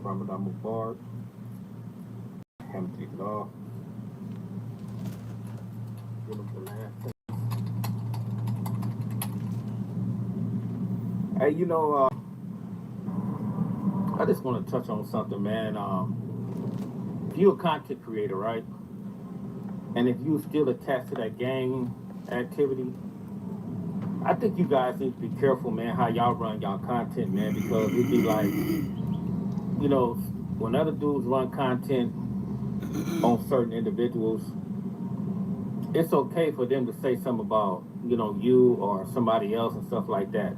Ramadan Mubarak. Haven't taken it off. Give them the last thing. Hey, I just want to touch on something, man. If you're a content creator, right, and if you still attached to that gang activity, I think you guys need to be careful, man, how y'all run y'all content, man, because it'd be like, when other dudes run content on certain individuals, it's okay for them to say something about, you or somebody else and stuff like that.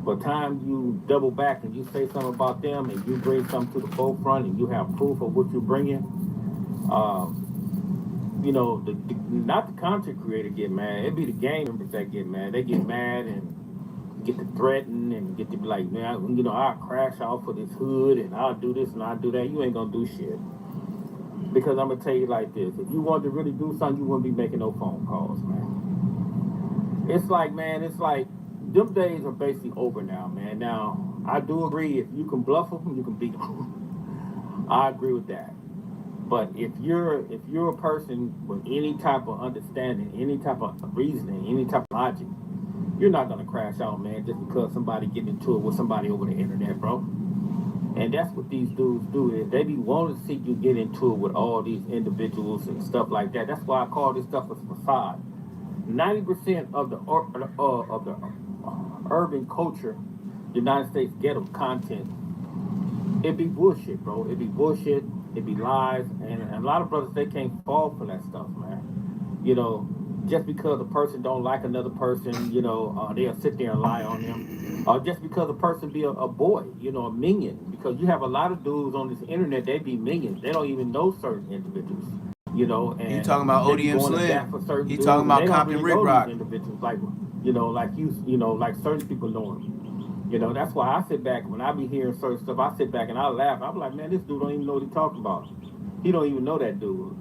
But time you double back and you say something about them and you bring something to the forefront and you have proof of what you're bringing, not the content creator get mad. It'd be the gang members that get mad. They get mad and get to threaten and get to be like, man, I'll crash out for this hood and I'll do this and I'll do that. You ain't gonna do shit. Because I'm gonna tell you like this: if you wanted to really do something, you wouldn't be making no phone calls, man. It's like, them days are basically over now, man. Now, I do agree, if you can bluff them, you can beat them. I agree with that. But if you're a person with any type of understanding, any type of reasoning, any type of logic, you're not gonna crash out, man, just because somebody getting into it with somebody over the internet, bro. And that's what these dudes do, is they be wanting to see you get into it with all these individuals and stuff like that. That's why I call this stuff a facade. 90% of the urban culture, United States ghetto content, it be bullshit, bro. It be bullshit. It be lies, and a lot of brothers, they can't fall for that stuff, man. Just because a person don't like another person, they'll sit there and lie on them. Or just because a person be a boy, a minion. Because you have a lot of dudes on this internet, they be minions. They don't even know certain individuals. And you talking about ODM Slim? He talking about Compton Rick Rock? Individuals like like certain people know him. That's why I sit back when I be hearing certain stuff. I sit back and I laugh. I'm like, man, this dude don't even know what he's talking about. He don't even know that dude.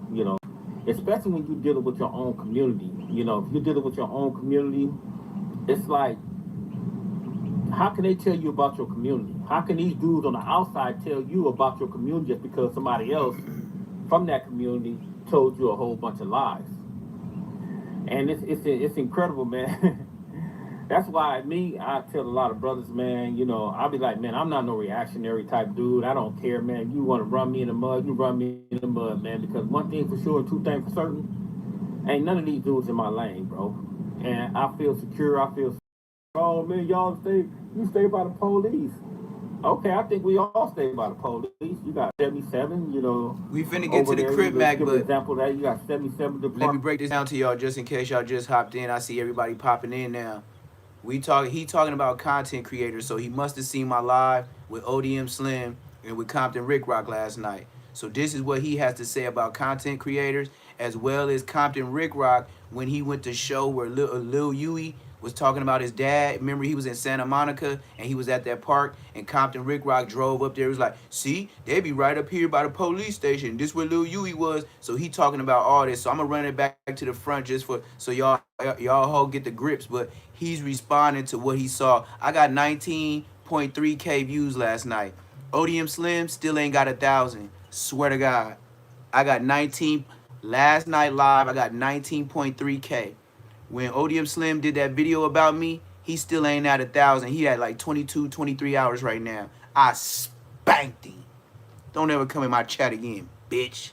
Especially when you're dealing with your own community. If you're dealing with your own community, it's like, how can they tell you about your community? How can these dudes on the outside tell you about your community just because somebody else from that community told you a whole bunch of lies? And it's incredible, man. That's why I tell a lot of brothers, man, I'll be like, man, I'm not no reactionary type dude. I don't care, man. You want to run me in the mud, you run me in the mud, man. Because one thing for sure, two things for certain, ain't none of these dudes in my lane, bro. And I feel secure. Oh, man, you stay by the police. Okay, I think we all stay by the police. You got 77, We finna get to the Crip Mac, but example that you got 77 departments. Let me break this down to y'all just in case y'all just hopped in. I see everybody popping in now. He talking about content creators, so he must have seen my live with ODM Slim and with Compton Rick Rock last night. So this is what he has to say about content creators, as well as Compton Rick Rock when he went to show where Lil Huey was talking about his dad. Remember, he was in Santa Monica and he was at that park, and Compton Rick Rock drove up there. He was like, see, they be right up here by the police station. This where Lil Huey was. So he talking about all this. So I'm gonna run it back to the front just so y'all all get the grips. But he's responding to what he saw. I got 19.3K views last night. ODM Slim still ain't got 1,000. Swear to God. I got 19 last night live. I got 19.3K. When ODM Slim did that video about me, he still ain't at 1,000. He had like 22, 23 hours right now. I spanked him. Don't ever come in my chat again, bitch.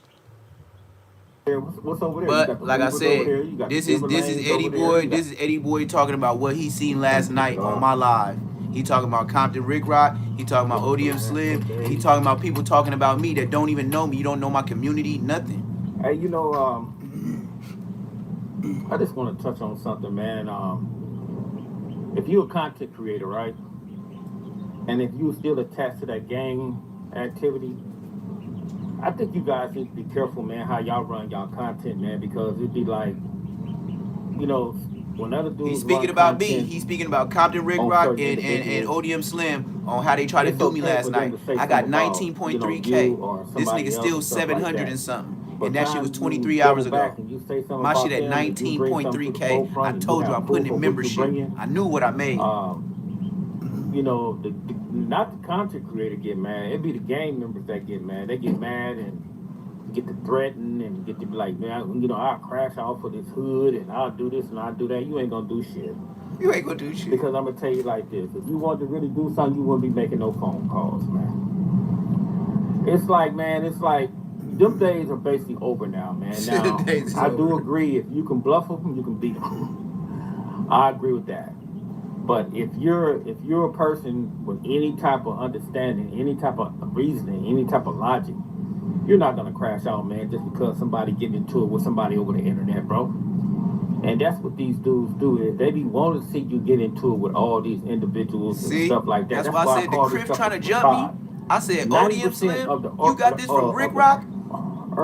What's over there? But like I said, this is Eddie Boy. This is Eddie Boy talking about what he seen last night on my live. He talking about Compton Rick Rock. He talking about ODM Slim. He talking about people talking about me that don't even know me. You don't know my community, nothing. Hey, I just want to touch on something, man. If you're a content creator, right, and if you still attached to that gang activity, I think you guys need to be careful, man, how y'all run y'all content, man, because it'd be like, when other dudes He's speaking about me. He's speaking about Compton Rick Rock and ODM Slim on how they tried to do me last night. I got 19.3K. This nigga still 700 and something. And that shit was 23 hours ago. My shit at 19.3K. I told you I'm putting in membership. I knew what I made. you know, not the content creator get mad. It be the gang members that get mad. They get mad and get to threaten and get to be like, man, you know, I'll crash off of this hood and I'll do this and I'll do that. You ain't gonna do shit. You ain't gonna do shit. Because I'm gonna tell you like this: if you want to really do something, you wouldn't be making no phone calls, man. It's like, man, it's like them days are basically over now, man. Now I do agree, if you can bluff them, you can beat them. I agree with that. But if you're a person with any type of understanding, any type of reasoning, any type of logic, you're not gonna crash out, man, just because somebody getting into it with somebody over the internet, bro. And that's what these dudes do, is they be wanting to see you get into it with all these individuals and stuff like that. That's why I said the Crip trying to jump me. I said, ODM Slim, you got this from Rick Rock?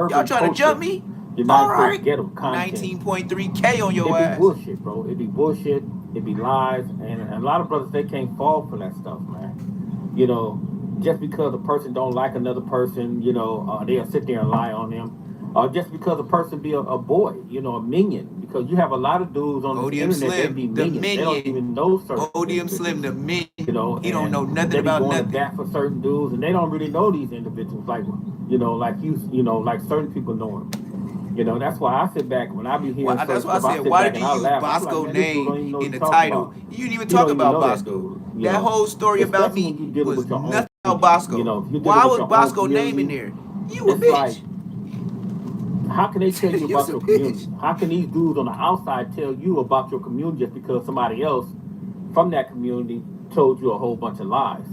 Y'all trying to jump me? All right. 19.3K on your ass. It be bullshit, bro. It be bullshit. It be lies. And a lot of brothers, they can't fall for that stuff, man. You know, just because a person don't like another person, you know, they'll sit there and lie on them. Just because a person be a boy, you know, a minion. Because you have a lot of dudes on the internet Slim, that be minions. They don't even know certain ODM Slim, the minion. You know, he don't know nothing about nothing. They be going back for certain dudes, and they don't really know these individuals like, you know, like like certain people know them. You know, that's why I sit back when I be hearing. That's why I said, why did you use Bosco name in the title? You didn't even talk about Bosco. That whole story about me was nothing about Bosco. Why was Bosco name in there? You a bitch. How can they tell you about your community? How can these dudes on the outside tell you about your community just because somebody else from that community told you a whole bunch of lies?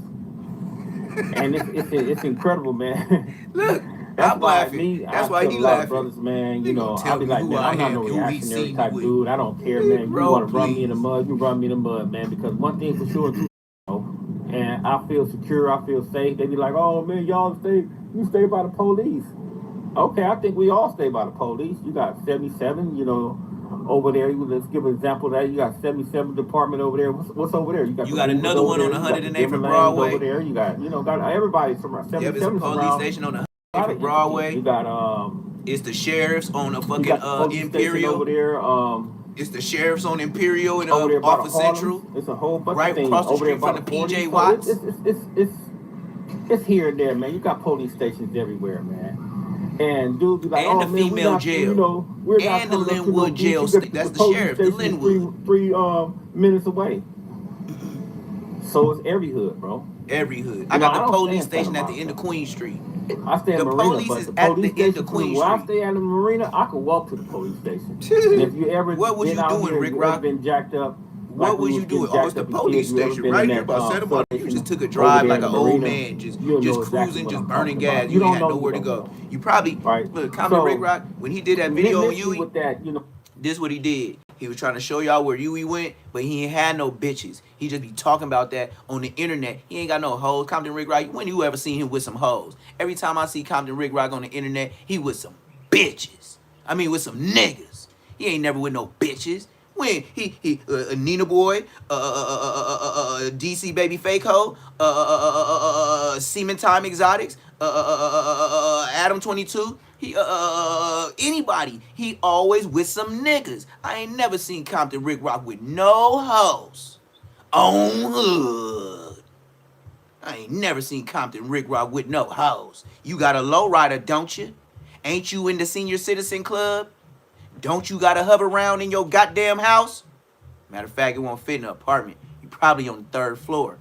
And it's incredible, man. Look, that's I'm why laughing. That's why he laughing. Brothers, man, you know, I'll be like, man, I'm not no reactionary type dude. I don't care, man. You want to run me in the mud, you run me in the mud, man. Because one thing for sure, you know, and I feel secure, I feel safe. They be like, oh man, you stay by the police. Okay, I think we all stay by the police. You got 77, you know, over there. Let's give an example of that. You got 77 department over there. What's over there? You got another one on 108 from Broadway. Over there. You got, you know, everybody's from around 77. Yeah, there's a police station on 108 from Broadway. You got it's the sheriffs on a fucking Imperial over there. It's the sheriffs on Imperial and off of Central. It's a whole bunch right of things across the over street from the PJ Watts. It's here and there, man. You got police stations everywhere, man. And dude be like, and oh, the man, female jail, you know, we're and the Linwood jail. That's the sheriff, the Linwood. Three minutes away. So it's every hood, bro. Every hood. I got the police station at the end of Queen Street. I stay at the Marina, police but is the at police the end of Queen Where Street. I stay at the Marina, I could walk to the police station. And if you ever what was you doing, Rick Rock? Been jacked up. What was you doing? Oh, it's the police station right here by Santa Monica. You just took a drive like an old man, just cruising, just burning gas. You ain't had nowhere to go. You probably look, Compton Rick Rock, when he did that video on Huey, this what he did. He was trying to show y'all where Huey went, but he ain't had no bitches. He just be talking about that on the internet. He ain't got no hoes. Compton Rick Rock, when you ever seen him with some hoes? Every time I see Compton Rick Rock on the internet, he with some bitches. I mean, with some niggas. He ain't never with no bitches. When he Nina Boy, DC Baby Fake Ho, Semen Time Exotics, Adam 22, he anybody, he always with some niggas. I ain't never seen Compton Rick Rock with no hoes on hood. I ain't never seen Compton Rick Rock with no hoes. You got a lowrider, don't you? Ain't you in the senior citizen club? Don't you gotta hover around in your goddamn house? Matter of fact, it won't fit in the apartment. You probably on the 3rd floor.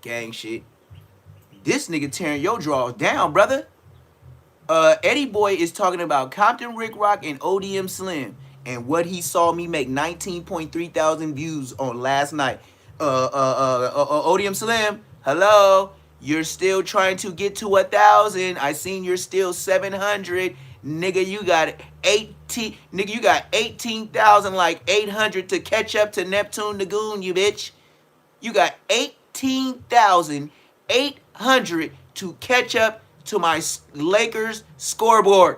Gang shit. This nigga tearing your drawers down, brother. Eddie Boy is talking about Compton Rick Rock and ODM Slim and what he saw me make 19.3 thousand views on last night. ODM Slim, hello. You're still trying to get to 1,000. I seen you're still 700. Nigga, you got 18,000 like 800 to catch up to Neptune Lagoon, you bitch. You got 18,800 to catch up to my Lakers scoreboard.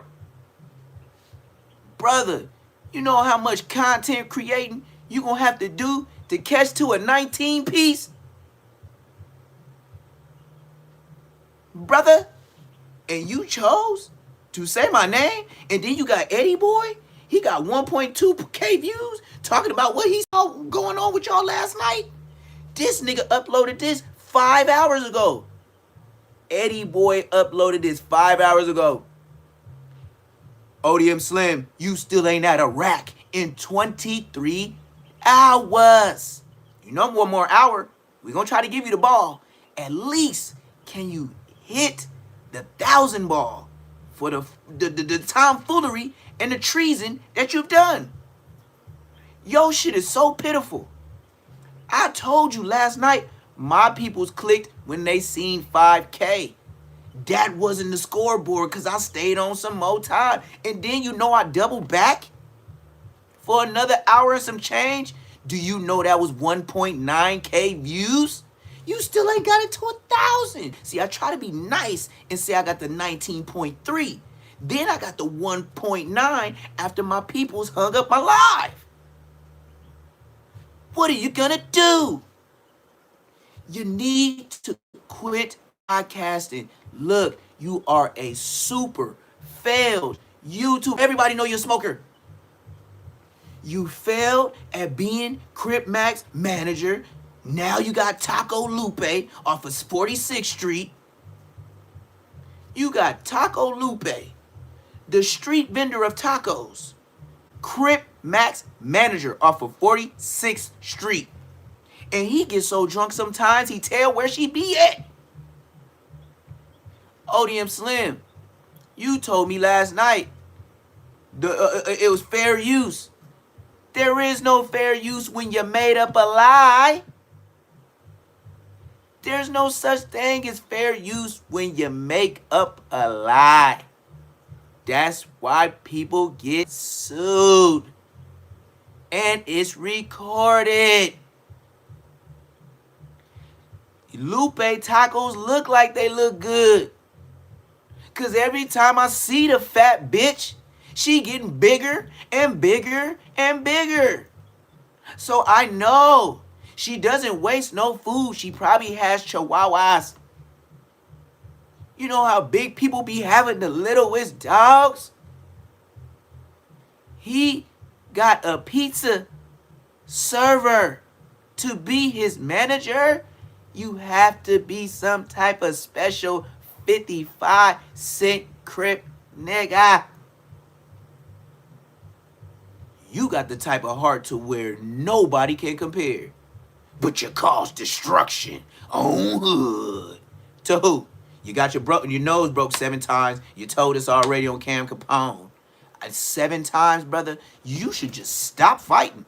Brother, you know how much content creating you gonna have to do to catch to a 19 piece? Brother, and you chose to say my name, and then you got Eddie Boy. He got 1.2K views talking about what he saw going on with y'all last night. This nigga uploaded this 5 hours ago. Eddie Boy uploaded this 5 hours ago. ODM Slim, you still ain't at a rack in 23 hours. You know, one more hour, we're going to try to give you the ball. At least can you hit the 1,000 ball for the tomfoolery and the treason that you've done. Yo, shit is so pitiful. I told you last night, my peoples clicked when they seen 5K. That wasn't the scoreboard because I stayed on some more time. And then you know I doubled back for another hour and some change. Do you know that was 1.9K views? You still ain't got it to 1,000. See, I try to be nice and say I got the 19.3. Then I got the 1.9 after my peoples hung up my live. What are you gonna do? You need to quit podcasting. Look, you are a super failed YouTube. Everybody know you're a smoker. You failed at being Crip Mac's manager. Now you got Taco Lupe off of 46th Street. You got Taco Lupe, the street vendor of tacos. Crip Mac's manager off of 46th Street. And he gets so drunk sometimes he tell where she be at. ODM Slim, you told me last night it was fair use. There is no fair use when you made up a lie. There's no such thing as fair use when you make up a lie. That's why people get sued. And it's recorded. Lupe Tacos look like they look good. Because every time I see the fat bitch, she getting bigger and bigger and bigger. So I know she doesn't waste no food. She probably has chihuahuas. You know how big people be having the littlest dogs? He got a pizza server to be his manager. You have to be some type of special 55-cent Crip nigga. You got the type of heart to where nobody can compare. But you cause destruction on hood. To who? You got your nose broke 7 times. You told us already on Cam Capone. 7 times, brother. You should just stop fighting.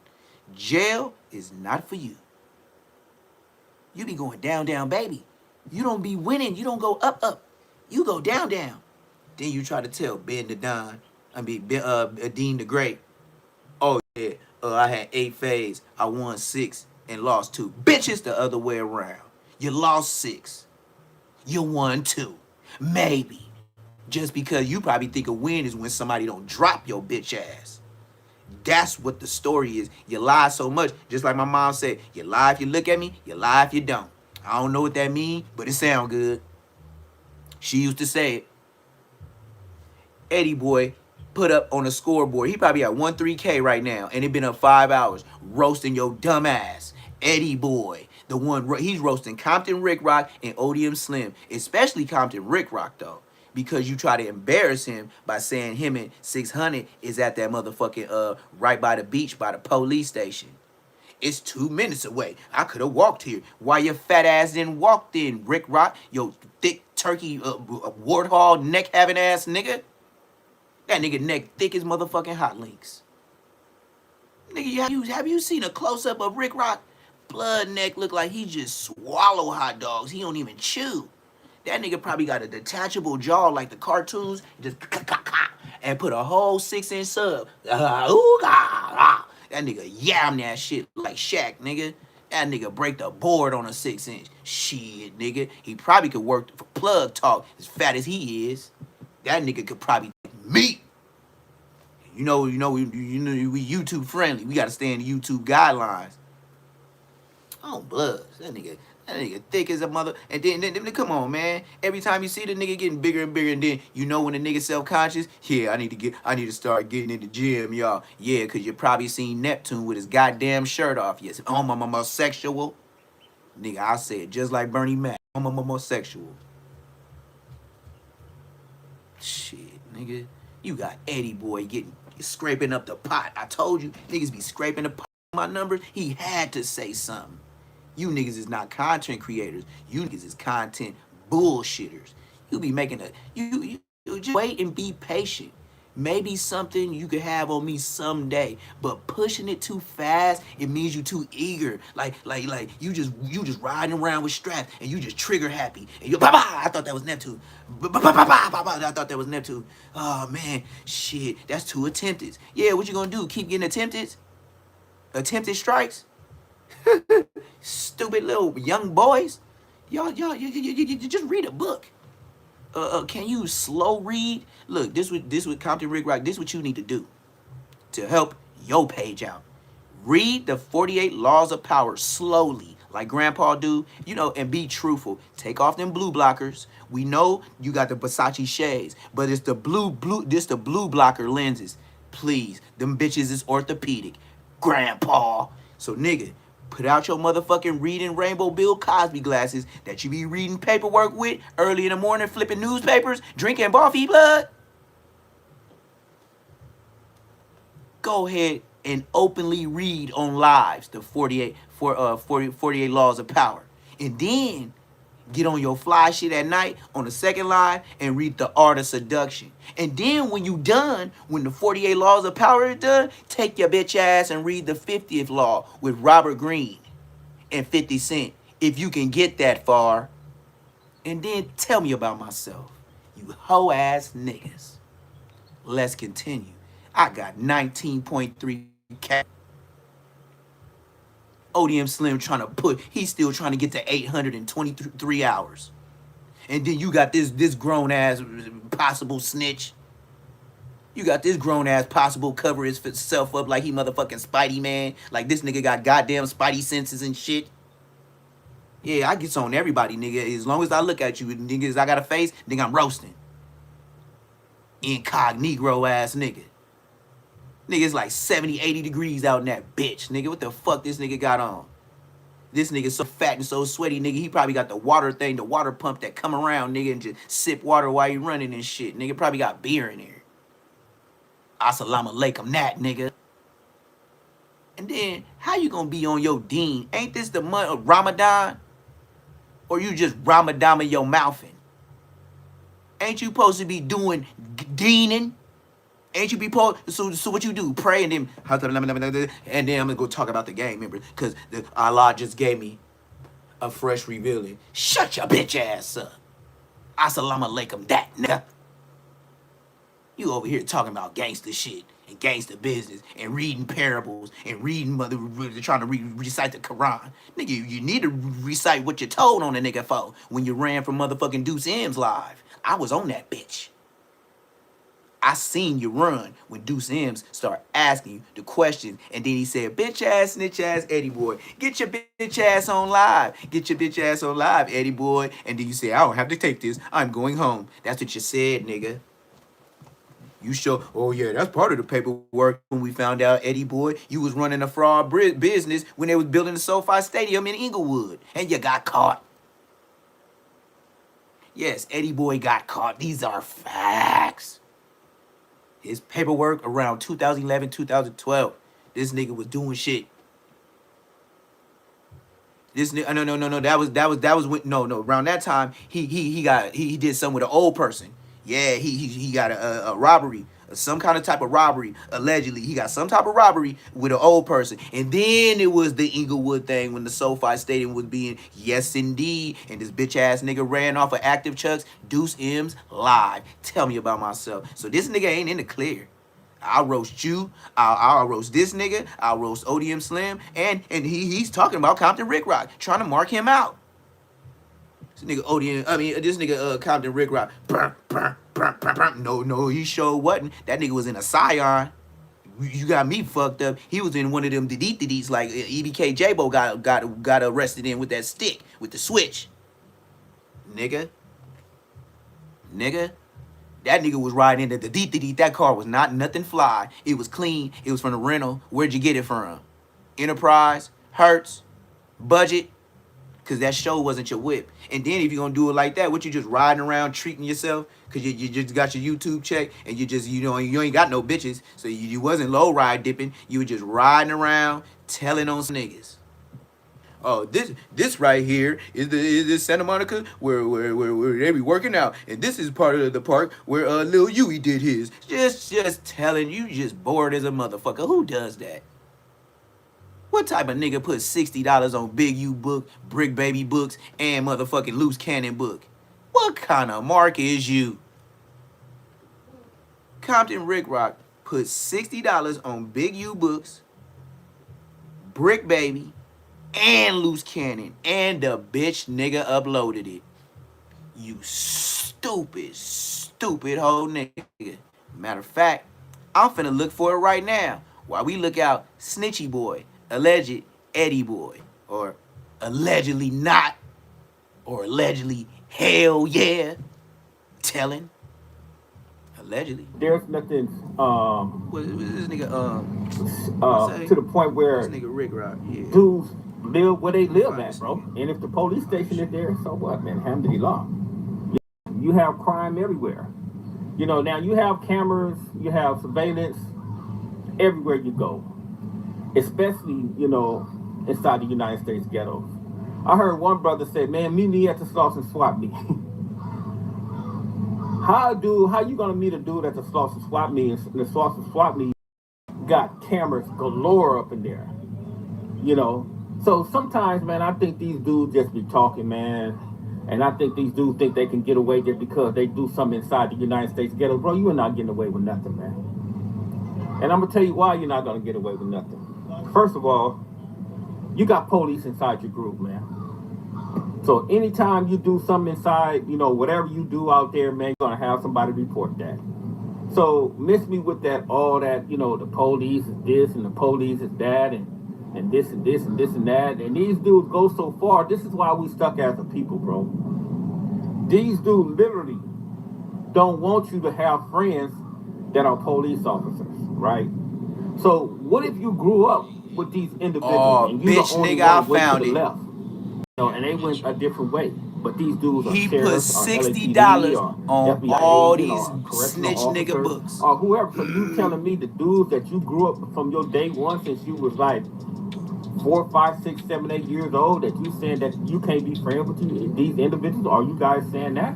Jail is not for you. You be going down, down, baby. You don't be winning. You don't go up, up. You go down, down. Then you try to tell Ben the Don, Dean the Great. Oh, yeah, I had 8 fades. I won 6 and lost 2. Bitches the other way around. You lost 6. You won 2. Maybe. Just because you probably think a win is when somebody don't drop your bitch ass. That's what the story is. You lie so much. Just like my mom said, you lie if you look at me, you lie if you don't. I don't know what that means, but it sound good. She used to say it. Eddie Boy put up on the scoreboard. He probably at 13K right now, and it been up 5 hours roasting your dumb ass. Eddie Boy, the one he's roasting Compton Rick Rock and ODM Slim, especially Compton Rick Rock though, because you try to embarrass him by saying him and 600 is at that motherfucking right by the beach by the police station. It's 2 minutes away. I could have walked here. Why your fat ass didn't walk then, Rick Rock? Yo thick turkey warthog neck having ass nigga. That nigga neck thick as motherfucking hot links. Nigga, have you seen a close-up of Rick Rock? Blood neck look like he just swallow hot dogs. He don't even chew. That nigga probably got a detachable jaw like the cartoons, just and put a whole 6-inch sub. That nigga yam that shit like Shaq, nigga. That nigga break the board on a 6-inch. Shit, nigga. He probably could work for Plug Talk as fat as he is. That nigga could probably meat. We YouTube friendly. We gotta stay in the YouTube guidelines. Oh, blood. That nigga thick as a mother. And then come on, man. Every time you see the nigga getting bigger and bigger, and then you know when the nigga self-conscious, yeah, I need to start getting in the gym, y'all. Yeah, cause you probably seen Neptune with his goddamn shirt off. Yes, oh my sexual. Nigga, I said just like Bernie Mac. I'm a homosexual. Shit, nigga. You got Eddie Boy getting scraping up the pot. I told you, niggas be scraping the pot. My numbers. He had to say something. You niggas is not content creators. You niggas is content bullshitters. You be making a you just wait and be patient. Maybe something you could have on me someday, but pushing it too fast, it means you too eager. Like you just riding around with straps and you just trigger happy. And you I thought that was Neptune. I thought that was Neptune. Oh man, shit, that's too attempted. Yeah, what you gonna do? Keep getting attempted? Attempted strikes? Stupid little young boys. Y'all, you just read a book. Can you slow read? Look, this with Compton Rick Rock. This what you need to do to help your page out. Read the 48 Laws of Power slowly, like Grandpa do, and be truthful. Take off them blue blockers. We know you got the Versace shades, but it's the the blue blocker lenses. Please, them bitches is orthopedic. Grandpa. So nigga, put out your motherfucking reading Rainbow Bill Cosby glasses that you be reading paperwork with early in the morning, flipping newspapers, drinking Buffy blood. Go ahead and openly read on lives the 48 Laws of Power. And then get on your fly shit at night on the second live and read The Art of Seduction. And then when you done, when the 48 Laws of Power is done, take your bitch ass and read the 50th Law with Robert Greene and 50 Cent, if you can get that far. And then tell me about myself, you hoe ass niggas. Let's continue. I got 19.3K. ODM Slim he's still trying to get to 823 hours. And then you got this grown ass possible snitch. You got this grown ass possible cover himself up like he motherfucking Spidey Man. Like this nigga got goddamn Spidey senses and shit. Yeah, I get on everybody, nigga. As long as I look at you, niggas, I got a face, nigga, I'm roasting. Incognito ass nigga. Nigga, it's like 70, 80 degrees out in that bitch. Nigga, what the fuck this nigga got on? This nigga so fat and so sweaty, nigga. He probably got the water thing, the water pump that come around, nigga, and just sip water while he running and shit. Nigga probably got beer in there. Assalamu alaikum that, nigga. And then, how you gonna be on your deen? Ain't this the month of Ramadan? Or you just Ramadan your mouthing? Ain't you supposed to be doing deening? Ain't you be so what you do? Pray and then I'm gonna go talk about the game, remember? Cause Allah just gave me a fresh revealing. Shut your bitch ass up. Assalamu alaikum that nigga. You over here talking about gangster shit and gangster business and reading parables and reading trying to recite the Quran. Nigga, you need to recite what you told on the nigga for when you ran from motherfucking Deuce M's live. I was on that bitch. I seen you run when Deuce M's start asking you the questions, and then he said, bitch ass, snitch ass, Eddie Boy. Get your bitch ass on live. Get your bitch ass on live, Eddie Boy. And then you say, I don't have to take this. I'm going home. That's what you said, nigga. You show, oh yeah, that's part of the paperwork when we found out, Eddie Boy, you was running a fraud business when they was building the SoFi Stadium in Inglewood, and you got caught. Yes, Eddie Boy got caught. These are facts. His paperwork around 2011, 2012. This nigga was doing shit. This nigga, no. That was when, no. Around that time, he did something with an old person. Yeah, he got a robbery, some kind of type of robbery. Allegedly, he got some type of robbery with an old person. And then it was the Inglewood thing when the SoFi Stadium was being, yes indeed, and this bitch ass nigga ran off of Active Chucks, Deuce M's live. Tell me about myself. So this nigga ain't in the clear. I'll roast you. I'll roast this nigga. I'll roast ODM Slim, and he's talking about Compton Rick Rock, trying to mark him out. This nigga Compton Rick Rock. No, he sure wasn't. That nigga was in a Scion. You got me fucked up. He was in one of them deets like EBK J-Bo got arrested in with that stick, with the switch. Nigga. That nigga was riding into the deet. That car was not nothing fly. It was clean. It was from the rental. Where'd you get it from? Enterprise? Hertz? Budget? because that show wasn't your whip. And then if you're gonna do it like that, what you just riding around treating yourself because you just got your YouTube check and you just you ain't got no bitches, so you wasn't low ride dipping. You were just riding around telling on some niggas. Oh, this right here is this Santa Monica where they be working out, and this is part of the park where Lil Yui did his. Just telling you, just bored as a motherfucker. Who does that? What type of nigga put $60 on Big U book, Brick Baby books, and motherfucking Loose Cannon book? What kind of mark is you? Compton Rick Rock put $60 on Big U books, Brick Baby, and Loose Cannon, and the bitch nigga uploaded it. You stupid whole nigga. Matter of fact, I'm finna look for it right now while we look out Snitchy Boy, alleged Eddie Boy, or allegedly not, or allegedly hell yeah, telling. Allegedly. There's nothing What this nigga to the point where this nigga Rick Rock, yeah. dudes live where they live at, bro. And if the police station is there, so what, man? Alhamdulillah. You have crime everywhere. You know, now you have cameras, you have surveillance everywhere you go. Especially, you know, inside the United States ghettos. I heard one brother say, man, meet me at the Slauson Swap meet. How you gonna meet a dude at the Slauson Swap meet, and the Slauson Swap meet got cameras galore up in there? You know? So sometimes, man, I think these dudes just be talking, man. And I think these dudes think they can get away just because they do something inside the United States ghetto. Bro, you are not getting away with nothing, man. And I'm going to tell you why you're not going to get away with nothing. First of all, you got police inside your group, man. So anytime you do something inside, you know, whatever you do out there, man, you're going to have somebody report that. So miss me with that, all that, you know, the police is this and the police is that and this and this and this and that. And these dudes go so far. This is why we stuck as a people, bro. These dudes literally don't want you to have friends that are police officers, right? So what if you grew up with these individuals and you bitch, the only nigga, I one found to the it. left? You know, and they went a different way. But these dudes are He put sheriffs, $60 on FBI all agents, these correctional snitch nigga officers, books. or whoever. So you telling me the dudes that you grew up from your day one since you was like 4, 5, 6, 7, 8 years old, that you saying that you can't be friends with these individuals? Are you guys saying that?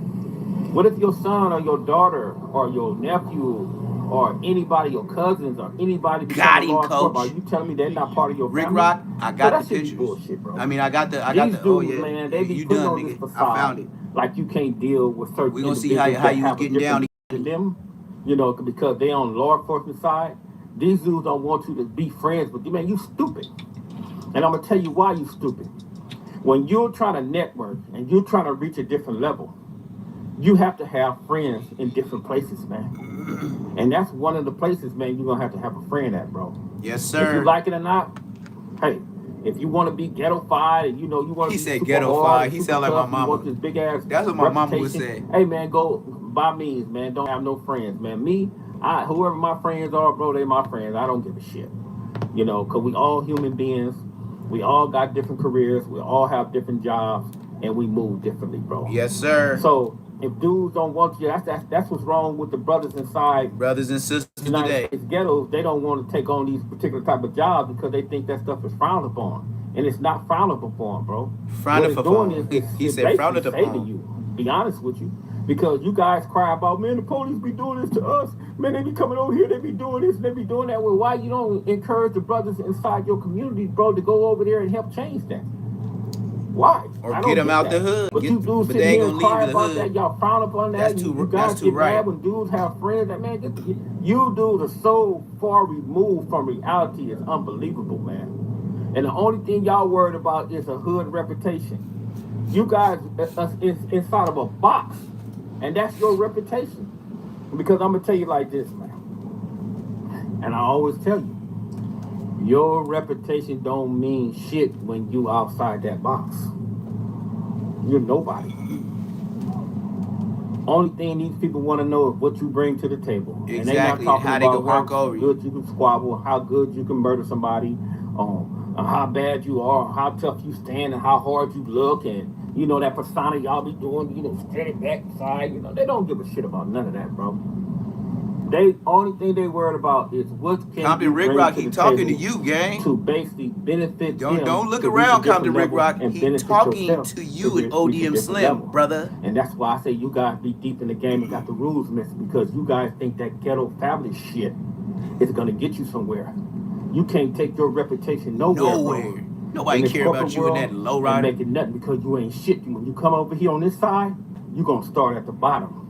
What if your son or your daughter or your nephew or anybody, your cousins or anybody Got become a him, law enforcement? coach. Are you telling me they're not part of your Rick family? Rock, I got So the that shit be pictures. bullshit, bro. I mean, I got the These oh dudes, yeah. man, they be You putting done, on this nigga. facade I found it. like you can't deal with certain We gonna see individuals how you that was have a getting down different than them, you know, because they on law enforcement side. These dudes don't want you to be friends with you. Man, you stupid. And I'm gonna tell you why you stupid. When you're trying to network and you're trying to reach a different level, you have to have friends in different places, man. And that's one of the places, man, you're gonna have a friend at, bro. Yes, sir. If you like it or not, hey, if you want to be ghetto-fied and you know you want to be said super ghetto-fied. hard, He super sound like my tough, you mama. want this big ass That's what my mama would reputation, say. hey man, go by means, man. Don't have no friends, man. Me, whoever my friends are, bro, they my friends. I don't give a shit. You know, because we all human beings. We all got different careers. We all have different jobs, and we move differently, bro. Yes, sir. So if dudes don't want you, that's what's wrong with the brothers inside. Brothers and sisters United today. States ghettos, they don't want to take on these particular type of jobs because they think that stuff is frowned upon. And it's not frowned upon, bro. Frowned What it's doing upon. is He it's said frowned basically saving upon. you. Be honest with you. Because you guys cry about, man, the police be doing this to us. Man, they be coming over here, they be doing this, they be doing that. Well, why you don't encourage the brothers inside your community, bro, to go over there and help change that? Why? Or get them out the hood. But you dudes but sit they ain't here gonna and leave cry the about hood. that. Y'all frown upon that. That's You guys too get right. mad when dudes have friends. That man, you dudes are so far removed from reality. It's unbelievable, man. And the only thing y'all worried about is a hood reputation. You guys is inside of a box, and that's your reputation. Because I'm gonna tell you like this, man. And I always tell you, your reputation don't mean shit when you outside that box. You're nobody. Only thing these people want to know is what you bring to the table. Exactly. And they not talking how they about can work how over you. good you can squabble, how good you can murder somebody, how bad you are, how tough you stand, and how hard you look, and that persona y'all be doing, steady back side. They don't give a shit about none of that, bro. They only thing they worried about is what can Compton you Rick bring Rock, to he the talking to table you, gang. to basically benefit Don't them look to reach a around, Compton different Rick level Rock. and He benefit talking yourself to to you and reach a ODM different Slim, level. brother. And that's why I say you guys be deep in the game and got the rules missing, because you guys think that ghetto family shit is gonna get you somewhere. You can't take your reputation nowhere, bro. Nobody care about you in that low rider. And make it nothing because you ain't shit. When you come over here on this side, you gonna start at the bottom.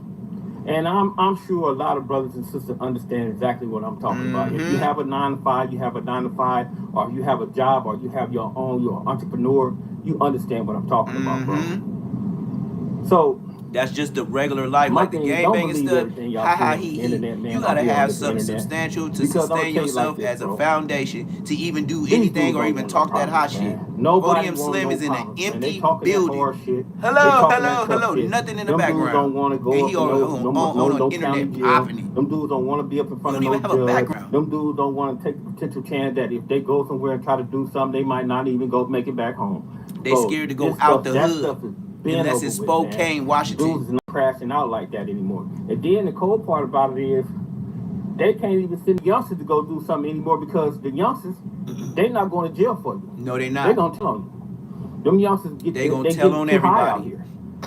And I'm sure a lot of brothers and sisters understand exactly what I'm talking about. If you have a 9 to 5, you have a 9 to 5, or you have a job, or you have your own, you're an entrepreneur, you understand what I'm talking about, bro. So that's just the regular life, my like the thing, gang don't banging believe stuff. everything y'all Ha see ha on he the he. internet, man. You gotta I'm here on have this something internet. substantial to Because I'm gonna sustain tell you like yourself this, as a bro. foundation to even do These anything dudes or don't even want no talk that hot problems, shit. man. Nobody ODM want Slim no is in an problems, man. They empty talking that building. hard shit. They Hello, talking hello, that tough hello. shit. Nothing in the Them dudes don't background. want to And go he up in no county internet jail. popping it. Them dudes don't want to be up in You front don't of no even have a judge. background. Them dudes don't want to take the potential chance that if they go somewhere and try to do something, they might not even go make it back home. They Bro, scared to go this out stuff, the that hood stuff is been unless over it's with, man. Spokane, Washington. Dudes is not crashing out like that anymore. And then the cold part about it is they can't even send the youngsters to go do something anymore, because the youngsters, they not going to jail for you. No, they not. They gonna tell on you. Them youngsters they gonna tell on too high out everybody. here.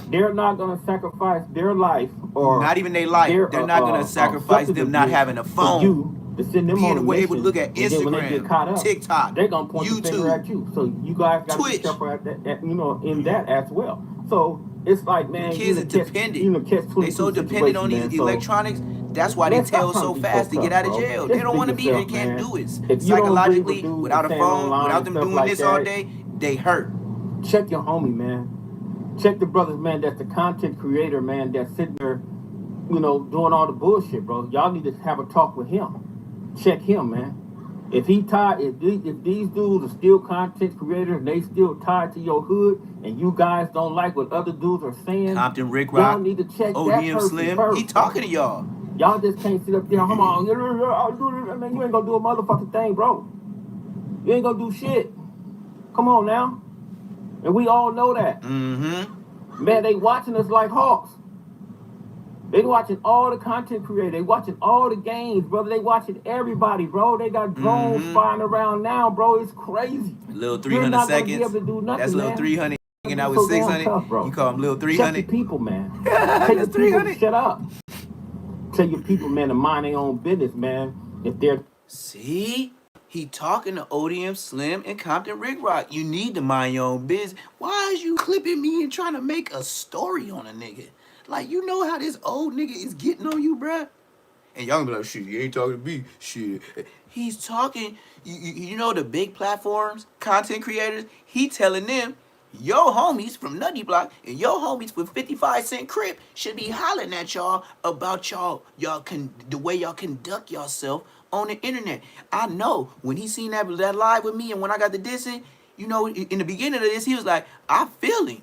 They're not gonna sacrifice their life or not even their life. They're not gonna sacrifice them not having a phone. You to send them being on a able to mission, look at and then when they get caught Instagram, up, TikTok, they're gonna point the finger YouTube, at you. So you guys got to be Twitch. careful at that, in that as well. So it's like, man, kids are dependent. They so dependent on these electronics. That's why they tell so fast to get out of jail. They don't want to be. They can't do it psychologically without a phone, without them doing this all day. They hurt. Check your homie, man. Check the brothers, man. That's the content creator, man. That's sitting there, doing all the bullshit, bro. Y'all need to have a talk with him. Check him, man. If he tied, if these dudes are still content creators and they still tied to your hood, and you guys don't like what other dudes are saying, Compton Rick Rock, y'all need to check that ODM person Slim, first. he talking to y'all. Y'all just can't sit up there. Come on, I'll do this. Man, you ain't gonna do a motherfucking thing, bro. You ain't gonna do shit. Come on now. And we all know that. Man, they watching us like hawks. They watching all the content creators. They watching all the games, brother. They watching everybody, bro. They got drones flying around now, bro. It's crazy. Little 300 seconds. Be able to do nothing, that's little man. 300. Hanging out with 600. Tough, bro. You call them little 300. Check your people, man. Tell your people to shut up. Tell your people, man, to mind their own business, man. If they're see. He talking to ODM Slim and Compton Rick Rock. You need to mind your own business. Why is you clipping me and trying to make a story on a nigga? Like, you know how this old nigga is getting on you, bruh? And y'all gonna be like, shit, you ain't talking to me. Shit. He's talking, you know the big platforms, content creators, he telling them, your homies from Nutty Block and your homies with 55 Cent Crip should be hollering at y'all about the way y'all conduct yourself on the internet. I know when he seen that live with me and when I got the dissing, in the beginning of this, he was like, I feel him.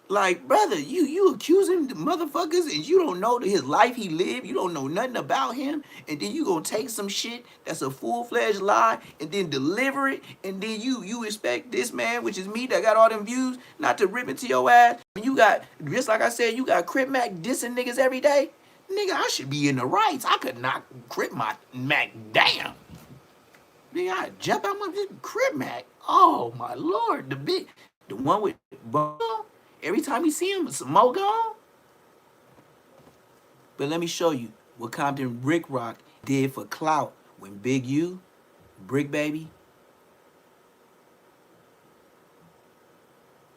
Like, brother, you accusing the motherfuckers and you don't know his life he lived. You don't know nothing about him. And then you gonna take some shit that's a full-fledged lie and then deliver it. And then you expect this man, which is me that got all them views, not to rip into your ass. And you got, just like I said, you got Crip Mac dissing niggas every day. Nigga, I should be in the rights. I could knock Crip Mac down. Nigga, I jump out my Crip Mac. Oh, my Lord. The one with bone. Every time you see him, some more gone. But let me show you what Compton Rick Rock did for Clout when Big U, Brick Baby,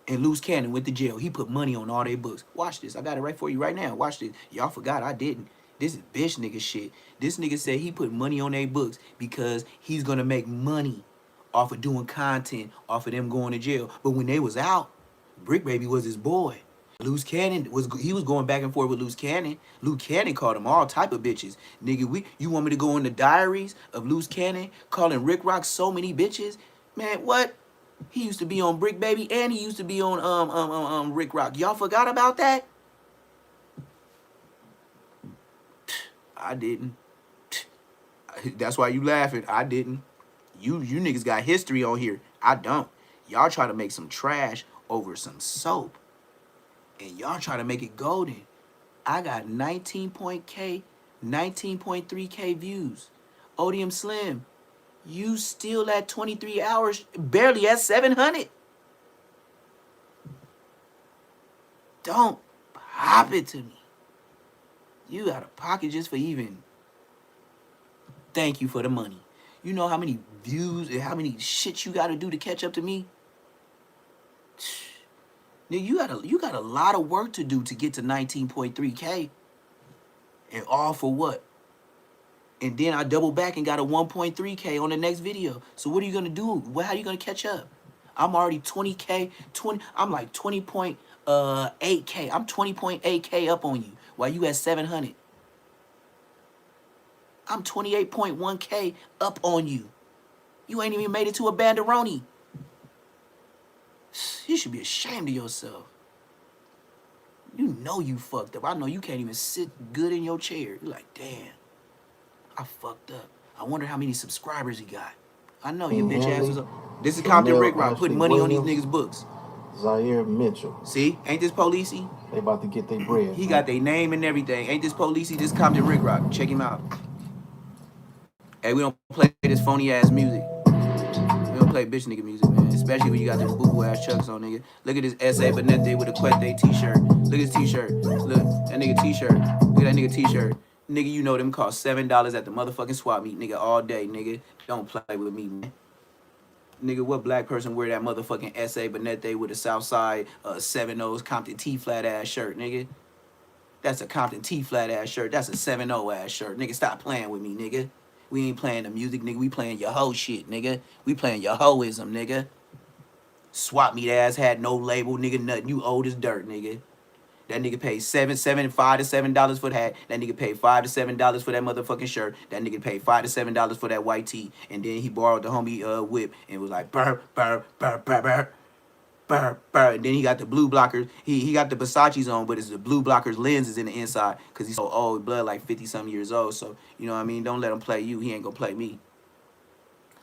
and Loose Cannon went to jail. He put money on all their books. Watch this. I got it right for you right now. Watch this. Y'all forgot I didn't. This is bitch nigga shit. This nigga said he put money on their books because he's going to make money off of doing content, off of them going to jail. But when they was out, Brick Baby was his boy. Loose Cannon was going back and forth with Loose Cannon. Luke Cannon called him all type of bitches. Nigga, you want me to go in the diaries of Loose Cannon calling Rick Rock so many bitches? Man, what? He used to be on Brick Baby and he used to be on Rick Rock. Y'all forgot about that? I didn't. That's why you laughing. I didn't. You niggas got history on here. I don't. Y'all try to make some trash over some soap. And y'all try to make it golden. I got 19.3K views. Odium Slim, you still at 23 hours, barely at 700. Don't pop it to me. You got a pocket just for even. Thank you for the money. You know how many views and how many shit you got to do to catch up to me? Nigga, you got a lot of work to do to get to 19.3K. And all for what? And then I double back and got a 1.3K on the next video. So what are you gonna do? How are you gonna catch up? I'm already 20K, I'm like 20.8K. I'm 20.8K up on you while you at 700. I'm 28.1K up on you. You ain't even made it to a banderoni. You should be ashamed of yourself. You know you fucked up. I know you can't even sit good in your chair. You're like, damn, I fucked up. I wonder how many subscribers he got. I know your bitch ass was up. This is Compton Rick Rock putting money on these niggas' books. Zaire Mitchell. See? Ain't this policey? They about to get their bread. He got their name and everything. Ain't this policey? This Compton Rick Rock. Check him out. Hey, we don't play this phony ass music. We don't play bitch nigga music, man. Especially when you got them boo-boo ass chucks on, nigga. Look at this S.A. Benete with a Quete t-shirt. Look at his t-shirt. Look, that nigga t-shirt. Look at that nigga t-shirt. Nigga, you know them cost $7 at the motherfucking swap meet, nigga, all day, nigga. Don't play with me, man. Nigga, what black person wear that motherfucking S.A. Benete with a Southside 7-0's Compton T-flat ass shirt, nigga? That's a Compton T-flat ass shirt. That's a 7-0 ass shirt. Nigga, stop playing with me, nigga. We ain't playing the music, nigga. We playing your hoe shit, nigga. We playing your hoism, nigga. Swap meet ass had no label, nigga, nothing. You old as dirt, nigga. That nigga paid $5 to $7 for the hat. That nigga paid $5 to $7 for that motherfucking shirt. That nigga paid $5 to $7 for that white tee. And then he borrowed the homie whip and was like burr, burr, burr, burr, burr, burr, burr. And then he got the blue blockers. He got the Versace's on, but it's the blue blockers lenses in the inside because he's so old, blood like 50-something years old. So, you know what I mean? Don't let him play you. He ain't gonna play me.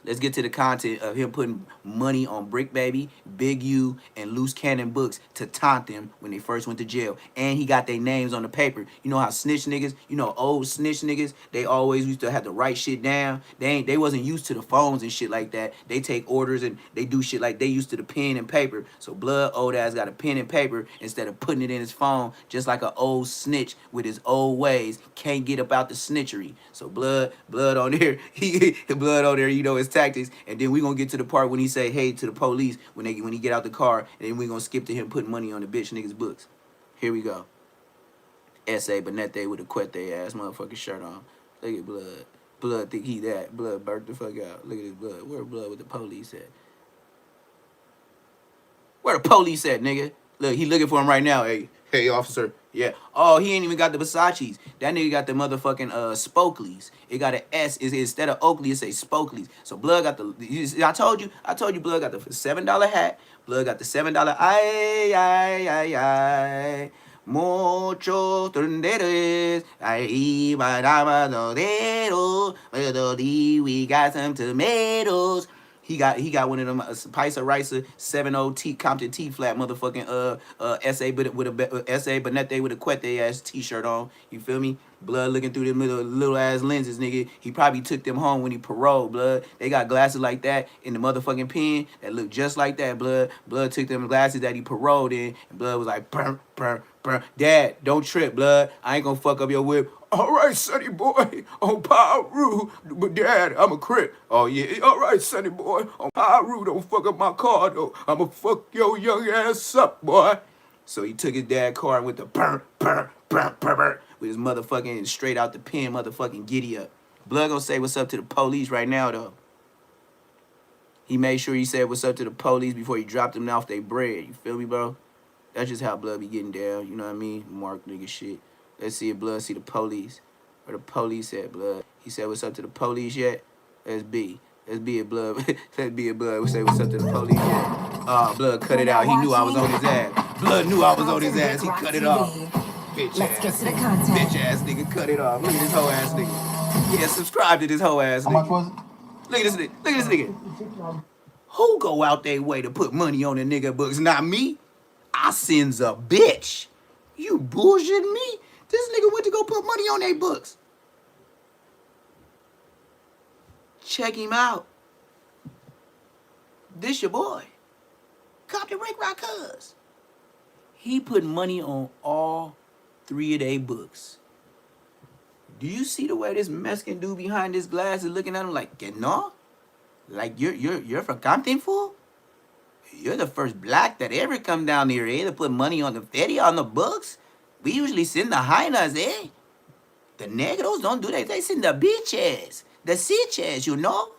Let's get to the content of him putting money on Brick Baby, Big U, and Loose Cannon Books to taunt them when they first went to jail. And he got their names on the paper. You know how snitch niggas, you know old snitch niggas, they always used to have to write shit down. They wasn't used to the phones and shit like that. They take orders and they do shit like they used to the pen and paper. So Blood old ass got a pen and paper instead of putting it in his phone, just like an old snitch with his old ways. Can't get about the snitchery. So Blood on there, Blood on there, you know, his tactics. And then we gonna get to the part when he say hey to the police when he get out the car, and then we gonna skip to him putting money on the bitch niggas' books. Here we go. S.A. Benete with a Quete ass motherfucking shirt on. Look at Blood. Blood think he that. Blood burnt the fuck out. Look at his Blood. Where Blood with the police at? Where the police at, nigga? Look, he looking for him right now. Hey, officer. Yeah. Oh, he ain't even got the Versace's. That nigga got the motherfucking Spokeleys. It got an S. Instead of Oakley, it say Spokeleys. So Blood got the. I told you, Blood got the $7 hat. Blood got the $7. Ay. Muchos tronderos. Ay, we got some tomatoes. He got one of them Paisa Ricer 7-0 T Compton T flat motherfucking S.A. but with a S.A. Benete with a Quete ass t-shirt on. You feel me? Blood looking through them little ass lenses, nigga. He probably took them home when he paroled, Blood. They got glasses like that in the motherfucking pen that look just like that, Blood. Blood took them glasses that he paroled in, and Blood was like, burr. Dad, don't trip, Blood. I ain't gonna fuck up your whip. All right, sonny boy, on Pyru, but Dad, I'm a Crip. Oh, yeah, all right, sonny boy, on Pyru, don't fuck up my car, though. I'ma fuck your young ass up, boy. So he took his dad's car and went to burr, with his motherfucking straight out the pen, motherfucking giddy up. Blood gonna say what's up to the police right now, though. He made sure he said what's up to the police before he dropped them off their bread. You feel me, bro? That's just how Blood be getting down, you know what I mean? Mark nigga shit. Let's see if Blood see the police. Where the police at, Blood? He said what's up to the police yet? Let's be it, Blood. Let's be it, Blood. We say what's up to the police yet? Blood cut it out. He knew I was on his ass. Blood knew I was on his ass. He cut it off. Bitch Let's ass. get to the content. Bitch ass nigga cut it off. Look at this whole ass nigga. Yeah, subscribe to this whole ass nigga. How much was it? Look at this nigga. Look at this nigga. Who go out their way to put money on the nigga books? Not me. I sends a bitch. You bullshitting me? This nigga went to go put money on their books. Check him out. This your boy. Compton Rick Rock cuz. He put money on all 3 of their books. Do you see the way this Mexican dude behind this glass is looking at him like, que no? Like you're from Compton, fool? You're the first black that ever come down here, eh? To put money on the feria, on the books. We usually send the hyenas, eh? The negros don't do that. They send the bitches, the sitches, you know?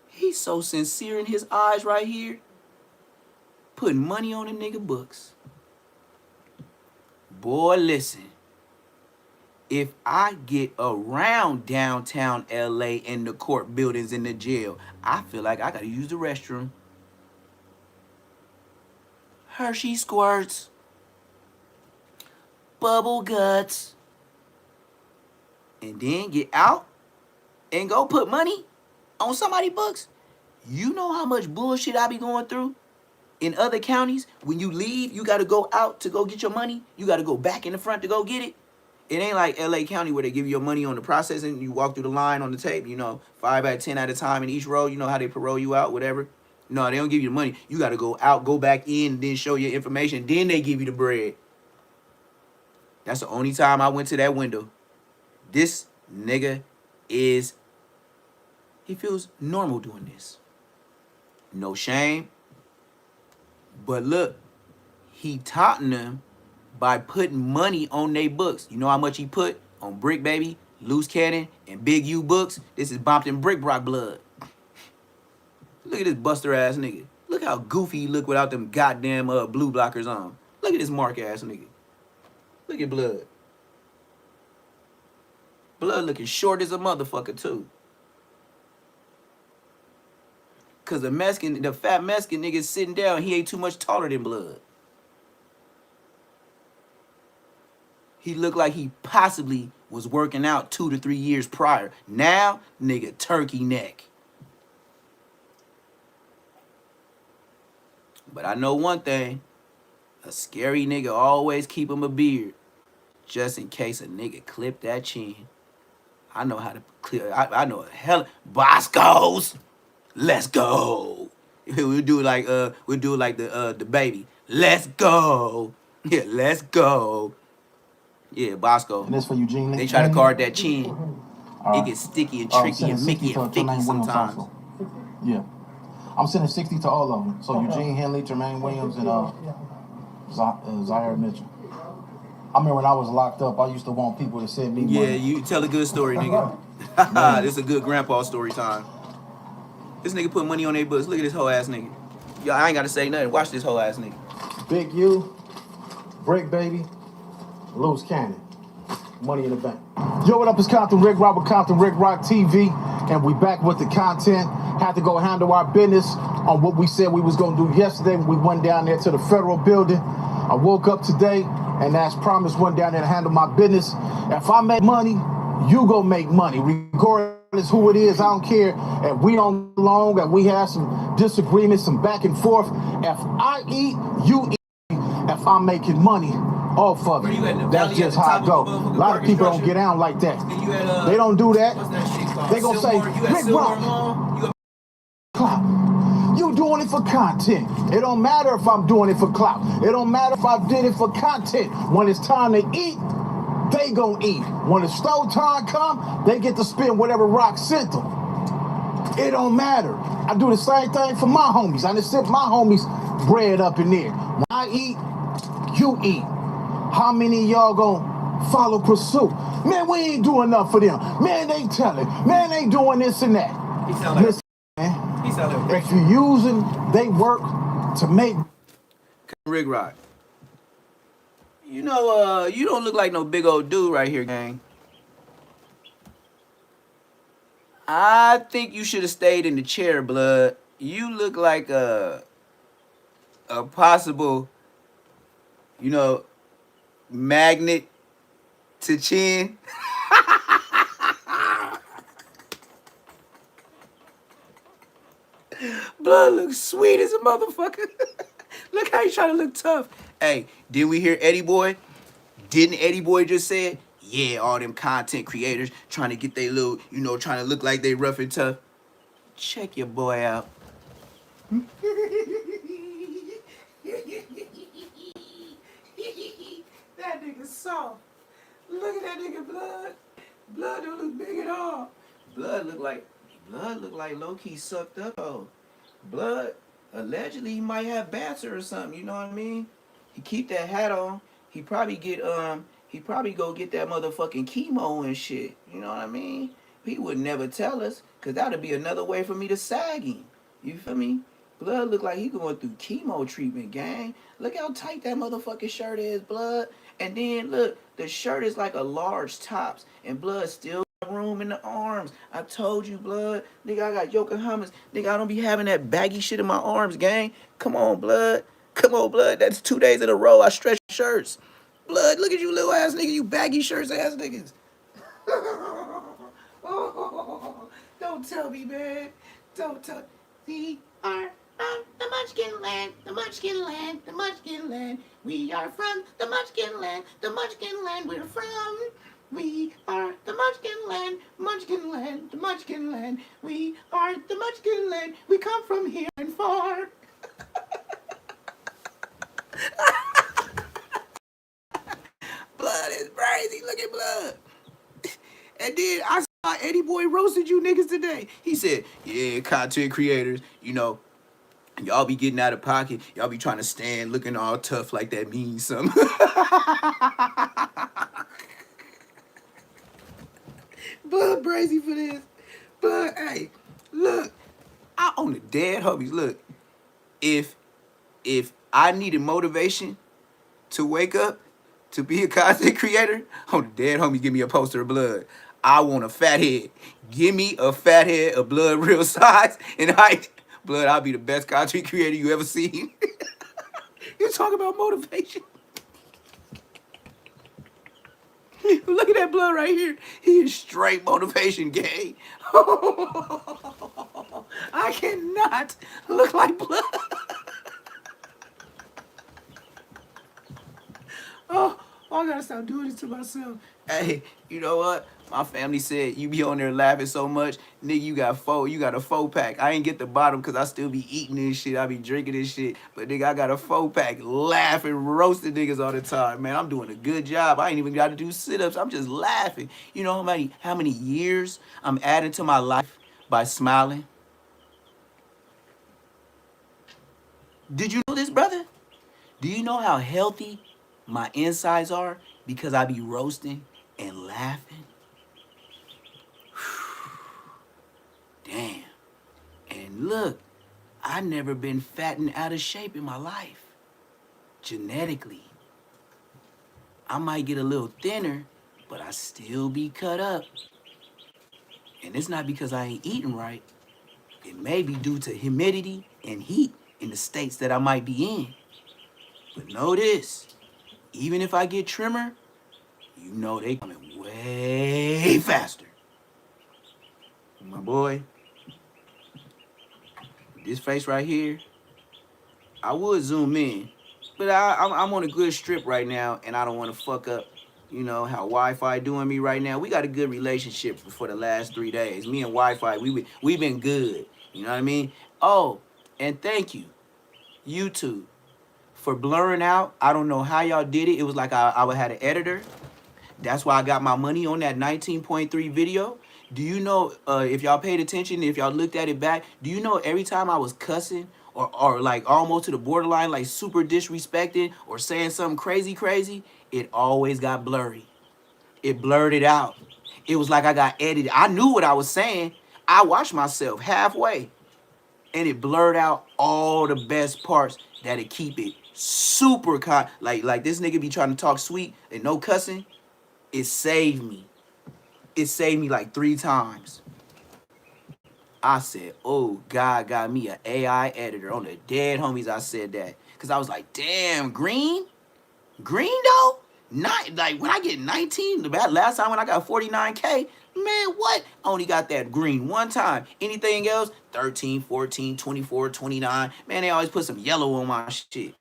He's so sincere in his eyes right here. Putting money on the nigga books. Boy, listen. If I get around downtown LA in the court buildings in the jail, I feel like I gotta use the restroom. Hershey squirts. Bubble guts. And then get out and go put money on somebody's books. You know how much bullshit I be going through in other counties? When you leave, you gotta go out to go get your money. You gotta go back in the front to go get it. It ain't like LA County where they give you your money on the processing. You walk through the line on the tape, 5 at 10 at a time in each row. You know how they parole you out, whatever. No, they don't give you the money. You got to go out, go back in, then show your information. Then they give you the bread. That's the only time I went to that window. This nigga he feels normal doing this. No shame. But look, he taunting them by putting money on their books. You know how much he put on Brick Baby, Loose Cannon, and Big U books? This is Compton Rick Rock blood. Look at this buster ass nigga. Look how goofy he look without them goddamn blue blockers on. Look at this mark ass nigga. Look at blood. Blood looking short as a motherfucker too. Cause the fat Mexican nigga sitting down, he ain't too much taller than blood. He looked like he possibly was working out 2 to 3 years prior. Now, nigga, turkey neck. But I know one thing. A scary nigga always keep him a beard. Just in case a nigga clip that chin. I know how to clear. I know a hell. Boscos. Let's go. We'll do like the baby. Let's go. Yeah, let's go. Yeah, Bosco. And this for Eugene. They try to guard that chin. It gets sticky and tricky and Mickey and Ficky sometimes. Also. Yeah. I'm sending 60 to all of them. So Eugene Henley, Jermaine Williams, and Zaire Mitchell. I remember when I was locked up, I used to want people to send me money. Yeah, you tell a good story, nigga. This is a good grandpa story time. This nigga put money on their books. Look at this whole ass nigga. Yo, I ain't gotta say nothing. Watch this whole ass nigga. Big U, Brick Baby, Loose Cannon. Money in the bank. Yo, what up? It's Compton Rick Rock with Compton Rick Rock TV, and we back with the content. Had to go handle our business on what we said we was gonna do yesterday when we went down there to the federal building. I woke up today, and as promised, went down there to handle my business. If I make money, you go make money, regardless who it is. I don't care if we don't belong, that we have some disagreements, some back and forth. If I eat, you eat. If I'm making money, off of it. That's just how I go. A lot of people don't get down like that. They don't do that. They gonna say, Rick Rock, Clout. You doing it for content. It don't matter if I'm doing it for clout. It don't matter if I did it for content. When it's time to eat, they gonna eat. When the stove time come, they get to spend whatever Rock sent them. It don't matter. I do the same thing for my homies. I just sent my homies bread up in there. When I eat, you eat. How many of y'all gonna follow pursuit? Man, we ain't doing enough for them. Man, they telling. Man, they doing this and that. Listen, man. If you're using they work to make Rick Rock. You know, you don't look like no big old dude right here, gang. I think you should have stayed in the chair, blood. You look like a possible, magnet to chin. Blood looks sweet as a motherfucker. Look how he trying to look tough. Hey, did we hear Eddie Boy? Didn't Eddie Boy just say, yeah, all them content creators trying to get they little, you know, trying to look like they rough and tough. Check your boy out. That nigga soft. Look at that nigga blood. Blood don't look big at all. Blood look like low-key sucked up though. Blood, allegedly he might have banter or something, you know what I mean? He keep that hat on. He probably go get that motherfucking chemo and shit. You know what I mean? He would never tell us, cause that'd be another way for me to sag him. You feel me? Blood look like he going through chemo treatment, gang. Look how tight that motherfucking shirt is, blood. And then look, the shirt is like a large tops, and blood still got room in the arms. I told you, blood. Nigga, I got Yokohamas. Nigga, I don't be having that baggy shit in my arms, gang. Come on, blood. Come on, blood. That's 2 days in a row I stretch shirts. Blood, look at you little ass nigga, you baggy shirts ass niggas. Don't tell me, man. Don't tell. We are from the Munchkin Land, the Munchkin Land, the Munchkin Land. We are from the Munchkin Land, the Munchkin Land we're from. We are the Munchkin Land, Munchkin Land, the Munchkin Land. We are the Munchkin Land. We come from here and far. Blood is crazy. Look at blood. And then I saw Eddie Boy roasted you niggas today. He said, yeah, content creators, you know, y'all be getting out of pocket. Y'all be trying to stand looking all tough like that means something. Blood crazy for this. But hey, look, I on the dead homies. Look, if I needed motivation to wake up to be a content creator, on the dead homies, give me a poster of blood. I want a fat head. Give me a fat head of blood real size and height. Blood, I'll be the best content creator you ever seen. You talk about motivation. Look at that blood right here. He is straight motivation, gang. I cannot look like blood. Oh, I gotta stop doing this to myself. Hey, you know what? My family said you be on there laughing so much, nigga. You got a 4-pack. I ain't get the bottom because I still be eating this shit. I be drinking this shit, but nigga, I got a 4-pack, laughing, roasting niggas all the time. Man, I'm doing a good job. I ain't even got to do sit-ups. I'm just laughing. You know how many years I'm adding to my life by smiling? Did you know this, brother? Do you know how healthy my insides are because I be roasting and laughing? Damn. And look, I never been fat and out of shape in my life. Genetically. I might get a little thinner, but I still be cut up. And it's not because I ain't eating right. It may be due to humidity and heat in the states that I might be in. But know this, even if I get trimmer, you know they coming way faster. My boy, this face right here, I would zoom in, but I'm on a good strip right now, and I don't want to fuck up, you know, how Wi-Fi doing me right now. We got a good relationship for the last 3 days. Me and Wi-Fi, we've been good. You know what I mean? Oh, and thank you, YouTube, for blurring out. I don't know how y'all did it. It was like I had an editor. That's why I got my money on that 19.3 video. Do you know, if y'all paid attention, if y'all looked at it back, do you know every time I was cussing or like almost to the borderline, like super disrespecting or saying something crazy, it always got blurry. It blurred it out. It was like I got edited. I knew what I was saying. I watched myself halfway. And it blurred out all the best parts that'll keep it super like this nigga be trying to talk sweet and no cussing. It saved me. It saved me like 3 times. I said, oh, God got me an AI editor. On the dead homies, I said that. Because I was like, damn, green? Green, though? Like when I get 19, the last time when I got 49K, man, what? I only got that green one time. Anything else? 13, 14, 24, 29. Man, they always put some yellow on my shit.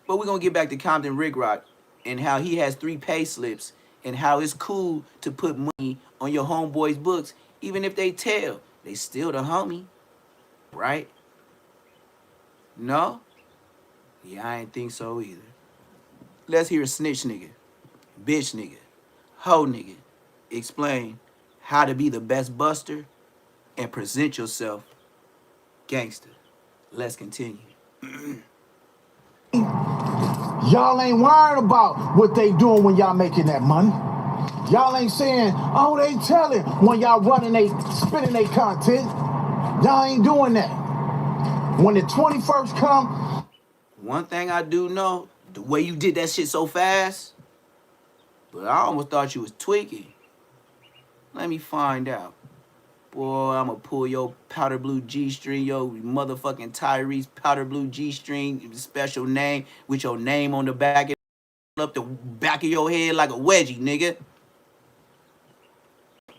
But we're gonna get back to Compton Rick Rock and how he has 3 pay slips and how it's cool to put money on your homeboy's books, even if they tell. They still the homie, right? No? Yeah, I ain't think so either. Let's hear a snitch nigga, bitch nigga, hoe nigga explain how to be the best buster and present yourself gangster. Let's continue. Y'all ain't worried about what they doing when y'all making that money. Y'all ain't saying, oh, they telling when y'all spinning they content. Y'all ain't doing that. When the 21st come. One thing I do know, the way you did that shit so fast, but I almost thought you was tweaking. Let me find out. Boy, I'ma pull your powder blue G-string, your motherfucking Tyrese powder blue G-string, special name, with your name on the back, up the back of your head like a wedgie, nigga.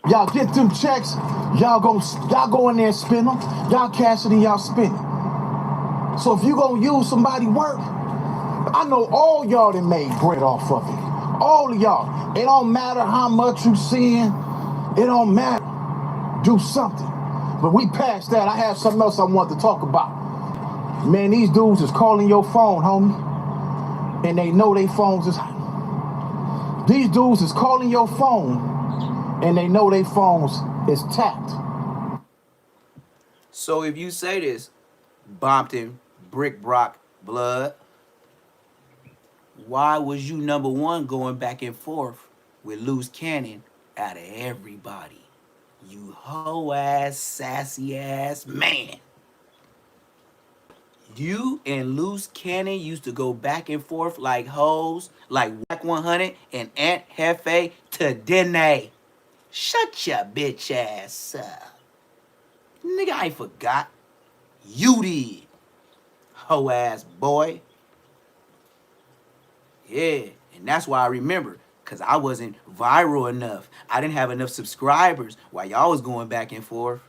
Y'all get them checks, y'all go in there and spend them. Y'all cash it and y'all spend it. So if you gonna use somebody work, I know all y'all that made bread off of it. All of y'all. It don't matter how much you seeing. It don't matter. Do something. But we passed that. I have something else I want to talk about. Man, these dudes is calling your phone, homie. And they know they phones is hot. These dudes is calling your phone and they know they phones is tapped. So if you say this, Compton Rick Rock blood, why was you #1 going back and forth with Loose Cannon out of everybody? You hoe-ass, sassy-ass man. You and Loose Cannon used to go back and forth like hoes, like Wack 100 and Aunt Hefe to Dene. Shut your bitch ass up. Nigga, I ain't forgot. You did. Hoe-ass boy. Yeah, and that's why I remember. Because I wasn't viral enough. I didn't have enough subscribers while y'all was going back and forth.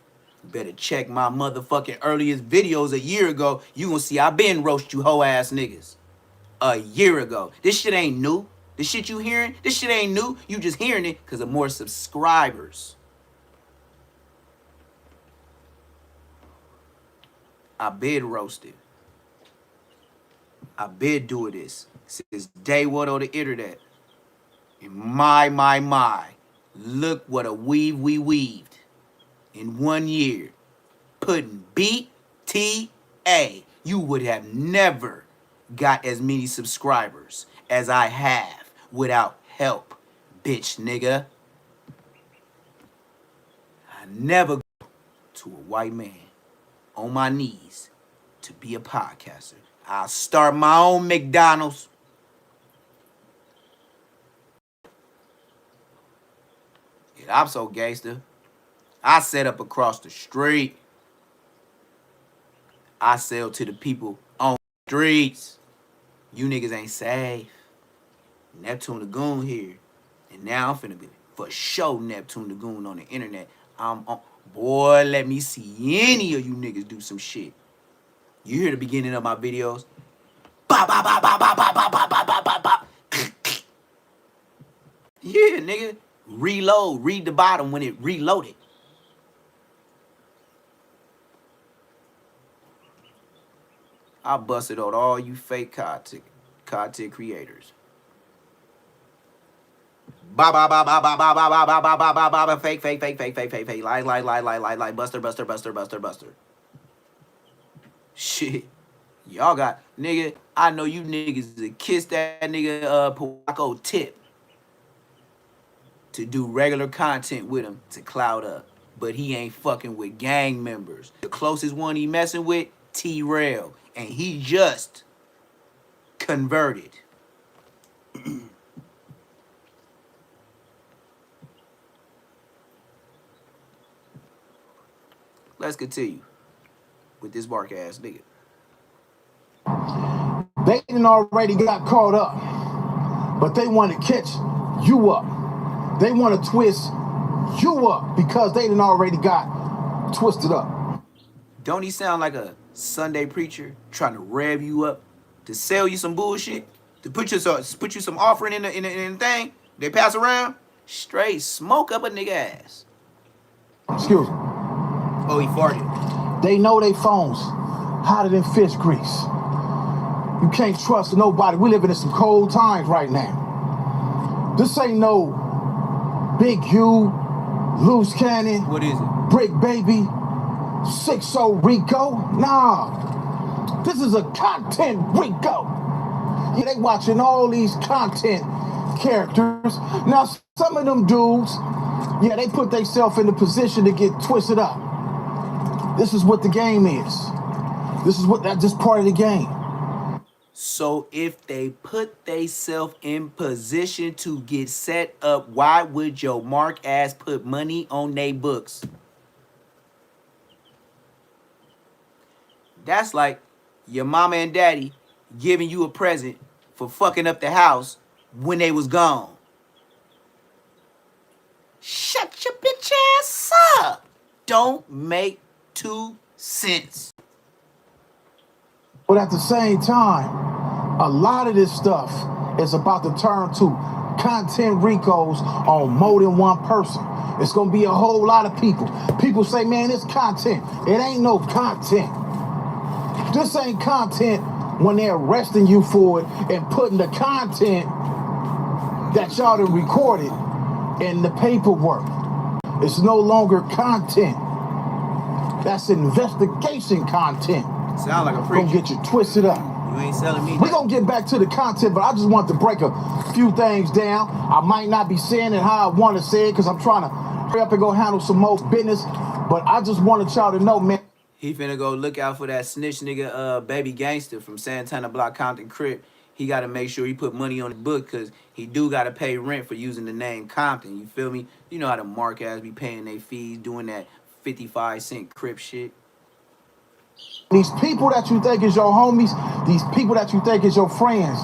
Better check my motherfucking earliest videos a year ago. You gonna see I been roast you hoe ass niggas. A year ago. This shit ain't new. This shit you hearing, this shit ain't new. You just hearing it because of more subscribers. I been roasted. I been doing this since day one on the internet. And my. Look what a weave we weaved in 1 year. Putting BTA. You would have never got as many subscribers as I have without help, bitch nigga. I never go to a white man on my knees to be a podcaster. I'll start my own McDonald's. Yeah, I'm so gangster. I set up across the street. I sell to the people on the streets. You niggas ain't safe. Neptune Lagoon here. And now I'm finna be for sure Neptune Lagoon on the internet. I'm on. Boy, let me see any of you niggas do some shit. You hear the beginning of my videos? Ba ba ba ba ba ba ba ba ba ba ba ba. Yeah, nigga. Reload. Read the bottom when it reloaded. I busted on all you fake content creators. Ba ba ba ba ba ba ba ba ba ba ba ba ba fake lie buster. Shit. Y'all got nigga, I know you niggas that kiss that nigga Paco tip to do regular content with him to clout up. But he ain't fucking with gang members. The closest one he messing with, T-Rail. And he just converted. Let's continue with this bark ass nigga. They done already got caught up. but they want to catch you up. They want to twist you up because they done already got twisted up. Don't he sound like a Sunday preacher trying to rev you up to sell you some bullshit, to put you some offering in the thing they pass around? Straight smoke up a nigga ass. Excuse me. Oh, he farted. They know they phones hotter than fish grease. You can't trust nobody. We living in some cold times right now. This ain't no Big U, Loose Cannon. What is it? Brick Baby, 6-0 Rico. Nah, this is a content Rico. Yeah, they watching all these content characters. Now, some of them dudes, yeah, they put themselves in the position to get twisted up. This is what the game is. That's just part of the game. So if they put themselves in position to get set up, why would your mark ass put money on they books? That's like your mama and daddy giving you a present for fucking up the house when they was gone. Shut your bitch ass up. Don't make 2 cents. But at the same time, a lot of this stuff is about to turn to content Ricos on more than one person. It's going to be a whole lot of people. People say, man, it's content. It ain't no content. This ain't content when they're arresting you for it and putting the content that y'all done recorded in the paperwork. It's no longer content. That's investigation content. Sound like a preacher. Gonna get you twisted up. You ain't selling me. We're gonna get back to the content, but I just want to break a few things down. I might not be saying it how I want to say it because I'm trying to hurry up and go handle some more business. But I just wanted y'all to know, man. He finna go look out for that snitch nigga, baby Gangster from Santana Block, Compton Crip. He got to make sure he put money on the book because he do got to pay rent for using the name Compton. You feel me? You know how the mark ass be paying their fees, doing that 55-cent Crip shit. These people that you think is your homies, these people that you think is your friends,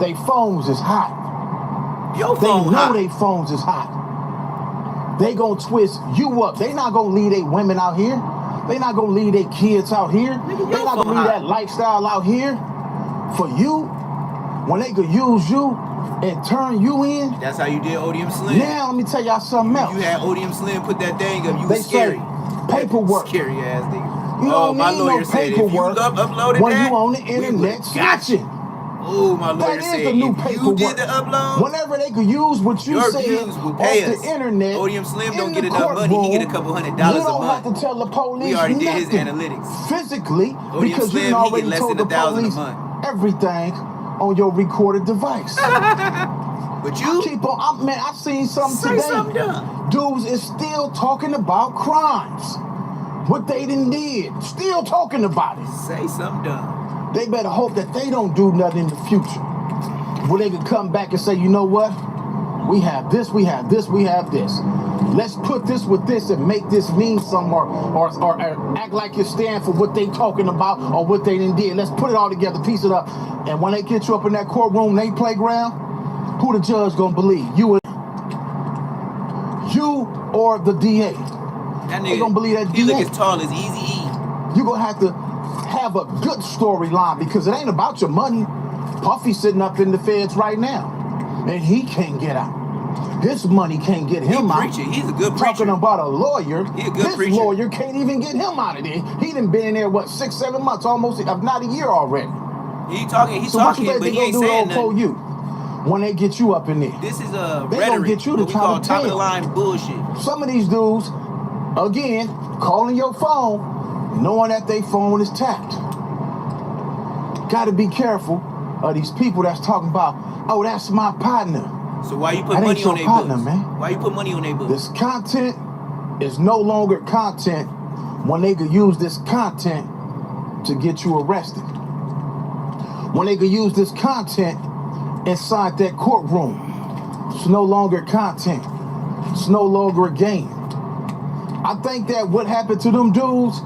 they phones is hot. Your They phone know hot. they phones is hot. They gonna twist you up. They not gonna leave they women out here. They not gonna leave their kids out here. Nigga, They not your gonna leave phone that lifestyle out here for you when they could use you and turn you in. That's how you did Odium Slim. Now let me tell y'all something else. You had Odium Slim put that thing up. You They was scary. say paperwork. Scary ass nigga. You Oh, don't my need lawyer no said if you paperwork uploaded when that, you on the we internet would've got you. snitching. Oh, my lawyer That said is the new if paperwork. you did the upload, Whenever they could use what you your said views will off pay us. the internet, Odium Slim don't in get the enough money. He get a couple courtroom, $100 you a don't month. have to tell the police We already did his nothing analytics. physically Odium because Slim, you he already get less told than the $1,000 a police month. everything on your recorded device. But you Keep on, man. I seen something say today. something dumb. Dudes is still talking about crimes. What they done did. Still talking about it. Say something dumb. They better hope that they don't do nothing in the future. Where they can come back and say, you know what? We have this, we have this, we have this. Let's put this with this and make this mean something or act like it stand for what they talking about or what they done did. Let's put it all together, piece it up. And when they get you up in that courtroom, they playground, who the judge gonna believe? You or the DA? That They gonna nigga, believe that he look DA. as tall as Eazy-E. You gonna have to have a good storyline because it ain't about your money. Puffy's sitting up in the feds right now, and he can't get out. His money can't get him out. Preacher. He's a good preacher. Talking about a lawyer, He a good his preacher. lawyer can't even get him out of there. He done been in there, 6-7 months, almost, if not a year already. He's talking, So what you think but they he gonna ain't do saying for nothing. you when they get you up in there? This is They gonna rhetoric, get you to what we try call to top of the tell. line bullshit. Some of these dudes, again, calling your phone, knowing that they phone is tapped. Gotta be careful of these people that's talking about, oh, that's my partner. So why you put That ain't money your on their partner, books? man. Why you put money on their books? This content is no longer content when they could use this content to get you arrested. When they could use this content inside that courtroom. It's no longer content. It's no longer a game. I think that what happened to them dudes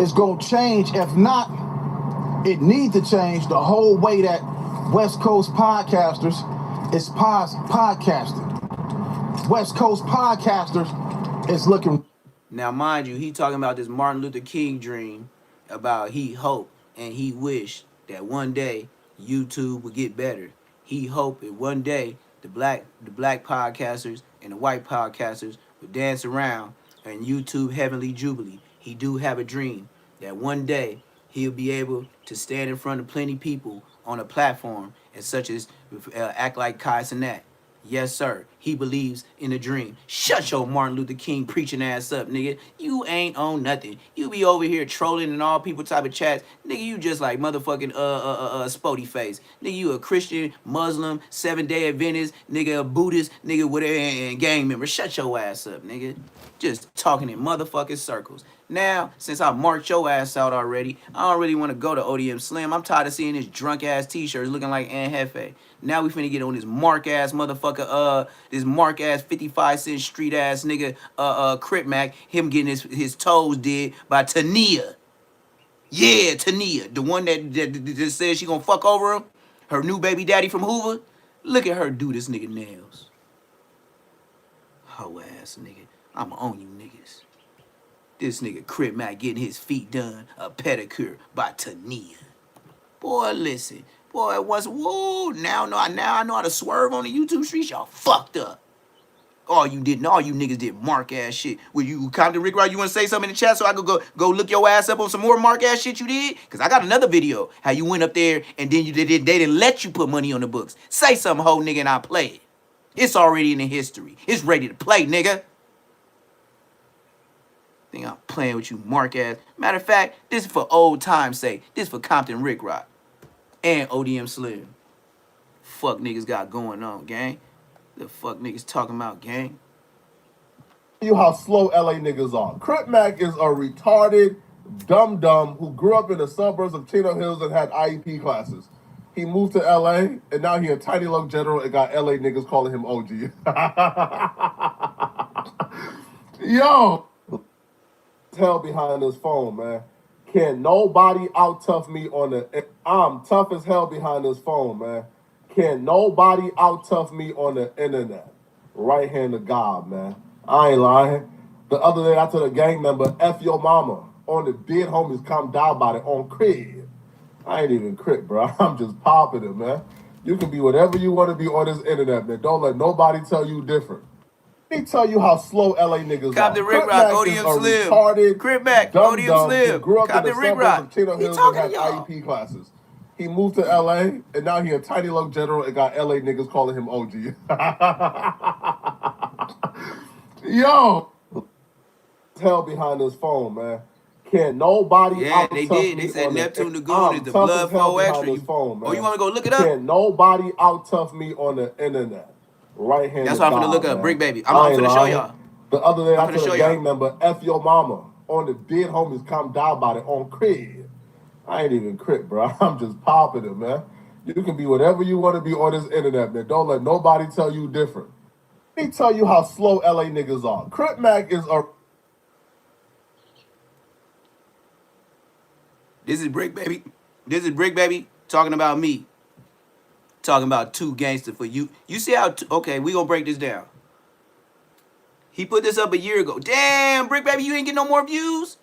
is gonna change. If not, it needs to change the whole way that West Coast podcasters It's podcasting. West Coast podcasters is looking. Now, mind you, he talking about this Martin Luther King dream about he hoped and he wished that one day YouTube would get better. He hoped that one day the black podcasters and the white podcasters would dance around in YouTube Heavenly Jubilee. He do have a dream that one day he'll be able to stand in front of plenty people on a platform and such as act like Kai Cenat. Yes, sir. He believes in a dream. Shut your Martin Luther King preaching ass up, nigga. You ain't on nothing. You be over here trolling and all people type of chats. Nigga, you just like motherfucking Spody face. Nigga, you a Christian, Muslim, 7-day Adventist, nigga, a Buddhist, nigga, whatever, and gang member. Shut your ass up, nigga. Just talking in motherfucking circles. Now, since I marked your ass out already, I don't really want to go to ODM Slim. I'm tired of seeing this drunk ass t-shirts looking like Ann Hefe. Now we finna get on this mark ass motherfucker, this mark ass 55-cent street ass nigga, Crip Mac, him getting his toes did by Tania. Yeah, Tania, the one that says she gonna fuck over him, her new baby daddy from Hoover. Look at her do this nigga nails. Hoe ass nigga, I'ma own you niggas. This nigga Crip Mac getting his feet done, a pedicure by Tania. Boy, listen. Boy, it was, whoa, now I know how to swerve on the YouTube streets. Y'all fucked up. All you niggas did mark ass shit. Will you, Compton Rick Rock, you want to say something in the chat so I could go look your ass up on some more mark ass shit you did? Because I got another video, how you went up there and then they didn't let you put money on the books. Say something, hoe nigga, and I'll play it. It's already in the history. It's ready to play, nigga. Think I'm playing with you, mark ass. Matter of fact, this is for old time's sake. This is for Compton Rick Rock and ODM Slim. Fuck niggas got going on, gang. The fuck niggas talking about, gang. You how slow LA niggas are. Crip Mac is a retarded dumb who grew up in the suburbs of Chino Hills and had IEP classes. He moved to LA and now he a tiny little general and got LA niggas calling him OG. Yo, hell behind this phone, man. Can nobody out tough me on the? I'm tough as hell behind this phone, man. Can nobody out tough me on the internet? Right hand of God, man. I ain't lying. The other day I told a gang member, F your mama. On the dead homies come down about it on Crib. I ain't even Crip, bro. I'm just popping it, man. You can be whatever you want to be on this internet, man. Don't let nobody tell you different. Let me tell you how slow LA niggas are. Compton Rick Rock, ODM Slim. Retarded, Crip Mac, dumb, ODM Slim. grew up Compton in the Rick suburbs Rock. of Chino He Hills and talking had to y'all. IEP classes. He moved to LA and now he a tiny little general and got LA niggas calling him OG. Yo, hell behind this phone, man. Can nobody Yeah, out they tough did. me They said on Neptune the, Lagoon I'm is the tough blood as hell flow behind extra. this phone, man. Oh, you want to go look it up? Can nobody out tough me on the internet? Right hand. That's what I'm God, finna look up. man. Brick Baby. I I'm ain't finna show lying. y'all. The other day I'm I finna told show a y'all. gang member, F your mama. On the dead homies come down about it on Crib. I ain't even Crip, bro. I'm just popping it, man. You can be whatever you want to be on this internet, man. Don't let nobody tell you different. Let me tell you how slow LA niggas are. Crip Mac is a... This is Brick Baby. This is Brick Baby talking about me. Talking about two gangsters for you. You see how... Okay, we gonna break this down. He put this up a year ago. Damn, Brick Baby, you didn't get no more views?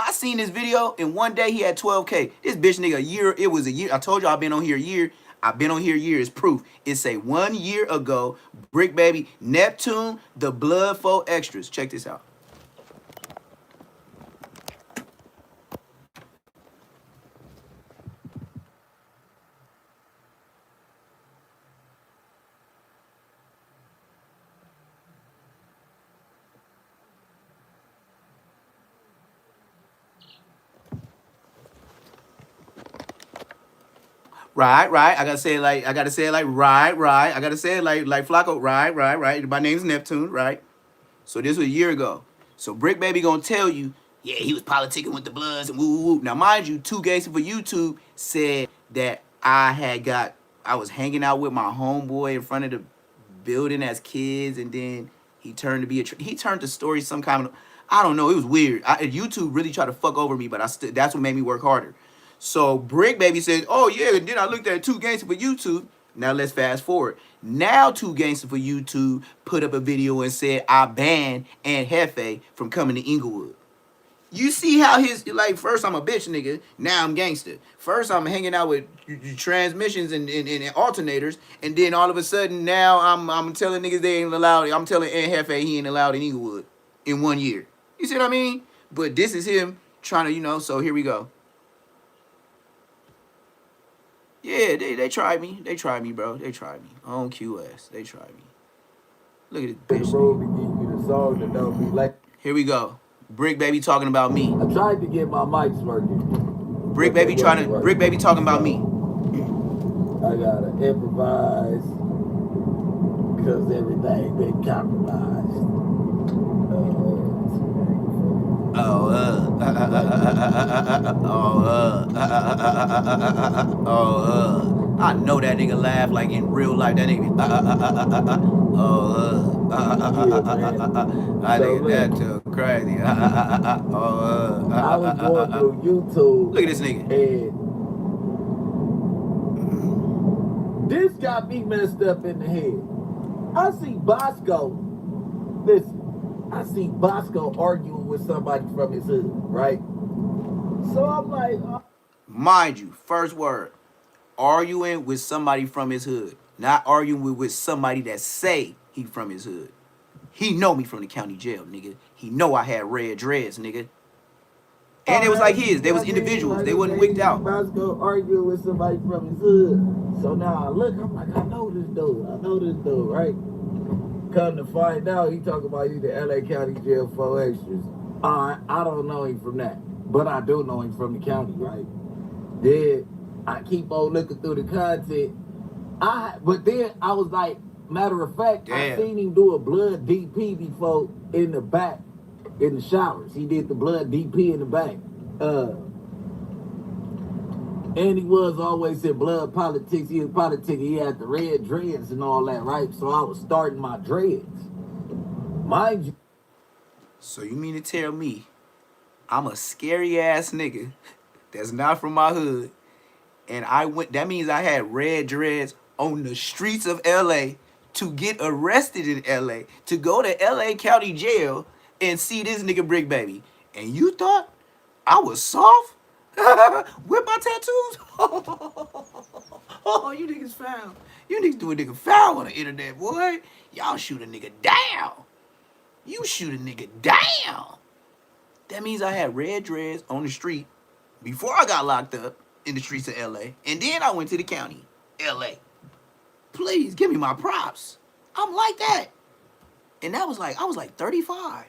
I seen this video, and one day he had 12K. This bitch nigga, a year, it was a year. I told you I've been on here a year. I've been on here a year as proof. It say 1 year ago, Brick Baby, Neptune, the Blood Flow Extras. Check this out. Right. I gotta say it like right. I gotta say it like Flacco. Right. My name's Neptune, right? So this was a year ago. So Brick Baby gonna tell you, yeah, he was politicking with the Bloods and woo. Now mind you, Two Gangster for YouTube said that I was hanging out with my homeboy in front of the building as kids, and then he turned to be he turned the story some kind of, I don't know, it was weird. YouTube really tried to fuck over me, but that's what made me work harder. So Brick Baby says, oh yeah, and then I looked at Two Gangster for YouTube. Now let's fast forward. Now 2 Gangster for YouTube put up a video and said I banned Aunt Hefe from coming to Inglewood. You see how his, like, first I'm a bitch nigga, now I'm gangster. First I'm hanging out with transmissions and alternators, and then all of a sudden now I'm telling niggas they ain't allowed. I'm telling Aunt Hefe he ain't allowed in Inglewood in 1 year. You see what I mean? But this is him trying to, you know, so here we go. Yeah, they tried me. They tried me, bro. They tried me. On QS. They tried me. Look at this bitch. Road to give you the song that don't be like. Here we go. Brick Baby talking about me. I tried to get my mics working. Brick Baby trying to. Brick Baby talking about me. I gotta improvise because everything been compromised. I know that nigga laugh like in real life. That nigga. I think that too crazy. I was going through YouTube. Look at this nigga. And this got me messed up in the head. I see Bosco. Listen. I see Bosco arguing with somebody from his hood, right? So I'm like, mind you, first word, arguing with somebody from his hood, not arguing with somebody that say he from his hood. He know me from the county jail, nigga. He know I had red dreads, nigga. And it was like his. They was individuals. They wasn't wicked out. Bosco arguing with somebody from his hood. So now I look, I'm like, I know this dude, right? Come to find out, he talking about you the LA County Jail 4 extras. I don't know him from that, but I do know him from the county, right? Then I keep on looking through the content. But then I was like, matter of fact, damn. I seen him do a blood DP before in the back, in the showers. He did the blood DP in the back. And he was always in blood politics. He was politicking. He had the red dreads and all that, right? So I was starting my dreads. Mind you. So you mean to tell me I'm a scary ass nigga that's not from my hood, and that means I had red dreads on the streets of LA to get arrested in LA, to go to LA County Jail and see this nigga Brick Baby. And you thought I was soft? With my tattoos? Oh, you niggas foul. You niggas do a nigga foul on the internet, boy. Y'all shoot a nigga down. You shoot a nigga down. That means I had red dreads on the street before I got locked up in the streets of LA. And then I went to the county, LA. Please, give me my props. I'm like that. And I was like 35.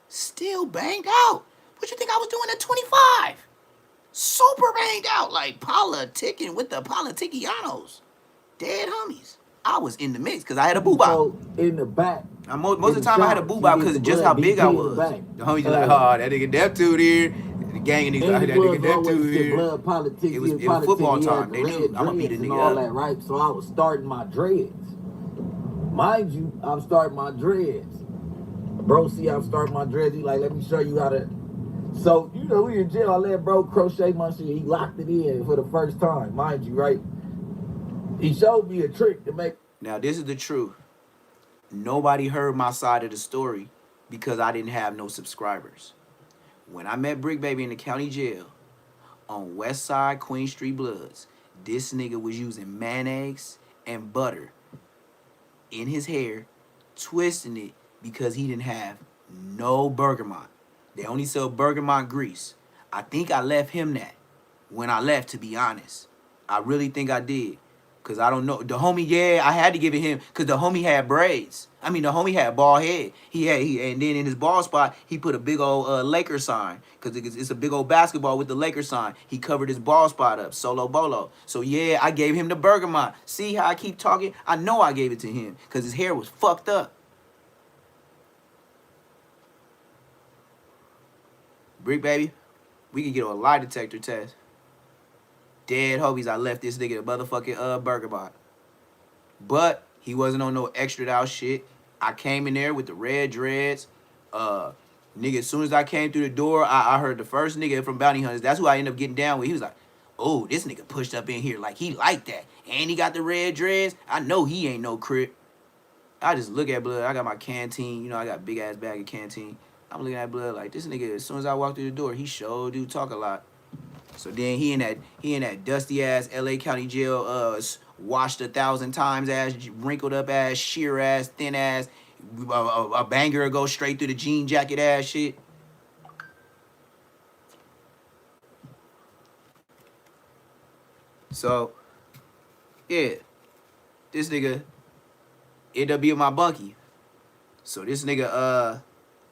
Still banged out. What you think I was doing at 25? Super banged out, like politicking with the politicianos. Dead homies. I was in the mix because I had a boo-bop. So in the back. Most of the time I had a boo-bop because of just how big I was. The homies like, oh, that nigga Death Dude here. The gang of niggas, that nigga Death Dude here. Blood politics, it was football time. They knew I'm going to beat a nigga all up. That, right? So I was starting my dreads. Mind you, I'm starting my dreads. Bro, see, I'm starting my dreads. He like, let me show you how to. So, you know, we in jail. I let bro crochet my shit. He locked it in for the first time, mind you, right? He showed me a trick to make. Now, this is the truth. Nobody heard my side of the story because I didn't have no subscribers. When I met Brick Baby in the county jail on West Side Queen Street Bloods, this nigga was using mayonnaise and butter in his hair, twisting it because he didn't have no Bergamot. They only sell Bergamot grease. I think I left him that when I left, to be honest. I really think I did. Because I don't know. The homie, yeah, I had to give it him because the homie had braids. I mean, the homie had bald head. And then in his bald spot, he put a big old Laker sign because it's a big old basketball with the Laker sign. He covered his bald spot up, solo bolo. So, yeah, I gave him the Bergamot. See how I keep talking? I know I gave it to him because his hair was fucked up. Brick Baby, we can get a lie detector test. Dead homies, I left this nigga a motherfucking Bergamot. But he wasn't on no extra out shit. I came in there with the red dreads. Nigga, as soon as I came through the door, I heard the first nigga from Bounty Hunters. That's who I ended up getting down with. He was like, oh, this nigga pushed up in here like he like that. And he got the red dreads. I know he ain't no Crip. I just look at blood. I got my canteen. You know, I got a big ass bag of canteen. I'm looking at blood like this nigga. As soon as I walk through the door, he sure do talk a lot. So then he in that dusty ass LA County jail, washed 1,000 times ass, wrinkled up ass, sheer ass, thin ass, a banger go straight through the jean jacket ass shit. So yeah, this nigga ended up being my bunkie. So this nigga,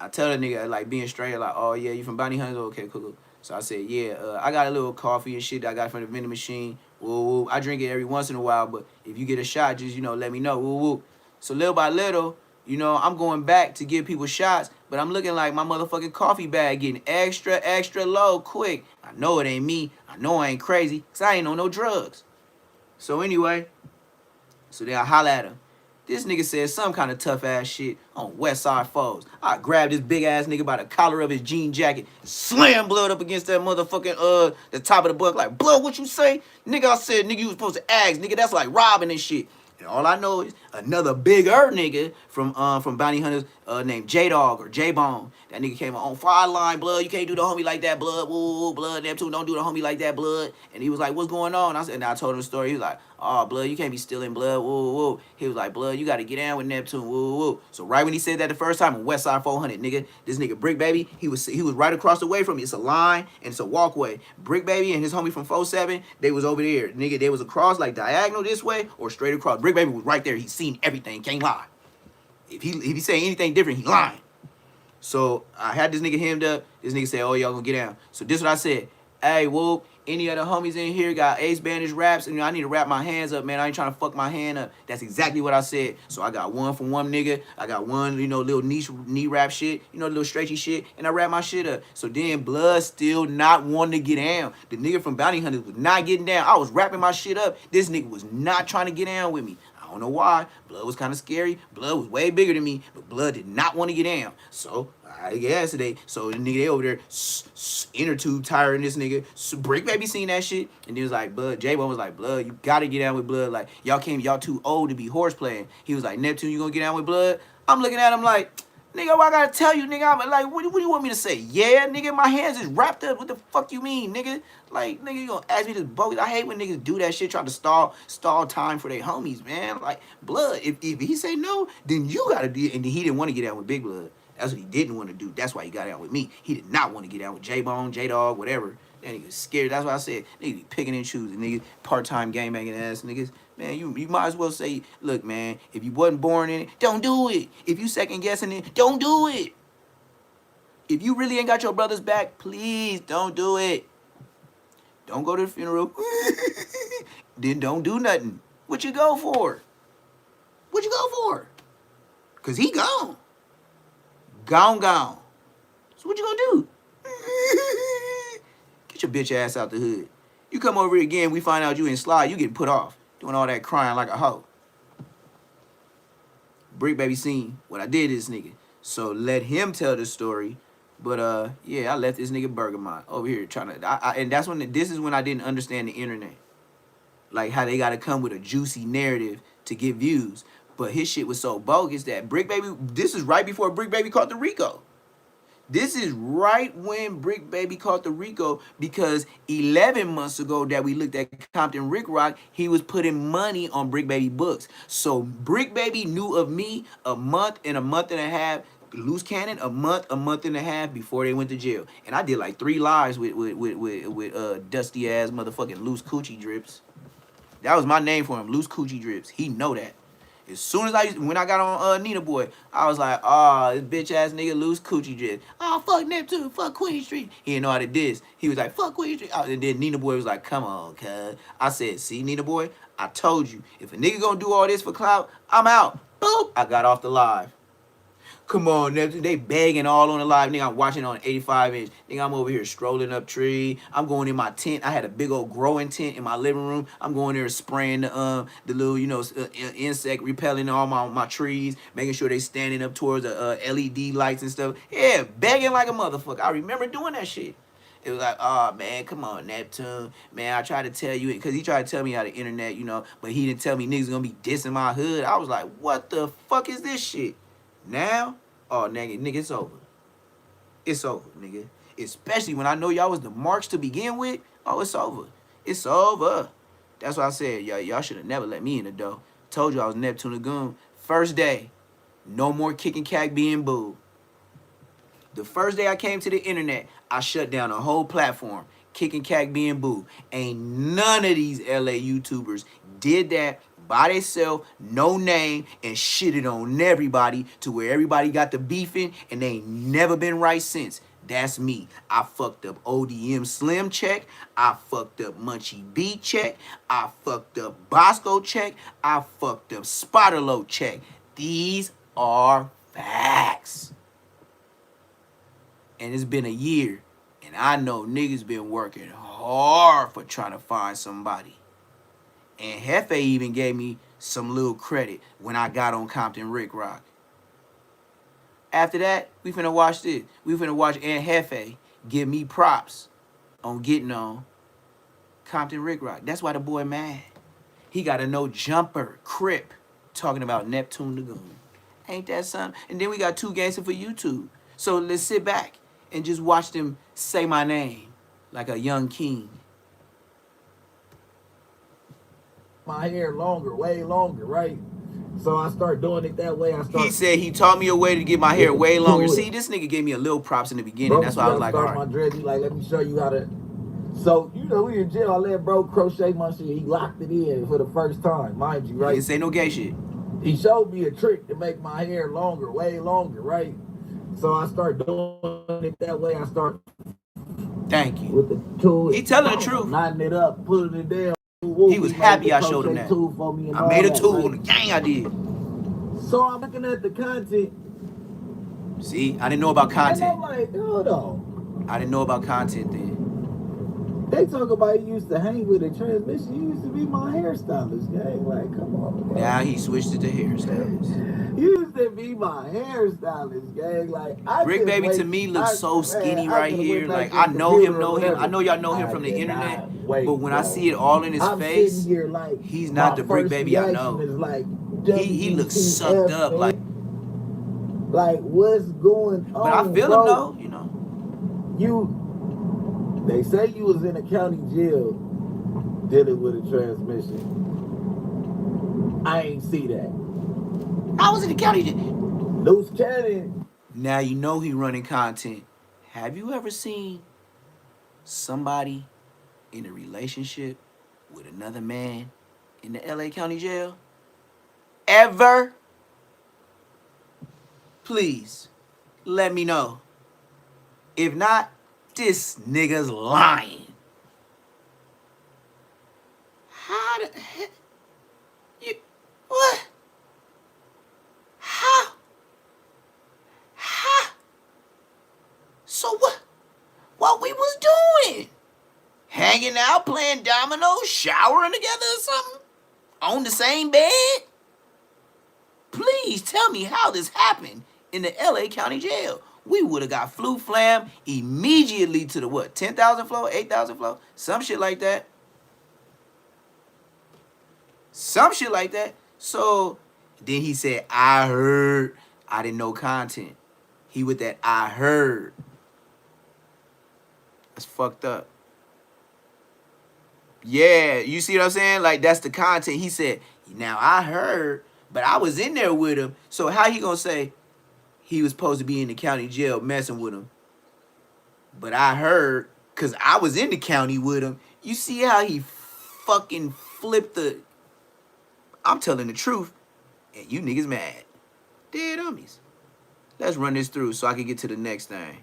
I tell the nigga, like, being straight, like, oh yeah, you from Bounty Hunters? Okay, cool. So I said, yeah, I got a little coffee and shit that I got from the vending machine. Woo, woo. I drink it every once in a while, but if you get a shot, just, you know, let me know. Woo, woo. So little by little, you know, I'm going back to give people shots, but I'm looking like my motherfucking coffee bag getting extra, extra low quick. I know it ain't me. I know I ain't crazy, because I ain't on no drugs. So anyway, so then I holla at him. This nigga said some kind of tough ass shit on West Side Foes. I grabbed this big ass nigga by the collar of his jean jacket, slam blood up against that motherfucking the top of the book, like, blood, what you say? Nigga, I said, nigga, you was supposed to ask, nigga, that's like robbing and shit. And all I know is another bigger nigga from Bounty Hunters named J-Dog or J-Bone. That nigga came on fire line, blood. You can't do the homie like that, blood. Woo, blood. Them two don't do the homie like that, blood. And he was like, what's going on? I said, and I told him the story. He was like, oh, blood, you can't be stealing blood. Woo, woo. He was like, blood, you got to get down with Neptune. Woo, woo. So right when he said that the first time on Westside 400, nigga, this nigga Brick Baby, he was right across the way from me. It's a line and it's a walkway. Brick Baby and his homie from 47, they was over there. Nigga, they was across like diagonal this way or straight across. Brick Baby was right there. He seen everything. Can't lie. If he say anything different, he lying. So I had this nigga hemmed up. This nigga said, oh, y'all gonna get down. So this is what I said. Hey, whoop, any of the homies in here got ace bandage wraps, and I need to wrap my hands up, man. I ain't trying to fuck my hand up. That's exactly what I said. So I got one from one nigga. I got one, you know, little niche knee wrap shit, you know, little stretchy shit, and I wrap my shit up. So then blood still not wanting to get down. The nigga from Bounty Hunters was not getting down. I was wrapping my shit up. This nigga was not trying to get down with me. I don't know why. Blood was kind of scary. Blood was way bigger than me, but blood did not want to get down. So I guess today. So the nigga they over there inner tube tiring this nigga. So Brick Baby seen that shit, and he was like, blood. J-Bone was like, blood, you gotta get down with blood. Like y'all too old to be horse playing. He was like, Neptune, you gonna get down with blood? I'm looking at him like, nigga, what I gotta tell you, nigga? I'm like, what do you want me to say? Yeah, nigga, my hands is wrapped up. What the fuck you mean, nigga? Like, nigga, you gonna ask me this bogus? I hate when niggas do that shit, trying to stall time for their homies, man. Like, blood, if he say no, then you gotta do it. And he didn't want to get out with Big Blood. That's what he didn't want to do. That's why he got out with me. He did not want to get out with J-Bone, J-Dog, whatever. That nigga scared. That's why I said, nigga be picking and choosing, nigga. Part-time game-banging ass niggas. Man, you might as well say, look, man, if you wasn't born in it, don't do it. If you second-guessing it, don't do it. If you really ain't got your brother's back, please don't do it. Don't go to the funeral. Then don't do nothing. What you go for? What you go for? Because he gone. Gone. So what you gonna do? Get your bitch ass out the hood. You come over here again, we find out you in slide, you getting put off. Doing all that crying like a hoe. Brick Baby seen what I did to this nigga. So let him tell the story. But yeah, I left this nigga Bergamot over here trying to, and that's when, this is when I didn't understand the internet. Like how they gotta come with a juicy narrative to get views. But his shit was so bogus that Brick Baby, this is right before Brick Baby caught the Rico. This is right when Brick Baby caught the Rico, because 11 months ago that we looked at Compton Rick Rock, he was putting money on Brick Baby books. So Brick Baby knew of me a month and a half, Loose Cannon a month and a half before they went to jail. And I did like 3 lives with dusty ass motherfucking Loose Coochie Drips. That was my name for him, Loose Coochie Drips. He know that. As soon as when I got on Nina Boy, I was like, oh, this bitch ass nigga Loose Coochie Drips. Oh, fuck Neptune, fuck Queen Street. He didn't know how to diss. He was like, fuck Queen Street. And then Nina Boy was like, come on, cuz. I said, see, Nina Boy, I told you, if a nigga gonna do all this for clout, I'm out. Boop. I got off the live. Come on, Neptune. They begging all on the live. Nigga, I'm watching on 85-inch. Nigga, I'm over here strolling up tree. I'm going in my tent. I had a big old growing tent in my living room. I'm going there spraying the little, you know, insect repelling all my trees, making sure they standing up towards the LED lights and stuff. Yeah, begging like a motherfucker. I remember doing that shit. It was like, oh man, come on, Neptune. Man, I tried to tell you it because he tried to tell me how the internet, you know, but he didn't tell me niggas gonna be dissing my hood. I was like, what the fuck is this shit? Now, oh nigga, it's over. It's over, nigga. Especially when I know y'all was the marks to begin with. Oh, it's over. It's over. That's why I said, y'all should have never let me in the door. Told you I was Neptune Lagoon. First day, no more kicking cack being booed. The first day I came to the internet, I shut down a whole platform. Kicking cack being booed. Ain't none of these LA YouTubers did that by themselves, no name, and shitted on everybody to where everybody got the beefing and they ain't never been right since. That's me. I fucked up ODM Slim check. I fucked up Munchie B check. I fucked up Bosco check. I fucked up Spotterlow check. These are facts. And it's been a year. And I know niggas been working hard for trying to find somebody. And Hefe even gave me some little credit when I got on Compton Rick Rock. After that, we finna watch this. We finna watch Aunt Hefe give me props on getting on Compton Rick Rock. That's why the boy mad. He got a no jumper, Crip, talking about Neptune Lagoon. Ain't that something? And then we got 2 Gangster for YouTube. So let's sit back and just watch them say my name like a young king. My hair longer, way longer, right? So I start doing it that way. He said he taught me a way to get my hair way longer. See, this nigga gave me a little props in the beginning. Bro, that's why I was like, all right. my dreads, he like, let me show you how to. So, you know, we in jail. I let bro crochet my shit. He locked it in for the first time, mind you, right? He didn't say no gay shit. He showed me a trick to make my hair longer, way longer, right? So I start doing it that way. I start. Thank you. With the tool. He telling the truth. Knotting it up, putting it down. He was happy I showed him that. I made a tool on the gang, I did. So I'm looking at the content. See, I didn't know about content. And I'm like, hold on. I didn't know about content then. They talk about he used to hang with a transmission. He used to be my hairstylist, gang. Like, come on, bro. Now he switched it to hairstylist. He used to be my hairstylist, gang. Like, Rick Baby to me looks so skinny right here. Like, I know him. I know y'all know him from the internet. But when I see it all in his face, here, like, he's not the Rick Baby I know. Like, he looks sucked up. Like what's going on? But I feel him though, you know. They say you was in a county jail dealing with a transmission. I ain't see that. I was in the county jail. Loose cannon. Now you know he running content. Have you ever seen somebody in a relationship with another man in the LA County Jail? Ever? Please, let me know. If not, this nigga's lying. How the heck? What? How? So what we was doing? Hanging out, playing dominoes, showering together or something? On the same bed? Please tell me how this happened in the LA County Jail. We would have got flu flam immediately to the what? 10,000 floor, 8,000 floor? Some shit like that. Some shit like that. So then he said, I heard. I didn't know content. He with that I heard. That's fucked up. Yeah, you see what I'm saying? Like, that's the content. He said, now I heard, but I was in there with him. So how he gonna say he was supposed to be in the county jail messing with him? But I heard, because I was in the county with him. You see how he fucking flipped the... I'm telling the truth, and you niggas mad. Dead dummies. Let's run this through so I can get to the next thing.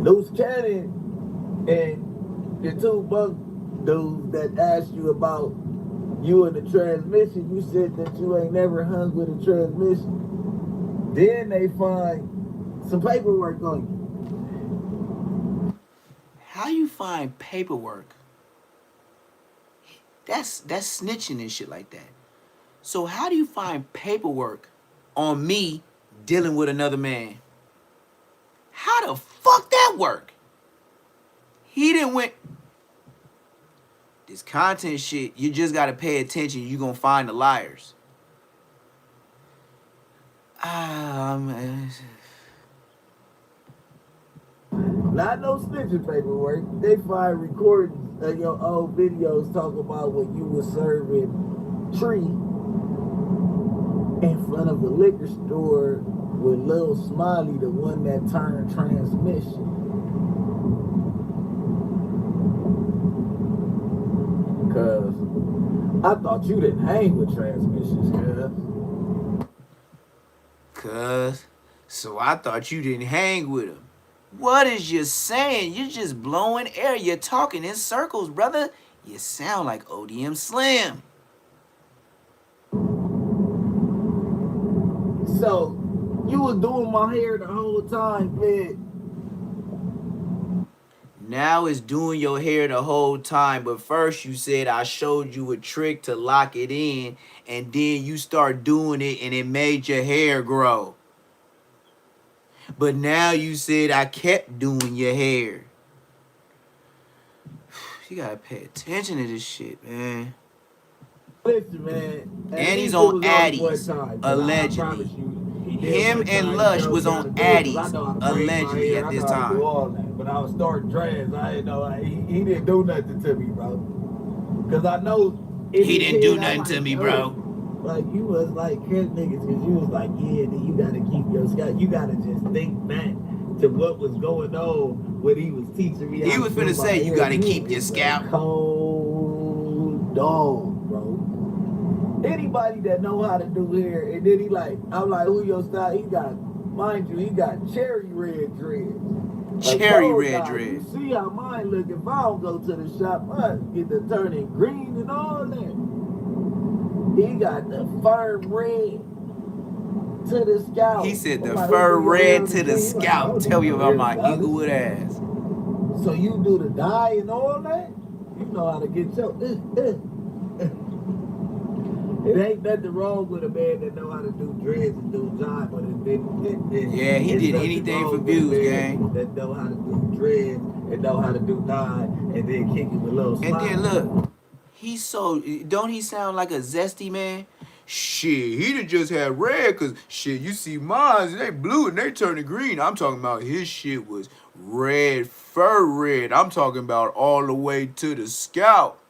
Loose cannon and the 2 bunk dudes that asked you about you and the transmission, you said that you ain't never hung with a transmission. Then they find some paperwork on you. How you find paperwork? That's snitching and shit like that. So how do you find paperwork on me dealing with another man? How the fuck that work? He didn't went. This content shit, you just gotta pay attention. You gonna find the liars. Man. Not no snitching paperwork. They find recordings of your old videos talking about when you was serving tree in front of a liquor store with Lil Smiley, the one that turned transmission. Cause I thought you didn't hang with transmissions, Cuz, so I thought you didn't hang with him. What is you saying? You're just blowing air. You're talking in circles, brother. You sound like ODM Slim. So, you was doing my hair the whole time, man. Now it's doing your hair the whole time, but first you said I showed you a trick to lock it in, and then you start doing it and it made your hair grow. But now you said I kept doing your hair. You gotta pay attention to this shit, man. Listen, man. And he's on Addies, allegedly. Him and Lush was on Addies, allegedly, at this time. But I was starting dreads. I didn't know. He didn't do nothing to me, bro. Because I know. He didn't do nothing to me, bro. Like, you was like Crip niggas, because you was like, yeah, then you got to keep your scalp. You got to just think back to what was going on when he was teaching me. He was finna say, you got to keep your scalp. Cold dog, bro. Anybody that know how to do hair, and then he like, I'm like, who your style? He got, mind you, he got cherry red dreads. Cherry red dreads. You see how mine look if I don't go to the shop, I get to turning green and all that. He got the fur red to the scalp. He said the fur red to the scalp. Tell me about my Eaglewood ass. So you do the dye and all that? You know how to get your... It ain't nothing wrong with a man that know how to do dreads and do dye, but yeah, he did anything for views, gang. That know how to do dreads and know how to do dye and then kick it with little smile. And then look, he's so, don't he sound like a zesty man? Shit, he done just had red, cause shit, you see mine, they blue and they turning green. I'm talking about his shit was red, fur red. I'm talking about all the way to the scalp.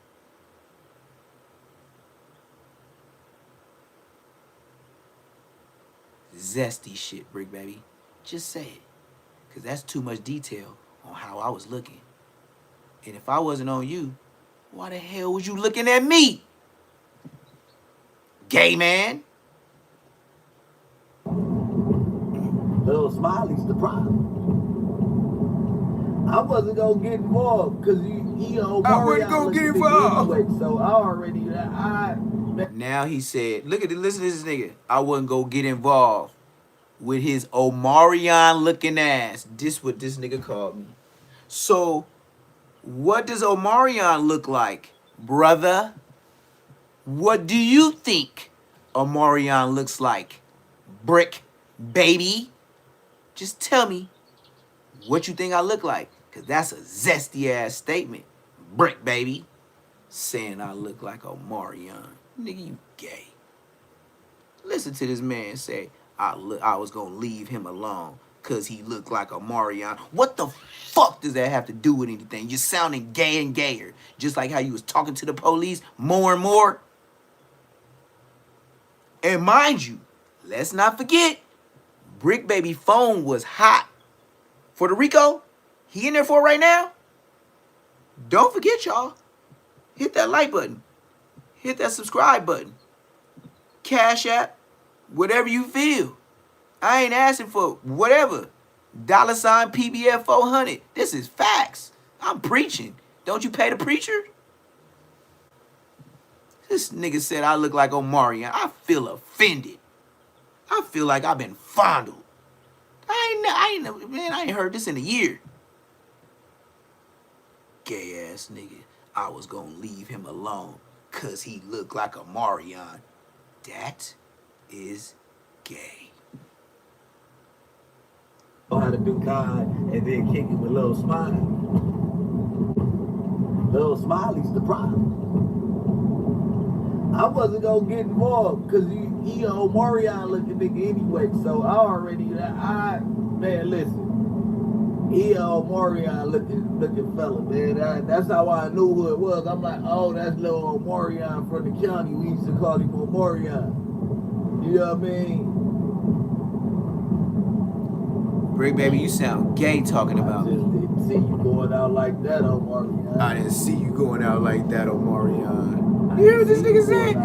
Zesty shit, Brick Baby. Just say it. Because that's too much detail on how I was looking. And if I wasn't on you, why the hell was you looking at me? Gay man. Little Smiley's the problem. I wasn't going to get involved because I wasn't going to get involved. Anyway, so I already... Now he said, look at it, listen to this nigga. I wasn't gonna get involved with his Omarion looking ass. This what this nigga called me. So, what does Omarion look like, brother? What do you think Omarion looks like, Brick Baby? Just tell me what you think I look like, because that's a zesty ass statement, Brick Baby. Saying I look like Omarion. Nigga, you gay. Listen to this man say, I was gonna leave him alone because he looked like Omarion. What the fuck does that have to do with anything? You're sounding gay and gayer. Just like how you was talking to the police more and more. And mind you, let's not forget, Brick Baby phone was hot. For the Rico, he in there for right now. Don't forget, y'all. Hit that like button. Hit that subscribe button. Cash App. Whatever you feel. I ain't asking for whatever. $ PBF 400. This is facts. I'm preaching. Don't you pay the preacher? This nigga said I look like Omarion. I feel offended. I feel like I've been fondled. I ain't heard this in a year. Gay ass nigga. I was gonna leave him alone because he looked like Omarion. That is gay. know how to do nine and then kick it with Lil Smiley. Lil Smiley's the problem. I wasn't gonna get involved because he a Omarion looking nigga anyway. So I already, man, listen, he a Omarion looking fella, man. That's how I knew who it was. I'm like, oh, that's little Omarion from the county. We used to call him Omarion. You know what I mean? Brick baby, you sound gay talking about I me. just didn't see you going out like that, Omarion. I didn't see you going out like that, Omarion. You hear what this nigga said?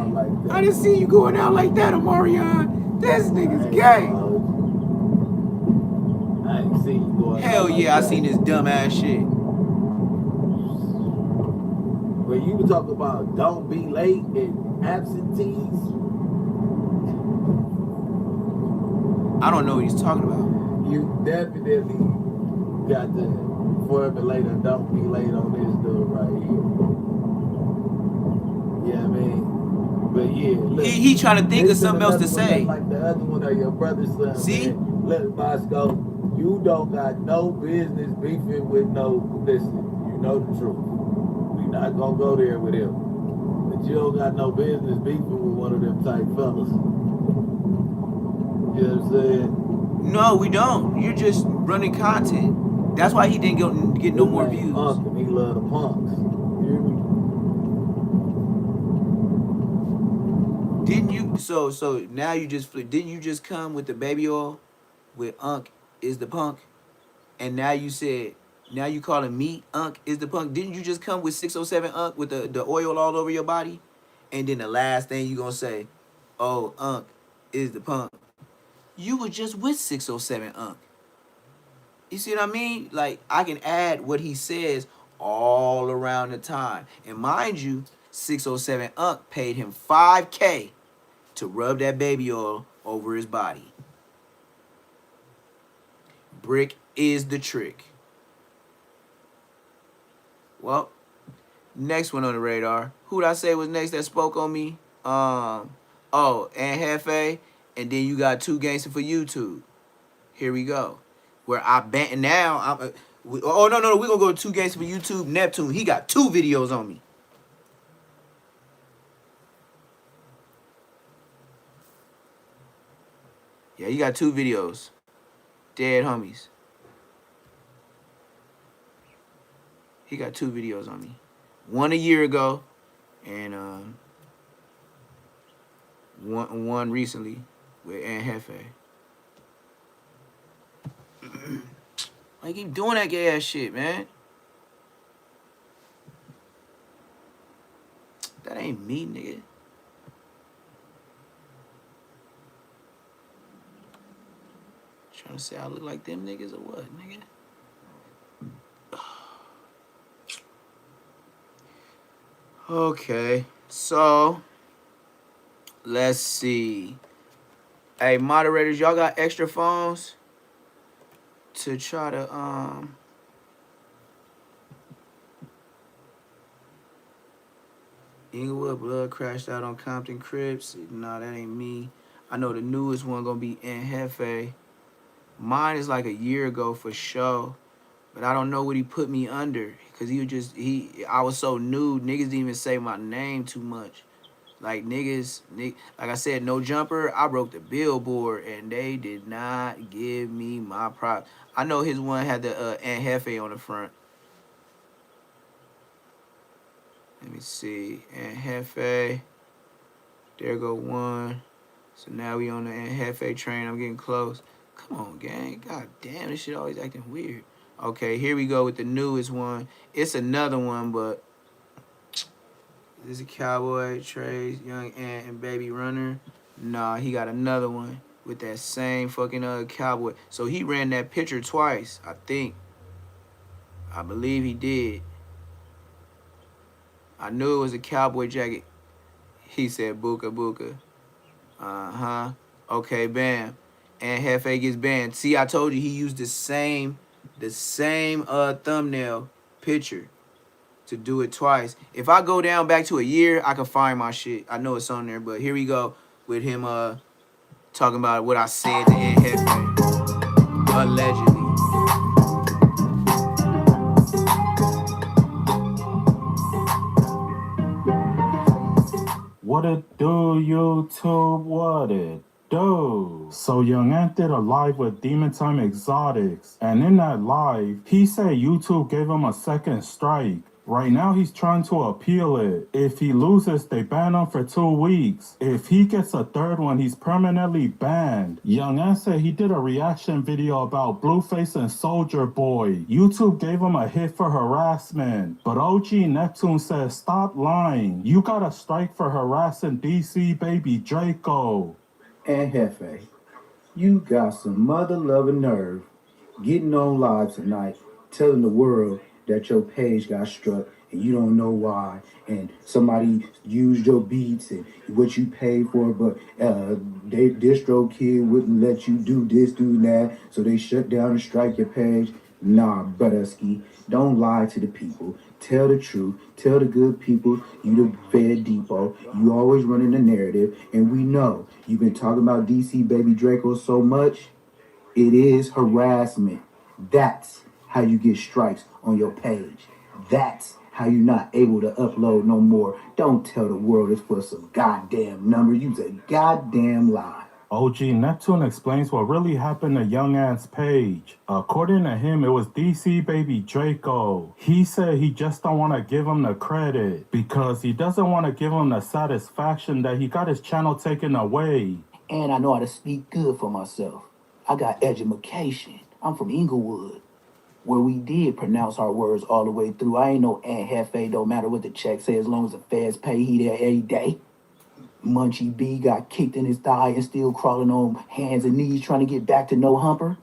I didn't see you going out like that, Omarion. This nigga's gay. I ain't seen you going Hell out like yeah, I that. seen this dumbass shit. When you talk about don't be late and absentees, I don't know what he's talking about. you definitely got to formulate a don't be late on this dude right here. Yeah, I mean, but yeah, look, He trying to think of this something else to another one say. like the other one of your brother's son. See? Man. Look, Bosco, you don't got no business beefing with no. Listen, you know the truth. We not gonna go there with him, but you don't got no business beefing with one of them type fellas. You know what I'm saying? No, we don't. You're just running content. That's why he didn't get no more views. And he love the punks. You hear me? Didn't you? So now you just flip. Didn't you just come with the baby oil with Unc is the punk? And now you said, now you calling me Unc is the punk. Didn't you just come with 607 Unc with the oil all over your body? And then the last thing you gonna say, oh, Unc is the punk. You were just with 607 Unc. You see what I mean? Like, I can add what he says all around the time. And mind you, 607 Unc paid him $5K to rub that baby oil over his body. Brick is the trick. Well, next one on the radar. Who'd I say was next that spoke on me? And Hefe. And then you got 2 Gangster for YouTube. Here we go. Where I bet now. No. We're going to go 2 Gangster for YouTube. Neptune. He got 2 videos on me. Yeah, he got 2 videos. Dead homies. He got 2 videos on me. One a year ago. And one recently with Aunt Hefe. I keep doing that gay ass shit, man. That ain't me, nigga. Trying to say I look like them niggas or what, nigga? Okay, so let's see. Hey, moderators, y'all got extra phones to try to Inglewood blood crashed out on Compton Crips. Nah, that ain't me. I know the newest one gonna be in Hefe. Mine is like a year ago for sure, but I don't know what he put me under because I was so new. Niggas didn't even say my name too much. Like like I said, No Jumper, I broke the billboard and they did not give me my props. I know his one had the Aunt Hefe on the front. Let me see, Aunt Hefe. There go one. So now we on the Aunt Hefe train. I'm getting close. Come on, gang. God damn, this shit always acting weird. Okay, here we go with the newest one. It's another one, but this is a Cowboy, Trey's, Young Ant, and Baby Runner. Nah, he got another one with that same fucking Cowboy. So he ran that picture twice, I think. I believe he did. I knew it was a cowboy jacket. He said, Buka, Buka. Uh-huh. Okay, bam. And Hefe gets banned. See, I told you he used the same thumbnail picture to do it twice. If I go down back to a year, I can find my shit. I know it's on there, but here we go with him talking about what I said to Aunt Hefe. Allegedly. What it do, YouTube? What it do? So Young Ant did a live with Demon Time Exotics, and in that live, he said YouTube gave him a second strike. Right now, he's trying to appeal it. If he loses, they ban him for 2 weeks. If he gets a third one, he's permanently banned. Young Ant said he did a reaction video about Blueface and Soldier Boy. YouTube gave him a hit for harassment. But OG Neptune says, stop lying. You got a strike for harassing DC baby Draco. And Hefe, you got some mother-loving nerve getting on live tonight, telling the world that your page got struck and you don't know why, and somebody used your beats and what you paid for, but they distro kid wouldn't let you do this, do that, so they shut down and strike your page. Nah, Brudusky, don't lie to the people. Tell the truth. Tell the good people you the Fed Depot. You always running the narrative, and we know you've been talking about DC Baby Draco so much. It is harassment. That's how you get strikes on your page. That's how you're not able to upload no more. Don't tell the world it's for some goddamn number. You's a goddamn lie. OG Neptune explains what really happened to Young Ant's page. According to him, it was DC baby Draco. He said he just don't want to give him the credit because he doesn't want to give him the satisfaction that he got his channel taken away. And I know how to speak good for myself. I got education. I'm from Inglewood, where we did pronounce our words all the way through. I ain't no Aunt Hefe, don't matter what the check say, as long as the feds pay, he there every day. Munchie B got kicked in his thigh and still crawling on hands and knees trying to get back to no humper.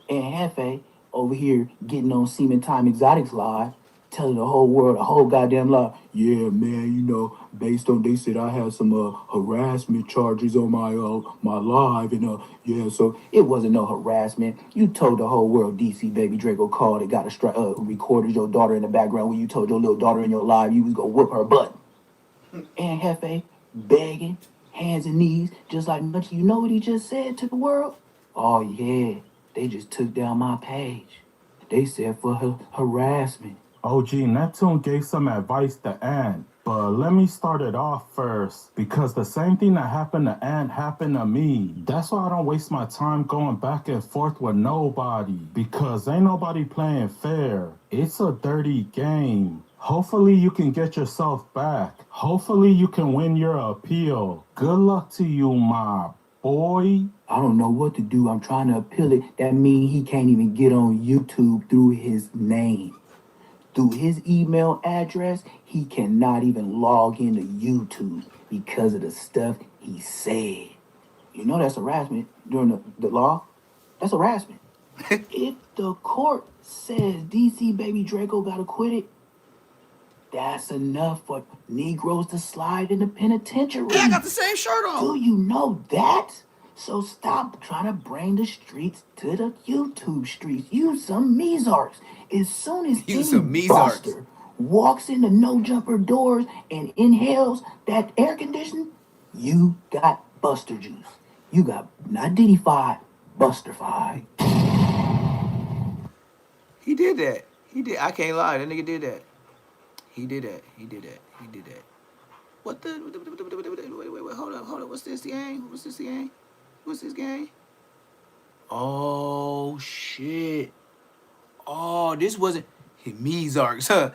And Hefe over here getting on Semen Time Exotics live, telling the whole world a whole goddamn lie. Yeah, man, you know, based on they said I had some harassment charges on my live, and yeah, so it wasn't no harassment. You told the whole world DC Baby Draco called and got a recorded your daughter in the background when you told your little daughter in your live you was gonna whoop her butt. And Hefe begging, hands and knees, just like much. You know what he just said to the world? Oh yeah, they just took down my page. They said for harassment. OG Neptune gave some advice to Ant, but let me start it off first, because the same thing that happened to Ant happened to me. That's why I don't waste my time going back and forth with nobody, because ain't nobody playing fair. It's a dirty game. Hopefully you can get yourself back. Hopefully you can win your appeal. Good luck to you, my boy. I don't know what to do. I'm trying to appeal it. That means he can't even get on YouTube through his name. Through his email address, he cannot even log into YouTube because of the stuff he said. You know that's harassment during the law? That's harassment. If the court says DC Baby Draco got acquitted, that's enough for Negroes to slide in the penitentiary. Yeah, I got the same shirt on. Do you know that? So stop trying to bring the streets to the YouTube streets. Use some Mezarks. As soon as any buster walks in the no-jumper doors and inhales that air conditioning, you got buster juice. You got not Diddy-fied, Buster-fied. He did that. He did. I can't lie. That nigga did that. He did that. He did that. He did that. What the? Wait. Hold up. What's this gang? What's this gang? Oh shit. Oh, this wasn't Mezarks, huh?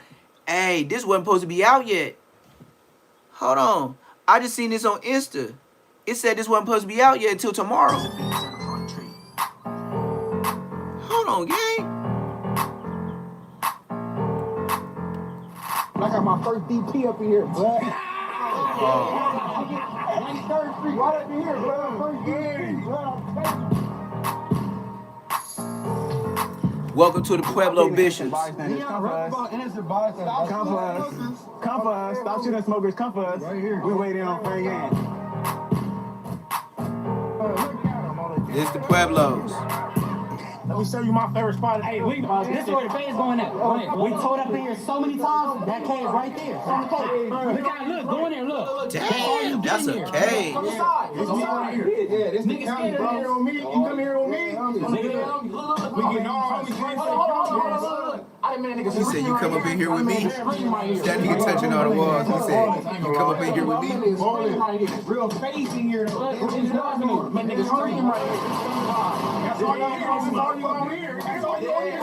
Hey, this wasn't supposed to be out yet. Hold on. I just seen this on Insta. It said this wasn't supposed to be out yet until tomorrow. Hold on, gang. I got my first DP up in here, bud. 93rd Street, right up in here, bud. First DP, bud. Welcome to the Pueblo Bishops. Come for us. Stop shooting smokers. Come for us. Right here. We waiting on Frank Gang. This the Pueblos. Let me show you my favorite spot. Hey, this is where the fans going at. We told up in here so many times. That cage right there. Look, go in there, look. Damn, that's a cage. Come inside. This nigga county, bro. On me. You come here on me. We getting all. Hold on. I He said, you come up in here with me? That nigga touching all the walls. He said, you come up in here with me? Real face in here, though. My nigga scream right here. That's all you gonna hear. That's all you gonna hear.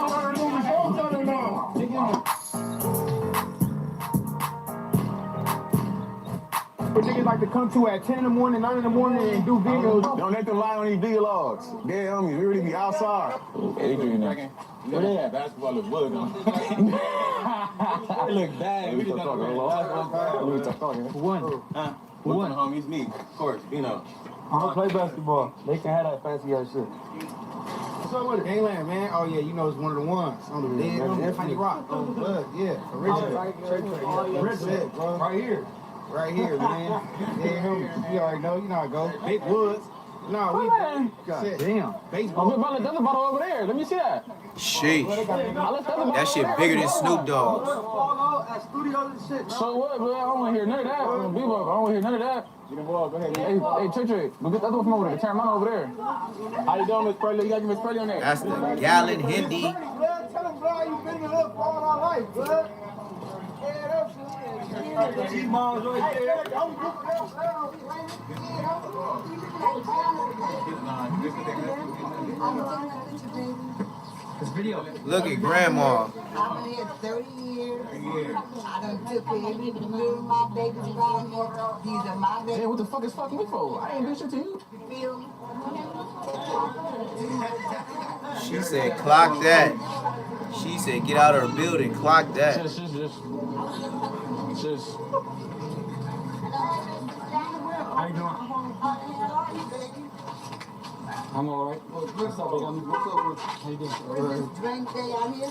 But niggas like to come to at 10 in the morning, 9 in the morning, and do videos. Don't let them lie on these vlogs. Dead homies, we really be outside. Adrian, where they at? Basketball look wood, though. They look bad. We start talking. Who won? Who won? Homies, me, of course, you know. I don't play basketball. They can have that fancy ass shit. What's up with it? Gangland, man. Oh, yeah, you know it's one of the ones. On the Compton Rock. On the blood, yeah. Original. Bro. Right here. Right here, man. Yeah, you already know. You know how it goes. Big Woods. No, we. God damn. Baseball. There's a bottle over there. Let me see that. Sheesh. That shit bigger than Snoop Dogg. So what, bro? I don't want to hear none of that. I don't want to hear none of that. Get involved. Go ahead. Hey, Trey, we'll get the other one from over there. Turn mine over there. How you doing, Miss Presley? You got your Miss Presley on there? That's the Gallon Hindi. Tell him, bro, you been in the hood all our life, bro. T-Mom's right there. Look at Grandma. I've been here 30 years. I done took care of every little of my babies around here. These are my babies. Hey, what the fuck is fucking me for? I ain't do shit to you. Feel me? She said, clock that. She said, get out of her building, clock that. Just. How you doing? I'm alright. What's up, baby? How you doing? Drink day out here.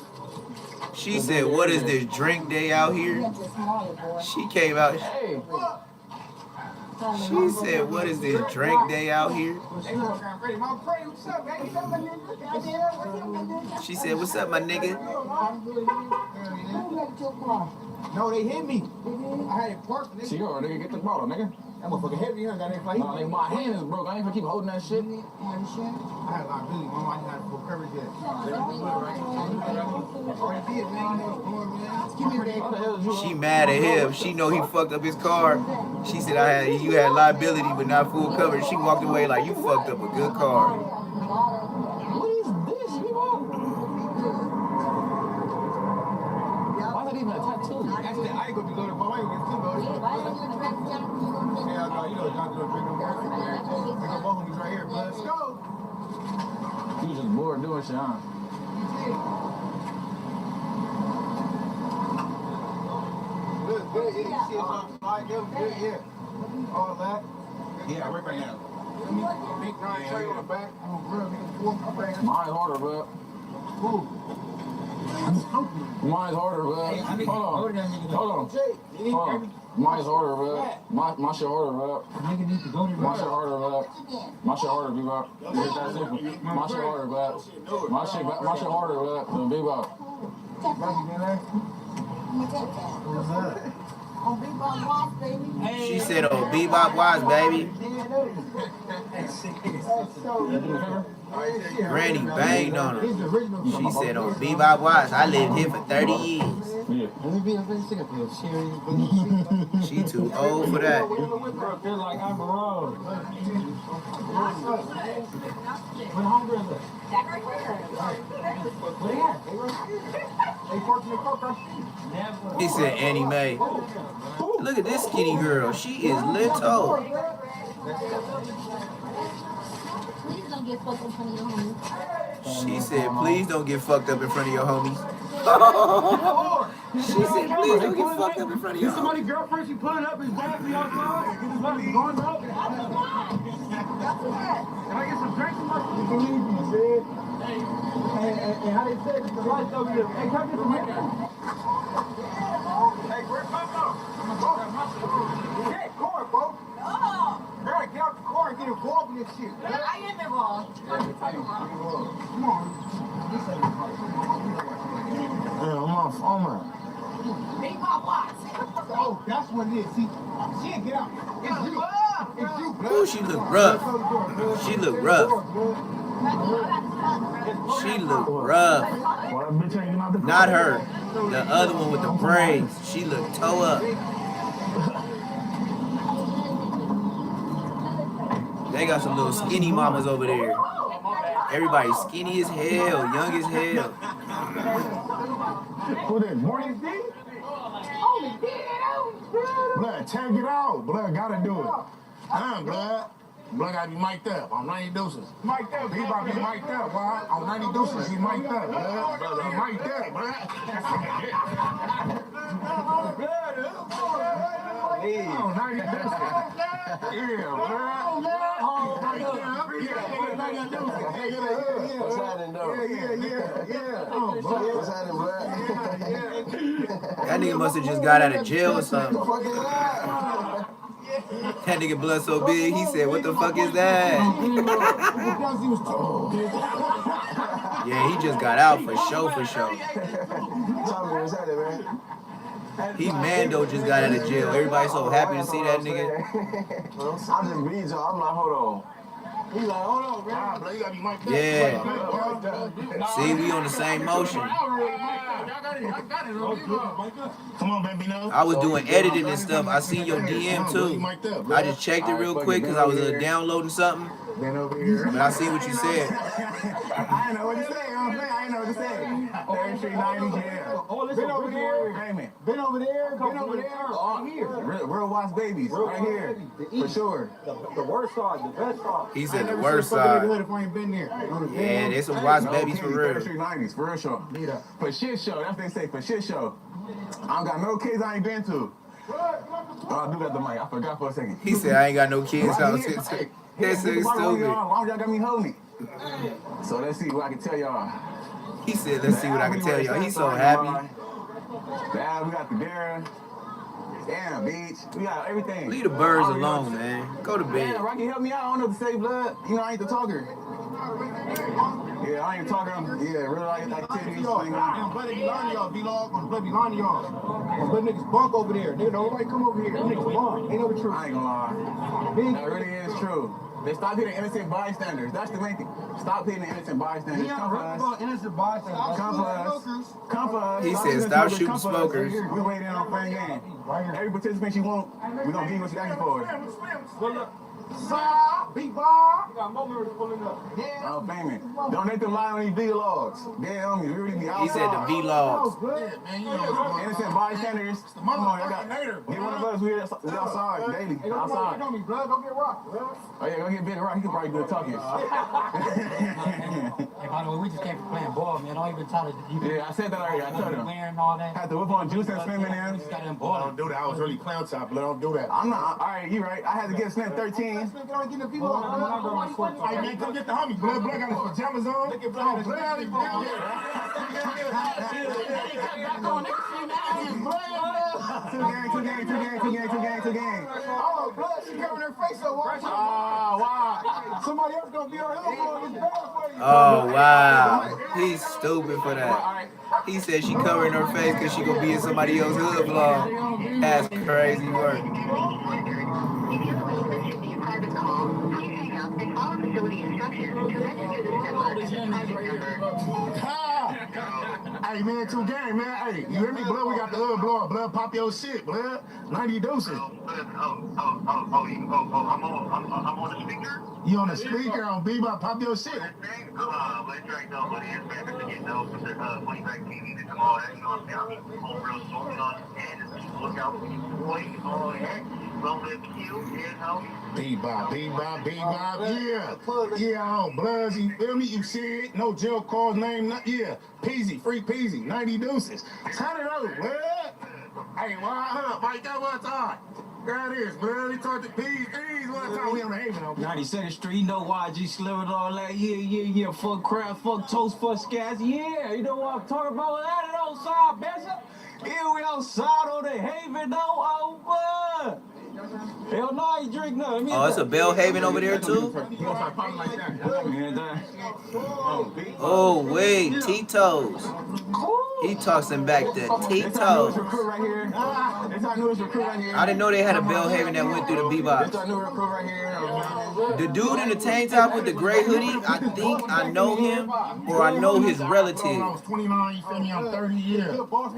She said, what is this drink day out here? She came out. Hey. She said, what is this drink day out here? She said, what's up, my nigga? No, they hit me. I had it parked. See, yo, nigga, get the bottle, nigga. That motherfucker heavy, you ain't got anything. No, nigga, my hand is broke. I ain't gonna keep holding that shit. Are you sure? I had liability, mama. I didn't have full coverage yet. She mad at him. She know he fucked up his car. She said, you had liability, but not full coverage. She walked away like, you fucked up a good car. What is this, people? Why is that even a tattoo? Actually, I ain't gonna be loaded, but I ain't gonna get too loaded. Hell no, you know John don't drink no more. I got both homies right here, but let's go. You was just bored doing shit, huh? Good, yeah, you see it's on slide, good, yeah. All that. Yeah, I work right now. Big 9 tray on the back. Mine's harder, bro. Who? Mine's harder, bro. Hold on. Mine's harder, bro. My shit harder, bro. My shit harder, bro. My shit harder, B-Bop. It's that simple. My shit harder, bro. My shit harder, bro, than B-Bop. What's that? On Bebop Watch, baby. She said, oh, Bebop Watch, baby. Granny banged on her. She said, oh, Bebop Watch, I lived here for 30 years. She too old for that. He said Annie Mae. Look at this skinny girl. She is little. Please don't get fucked in front of your homies. She said, please don't get fucked up in front of your homies. She said, please don't get fucked up in front of your homies. Somebody's girlfriend, she pulling up his back me outside. His back is going up. Can I get some drinks? You believe me, man. Hey, how they say the lights over here. Hey, can I get some liquor? Hey, where's Papa? Get car, bro. Girl, get out the car and get involved in this shit. I am involved. Come on. Yeah, I'm on phone, man. Big Bob Watts. Oh, that's what it is. See, shit, get out. It's you. It's you, blood. Ooh, she look rough. She look rough. She look rough. Not her. The other one with the braids. She look toe up. They got some little skinny mamas over there. Everybody skinny as hell, young as hell. Who that? Morning D? Blood, tag it out. Blood, gotta do it. Blood. Blood gotta be mic'd up on 90 deuces. Mic'd up. He about to be mic'd up, boy. On 90 deuces, he mic'd up, blood. He mic'd up, blood. Yeah, on 90 deuces. Yeah, blood. What's happening, though? Yeah. What's happening, blood? That nigga must have just got out of jail or something. That nigga blood so big, he said, "What the fuck is that?" Yeah, he just got out for sure. He Mando just got out of jail. Everybody so happy to see that nigga. I just read y'all. I'm like, hold on. He's like, hold on, bro. You gotta be mic'd up. Yeah. See, we on the same motion. Come on, baby, no. I was doing editing and stuff. I seen your DM too. I just checked it real quick because I was downloading something. But I see what you said. I ain't know what to say. I ain't know what to say. 3390, yeah. Been over there. Been over there. All here. Real watch babies. Right here. For sure. The worst side, the best side. He said the worst side. If I ain't been there. Yeah, there's some watch babies for real. 3390s, for real show. For shit show. That's what they say. For shit show. I don't got no kids I ain't been to. I'll do that to Mike. I forgot for a second. He said I ain't got no kids. I was That's stupid. Why y'all got me holding? So let's see what I can tell y'all. He said, let's see what I can tell y'all. He's so happy. Yeah, we got the bear. Damn, beach. We got everything. Leave the birds alone, man. Go to bed. Yeah, Rocky, help me out. I don't know what to say, blood. You know, I ain't the talker. Yeah, I ain't the talker. Yeah, real life activities. I'm blood be lying to y'all, B-Log. I'm blood be lying to y'all. I'm blood niggas bunk over there. Nigga, nobody come over here. Them niggas bunk. Ain't no the truth. I ain't gonna lie. That really is true. They stop hitting innocent bystanders. That's the main thing. Stop hitting innocent bystanders. Come for us. Innocent bystanders. Come for us. Come for us. He said, stop shooting smokers. We waiting on playing game. Every participant you want, we're gonna give you what you're asking for. B-Bar. You got moments pulling up. Yeah. Oh, famous. Don't let them lie on these vlogs. Damn, you really be outside. He said the vlogs. Yeah, man, you know, innocent bystanders. Come on, y'all got get one of us. We outside daily. Outside. Go get Rock, bro. Oh yeah, go get Big Rock. He can probably do the talking. Hey, by the way, we just came from playing ball, man. Don't even tell us. Yeah, I said that already. I told him. Wearing all that. Had to whip on juice and swimming in. Just got in ball. Don't do that. I was really clown top, but don't do that. I'm not. All right, you right. I had to get Slim 13. Hey, man, come get the homie. Blood got his pajamas on. Look at Blood. Two gang. Oh, Blood, she covering her face so why? Oh, wow. Somebody else gonna be on him. Oh, wow. He's stupid for that. He said she covering her face because she gonna be in somebody else's hood vlog. That's crazy work. Hey man, two gang, man. Hey, you hear me, Blood? We got the hood blower. Blood, pop your shit, Blood. 90 doses. I'm on the speaker. You on the speaker on Bebop, pop your shit. Let's drink though, buddy. It's bad to get those for the money back TV and all that. You know what I'm saying? I'm real smoking on and look out for you, boy. Oh, yeah. Bebop, yeah, on Bloods, you feel me? You see it, no jail calls, name, yeah, Peasy, free Peasy, 90 deuces, turn it over, Blood. Hey, why up, Mike, that one time. There it is, Blood, he talked to Peas, one time, we on the Haven, 92nd Street, you know YG slivered all that, yeah, fuck crap, fuck toast, fuck scats, yeah, you know what I'm talking about, that it outside, Bessa. Here we outside on the Haven, though, over. Hell no, I ain't drink nothing. Oh, it's a Bellhaven over there too? Oh, wait, Tito's. He tossing back the Tito's. I didn't know they had a Bellhaven that went through the Bebop. The dude in the tank top with the gray hoodie, I think I know him or I know his relative. I was 29, you feel me? I'm 30 years. You feel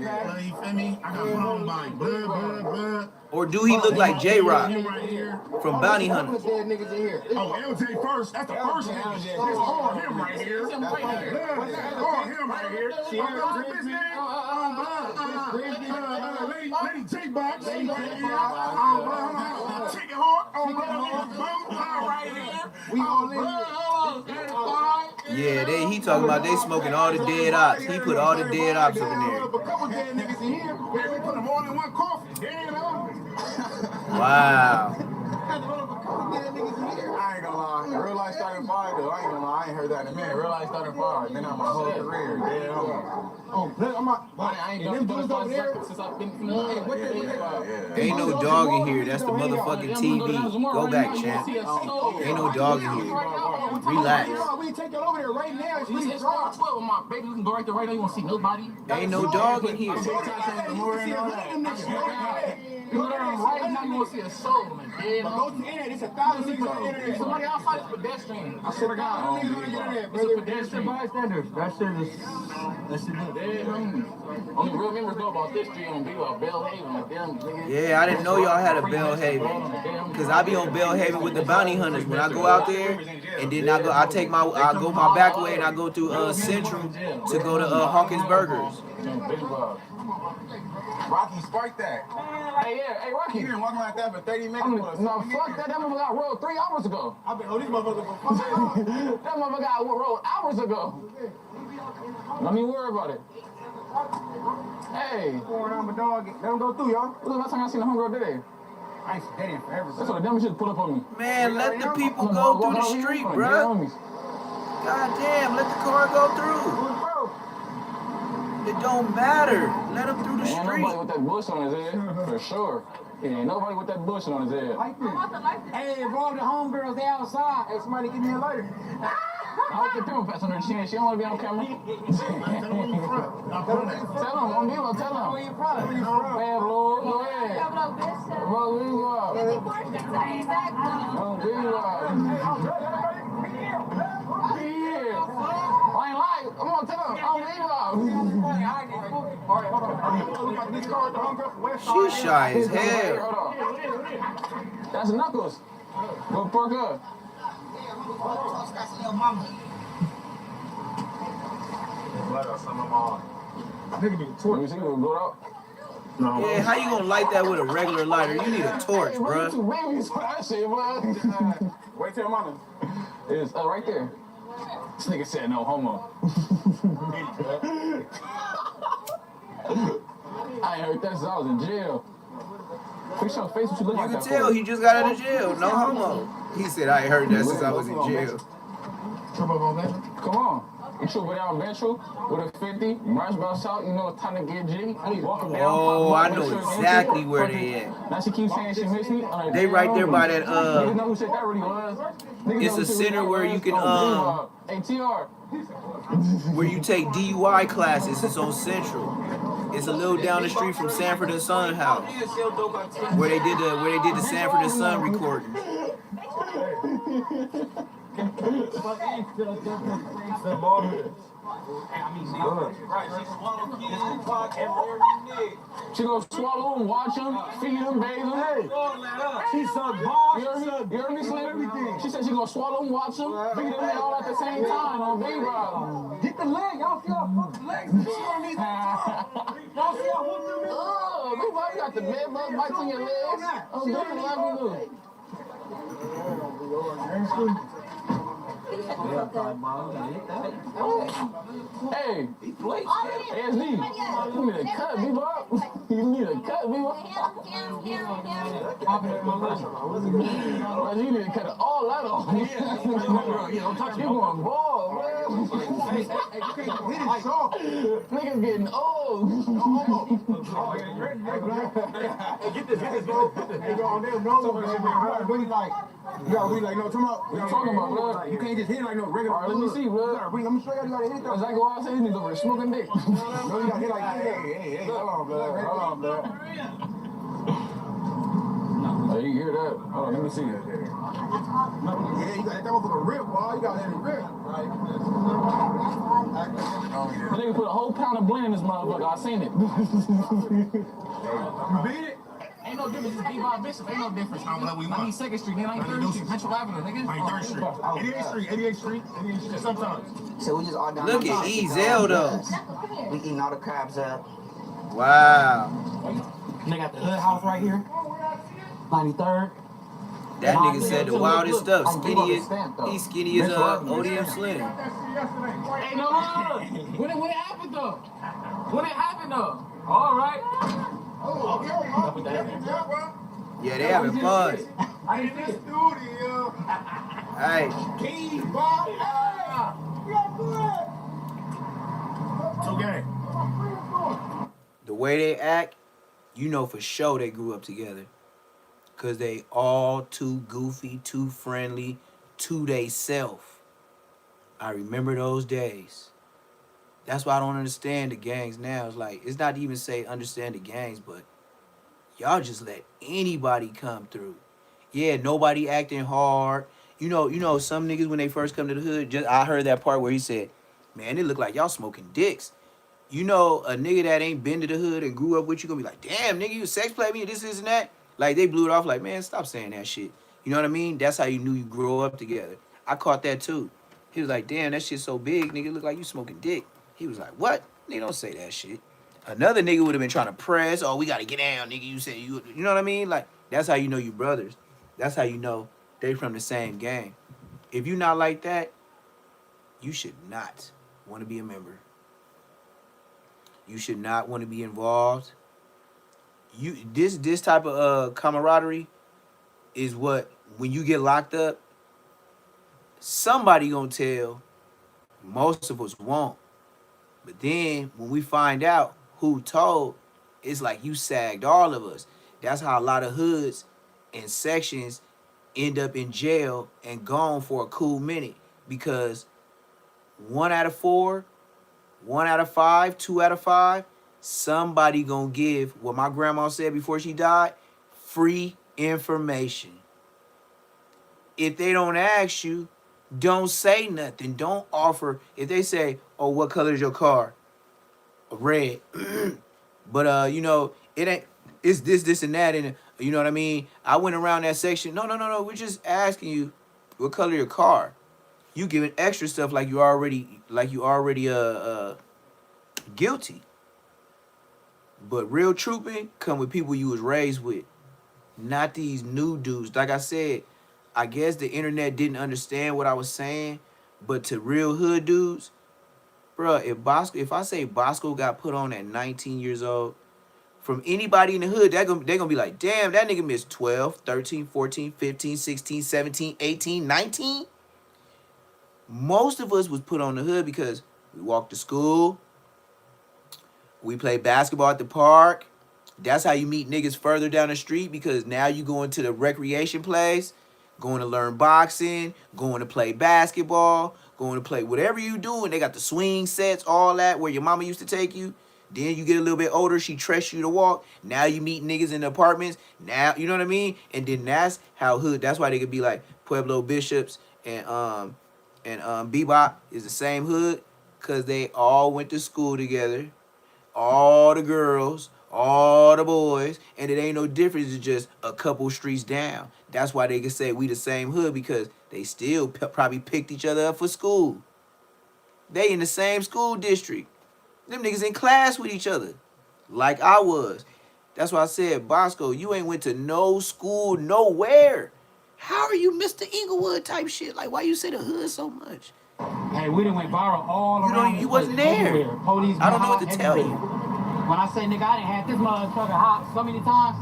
me? I got put on by blood. Or do he look like J Rock Right here. from Bounty Hunter? Oh, LJ first. That's the first nigga. That's all him right here. All him right here. See him? Lady J-Box. Take it hard. Right here. We all in. Yeah, he talking about they smoking all the dead ops. He put all the dead ops up in there. A couple dead niggas in here. We put them all in one coffin. Wow. I ain't gonna lie. Real life starting fire though. I ain't gonna lie. I ain't heard that in a minute. Real life starting fire. Been on my whole career. Yeah. I ain't done this since I've been from the Ain't no dog in here. That's the motherfucking TV. Go back, champ. Ain't no dog in here. Relax. We take it over there right now. It's really dry. 12 with my baby. We can go right there right now. You won't see nobody. Ain't no dog in here. You go there right now, you won't see a soul, man. Go to the internet. It's 1,000 people on the internet. Somebody outside is pedestrian. I swear to God. Niggas on the internet, It's a brother. pedestrian. Bystanders. That shit is. Only real members know about this street on Bellhaven. Like them niggas. Yeah, I didn't know y'all had a Bellhaven. Cause I be on Bellhaven with the bounty hunters. When I go out there, and then I go my back way and I go through Central to go to Hawkins Burgers. Rocky, spark that. Hey, Rocky. You been walking like that for 30 minutes. No, fuck that. That motherfucker got rolled 3 hours ago. I've been on these motherfuckers for 5 hours. That motherfucker got rolled hours ago. Don't even worry about it. Hey. Going on my dog. Let him go through, y'all. When's the last time I seen a homegirl today? I ain't dead in forever. That's what the dumb shit pull up on me. Man, let the people go through the street, bro. God damn, let the car go through. It don't matter. Let him through the Ain't street. nobody with that bush on his head, for sure. Ain't nobody with that bush on his head. Hey, bro, the homegirls, they outside. Hey, somebody give me a lighter. I hope the people pass on her chin. She don't want to be on camera. Tell him, don't give up, tell him. Where you from? Man, Lord, go ahead. Bro, where you are? Don't give up. I ain't lying. I'm gonna tell him. I don't She shy as hell. That's Knuckles. Go park up. Let me see you go out. Yeah, how you gonna light that with a regular lighter? You need a torch, bruh. Wait till morning. It's right there. This nigga said no homo. I ain't heard that since I was in jail. Fix your face, what you look like You that can tell for? he just got out of jail. No homo. He said, I ain't heard that since I was in jail. Come on. You should go down Metro with a 50, march about south, you know it's time to get jiggy. Walking down. Oh, I know exactly where they at. Now she keeps saying she miss me. They right there by that, Niggas know who said that really was. it's a center where you can, ATR. where you take DUI classes. It's on Central. It's a little down the street from Sanford and Son house, where they did the Sanford and Son recording. She gonna swallow him, watch him, feed him, bathe him. She sucked balls. You heard me, Slim? She said she gonna swallow him, watch him, feed him, all at the same time on Big Rob. Get the leg. Y'all see how fucking legs. Y'all see how whooped them is? Oh, Big Rob, you got the bed bug bites on your legs. I'm different level. Hey, ASD, you need a cut, B-Bob. You need a cut, B-Bob. You need to cut it all out off. You going bald, man. Niggas getting old. Get this, bro. Hey, bro, on their nose, really like, you gotta really like, no, come out. What you talking about, bro? You can't just hit it like no regular. All right, let me see, bro. Let me show you how you gotta hit As I go outside, these niggas over there smoking dick. No, you gotta hit like that. Hey, hold on, blood. Oh, you hear that? Hold on, let me see it. Yeah, you got that motherfucker rip, boy. You got that rip. The nigga put a whole pound of blend in this motherfucker. I seen it. You beat it? Ain't no difference. It's B-Bob Bishop. Ain't no difference. I mean 2nd Street, nigga. Ain't 3rd Street. Metro Avenue, nigga. 3rd Street. 88th Street. 88th Street. 88th Street. Sometimes. So we just all down. Look at Ezel though. We eating all the crabs up. Wow. They got the hood house right here. 93rd. That nigga said the wildest stuff. Skinny as he's skinny as ODM Slim. Hey, no, look. When it happened though? When it happened though? All right. Yeah, they having fun. I didn't see it. Hey. Okay. The way they act, you know for sure they grew up together. Cause they all too goofy, too friendly, to they self. I remember those days. That's why I don't understand the gangs now. It's like, it's not even say understand the gangs, but y'all just let anybody come through. Yeah, nobody acting hard. You know, some niggas when they first come to the hood, I heard that part where he said, man, it look like y'all smoking dicks. You know, a nigga that ain't been to the hood and grew up with you gonna be like, damn, nigga, you sex play me, this and that. Like, they blew it off like, man, stop saying that shit. You know what I mean? That's how you knew you grow up together. I caught that too. He was like, damn, that shit's so big, nigga, look like you smoking dick. He was like, what? Nigga, don't say that shit. Another nigga would have been trying to press, oh, we gotta get down, nigga, you said you know what I mean? Like, that's how you know you brothers. That's how you know they from the same gang. If you not like that, you should not want to be a member. You should not want to be involved. This type of camaraderie is what, when you get locked up, somebody gonna tell. Most of us won't. But then when we find out who told, it's like you sagged all of us. That's how a lot of hoods and sections end up in jail and gone for a cool minute, because 1 out of 4, 1 out of 5, 2 out of 5, somebody gonna give what my grandma said before she died, free information. If they don't ask you, don't say nothing. Don't offer. If they say, oh, what color is your car? Red. But you know, it ain't, it's this and that, and you know what I mean? I went around that section. No, we're just asking you what color your car. You giving extra stuff like you already guilty. But real trooping come with people you was raised with, not these new dudes. Like I said, I guess the internet didn't understand what I was saying, but to real hood dudes, bro, if I say Bosco got put on at 19 years old, from anybody in the hood, they're gonna be like, damn, that nigga missed 12, 13, 14, 15, 16, 17, 18, 19. Most of us was put on the hood because we walked to school, we played basketball at the park. That's how you meet niggas further down the street, because now you going to the recreation place, going to learn boxing, going to play basketball, going to play whatever you do, and they got the swing sets, all that, where your mama used to take you. Then you get a little bit older, she trusts you to walk. Now you meet niggas in the apartments. Now, you know what I mean? And then that's how hood, that's why they could be like Pueblo Bishops and Bebop is the same hood, because they all went to school together. All the girls, all the boys, and it ain't no difference. It's just a couple streets down. That's why they can say we the same hood, because they still probably picked each other up for school. They in the same school district. Them niggas in class with each other, like I was. That's why I said, Bosco, you ain't went to no school nowhere. How are you Mr. Inglewood type shit? Like, why you say the hood so much? Hey, we done went viral all around. You wasn't there. Police I don't know what to tell you. When I say, nigga, I done had this motherfucker hot so many times.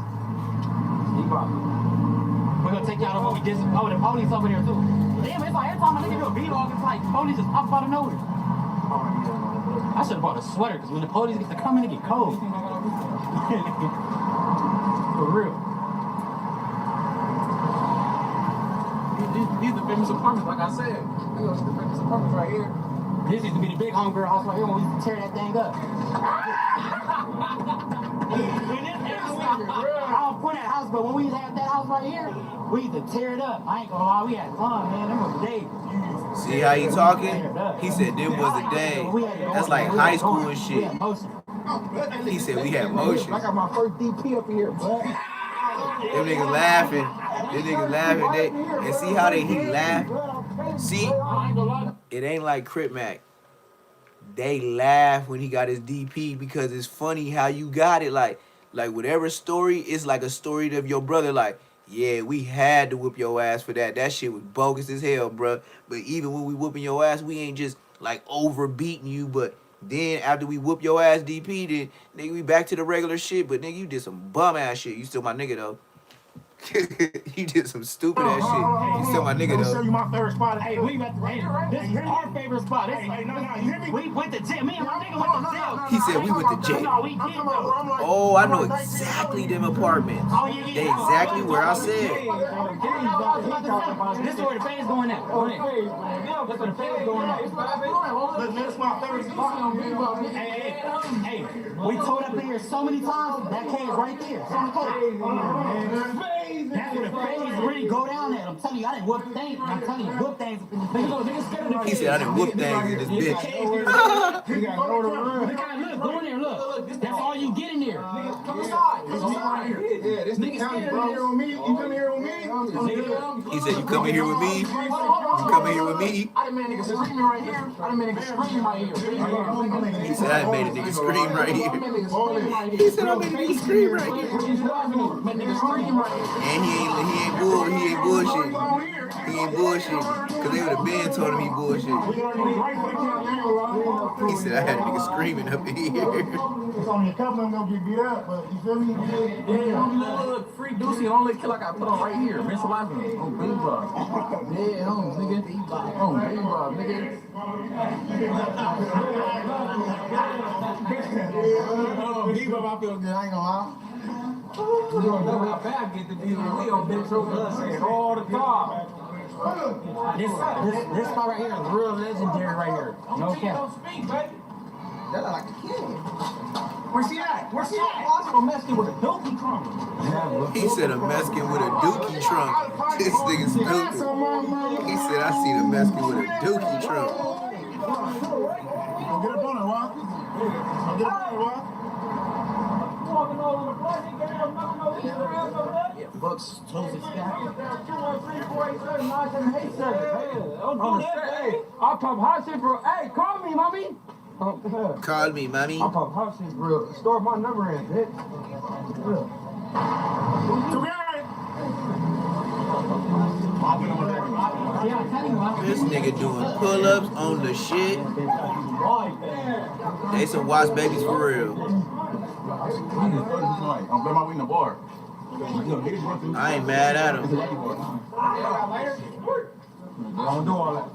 We're gonna take y'all to what we did. Oh, the police over there too. Damn, it's like every time a nigga do a vlog, it's like police just pop out of nowhere. I should have bought a sweater, because when the police get to come in, it get cold. For real. These are famous apartments, like I said. These are the famous apartments right here. This used to be the big homegirl house right here when we used to tear that thing up. don't point at house, but when we had that house right here, we used to tear it up. I ain't gonna lie, we had fun, man. Them was the days. See how he talking? He said them was the day. That's like high school and shit. He said we had motion. I got my first DP up here, bro. Them niggas laughing. Them niggas laughing. And see how he laugh? See? It ain't like Crip Mac. They laugh when he got his DP because it's funny how you got it. Like whatever story, it's like a story of your brother. Like, yeah, we had to whoop your ass for that. That shit was bogus as hell, bruh. But even when we whooping your ass, we ain't just like overbeating you. But then after we whoop your ass DP, then nigga, we back to the regular shit. But nigga, you did some bum ass shit. You still my nigga though. You did some stupid ass shit. You still my nigga Let me show though. you my favorite spot. Hey, we about to, this is our favorite spot. This, we went to jail. Me and my nigga went to jail. He said we went to jail. No, we did, though. Oh, I know exactly them apartments. They exactly where I said. This is where the fans going at. Go ahead. That's where the fans going at. That's my favorite spot. Hey, we told up in here so many times. That cave right there. So many caves. That's where the fans really go down at. I'm telling you, I didn't whoop things. I'm telling you, whoop things up in this bitch. He said I didn't whoop things in this bitch. Look, go in there, look. That's all you get in there. Come inside. Yeah, this nigga county, bro. You come here with me? He said you come in here with me? You come in here with me? I done made a nigga screaming right here. I done made a nigga scream right here. He said I made a nigga scream right here. He said I made a nigga scream right here. And he ain't bullshit. He ain't bullshit. Cause they would have been told him he bullshit. He said I had a nigga screaming up in here. It's only a couple of them gonna get beat up, but you feel me? Yeah, look, free Deucey, only kill I got put on right here. Mr. Live, oh, big bug. Yeah, nigga. Oh, big bug, nigga. Oh, big bug, I feel good, I ain't gonna lie. You don't know how bad get the deal. We on bitch over us all the time. This spot right here is real legendary right here. No cap. That look like a kid. Where's he at? Where's he at? Also, Mexican with a dookie trunk. He said a Mexican with a dookie trunk. This nigga stupid. He said I seen a Mexican with a dookie trunk. Get up on it, what? Get up on it, what? Yeah, Bucks, toast, and stack. I pump hot shit for. Hey, call me, mommy. Call me, mommy. I pump hot shit for. Store my number in, bitch. This nigga doing pull-ups on the shit. They some watch babies for real. I'm my way in the bar. I ain't mad at him. I don't do all that.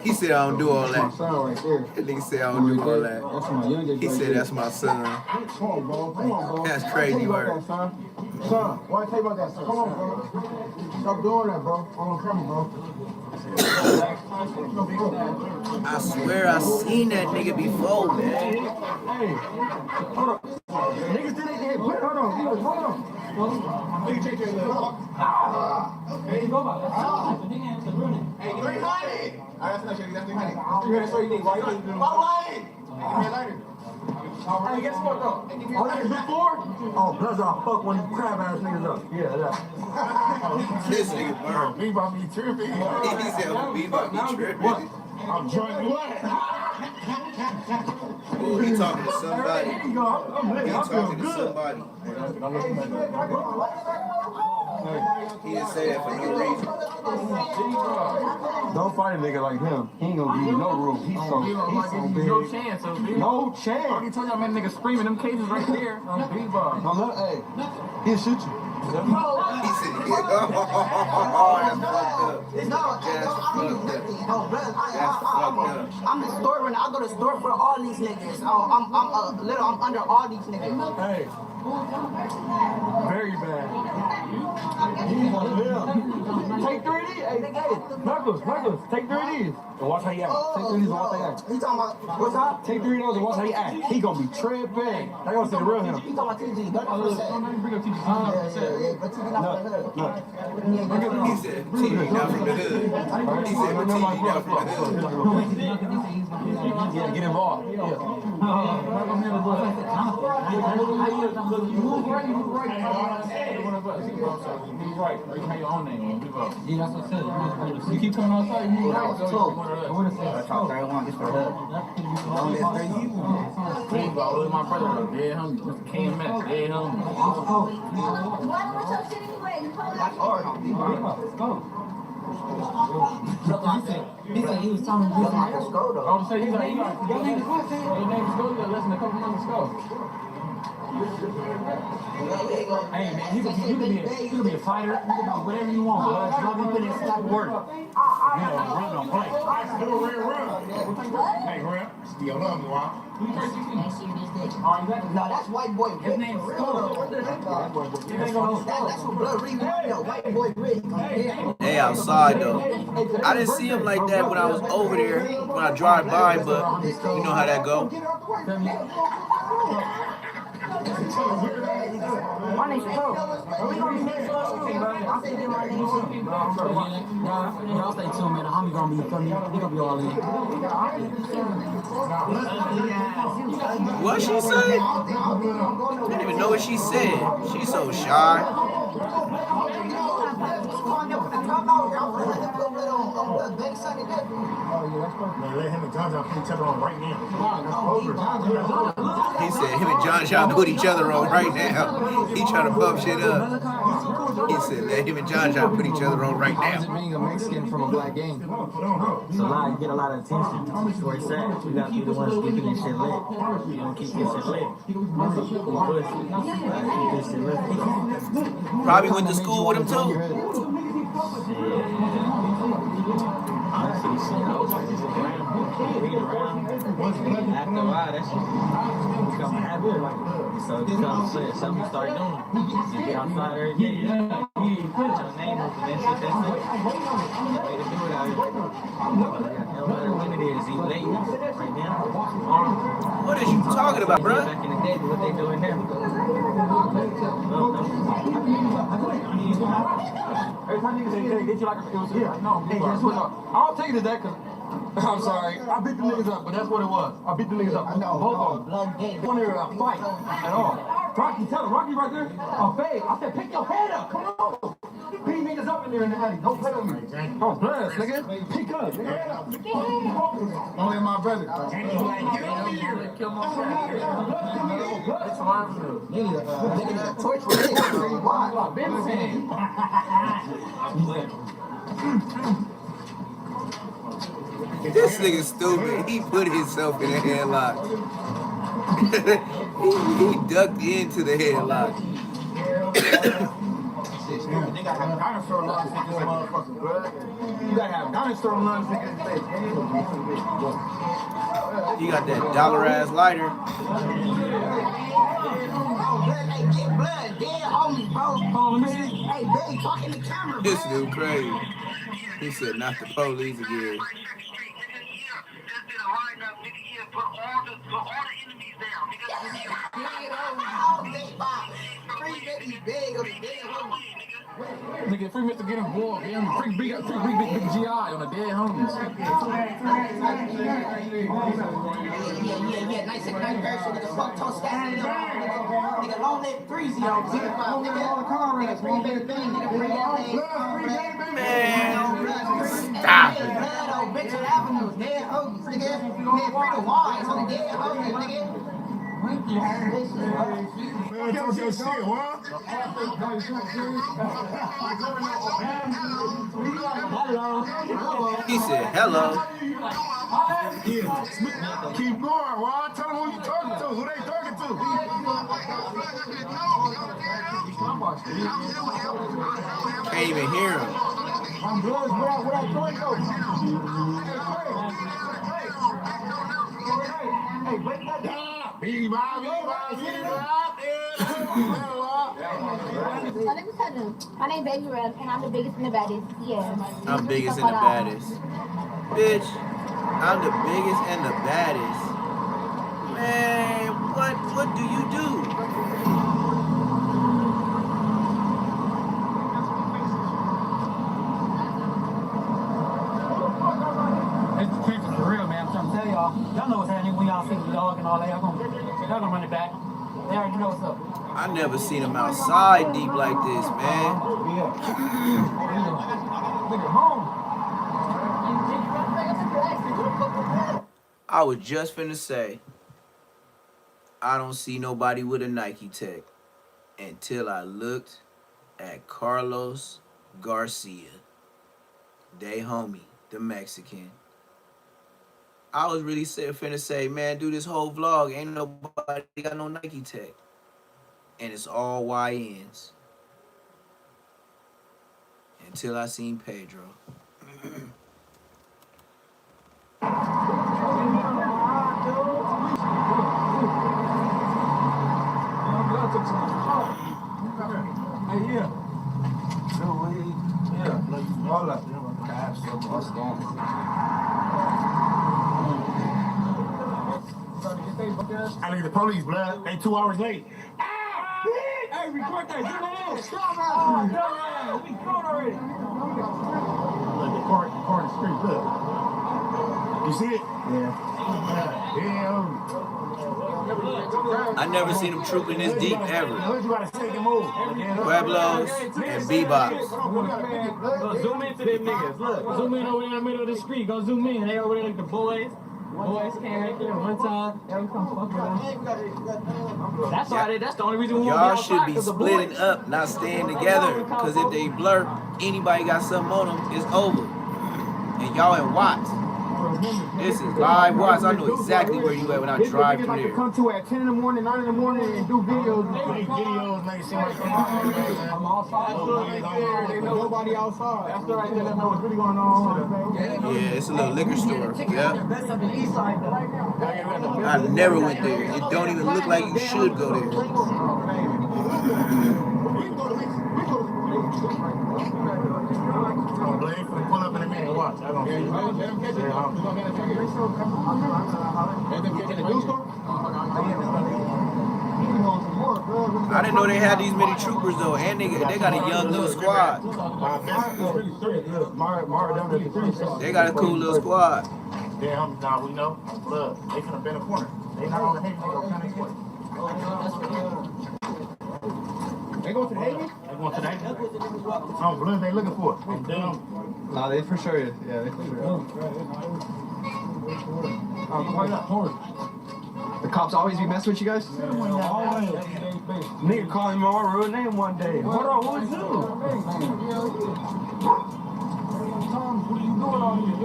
He said I don't do all that. That's my son right there. That nigga said I don't do all that. That's my youngest. He said that's my son. Come on, bro. Come on, bro. That's crazy work. Son, why tell you about that, son? Come on, bro. Stop doing that, bro. I'm gonna come, bro. I swear I seen that nigga before, man. Hey, hold up. Niggas did it. Hey, hold on. Hold on. Nigga, take your leg. Hey, go back. Hey, give me a lighter. That's not shit. That's 300. That's what you need. Why you need to do it? Give me a lighter. Hey, guess what, though? Oh, that's before? Oh, bless our fuck one of you crab ass niggas up. Yeah, that. This nigga burned. Me about me tripping. He said me about me tripping. I'm drunk. What? Oh, he talking to somebody. He talking to somebody. He didn't say that for no reason. Don't fight a nigga like him. He ain't gonna give you no room. He's so big. No chance, so big. No chance. I already told y'all, man, nigga screaming them cases right there. No, look, hey, he'll shoot you. He said, yeah. Oh, that's fucked up. That's fucked up. That's fucked up. I'm the store runner. I go to the store for all these niggas. I'm under all these niggas. Hey. Very bad. Take 3 of these. Hey, Knuckles, take 3 of these. And watch how you act. Take 3 of these and watch how you act. He talking about, what's up? Take 3 of those and watch how you act. He gonna be tripping. I gotta see the real him. He talking about TG. That's what he said. Bring up TG. Yeah, but TG not from the hood. He said, TV not from the hood. He said, TV not from the hood. Yeah, get involved. Yeah. Move right. Move right. You have your own name. Yeah, that's what I said. You keep coming outside, you move right. That's all 31 is for her. Only 3 you. All my brother, yeah, homie. Mr. King Mac, yeah, homie. That's hard on me. He said he was telling me. Let's go though. I was saying, he's like, your name is what? Your name is Go. You gotta listen to a couple numbers go. Hey man, you can be a fighter, you can be whatever you want, but as long as you put in stop work. You know, run don't play. Hey, run. Still love me, wow. No, that's white boy. His name's Clout. That's what blood read. White boy read. They outside though. I didn't see him like that when I was over there, when I drive by, but you know how that go. My name's Pro. Are we gonna be next to us? I'm thinking my name. Y'all stay tuned, man. The homie gonna be funny. He gonna be all in. What she said? I didn't even know what she said. She's so shy. Let him and John put each other on right now. He said him and John put each other on right now. He trying to pump shit up. He said let him and John put each other on right Opposite now. being a Mexican from a black gang. So you get a lot of attention. That's where it's at. You gotta be the ones keeping this shit lit. You wanna keep this shit lit. Keep this shit lit. Probably went to school with him too. After a while, that shit become a habit. So you come say something start doing. You get outside every day. You put your name up and that shit, that's it. Way to do it out here. No matter when it is, he's late right now. What is you talking about, bro? Back in the day, what they doing now? Every time niggas say, get you like a yeah, no, hey, that's what I'll take it as that because I'm sorry. I beat the niggas up, but that's what it was. I beat the niggas up. Both of them. One there a fight at all. Rocky, tell him. Rocky right there. A fade. I said, pick your head up. Come on. Beat niggas up in there in the alley. Don't play with me. Oh, bless, nigga. Pick up. Only my brother. Get over here. Kill my brother. That's what I'm doing. Nigga, torch for niggas. Why? This nigga stupid. He put himself in a headlock. he ducked into the headlock. You gotta have dinosaur lungs in this motherfucker, bro. You gotta have dinosaur lungs in this bitch. He got that dollar ass lighter. This dude crazy. He said not the police again. Nigga, free Mr. Get him bored, man. Free big GI on the dead homies. Yeah, nice and nice person, nigga, fuck toast stacking it around, nigga, long live Breezy on nigga, free big thing, nigga, free Stop it. Bitch Avenues, dead homies, nigga, free the wines on the dead homies, nigga. Man, talk your shit, what? He said hello. Yeah, keep going, Juan. Tell them who you talking to, who they talking to. Can't even hear him. I'm blood, where I join though. Hey, break that down. Be my. So let me tell you, my name Baby Rev, and I'm the biggest and the baddest. Yeah. I'm biggest and the baddest. Bitch, I'm the biggest and the baddest. Man, what do you do? It's the trenches for real, man. I'm trying to tell y'all. Y'all know what's happening when y'all see the dog and all that. Y'all gonna run it back. They already know what's up. I never seen him outside deep like this, man. I was just finna say, I don't see nobody with a Nike tech until I looked at Carlos Garcia, they homie, the Mexican. I was really finna say, man, do this whole vlog, ain't nobody got no Nike tech. And it's all YNs. Until I seen Pedro. I need the police, blood. They 2 hours late. Hey, record that. Get on. Stop. We going already. Look, the car in the street. Look. You see it? Yeah. I never seen him trooping this deep ever. Pueblos and Bebops. Go zoom into them niggas. Look, zoom in over there in the middle of the street. Go zoom in. They over there like the boys. Boys came right there one time. Every come fuck with them. That's why that's the only reason we Y'all should be splitting up, not staying together. Because if they blur, anybody got something on them, it's over. And y'all in Watts. This is live Watts. I know exactly where you at when I drive through there. Come to at 10 in the morning, 9 in the morning, and do videos. Make it seem like I'm outside. Nobody outside. That's the right thing. That know what's really going on. Yeah, it's a little liquor store. Yeah. I never went there. It don't even look like you should go there. I'm blame for the pull up in a minute. Watch. I don't see I didn't know they had these many troopers though, and they got a young little squad. They got a cool little squad. Yeah, now we know. Look, they could have been a corner. They not on the Haven, they go kind of quick. They go to the Haven? They going to the Haven? Oh, Blue, they looking for it. Nah, they for sure. Yeah, they for sure. The cops always be messing with you guys? Always. Nigga called me my real name one day. Hold on, who's you? Tom, what are you doing on here?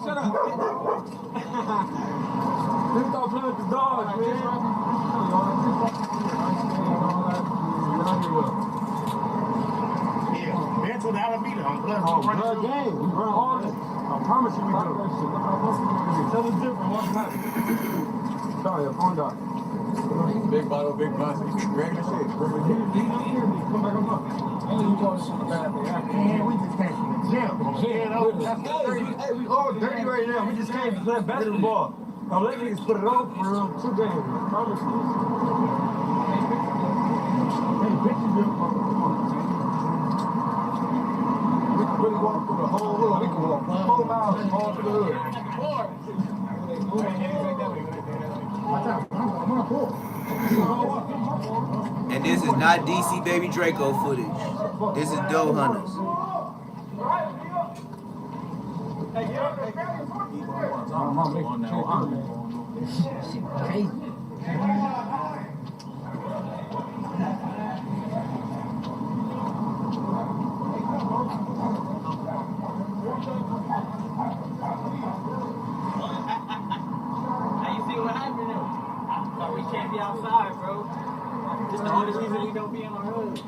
Shut up. Let's go play with the dogs, man. Yeah, man to the Alameda on blood. Oh, blood game. We run all this. I promise you we do. Tell us different. What's not? Sorry, a phone dog. Big bottle, big glass. Regular shit. Come back on up. Man, we just came from the gym. Hey, we all dirty right now. We just came to play basketball. Now let niggas put it on for real. 2 games. I promise you. Hey, bitches, come on. We can really walk through the whole hood. We can walk 4 miles all through the hood. And this is not DC Baby Draco footage. This is Doe Hunters. Now you see what happened? No, we can't can't be outside, bro. It's the only reason we don't be in our hood.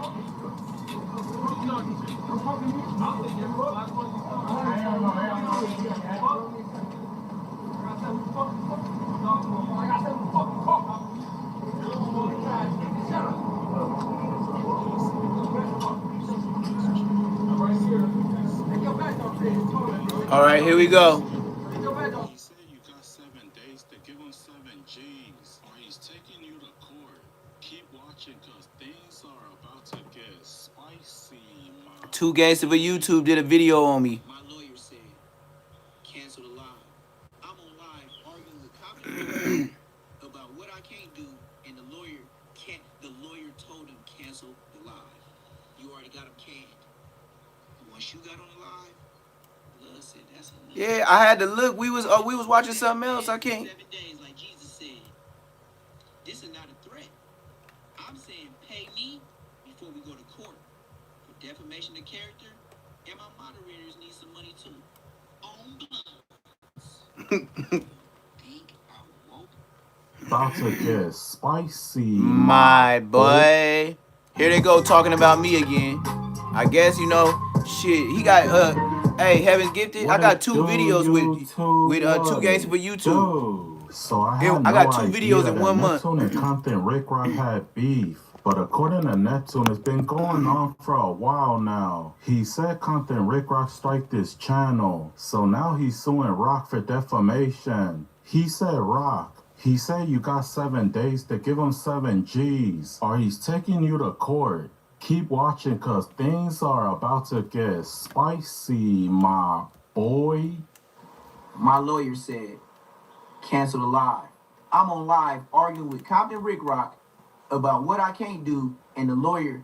All right, here we go. He said you got 7 days to give him 7 G's, or he's taking you to court. Keep watching, cause things are about to get spicy, man. 2 Gangster for YouTube did a video on me. My lawyer said, cancel the live. I'm on live arguing with Compton about what I can't do, and the lawyer told him cancel the live. You already got him canned. Once you got on the live, Blood said that's enough. Yeah, I had to look. We was watching something else. I can't. 7 days, like Jesus said. This is not a threat. I'm saying pay me before we go to court for defamation of character, and my moderators need some money too. On blood. Think I woke. About to get spicy, My boy. Here they go talking about me again. I guess, you know, shit. He got hey, Heaven's Gifted. I got 2 videos with 2 Gangster for YouTube. So I got I got 2 videos in 1 month. Neptune and Compton Rick Rock had beef. But according to Neptune, it's been going on for a while now. He said Compton Rick Rock striked his channel. So now he's suing Rock for defamation. He said He said you got 7 days to give him 7 G's, or he's taking you to court. Keep watching, cause things are about to get spicy, my boy. My lawyer said, cancel the live. I'm on live arguing with Compton Rick Rock about what I can't do, and the lawyer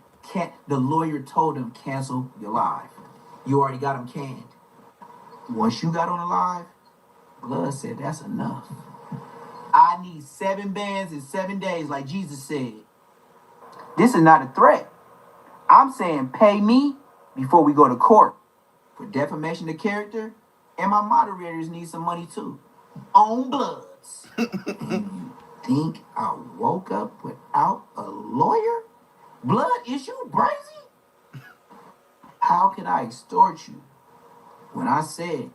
told him cancel your live. You already got him canned. Once you got on the live, Blood said that's enough. I need 7 bands in 7 days, like Jesus said. This is not a threat. I'm saying pay me before we go to court for defamation of character, and my moderators need some money too. On Bloods. And you think I woke up without a lawyer? Blood, is you crazy? How can I extort you when I said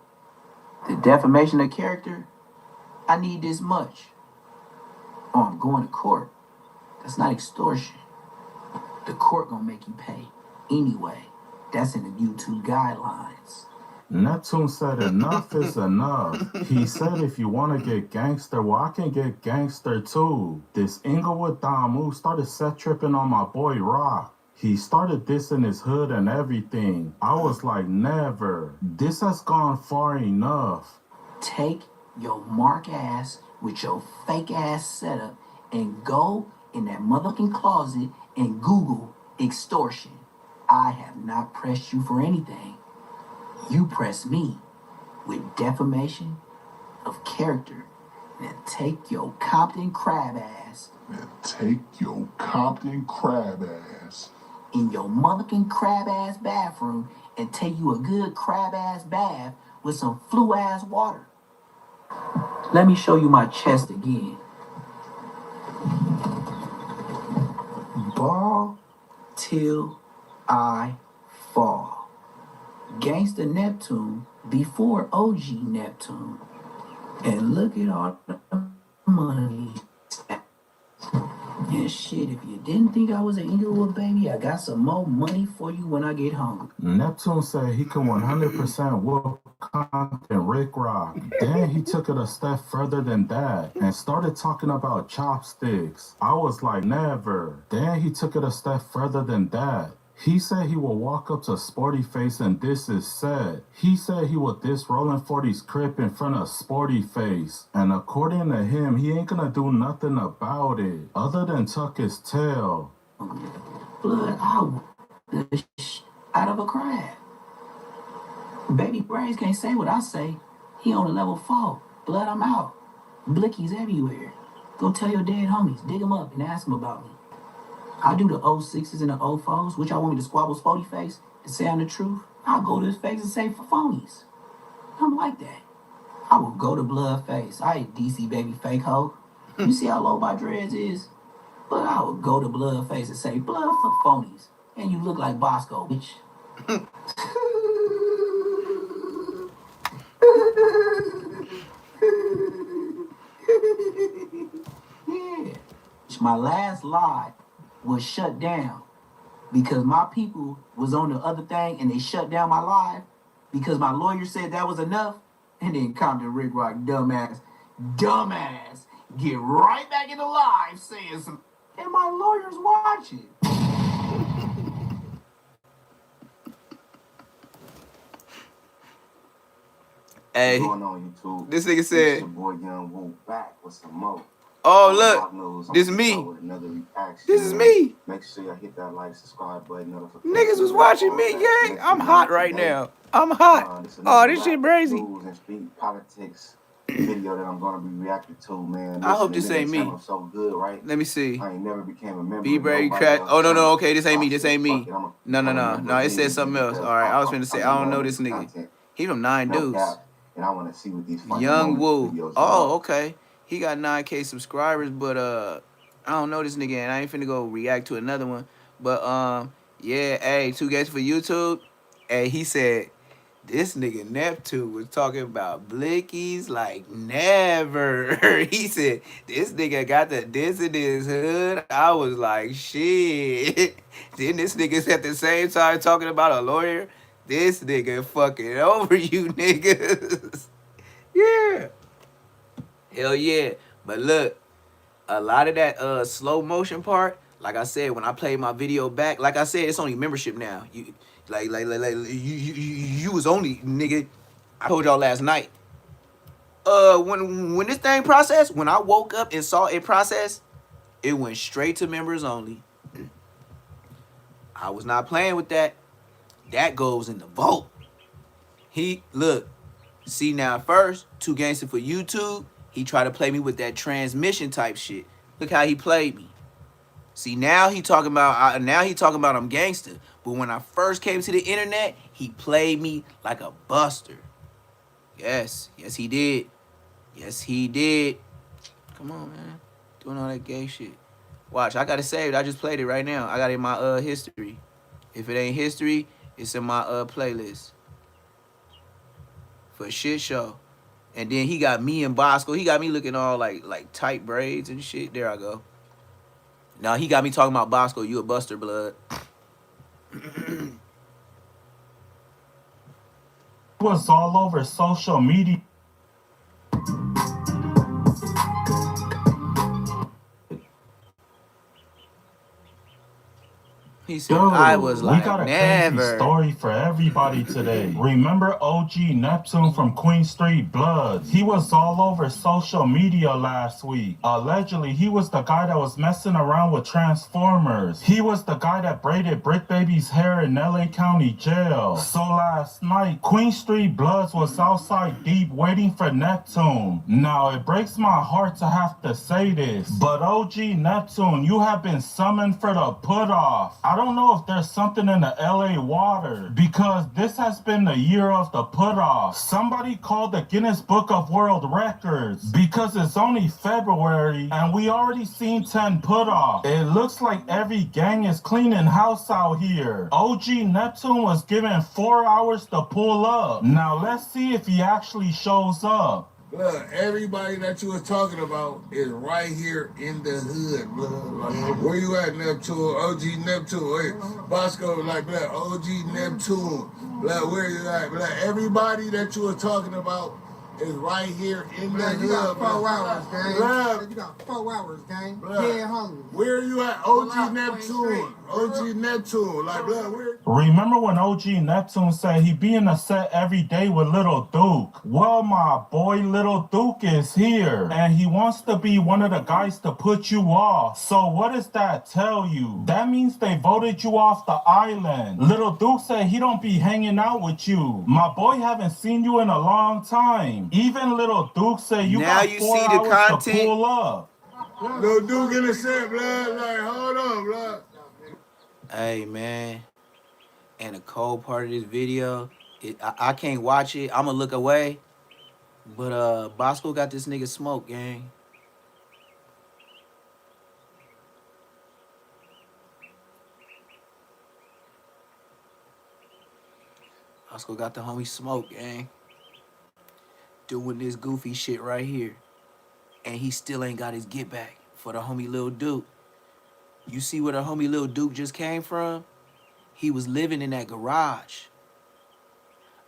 the defamation of character, I need this much? Oh, I'm going to court. That's not extortion. The court gonna make you pay anyway. That's in the YouTube guidelines. Neptune said enough is enough. He said if you want to get gangster, well, I can get gangster too. This Inglewood Damu started set tripping on my boy Rock. He started dissing his hood and everything. I was like, never. This has gone far enough. Take your mark ass with your fake ass setup and go in that motherfucking closet and Google extortion. I have not pressed you for anything. You press me with defamation of character. Now take your Compton crab ass. In your motherfucking crab ass bathroom and take you a good crab ass bath with some flu ass water. Let me show you my chest again. Ball till I fall. Gangster Neptune before OG Neptune. And look at all the money. And shit, if you didn't think I was an Inglewood baby, I got some more money for you when I get hungry. Neptune said he can 100% whoop Compton Rick Rock. Then he took it a step further than that and started talking about chopsticks. I was like, never. Then he took it a step further than that. He said he will walk up to Sporty Face and diss his set. He said he would diss Rollin' 40's Crip in front of Sporty Face. And according to him, he ain't gonna do nothing about it other than tuck his tail. Blood, I whoop the out of a crab. Baby Brains can't say what I say. He on a level 4. Blood, I'm out. Blickies everywhere. Go tell your dead homies. Dig them up and ask them about me. I do the 06s and the 04s, which I want me to squabble Sporty Face and say I'm the truth. I'll go to his face and say for phonies. I'm like that. I will go to Blood Face. I ain't DC baby fake hoe. You see how low my dreads is? But I would go to Bloodface and say, Blood for phonies. And you look like Bosco, bitch. Yeah. My last live was shut down because my people was on the other thing and they shut down my live because my lawyer said that was enough. And then Compton Rick Rock, dumbass, get right back in the live saying some, and my lawyer's watching. Hey, What's going on, YouTube? this nigga It's said, your boy Young Woo back with some more. oh, Block look, knows I'm this gonna me. start with another reaction, This is man. me. Make sure y'all hit that like, subscribe button, notification. Niggas was bell, watching all me, that. gang. Let's I'm get hot into right today. now. I'm hot. This Oh, another this shit rap, crazy. news, and street politics video that I'm gonna be reacting to, man. I hope Listen, this the ain't nigga me. channel so good, right? Let me see. I ain't never became a member B of Brady nobody crack. else's Oh, no, channel. okay. This So ain't I me. This said, ain't fuck me. it, I'm No, a member no. It of said these something else. because All right. I was finna I say, be I don't know loving this this nigga. content. He from 9 No Deuce. cap. And I want to see what these funny Young moment Woo. videos Oh, about. okay. He got 9K subscribers, but I don't know this nigga, and I ain't finna go react to another one. But yeah, hey, 2 Gates for YouTube. Hey, he said this nigga Neptune was talking about blickies like never. He said this nigga got the this in his hood. I was like, shit. Then this nigga's at the same time talking about a lawyer. This nigga fucking over you niggas. Yeah. Hell yeah. But look, a lot of that slow motion part, like I said, when I played my video back, like I said, it's only membership now. You you was only nigga. I told y'all last night. When this thing processed, when I woke up and saw it process, it went straight to members only. I was not playing with that. That goes in the vault. He look, see now first, 2 Gangster for YouTube. He tried to play me with that transmission type shit. Look how he played me. See now he talking about I'm gangster. But when I first came to the internet, he played me like a buster. Yes he did. Yes he did. Come on, man, doing all that gay shit. Watch, I got it saved. I just played it right now. I got it in my history. If it ain't history, it's in my playlist for a shit show. And then he got me and Bosco. He got me looking all like tight braids and shit. There I go. Now he got me talking about Bosco. You a buster, blood. Was all over social media. He said, Dude, I was like, we got a never. crazy story for everybody today. Remember OG Neptune from Queen Street Bloods? He was all over social media last week. Allegedly, he was the guy that was messing around with Transformers. He was the guy that braided Brick Baby's hair in LA County Jail. So last night, Queen Street Bloods was outside deep waiting for Neptune. Now, it breaks my heart to have to say this, but OG Neptune, you have been summoned for the put-off. I don't know if there's something in the LA water, because this has been the year of the put-off. Somebody called the Guinness Book of World Records, because it's only February and we already seen 10 put-off. It looks like every gang is cleaning house out here. OG Neptune was given 4 hours to pull up. Now let's see if he actually shows up. Blood, everybody that you was talking about is right here in the hood, blood. Like, where you at, Neptune? OG Neptune. Wait, Bosco, like, blood, OG Neptune. Blood, where you at? Blood, everybody that you was talking about is right here in the hood. You got 4 hours, gang. Blood. You got 4 hours, gang. Blood. Yeah, hungry. Where you at? OG Neptune. OG Neptune. Like, blood, where? Remember when OG Neptune said he be in a set every day with Little Duke? Well, my boy Little Duke is here, and he wants to be one of the guys to put you off. So what does that tell you? That means they voted you off the island. Little Duke said he don't be hanging out with you. My boy haven't seen you in a long time. Even Little Duke said you now got you 4 see the hours content. to pull up. Little Duke in the set, blood. Like, hold on, blood. Hey, man. And the cold part of this video, I can't watch it. I'm going to look away. But Bosco got this nigga smoke, gang. Bosco got the homie Smoke, gang. Doing this goofy shit right here. And he still ain't got his get back for the homie Lil Duke. You see where the homie Lil Duke just came from? He was living in that garage.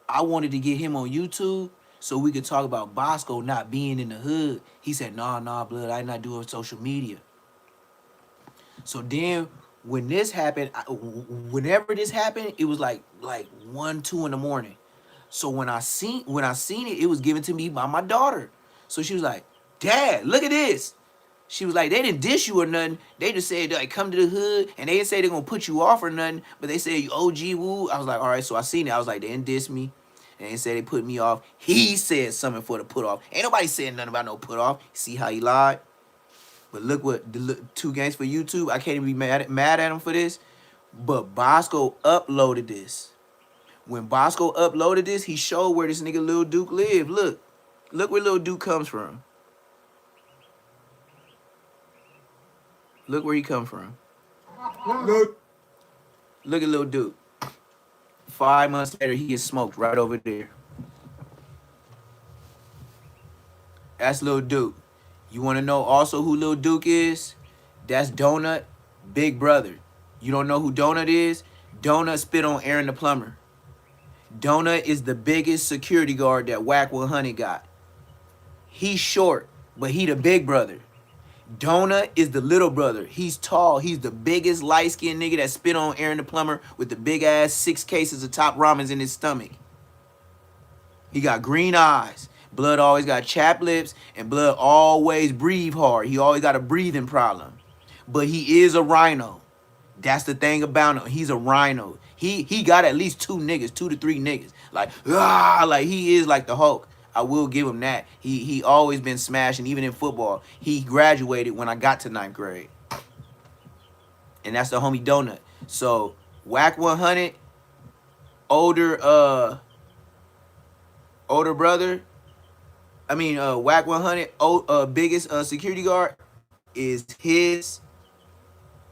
I wanted to get him on YouTube so we could talk about Bosco not being in the hood. He said, nah, blood, I not doing social media. So then when this happened, whenever this happened, it was like 1, 2 in the morning. So when I seen it, it was given to me by my daughter. So she was like, Dad, look at this. She was like, they didn't dish you or nothing. They just said, like, come to the hood. And they didn't say they're going to put you off or nothing. But they said, you OG woo. I was like, all right. So I seen it. I was like, they didn't diss me. And they said they put me off. He said something for the put off. Ain't nobody saying nothing about no put off. See how he lied? But look what, the 2 Gangs for YouTube. I can't even be mad at him for this. But Bosco uploaded this. When Bosco uploaded this, he showed where this nigga Lil Duke lived. Look where Lil Duke comes from. Look where he come from. Look at Lil Duke. 5 months later, he gets smoked right over there. That's Lil Duke. You want to know also who Lil Duke is? That's Donut, big brother. You don't know who Donut is? Donut spit on Aaron the plumber. Donut is the biggest security guard that Whack 100 got. He's short, but he the big brother. Donut is the little brother. He's tall. He's the biggest light-skinned nigga that spit on Aaron the plumber with the big-ass 6 cases of top ramens in his stomach. He got green eyes. Blood always got chapped lips, and Blood always breathe hard. He always got a breathing problem. But he is a rhino. That's the thing about him. He's a rhino. He got at least 2 niggas, 2 to 3 niggas. Like he is like the Hulk. I will give him that. He always been smashing, even in football. He graduated when I got to 9th grade. And that's the homie Donut. So Whack 100, older brother. I mean Whack 100, biggest security guard is his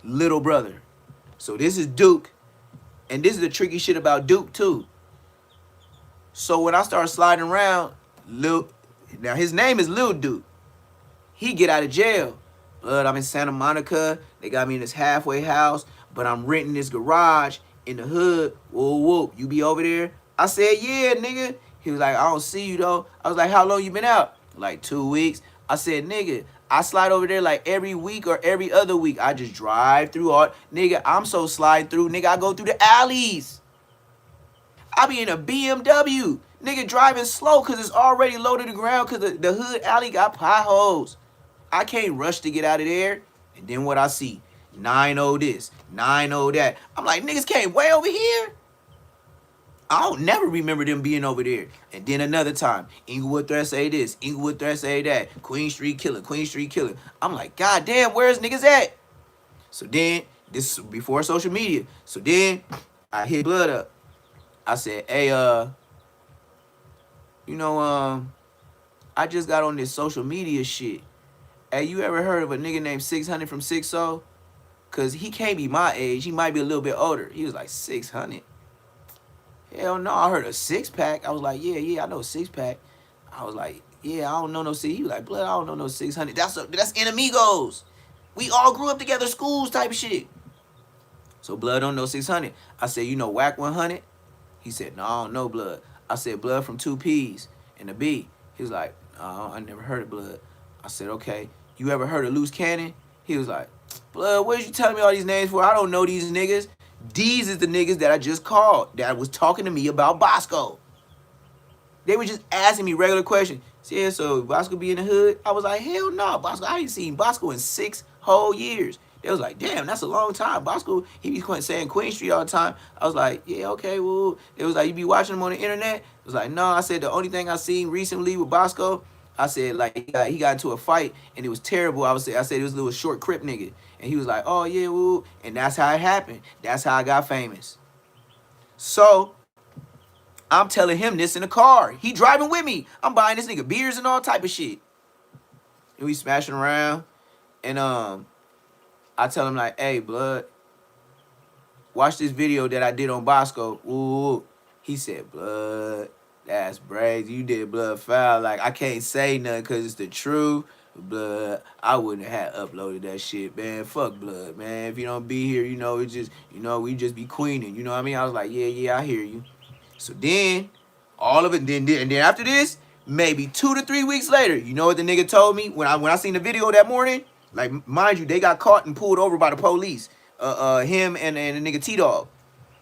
little brother. So this is Duke. And this is the tricky shit about Duke too. So when I start sliding around, now his name is Lil Duke. He get out of jail. Blood, I'm in Santa Monica. They got me in this halfway house, but I'm renting this garage in the hood. Whoa, whoa, you be over there? I said, yeah, nigga. He was like, I don't see you though. I was like, how long you been out? Like 2 weeks. I said, nigga, I slide over there like every week or every other week. I just drive through all. Nigga, I'm so sliding through. Nigga, I go through the alleys. I be in a BMW. Nigga driving slow because it's already low to the ground because the hood alley got potholes. I can't rush to get out of there. And then what I see, 9-0 this, 9-0 that. I'm like, niggas came way over here. I don't never remember them being over there. And then another time, Inglewood Threat say this, Inglewood Threat say that, Queen Street killer, Queen Street killer. I'm like, God damn, where's niggas at? So then, this is before social media. So then, I hit Blood up. I said, hey, I just got on this social media shit. Hey, you ever heard of a nigga named 600 from 6-0? Because he can't be my age. He might be a little bit older. He was like, 600? Hell no, I heard a 6-pack. I was like, yeah, I know a 6-pack. I was like, yeah, I don't know no 6. He was like, Blood, I don't know no 600. That's enemigos. We all grew up together, schools type of shit. So Blood don't know 600. I said, you know Whack 100? He said, no, I don't know Blood. I said, Blood from 2 P's and a B. He was like, no, I never heard of Blood. I said, okay, you ever heard of Loose Cannon? He was like, Blood, what are you telling me all these names for? I don't know these niggas. These is the niggas that I just called that was talking to me about Bosco. They were just asking me regular questions. Yeah, so Bosco be in the hood? I was like, hell no, Bosco. I ain't seen Bosco in 6 whole years. They was like, damn, that's a long time. Bosco, he be saying Queen Street all the time. I was like, yeah, okay, well. It was like, you be watching him on the internet? It was like, no. I said, the only thing I seen recently with Bosco, I said, like, he got into a fight, and it was terrible. I said it was a little short Crip nigga. And he was like, oh, yeah, woo. And that's how it happened. That's how I got famous. So, I'm telling him this in the car. He driving with me. I'm buying this nigga beers and all type of shit. And we smashing around. And I tell him like, hey, Blood, watch this video that I did on Bosco. Ooh. He said, blood, that's brazy. You did blood foul. Like, I can't say nothing because it's the truth. Blood, I wouldn't have uploaded that shit, man. Fuck blood, man. If you don't be here, you know, it's just, you know, we just be queening. You know what I mean? I was like, yeah, I hear you. So then, all of it, and then after this, maybe 2 to 3 weeks later, you know what the nigga told me when I seen the video that morning? Like, mind you, they got caught and pulled over by the police. Him and the nigga T-Dog.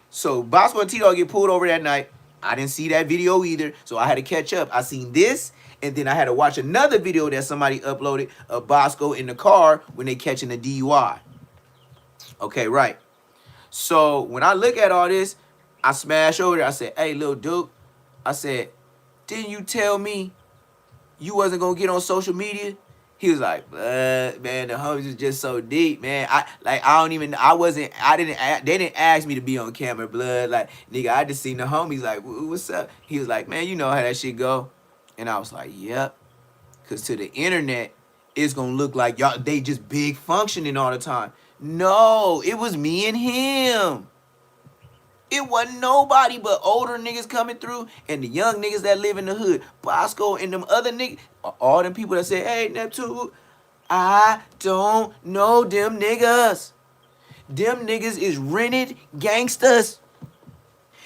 So Bosco and T-Dog get pulled over that night. I didn't see that video either, so I had to catch up. I seen this, and then I had to watch another video that somebody uploaded of Bosco in the car when they catching the DUI. Okay, right. So when I look at all this, I smash over there. I said, hey, Lil Duke, I said, didn't you tell me you wasn't going to get on social media? He was like, man, the homies is just so deep, man. They didn't ask me to be on camera, blood. Like, nigga, I just seen the homies like, what's up? He was like, man, you know how that shit go. And I was like, yep. Because to the internet, it's going to look like y'all, they just big functioning all the time. No, it was me and him. It wasn't nobody but older niggas coming through and the young niggas that live in the hood. Bosco and them other niggas, all them people that say, hey, Neptune, I don't know them niggas. Them niggas is rented gangsters.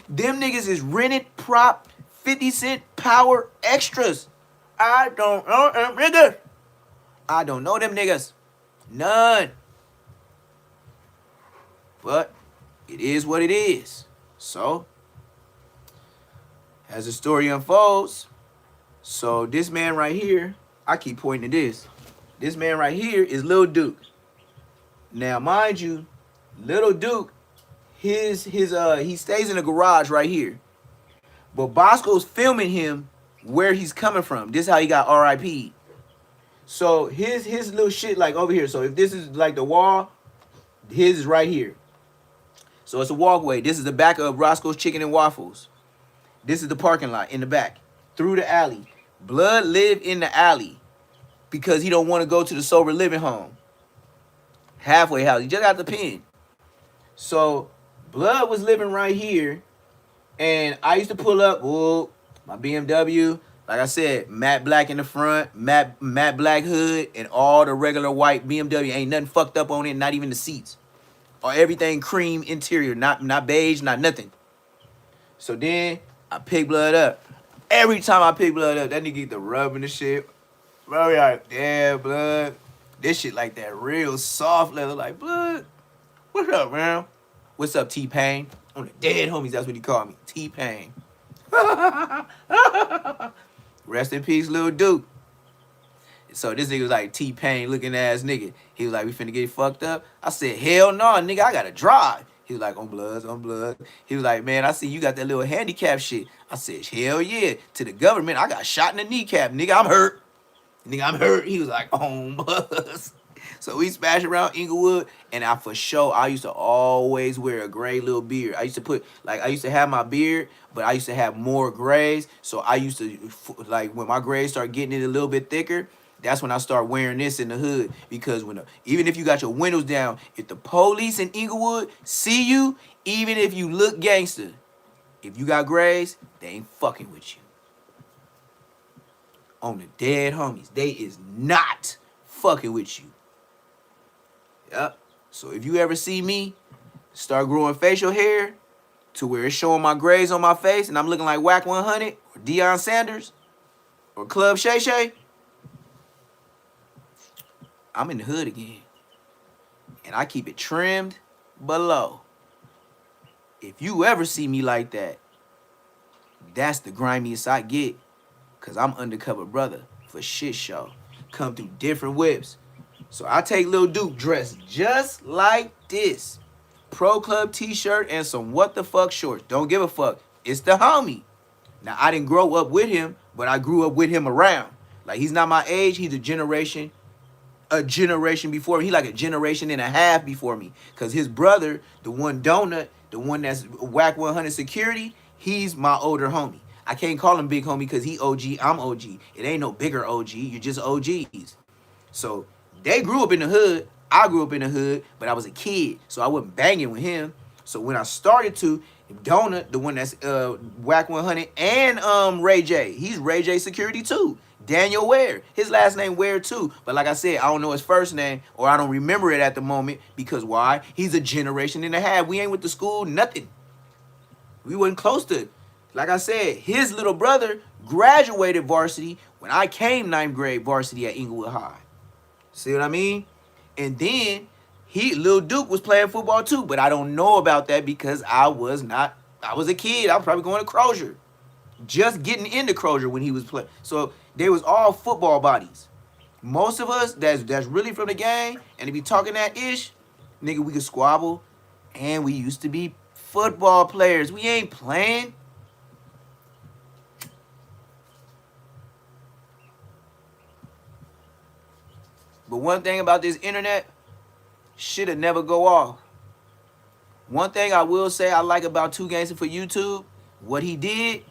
Them niggas is rented prop 50 cent power extras. I don't know them niggas. I don't know them niggas. None. But it is what it is. So, as the story unfolds, so this man right here, I keep pointing to this. This man right here is Lil Duke. Now, mind you, Lil Duke, he stays in the garage right here. But Bosco's filming him where he's coming from. This is how he got RIP'd. So his little shit like over here. So if this is like the wall, his is right here. So it's a walkway. This is the back of Roscoe's Chicken and Waffles. This is the parking lot in the back. Through the alley. Blood lived in the alley because he don't want to go to the sober living home. Halfway house. He just got the pin. So Blood was living right here. And I used to pull up, my BMW. Like I said, matte black in the front, matte black hood, and all the regular white BMW. Ain't nothing fucked up on it, not even the seats. Or everything cream interior, not beige, not nothing. So then I pick Blood up. Every time I pick Blood up, that nigga get the rubbing the shit. Bro, we like, damn, Blood. This shit like that real soft leather. Like, Blood, what's up, man? What's up, T-Pain? On the dead homies, that's what he called me. T-Pain. Rest in peace, Lil Duke. So this nigga was like T-Pain looking ass nigga. He was like, we finna get fucked up. I said, hell no, nigga, I gotta drive. He was like, on blood. He was like, man, I see you got that little handicap shit. I said, hell yeah. To the government, I got shot in the kneecap. Nigga, I'm hurt. He was like, on buzz. So we smashed around Inglewood, and for sure, I used to always wear a gray little beard. I used to have my beard, but I used to have more grays. So I used to, like, when my grays start getting it a little bit thicker, that's when I start wearing this in the hood. Because even if you got your windows down, if the police in Inglewood see you, even if you look gangster, if you got grays, they ain't fucking with you. On the dead homies, they is not fucking with you. Yep. So if you ever see me start growing facial hair to where it's showing my grays on my face and I'm looking like Whack 100 or Deion Sanders or Club Shay Shay, I'm in the hood again. And I keep it trimmed below. If you ever see me like that, that's the grimiest I get. Because I'm undercover brother for shit show. Come through different whips. So I take Lil Duke dressed just like this. Pro Club t-shirt and some what the fuck shorts. Don't give a fuck. It's the homie. Now, I didn't grow up with him, but I grew up with him around. Like, he's not my age. He's a generation before me. He like a generation and a half before me. Because his brother, the one donut, the one that's Whack 100 security, he's my older homie. I can't call him big homie because he OG, I'm OG. It ain't no bigger OG. You're just OGs. So they grew up in the hood. I grew up in the hood, but I was a kid, so I wasn't banging with him. So when I started to, Donut, the one that's Whack 100, and Ray J, he's Ray J security too. Daniel Ware, his last name Ware too. But like I said, I don't know his first name, or I don't remember it at the moment, because why? He's a generation and a half. We ain't with the school, nothing. We wasn't close to it. Like I said, his little brother graduated varsity when I came 9th grade varsity at Inglewood High. See what I mean? And then Lil Duke was playing football too, but I don't know about that because I was a kid. I was probably going to Crozier. Just getting into Crozier when he was playing. So they was all football bodies. Most of us that's really from the gang and to be talking that ish, nigga, we could squabble, and we used to be football players. We ain't playing. But one thing about this internet, shit'll never go off. One thing I will say I like about 2 Gangster for YouTube, what he did,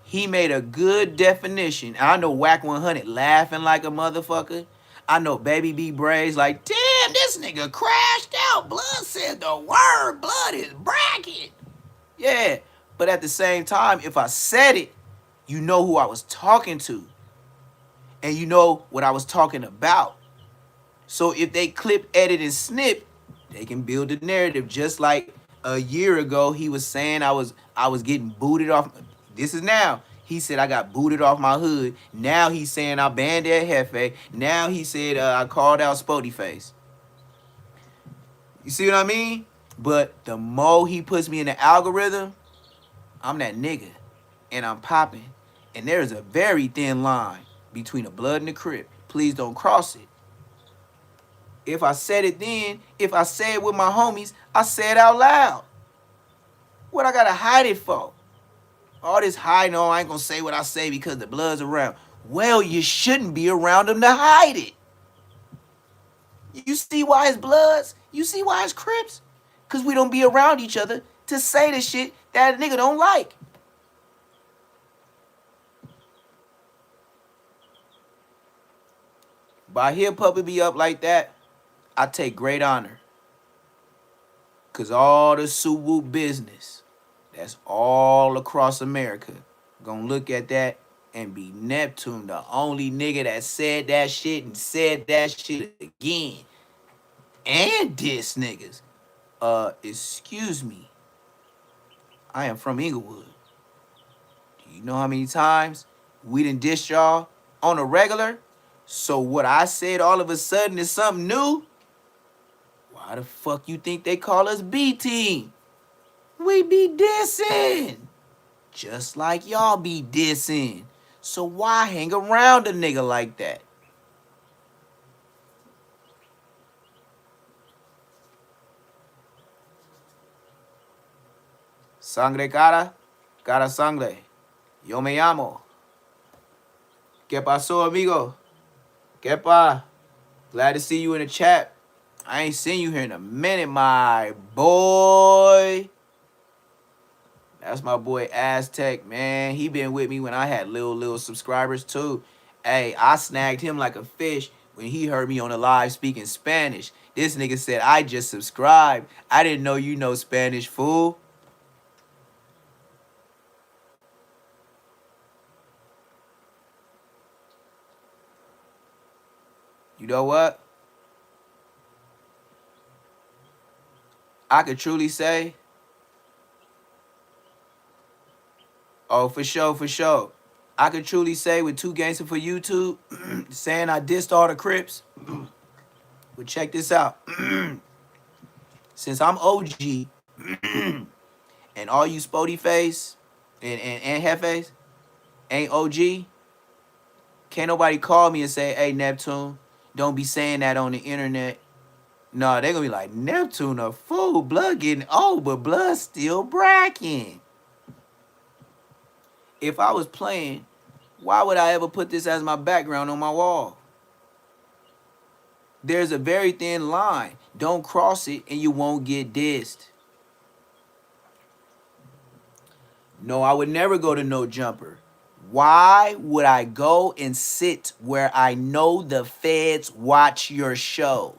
he made a good definition. I know Whack 100 laughing like a motherfucker. I know Baby B Braves like, damn, this nigga crashed out. Blood said the word. Blood is bracket. Yeah, but at the same time, if I said it, you know who I was talking to. And you know what I was talking about. So if they clip, edit, and snip, they can build a narrative. Just like a year ago, he was saying I was getting booted off. This is now. He said I got booted off my hood. Now he's saying I banned that Hefe. Now he said I called out Spody Face. You see what I mean? But the more he puts me in the algorithm, I'm that nigga. And I'm popping. And there's a very thin line between the blood and the Crip. Please don't cross it. If I said it then, if I say it with my homies, I say it out loud. What I gotta hide it for? All this hiding, I ain't gonna say what I say because the blood's around. Well, you shouldn't be around them to hide it. You see why it's bloods? You see why it's Crips? Because we don't be around each other to say the shit that a nigga don't like. By hear Puppy be up like that, I take great honor. Because all the Suwu business, that's all across America, gonna look at that and be Neptune, the only nigga that said that shit and said that shit again. And diss niggas. Excuse me. I am from Inglewood. Do you know how many times we done diss y'all on a regular? So what I said all of a sudden is something new? Why the fuck you think they call us B-Team? We be dissing. Just like y'all be dissing. So why hang around a nigga like that? Sangre cara, cara sangre. Yo me llamo. ¿Qué pasó, amigo? ¿Qué pa? Glad to see you in the chat. I ain't seen you here in a minute, my boy. That's my boy Aztec, man. He been with me when I had little subscribers too. Hey, I snagged him like a fish when he heard me on the live speaking Spanish. This nigga said, I just subscribed. I didn't know you know Spanish, fool. You know what? I could truly say, oh, for sure. I could truly say with 2 Gangster for YouTube, saying I dissed all the Crips. But check this out. Since I'm OG, and all you Spody Face and Hefes ain't OG, can't nobody call me and say, hey, Neptune, don't be saying that on the internet. No, they're going to be like, Neptune a fool. Blood getting old, but blood still bracking. If I was playing, why would I ever put this as my background on my wall? There's a very thin line. Don't cross it and you won't get dissed. No, I would never go to No Jumper. Why would I go and sit where I know the feds watch your show?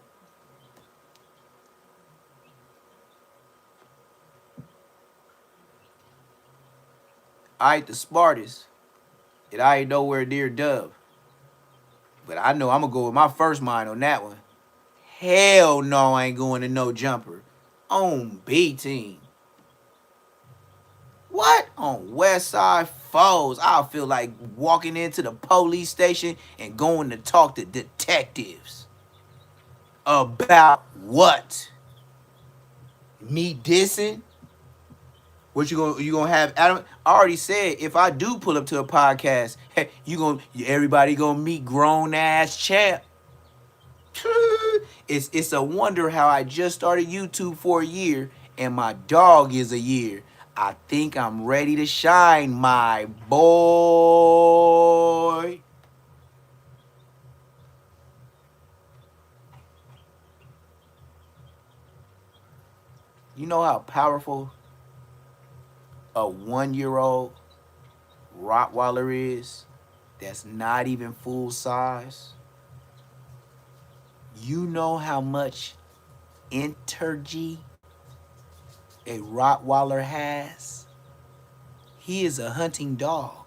I ain't the smartest, and I ain't nowhere near Dub. But I know I'm gonna go with my first mind on that one. Hell no, I ain't going to no jumper. On B team. What? On West Side Foes. I feel like walking into the police station and going to talk to detectives. About what? Me dissing? What you gonna have? Adam, I already said if I do pull up to a podcast, hey, everybody gonna meet grown ass champ. It's a wonder how I just started YouTube for a year and my dog is a year. I think I'm ready to shine, my boy. You know how powerful a 1-year-old Rottweiler is that's not even full size? You know how much energy a Rottweiler has? He is a hunting dog.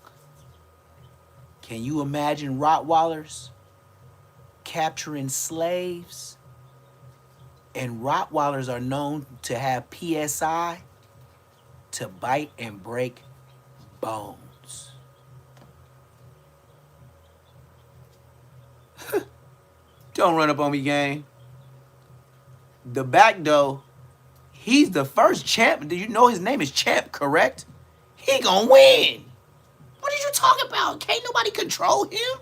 Can you imagine Rottweilers capturing slaves? And Rottweilers are known to have PSI, to bite and break bones. Don't run up on me, gang. The back door, he's the first champ. Do you know his name is Champ, correct? He gonna win. What are you talking about? Can't nobody control him?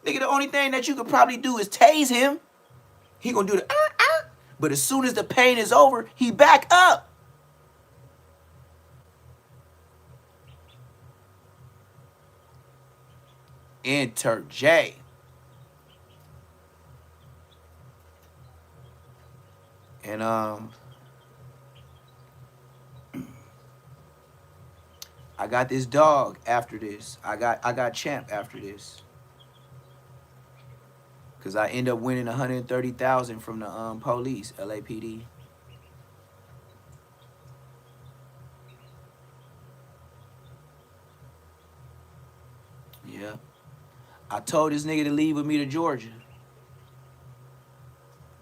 Nigga, the only thing that you could probably do is tase him. He gonna do the but as soon as the pain is over, he back up. Enter J. And I got this dog after this. I got Champ after this. Cause I end up winning $130,000 from the police, LAPD. Yeah. I told this nigga to leave with me to Georgia.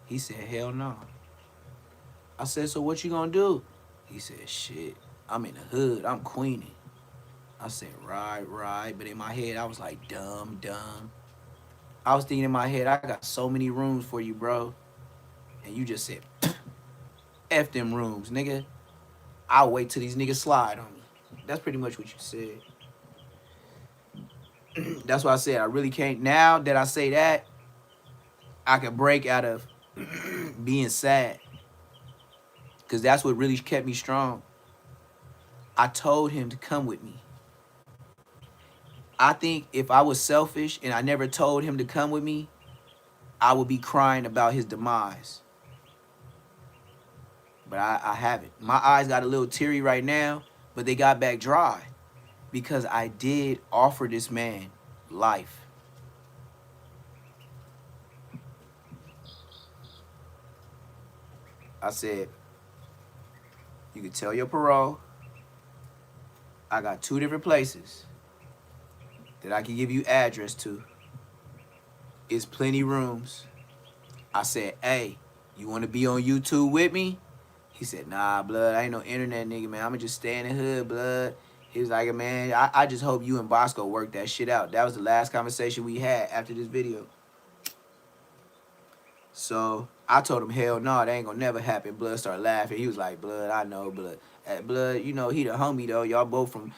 He said, hell no. I said, so what you gonna do? He said, shit, I'm in the hood, I'm queening. I said, right. But in my head, I was like, dumb. I was thinking in my head, I got so many rooms for you, bro. And you just said, F them rooms, nigga. I'll wait till these niggas slide on me. That's pretty much what you said. That's why I said I really can't. Now that I say that, I can break out of being sad. Because that's what really kept me strong. I told him to come with me. I think if I was selfish and I never told him to come with me, I would be crying about his demise. But I haven't. My eyes got a little teary right now, but they got back dry because I did offer this man life. I said, you can tell your parole. I got 2 different places that I can give you address to. It's plenty rooms. I said, hey, you want to be on YouTube with me? He said, nah, blood, I ain't no internet nigga, man. I'ma just stay in the hood, blood. He was like, man, I just hope you and Bosco work that shit out. That was the last conversation we had after this video. So I told him, hell no, that ain't gonna never happen. Blood started laughing. He was like, blood, I know, blood. Blood, you know, he the homie though. Y'all both from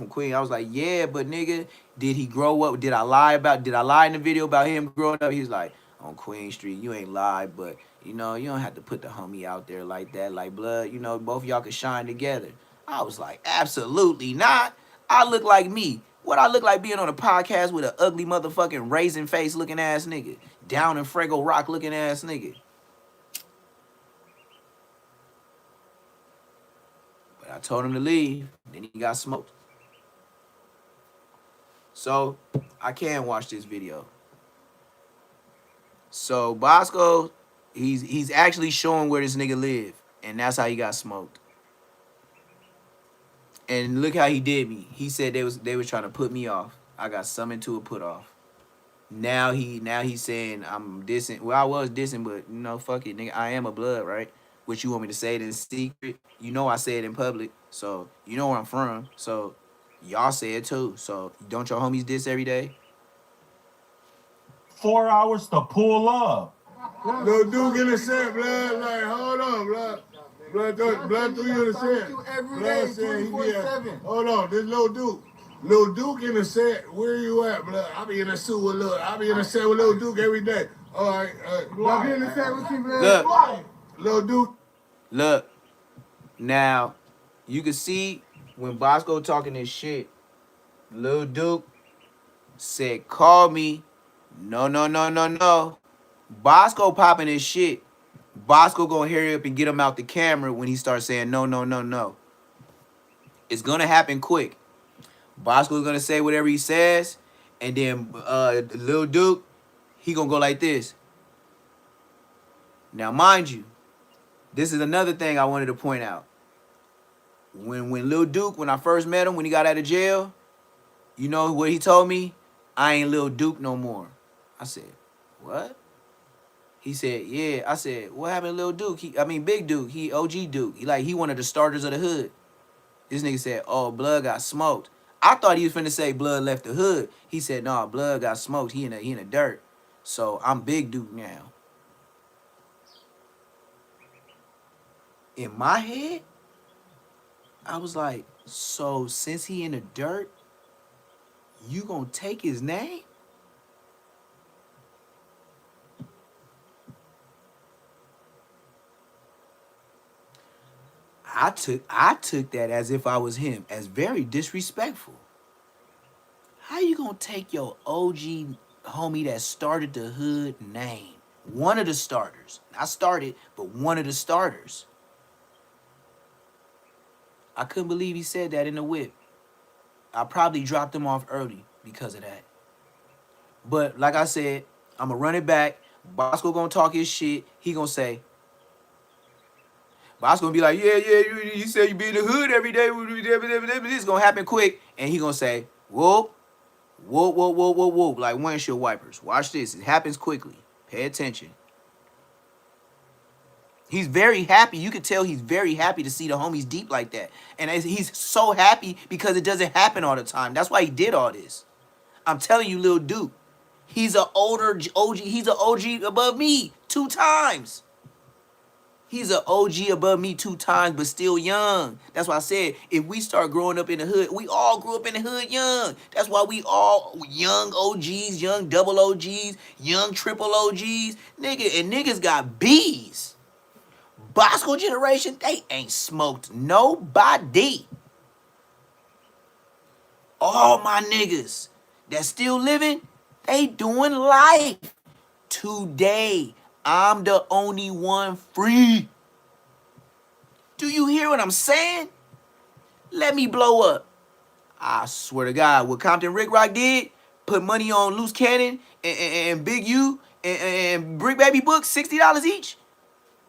Queen. I was like, yeah, but nigga, did he grow up? Did I lie in the video about him growing up? He was like, on Queen Street, you ain't lied, but you know, you don't have to put the homie out there like that. Like, blood, you know, both y'all can shine together. I was like, absolutely not. I look like me. What I look like being on a podcast with an ugly motherfucking raisin face looking ass nigga. Down in Fraggle Rock looking ass nigga. But I told him to leave. Then he got smoked. So I can watch this video. So Bosco, he's actually showing where this nigga live. And that's how he got smoked. And look how he did me. He said they was trying to put me off. I got summoned to a put off. Now he's saying I'm dissing. Well, I was dissing, but you know, fuck it, nigga. I am a blood, right? Which you want me to say it in secret? You know I say it in public, so you know where I'm from. So y'all say it too. So don't your homies diss every day? 4 hours to pull up. Little dude in the set, blood. Like, hold on, blood. Blood threw you in the set. Blood said he did. Hold on, this little Duke. Lil Duke in the set, where you at, blood? I be in the suit with Lil Duke every day. All right, blood be in the set with you, blood. Look, Lil Duke. look. Now, you can see when Bosco talking this shit, Lil Duke said, call me. No. Bosco popping his shit. Bosco gonna hurry up and get him out the camera when he starts saying no. It's gonna happen quick. Bosco's gonna say whatever he says, and then Lil Duke, he gonna go like this. Now, mind you, this is another thing I wanted to point out. When Lil Duke, when I first met him, when he got out of jail, you know what he told me? I ain't Lil Duke no more. I said, what? He said, yeah. I said, what happened to Lil Duke? Big Duke. He OG Duke. He one of the starters of the hood. This nigga said, oh, Blood got smoked. I thought he was finna say Blood left the hood. He said, no, Blood got smoked. He in the dirt. So I'm Big Duke now. In my head, I was like, so since he in the dirt, you gonna take his name? I took that as if I was him, as very disrespectful. How you gonna take your OG homie that started the hood name? One of the starters. Not started, but one of the starters. I couldn't believe he said that in the whip. I probably dropped him off early because of that. But like I said, I'm gonna run it back. Bosco gonna talk his shit. He gonna say, Bosco gonna be like, yeah, you say you be in the hood every day. This is gonna happen quick. And he gonna say, whoop, like windshield wipers. Watch this. It happens quickly. Pay attention. He's very happy. You can tell he's very happy to see the homies deep like that. And he's so happy because it doesn't happen all the time. That's why he did all this. I'm telling you, Lil Duke, he's an older OG. He's an OG above me 2 times. He's an OG above me 2 times, but still young. That's why I said, if we start growing up in the hood, we all grew up in the hood young. That's why we all young OGs, young double OGs, young triple OGs. Nigga, and niggas got B's. Bosco generation, they ain't smoked nobody. All my niggas that still living, they doing life. Today, I'm the only one free. Do you hear what I'm saying? Let me blow up. I swear to God, what Compton Rick Rock did, put money on Loose Cannon and Big U and Brick Baby books, $60 each.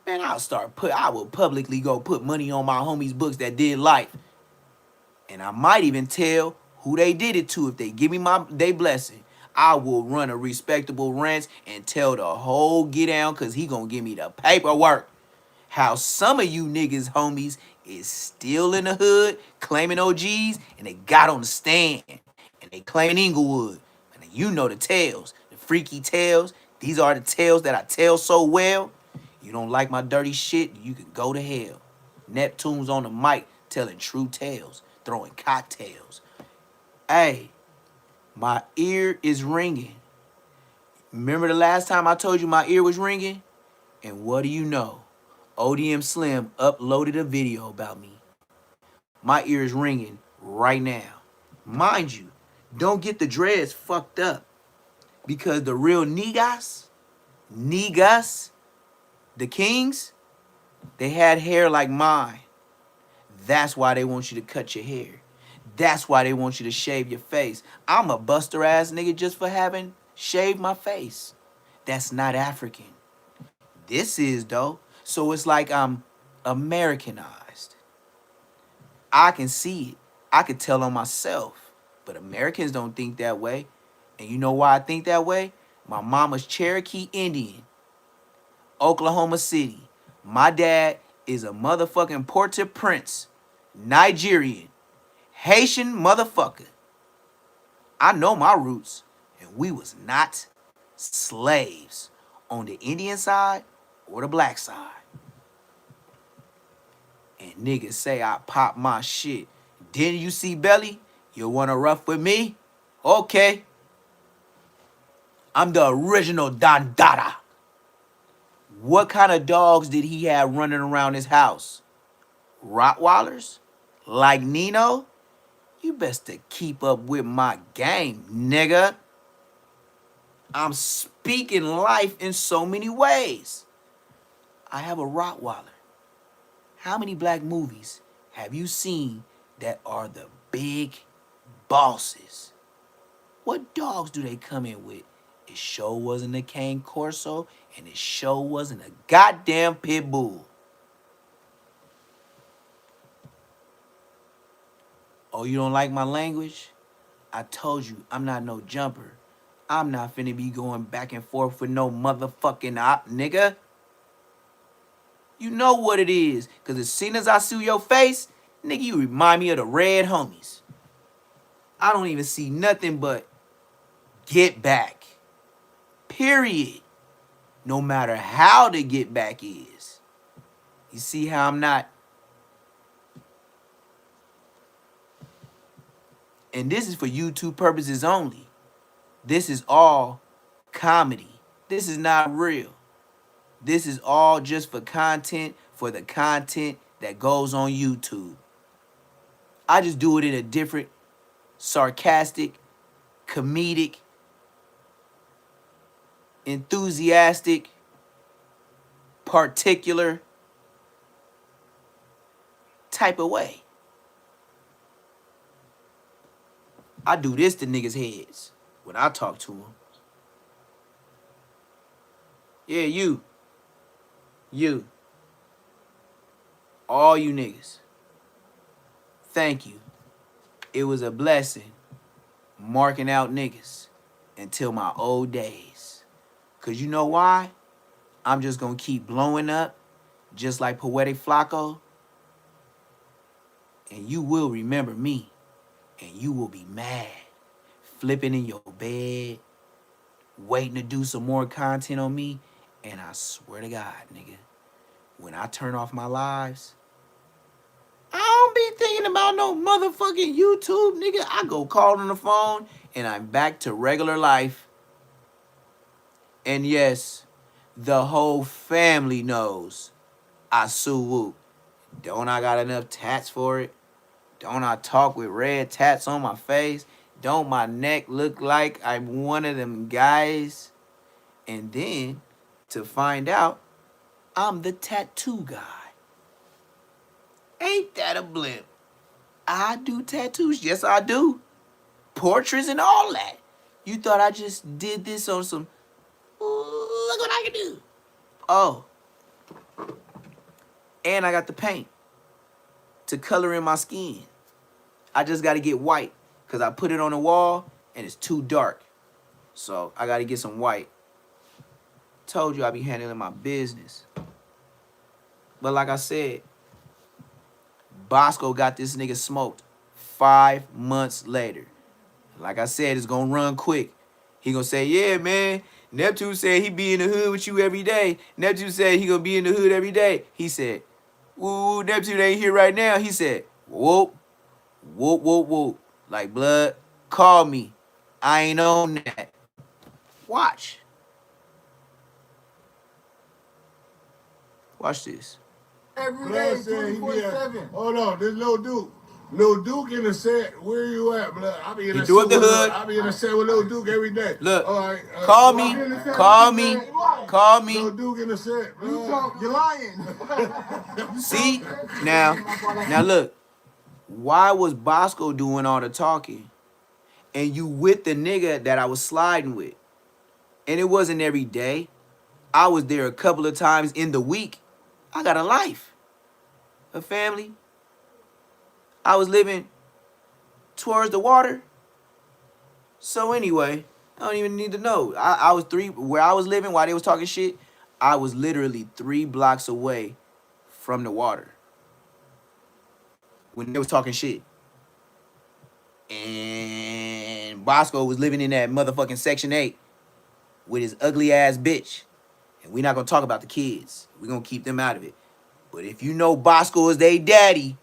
Man, I will publicly go put money on my homies' books that did life. And I might even tell who they did it to if they give me they blessing. I will run a respectable rant and tell the whole get down because he gonna give me the paperwork. How some of you niggas, homies, is still in the hood claiming OGs and they got on the stand and they claiming Inglewood. And you know the tales, the freaky tales. These are the tales that I tell so well. You don't like my dirty shit, you can go to hell. Neptune's on the mic telling true tales, throwing cocktails. Hey, my ear is ringing. Remember the last time I told you my ear was ringing? And what do you know? ODM Slim uploaded a video about me. My ear is ringing right now. Mind you, don't get the dreads fucked up. Because the real niggas, the kings, they had hair like mine. That's why they want you to cut your hair. That's why they want you to shave your face. I'm a buster ass nigga just for having shaved my face. That's not African. This is though. So it's like I'm Americanized. I can see it. I could tell on myself, but Americans don't think that way. And you know why I think that way? My mama's Cherokee Indian, Oklahoma City. My dad is a motherfucking Port-au-Prince, Nigerian, Haitian motherfucker. I know my roots, and we was not slaves on the Indian side or the black side. And niggas say I pop my shit. Didn't you see Belly? You wanna rough with me? Okay. I'm the original Don Dada. What kind of dogs did he have running around his house? Rottweilers? Like Nino? You best to keep up with my game, nigga. I'm speaking life in so many ways. I have a Rottweiler. How many black movies have you seen that are the big bosses? What dogs do they come in with? It sure wasn't a Cane Corso, and it sure wasn't a goddamn pit bull. Oh, you don't like my language? I told you, I'm not no jumper. I'm not finna be going back and forth with no motherfucking op, nigga. You know what it is, because as soon as I see your face, nigga, you remind me of the red homies. I don't even see nothing but get back. Period. No matter how the get back is. You see how I'm not? And this is for YouTube purposes only. This is all comedy. This is not real. This is all just for content, for the content that goes on YouTube. I just do it in a different, sarcastic, comedic, enthusiastic, particular type of way. I do this to niggas' heads when I talk to them. Yeah, you. All you niggas. Thank you. It was a blessing marking out niggas until my old days. Because you know why? I'm just going to keep blowing up just like Poetic Flacco. And you will remember me. And you will be mad. Flipping in your bed. Waiting to do some more content on me. And I swear to God, nigga, when I turn off my lives, I don't be thinking about no motherfucking YouTube, nigga. I go call on the phone and I'm back to regular life. And yes, the whole family knows I sue whoop. Don't I got enough tats for it? Don't I talk with red tats on my face? Don't my neck look like I'm one of them guys? And then, to find out, I'm the tattoo guy. Ain't that a blimp? I do tattoos. Yes, I do. Portraits and all that. You thought I just did this on some, look what I can do. Oh. And I got the paint to color in my skin. I just got to get white because I put it on the wall and it's too dark. So I got to get some white. Told you I be handling my business. But like I said, Bosco got this nigga smoked 5 months later. Like I said, it's gonna run quick. He gonna say, yeah, man, Neptune said he be in the hood with you every day. Neptune said he gonna be in the hood every day. He said, ooh, Neptune ain't here right now. He said, whoop, whoop, whoop, whoop. Like, blood, call me. I ain't on that. Watch. Watch this. Every day, 24/7. Hold on, this Lil Duke. Lil Duke in the set. Where you at, blood? I be in the set with Lil, I be in the set with Lil Duke every day. Look, all right, call me, call me. Lil Duke in the set. You're lying. See? Now look. Why was Bosco doing all the talking? And you with the nigga that I was sliding with. And it wasn't every day. I was there a couple of times in the week. I got a life. A family. I was living towards the water. So anyway, I don't even need to know. I was where I was living while they was talking shit, I was literally 3 blocks away from the water when they was talking shit. And Bosco was living in that motherfucking Section 8 with his ugly ass bitch. And we're not gonna talk about the kids. We're gonna keep them out of it. But if you know Bosco is their daddy,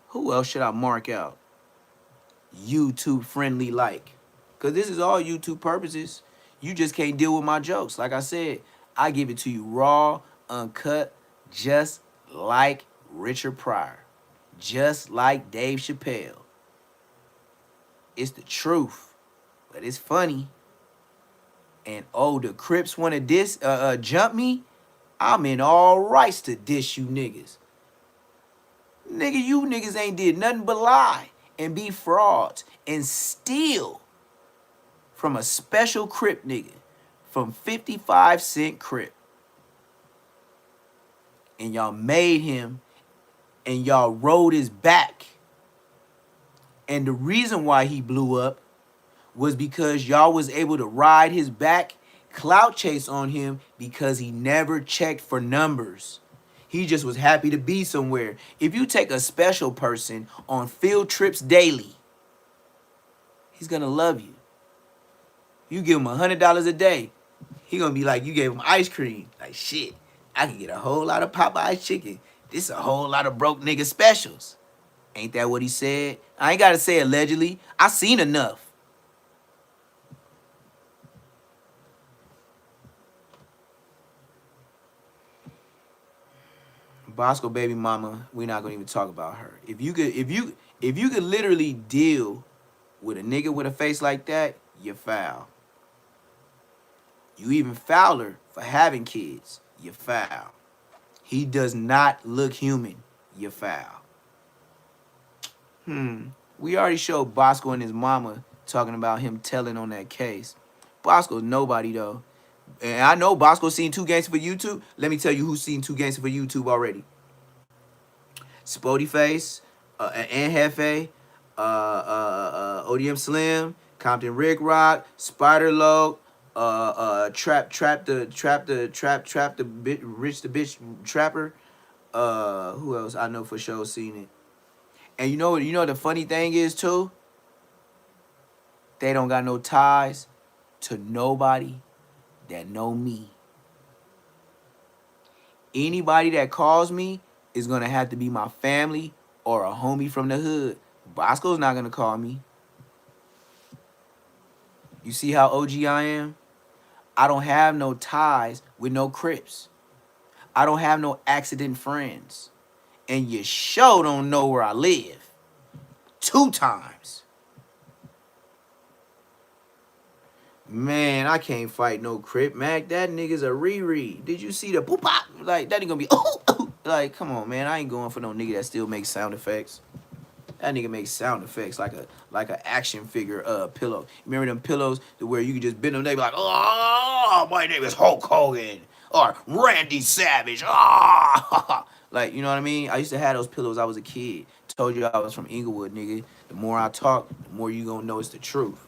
who else should I mark out? YouTube friendly like. Because this is all YouTube purposes. You just can't deal with my jokes. Like I said, I give it to you raw, uncut, just like Richard Pryor. Just like Dave Chappelle. It's the truth. But it's funny. And oh, the Crips want to jump me? I'm in all rights to diss you niggas. Nigga, you niggas ain't did nothing but lie and be frauds and steal from a special Crip nigga from 55 Cent Crip. And y'all made him and y'all rode his back. And the reason why he blew up was because y'all was able to ride his back, clout chase on him because he never checked for numbers. He just was happy to be somewhere. If you take a special person on field trips daily, he's gonna love you. You give him $100 a day, he gonna be like, you gave him ice cream. Like, shit, I can get a whole lot of Popeye's chicken. This is a whole lot of broke nigga specials. Ain't that what he said? I ain't gotta say allegedly. I seen enough. Bosco baby mama, we're not gonna even talk about her. If you could literally deal with a nigga with a face like that, you're foul. You even fouler for having kids, you're foul. He does not look human, you're foul. We already showed Bosco and his mama talking about him telling on that case. Bosco's nobody though. And I know Bosco seen 2 Gangster for YouTube. Let me tell you who's seen 2 Gangster for YouTube already. Spody Face, and Hefe, ODM Slim, Compton Rick Rock, Spider Loc, Trap the bitch Trapper. Who else? I know for sure seen it. And you know the funny thing is too? They don't got no ties to nobody that know me. Anybody that calls me is gonna have to be my family or a homie from the hood. Bosco's not gonna call me. You see how OG I am? I don't have no ties with no Crips. I don't have no accident friends. And you sure don't know where I live. 2 times. Man, I can't fight no Crip Mac. That nigga's a Riri. Did you see the boop pop? Like, that nigga gonna be, like, come on, man. I ain't going for no nigga that still makes sound effects. That nigga makes sound effects like a action figure pillow. Remember them pillows to where you can just bend them, they be like, oh, my name is Hulk Hogan or Randy Savage. Oh. Like, you know what I mean? I used to have those pillows I was a kid. Told you I was from Inglewood, nigga. The more I talk, the more you gonna know it's the truth.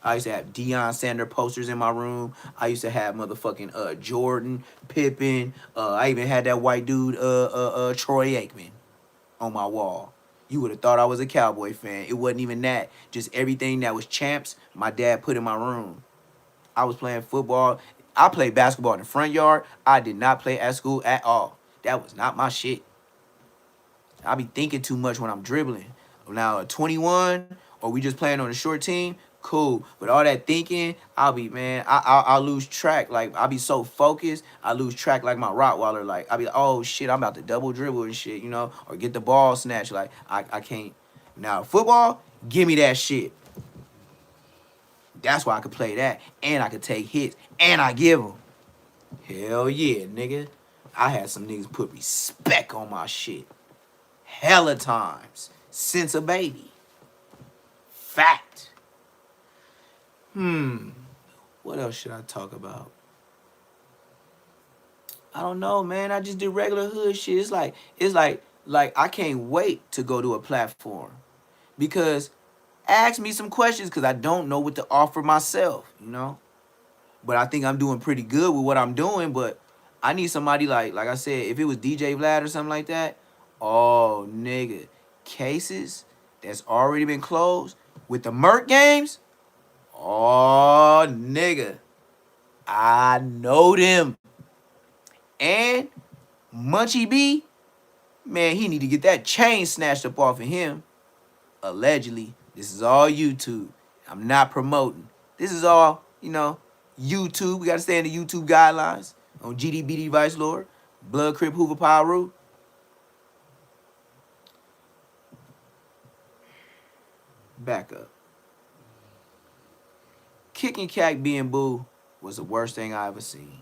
I used to have Deion Sanders posters in my room. I used to have motherfucking Jordan, Pippen. I even had that white dude, Troy Aikman, on my wall. You would have thought I was a Cowboy fan. It wasn't even that. Just everything that was champs, my dad put in my room. I was playing football. I played basketball in the front yard. I did not play at school at all. That was not my shit. I be thinking too much when I'm dribbling. Now, at 21, or we just playing on a short team, cool. But all that thinking, I'll lose track. Like, I'll be so focused, I lose track like my Rottweiler. Like, I'll be like, oh, shit, I'm about to double dribble and shit, you know, or get the ball snatched. Like, I can't. Now, football, give me that shit. That's why I could play that, and I could take hits, and I give them. Hell yeah, nigga. I had some niggas put respect on my shit. Hella times. Since a baby. Fact. What else should I talk about? I don't know, man. I just did regular hood shit. It's like I can't wait to go to a platform because ask me some questions because I don't know what to offer myself, you know. But I think I'm doing pretty good with what I'm doing. But I need somebody like I said, if it was DJ Vlad or something like that, oh nigga, cases that's already been closed with the Merc games. Oh nigga, I know them. And Munchie B, man, he need to get that chain snatched up off of him. Allegedly, this is all YouTube. I'm not promoting. This is all, you know, YouTube. We got to stay in the YouTube guidelines on GDBD Vice Lord, Blood Crip Hoover Pyru. Back up. Kicking Cack being boo was the worst thing I ever seen.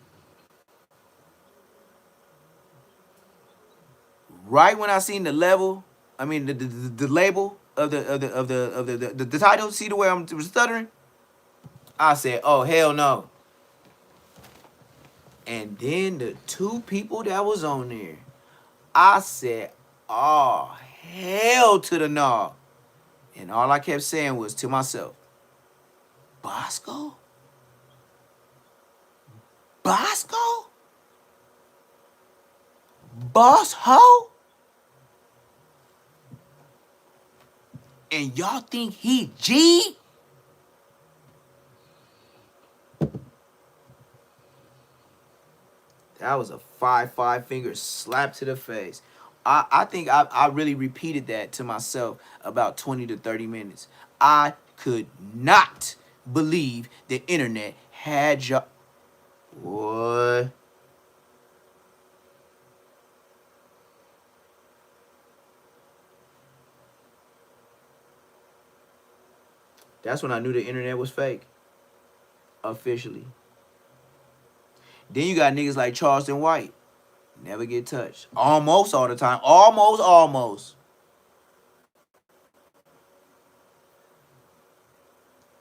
Right when I seen the level, I mean the label of the title, see the way I'm stuttering? I said, oh hell no. And then the two people that was on there, I said, oh hell to the no. And all I kept saying was to myself, Bosco? Bosco? Boss ho? And y'all think he G? That was a 5 finger slap to the face. I think I really repeated that to myself about 20 to 30 minutes. I could not believe the internet had y'all. What? That's when I knew the internet was fake. Officially. Then you got niggas like Charleston White. Never get touched. Almost all the time. Almost.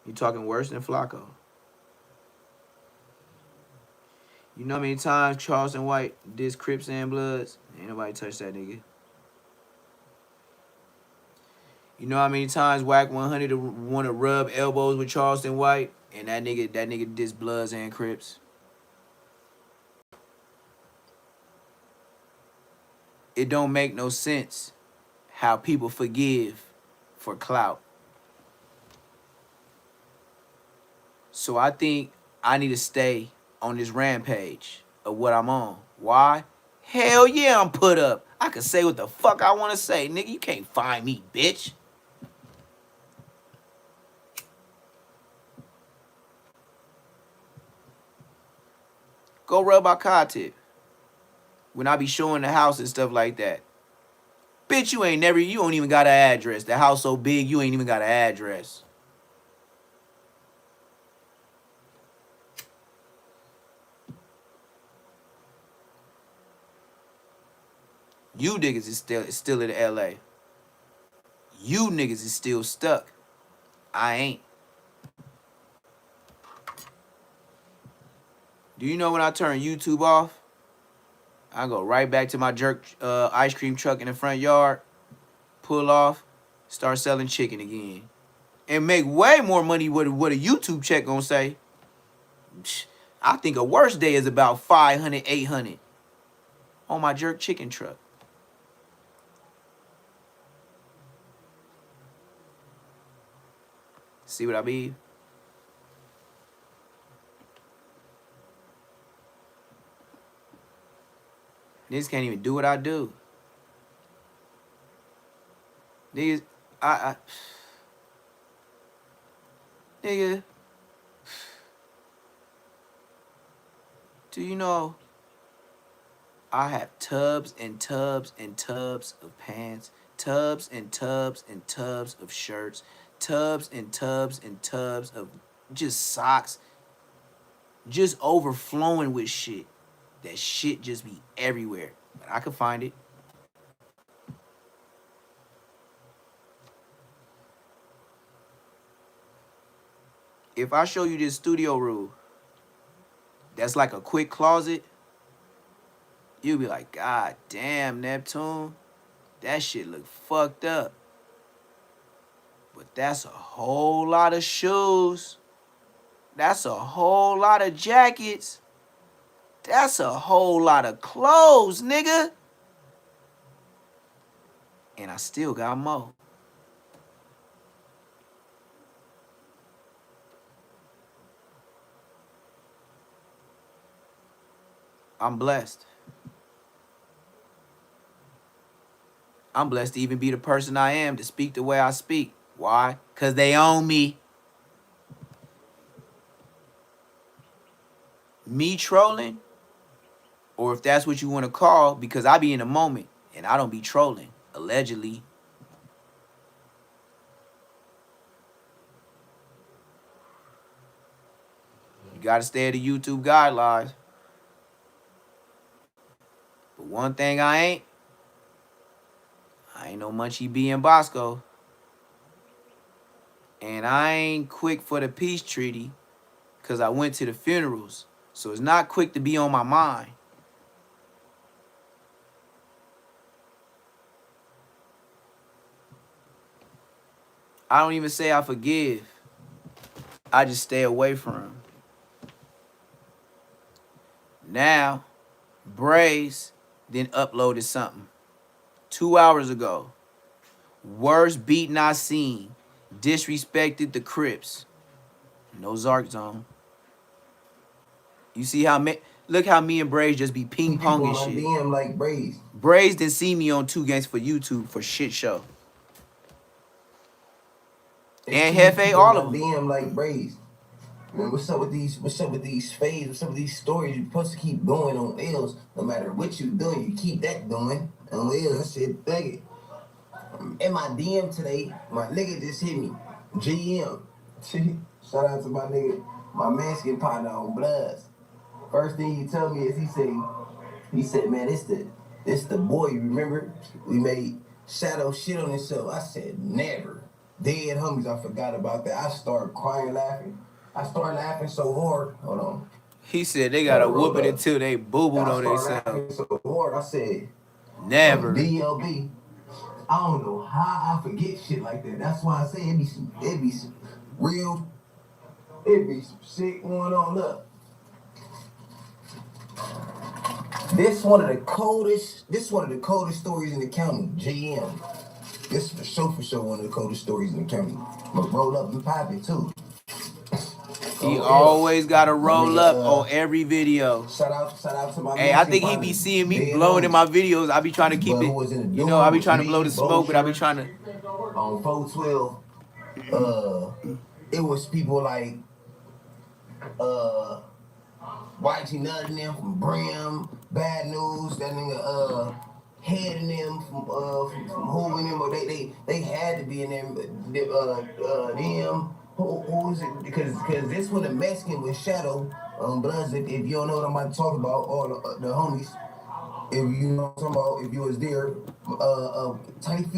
You talking worse than Flacco. You know how many times Charleston White dissed Crips and Bloods? Ain't nobody touched that nigga. You know how many times Whack 100 want to rub elbows with Charleston White? And that nigga dissed Bloods and Crips. It don't make no sense how people forgive for clout. So I think I need to stay on this rampage of what I'm on. Why? Hell yeah, I'm put up. I can say what the fuck I want to say. Nigga, you can't find me, bitch. Go rub our car tip. When I be showing the house and stuff like that. Bitch, you don't even got an address. The house so big, you ain't even got an address. You niggas is still in LA. You niggas is still stuck. I ain't. Do you know when I turn YouTube off? I go right back to my jerk ice cream truck in the front yard, pull off, start selling chicken again. And make way more money what a YouTube check gonna say. I think a worse day is about 500, 800 on my jerk chicken truck. See what I mean? Niggas can't even do what I do. Niggas, nigga, do you know I have tubs and tubs and tubs of pants, tubs and tubs and tubs of shirts, tubs and tubs and tubs of just socks, just overflowing with shit. That shit just be everywhere. But I could find it. If I show you this studio room, that's like a quick closet. You be like, God damn, Neptune, that shit look fucked up. But that's a whole lot of shoes. That's a whole lot of jackets. That's a whole lot of clothes, nigga. And I still got more. I'm blessed. I'm blessed to even be the person I am, to speak the way I speak. Why? Because they own me. Me trolling, or if that's what you want to call, because I be in the moment and I don't be trolling, allegedly. You got to stay at the YouTube guidelines. But one thing I ain't no Munchie B and Bosco. And I ain't quick for the peace treaty because I went to the funerals. So it's not quick to be on my mind. I don't even say I forgive. I just stay away from him. Now, Braze then uploaded something 2 hours ago. Worst beating I seen. Disrespected the Crips. No Zark Zone. You see how look how me and Braze just be ping ponging shit. DM like Braze. Braze didn't see me on 2 Gangs for YouTube for shit show. And Hefe, all of them. DM like Braze. Man, what's up with these fades? What's up with these stories? You're supposed to keep going on L's. No matter what you doing, you keep that going on L's. I said, beg it. In my DM today, my nigga just hit me. GM. Shout out to my nigga, my Mexican partner on Bloods. First thing he told me is he said, man, this the boy, you remember? We made Shadow shit on himself. I said, never. Dead homies, I forgot about that. I started crying, laughing. I started laughing so hard. Hold on. He said they gotta whoop it until they boo-booed on themselves. So hard, I said, never. DLB. I don't know how I forget shit like that. That's why I say it be some real, it be some shit going on. Look. This one of the coldest stories in the county, JM. This for sure one of the coldest stories in the county. But roll up and pop it too. He always gotta roll up on every video. Shout out to my Hey, I think he be seeing me blowing in my videos. I be trying to keep it, you know, I be trying to blow the smoke, but I be trying to. On 412, it was people like YG Nut and them from Brim, Bad News, that nigga Head and them from Who and them, but they had to be in them, them. Who is it? Because this one the Mexican with Shadow Bloods. If you don't know what I'm about to talk about, all the homies. If you know what I'm talking about, if you was there, Tiny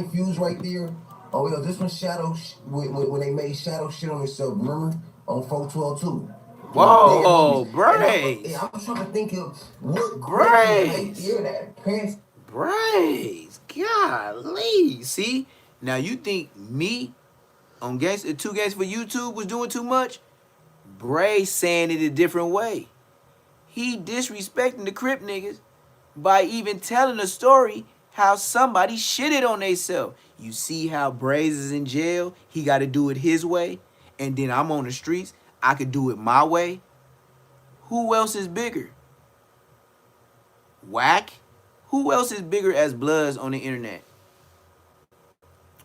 Fuse right there. Oh yeah, this one Shadow when they made Shadow shit on himself. Remember on 412 too. Whoa, Braze. I'm trying to think of what Braze. Hear that pants. Braze, golly. See, now you think me on 2 Gangs for YouTube was doing too much? Braze saying it a different way. He disrespecting the Crip niggas by even telling a story how somebody shitted on theyself. You see how Braze is in jail? He got to do it his way. And then I'm on the streets. I could do it my way. Who else is bigger? Whack? Who else is bigger as Bloods on the internet?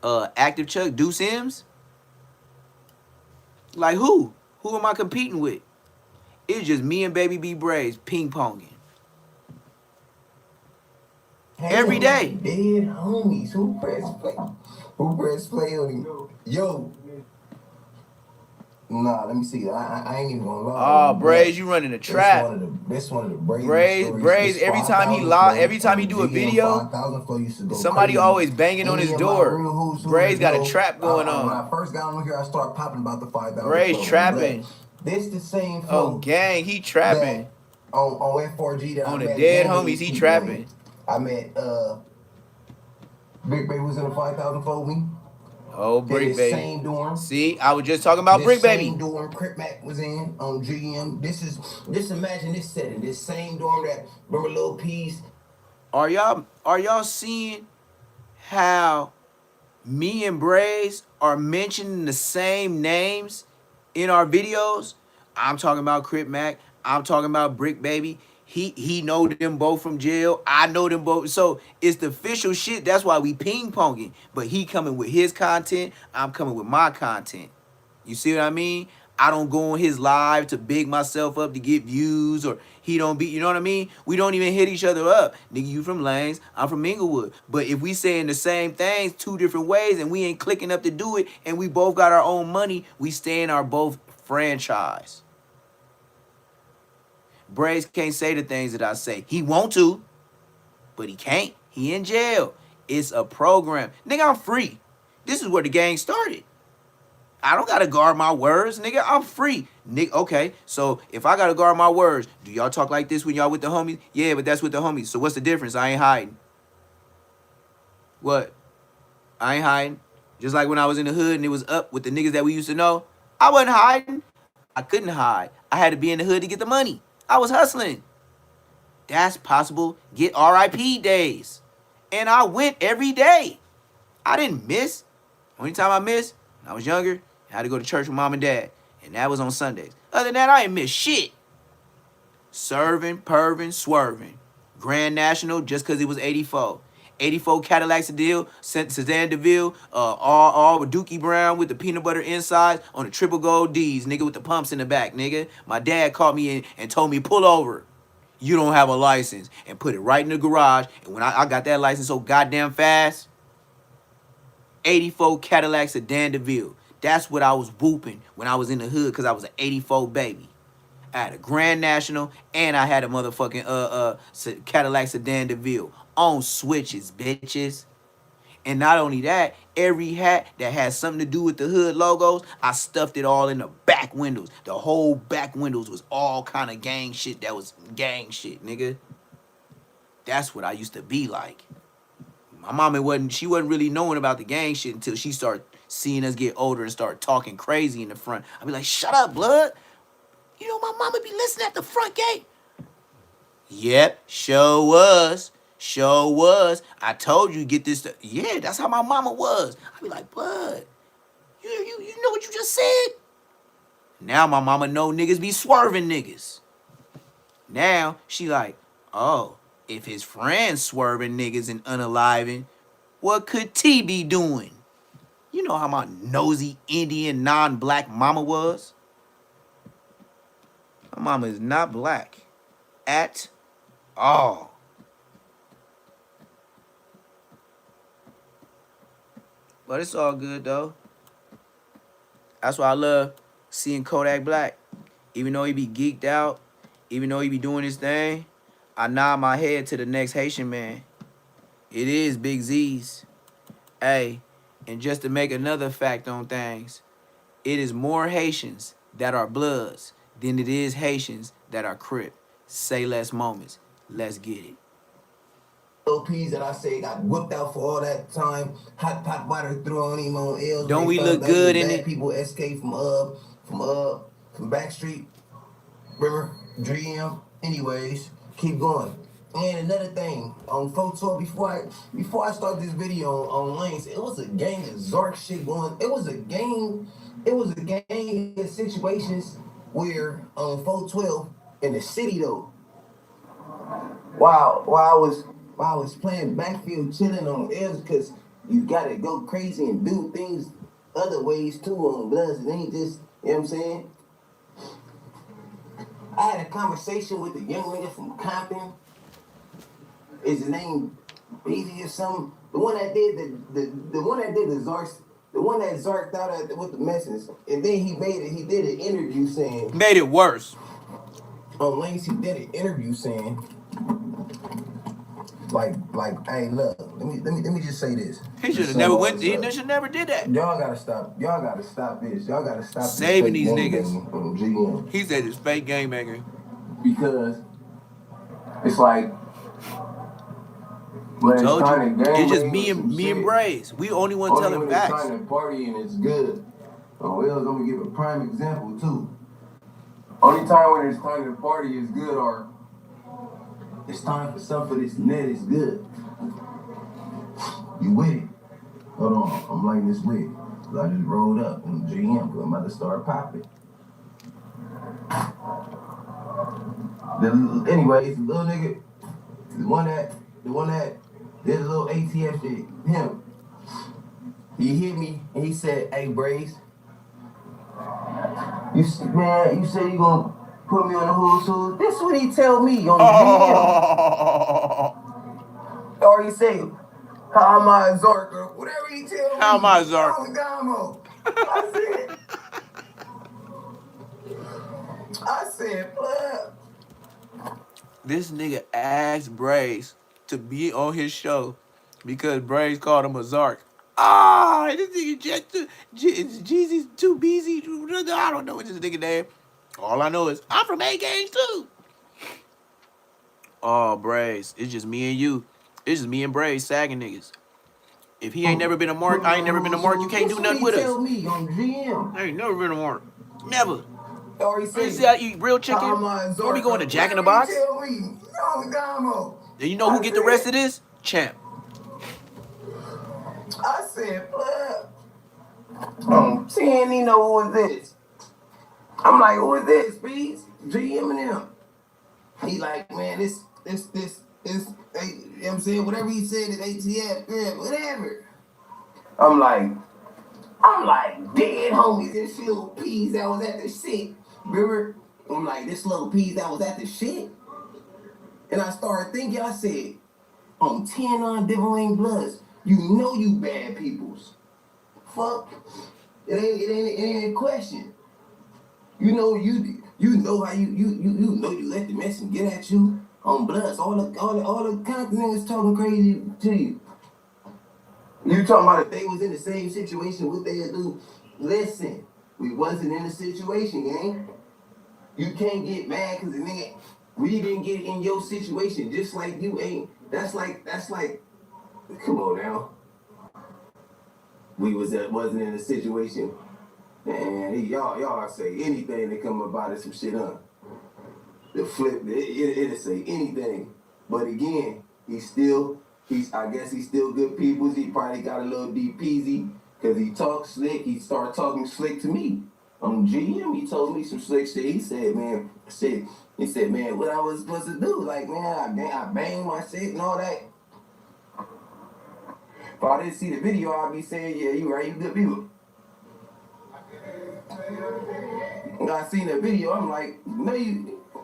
Active Chuck, Deuce M's? Like who? Who am I competing with? It's just me and Baby B Braze ping-ponging. Every day. Dead homies. Who press play on him? Yo. Nah, let me see. I ain't even gonna lie. Oh, Braze, you running a trap. This one of the Braze. Braze, every time he do a video, somebody always banging on his door. Braze got a trap going on. When I first got on here, I started popping about the 5,000. Braze trapping. This the same Oh, gang, he trapping. on F4G that On I the met dead Danny, homies, he keep trapping. going. I met Brick Baby was in the 5,000 for me. Oh, Brick this Baby. same dorm. See, I was just talking about This Brick same Baby. dorm Crip Mac was in on GM. Just imagine this setting. This same dorm that remember Lil P's. Are y'all seeing how me and Braze are mentioning the same names in our videos? I'm talking about Crip Mac. I'm talking about Brick Baby. He know them both from jail. I know them both. So it's the official shit. That's why we ping ponging. But he coming with his content. I'm coming with my content. You see what I mean? I don't go on his live to big myself up to get views, or he don't be, you know what I mean? We don't even hit each other up. Nigga, you from Lanes, I'm from Inglewood. But if we saying the same things two different ways and we ain't clicking up to do it and we both got our own money, we stay in our both franchise. Braze can't say the things that I say. He want to, but he can't. He in jail. It's a program. Nigga, I'm free. This is where the gang started. I don't gotta guard my words, nigga. I'm free. Nigga, okay. So if I gotta guard my words, do y'all talk like this when y'all with the homies? Yeah, but that's with the homies. So what's the difference? I ain't hiding. What? I ain't hiding. Just like when I was in the hood and it was up with the niggas that we used to know, I wasn't hiding. I couldn't hide. I had to be in the hood to get the money. I was hustling. That's possible. Get RIP days. And I went every day. I didn't miss. Only time I missed, when I was younger, I had to go to church with mom and dad. And that was on Sundays. Other than that, I ain't miss shit. Serving, perving, swerving. Grand National just because it was 84. 84 Cadillacs a deal, Sedan DeVille, all with Dookie Brown with the peanut butter insides on the triple gold D's, nigga, with the pumps in the back, nigga. My dad called me in and told me, pull over. You don't have a license. And put it right in the garage. And when I got that license so goddamn fast, 84 Cadillac Sedan DeVille. That's what I was whooping when I was in the hood because I was an 84 baby. I had a Grand National and I had a motherfucking Cadillac Sedan DeVille on switches, bitches. And not only that, every hat that had something to do with the hood logos, I stuffed it all in the back windows. The whole back windows was all kind of gang shit that was gang shit, nigga. That's what I used to be like. My mama wasn't really knowing about the gang shit until she started seeing us get older and start talking crazy in the front. I'd be like, shut up, blood. You know my mama be listening at the front gate. Yep, sure was. Sure was. I told you get this. Yeah, that's how my mama was. I'd be like, blood, you know what you just said? Now my mama know niggas be swerving niggas. Now she like, oh, if his friends swerving niggas and unaliving, what could T be doing? You know how my nosy Indian non-black mama was? My mama is not black at all. But it's all good though. That's why I love seeing Kodak Black. Even though he be geeked out, even though he be doing his thing, I nod my head to the next Haitian man. It is Big Z's. Hey, and just to make another fact on things, it is more Haitians that are Bloods than it is Haitians that are Crip. Say less moments. Let's get it. LPs that I say got whipped out for all that time, hot pot water thrown him on L's. Don't we look good in it? People escape from Backstreet. Remember? Dream. Anyways, keep going. And another thing, on 412, before I start this video on Lanes, it was a gang of Zark shit going. It was a gang of situations where on 412 in the city though. While I was playing backfield chilling on L's, because you gotta go crazy and do things other ways too on Bloods. It ain't just, you know what I'm saying? I had a conversation with a young nigga from Compton. Is his name Beezy or something? The one that did the Zarks, the one that Zarked out with the message. And then he did an interview saying, made it worse. On Lanes, he did an interview saying, like, hey, look, let me just say this. He should have never went. He should never did that. Y'all gotta stop this. Y'all gotta stop saving these niggas. On GM. He said it's fake gangbanger. Because It's like when it's Told time you, to it's just gangbang or some me and shit. Braze. We only one Only telling when it's facts. time to party and it's good. Oh, well, I'm gonna give a prime example too. Only time when it's time to party is good, or it's time for some for this net is good. You with it? Hold on, I'm lighting this wick. I just rolled up in GM because I'm about to start popping. Anyways, the little nigga, the one that did a little ATF shit, him. He hit me and he said, "Hey, Braze, you said you gonna put me on the who's who." This is what he tell me on GM. Or he say, "How am I Zark?" or whatever he tell me. How am I Zark? I said, "Blood." This nigga asked Braze to be on his show because Braze called him a Zark. Ah, this nigga Jeezy's too busy. I don't know what this nigga name. All I know is I'm from A Gangs too. Oh, Braze, it's just me and you. It's just me and Braze sagging niggas. If he ain't never been a mark, I ain't never been a mark. You can't do nothing with us. Tell me on GM. I ain't never been a mark. Never. Or he You see I eat real chicken? Or we going to Jack in the Box? And you know who get the rest of this? Champ. I said, "Blood." See, he ain't even know who is this. I'm like, "Who is this, please?" GM and him. He like, "Man, this, you know what I'm saying? Whatever he said is ATF, yeah, whatever." I'm like, dead homies, this little piece that was at the shit. Remember? I'm like, this little piece that was at the shit. And I started thinking, I said, on 10 on Devil Ain't Bloods, you know you bad peoples. Fuck. It ain't a question. You know how you know you let the message get at you on Bloods. All the Compton niggas talking crazy to you. You talking about if they was in the same situation, what they'd do? Listen, we wasn't in a situation, gang. You can't get mad because the nigga, we didn't get in your situation, just like you ain't. That's like, come on now. We wasn't in a situation. And y'all say anything that come about it, some shit, huh? The flip, it'll say anything. But again, I guess he's still good people. He probably got a little deep peasy because he talks slick. He started talking slick to me. On GM, he told me some slick shit. He said, man, what I was supposed to do. Like, man, I banged my shit and all that. If I didn't see the video, I'd be saying, yeah, you right, you good people. When I seen the video, I'm like, no,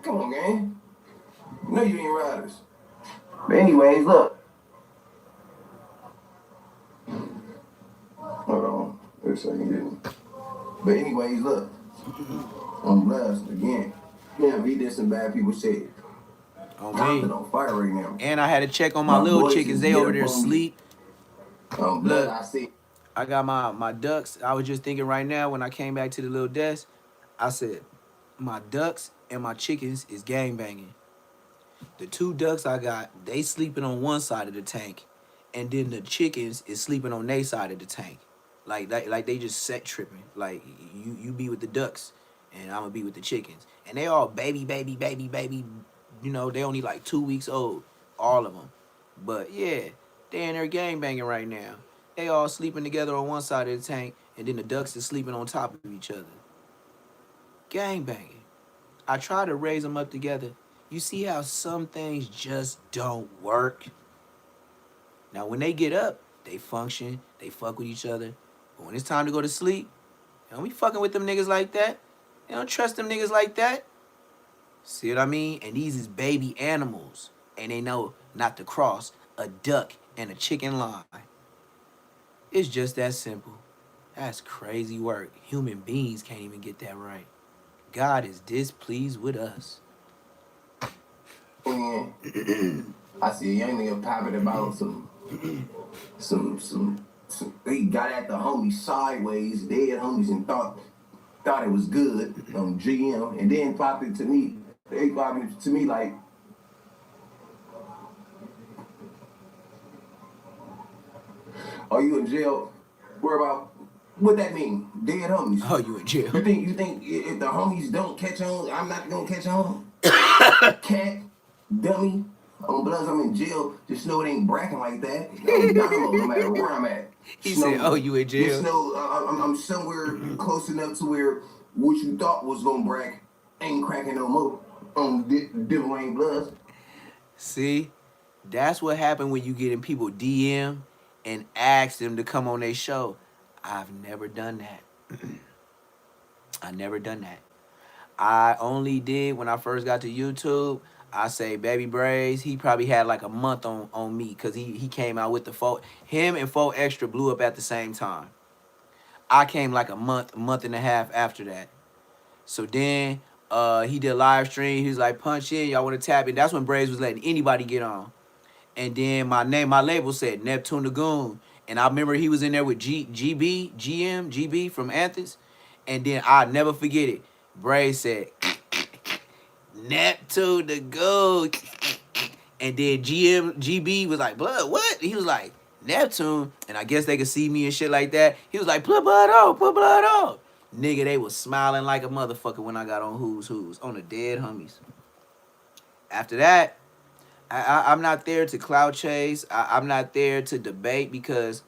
come on, gang. No, you ain't riders. But anyways, look. Hold on. Looks like he didn't. But anyways, look. I'm blessed again. Yeah, he did some bad people shit. On me. On fire right now. And I had to check on my little chickens. They over there asleep. Look, I see. I got my ducks. I was just thinking right now when I came back to the little desk, I said, my ducks and my chickens is gangbanging. The 2 ducks I got, they sleeping on one side of the tank, and then the chickens is sleeping on their side of the tank. Like they just set tripping. Like you be with the ducks, and I'm gonna be with the chickens. And they all baby. You know, they only like 2 weeks old, all of them. But yeah, they in there gangbanging right now. They all sleeping together on one side of the tank, and then the ducks is sleeping on top of each other. Gangbanging. I try to raise them up together. You see how some things just don't work? Now, when they get up, they function, they fuck with each other. But when it's time to go to sleep, they don't be fucking with them niggas like that. They don't trust them niggas like that. See what I mean? And these is baby animals. And they know not to cross a duck and a chicken line. It's just that simple. That's crazy work. Human beings can't even get that right. God is displeased with us. I see a young nigga popping about some they got at the homies sideways, dead homies, and thought it was good on GM, and then popped it to me. They popped it to me like, Are you in jail? Where about? What that mean? Dead homies. Oh, you in jail? You think if the homies don't catch on, I'm not gonna catch on? Cat, dummy. On Bloods, I'm in jail. Just know it ain't bracking like that. I'm dynamo, no matter where I'm at. He said, "Oh, you in jail?" Just know I'm somewhere close enough to where what you thought was gonna brack ain't cracking no more. Devil ain't Bloods. See, that's what happened when you get in people DM and ask them to come on their show. I've never done that. I never done that. I only did when I first got to YouTube. I say Baby Braze, he probably had like a month on me because he came out with the 4. Him and 4 Extra blew up at the same time. I came like a month and a half after that. So then he did a live stream. He was like, punch in, y'all want to tap in. That's when Braze was letting anybody get on. And then my label said Neptune the Goon. And I remember he was in there with GB from Anthony. And then I'll never forget it. Braze said, Neptune the Goon. And then GB was like, Blood, what? He was like, Neptune. And I guess they could see me and shit like that. He was like, put blood on. Nigga, they was smiling like a motherfucker when I got on Who's on the dead homies. After that, I'm not there to clout chase. I'm not there to debate because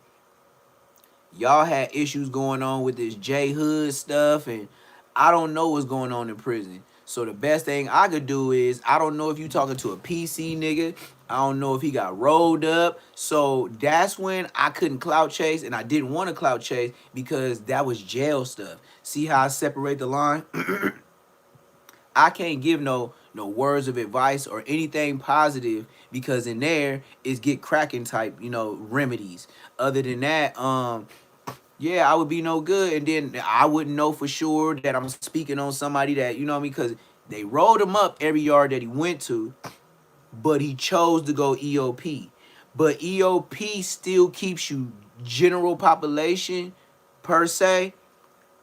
y'all had issues going on with this J Hood stuff, and I don't know what's going on in prison. So the best thing I could do is, I don't know if you talking to a PC nigga. I don't know if he got rolled up. So that's when I couldn't clout chase, and I didn't want to clout chase because that was jail stuff. See how I separate the line? I can't give no words of advice or anything positive because in there is get cracking type, remedies. Other than that, yeah, I would be no good. And then I wouldn't know for sure that I'm speaking on somebody that, you know what I mean? Because they rolled him up every yard that he went to, but he chose to go EOP. But EOP still keeps you general population per se,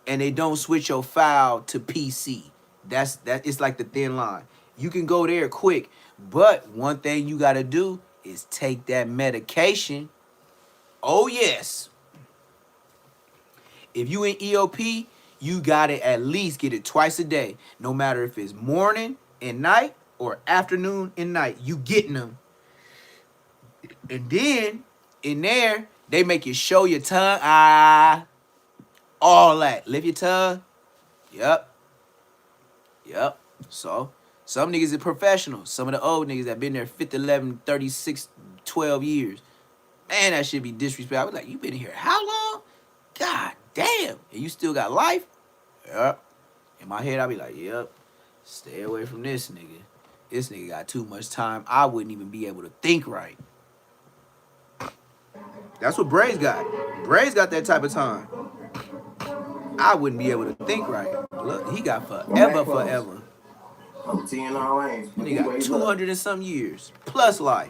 and they don't switch your file to PC. That it's like the thin line. You can go there quick, but one thing you got to do is take that medication. Oh, yes. If you in EOP, you got to at least get it twice a day. No matter if it's morning and night or afternoon and night, you getting them. And then in there, they make you show your tongue. All that. Lift your tongue. Yep. So, some niggas are professionals. Some of the old niggas that been there 50, 11, 36, 12 years. Man, that should be disrespectful. I was like, you been here how long? God damn. And you still got life? Yep. In my head, I'll be like, yep. Stay away from this nigga. This nigga got too much time. I wouldn't even be able to think right. That's what Braze got. Braze got that type of time. I wouldn't be able to think right. Look, he got forever. I'm 10 all lanes. He got 200 and some years. Plus life.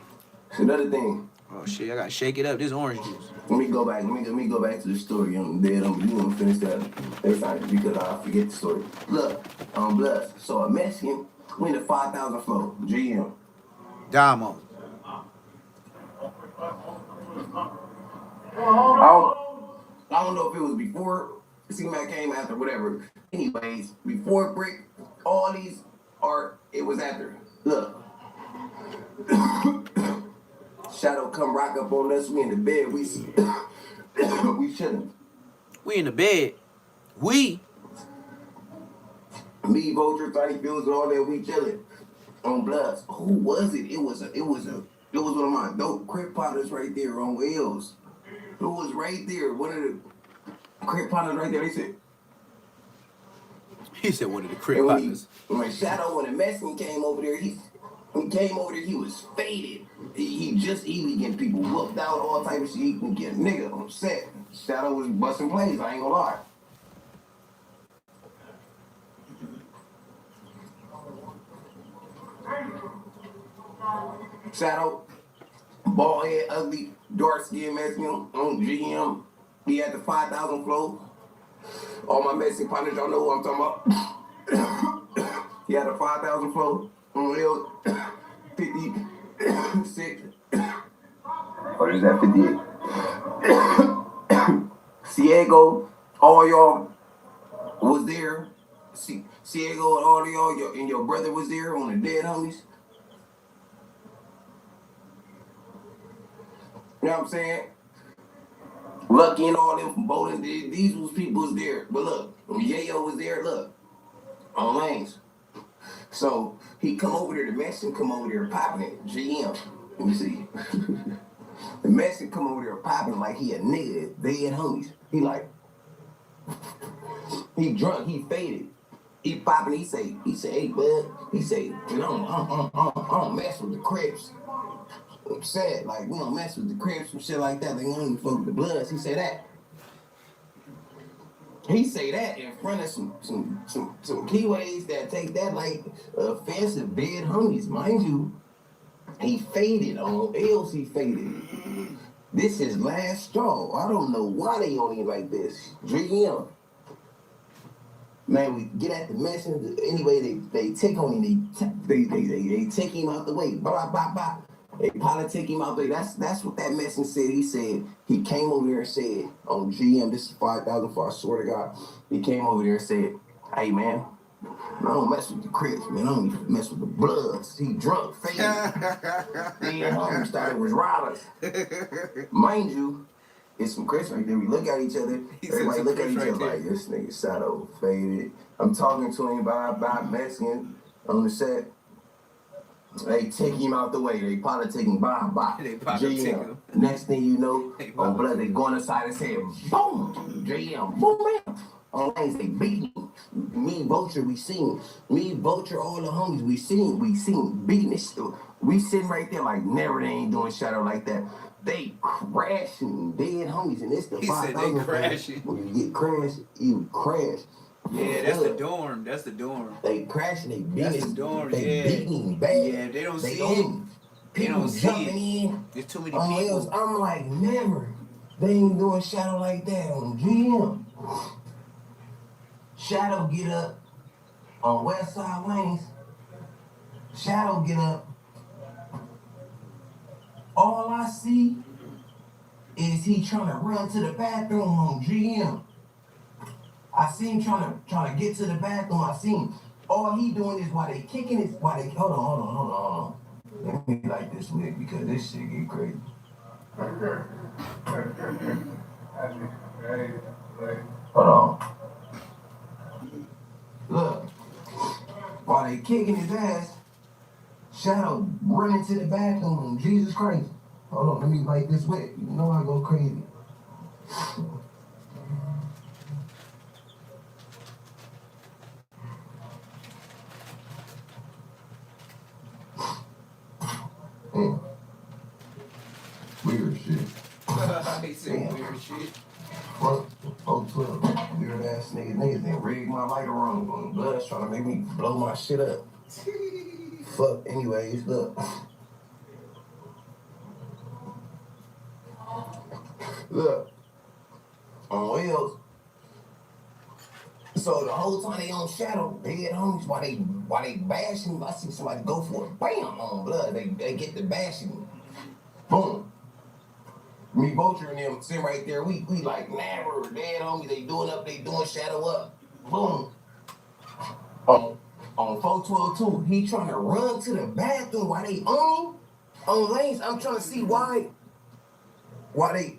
Another thing. Oh shit, I gotta shake it up. This orange juice. Let me go back. Let me go back to the story. I'm dead. You want to finish that every time because I forget the story. Look, Bloods. So a Mexican went to 5,000 flow. GM. Damo. I don't know if it was before C-Mac came, after, whatever. Anyways, before Brick, all these it was after. Look. Shadow come rock up on us. We in the bed. We chilling. We in the bed. Me, Vulture, Tiny Fields, and all that. We chilling on Bloods. Who was it? It was one of my dope Crip Potters right there on Wheels. Who was right there? One of the Crip Potters right there. He said one of the Crip Potters. When Shadow, when the Mexican came over there, he was faded. He just easily getting people whooped out, all type of shit. He can get nigga on set. Shadow was busting plays, I ain't gonna lie. Shadow, bald head, ugly, dark skin Mexican on GM. He had the 5,000 flow. All my Mexican partners, y'all know who I'm talking about. He had a 5,000 flow on Wheels. 56. Or is that 58? Ciego, all y'all was there. Ciego and all of y'all, and your brother was there on the dead homies. You know what I'm saying? Lucky and all them from Bowling, these was people was there. But look, when Yayo was there, look, on lanes. So he come over there, the Mexican come over there popping it, GM. Let me see. The Mexican come over there popping like he a nigga, dead homies. He like, he drunk, he faded. He popping, he say, hey bud, he say, I don't mess with the Crips. I'm sad, like we don't mess with the Crips and shit like that. They don't even fuck with the Bloods. He say that. He say that in front of some keyways that take that like offensive dead homies. Mind you, he faded on L's, he faded. This is last straw. I don't know why they on him like this. GM. Man, we get at the message. Anyway, they take on him. They take him out the way. Blah, blah, blah. They politic him out the way. That's what that message said. He said, he came over there and said, on GM, this is 5,000 for I swear to God. He came over there and said, hey, man, I don't mess with the Crips, man. I don't even mess with the Bloods. He drunk, faded. Then homies thought it was robbers. Mind you, it's some Crips right there. We look at each other. Everybody look at each other like, this nigga shadow faded. I'm talking to him by Mexican on the set. They take him out the way. They politic him by. JM. Next thing you know, on Blood, they go on the side and say, boom! JM, boom, man. On lanes, they beat him. Me, Vulture, we seen. Me, Vulture, all the homies, we seen beating this. We sitting right there like, never, they ain't doing shadow like that. They crashing, dead homies, and it's the 5,000. They crashing. When you get crashed, you crash. Yeah, that's the dorm. That's the dorm. They crashing, they beating. That's the dorm. They beating bad. Yeah, they don't see it. They don't see it. There's too many people. I'm like, never. They ain't doing shadow like that on GM. Shadow get up on West Side Lanes. Shadow get up. All I see is he trying to run to the bathroom on GM. I see him trying to get to the bathroom. I see him. All he doing is while they kicking his, hold on. Let me like this wig because this shit get crazy. Hold on. Look, while they kicking his ass, Shadow running to the bathroom. Jesus Christ. Hold on, let me light this wig. You know I go crazy. Weird shit. He said weird shit. Fuck, 412. Weird ass niggas. Niggas done rigged my lighter wrong. Blood's trying to make me blow my shit up. Fuck, anyways, look. Look. On Wells. So the whole time they on Shadow, they get homies while they bashing. I see somebody go for it. Bam! On Blood. They get the bashing. Boom. Me, Vulture, and them sitting right there. We like, man, we're dead homies. They doing Shadow up. Boom. On 412 too, he trying to run to the bathroom while they on him. On lanes, I'm trying to see why they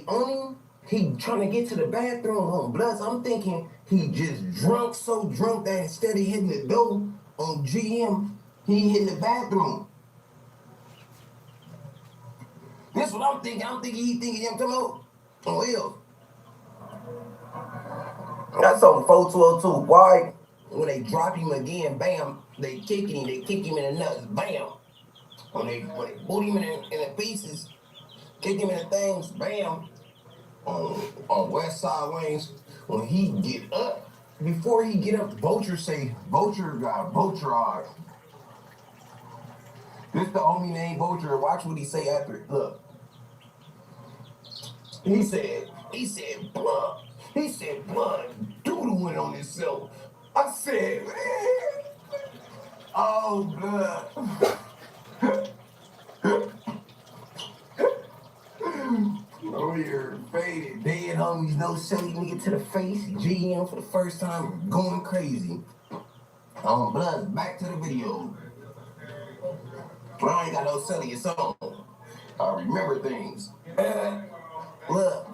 on him. He trying to get to the bathroom on Bloods. I'm thinking he just drunk, so drunk that instead of hitting the door on GM, he hitting the bathroom. That's what I'm thinking. I'm thinking he thinking I'm talking about on L. That's on 412 too. Why? When they drop him again, bam, they kick him in the nuts, bam. When they boot him in the pieces, kick him in the things, bam. On West Side Lanes, when he get up, before he get up, Vulture say, Vulture got Vulture eyes. This the homie named Vulture. Watch what he say after it. Look. He said, blood. He said, blood doodling on himself. I said, man. Oh, blood. no silly nigga to the face. GM for the first time, going crazy. Blood, back to the video. I ain't got no silly song. I remember things. Look,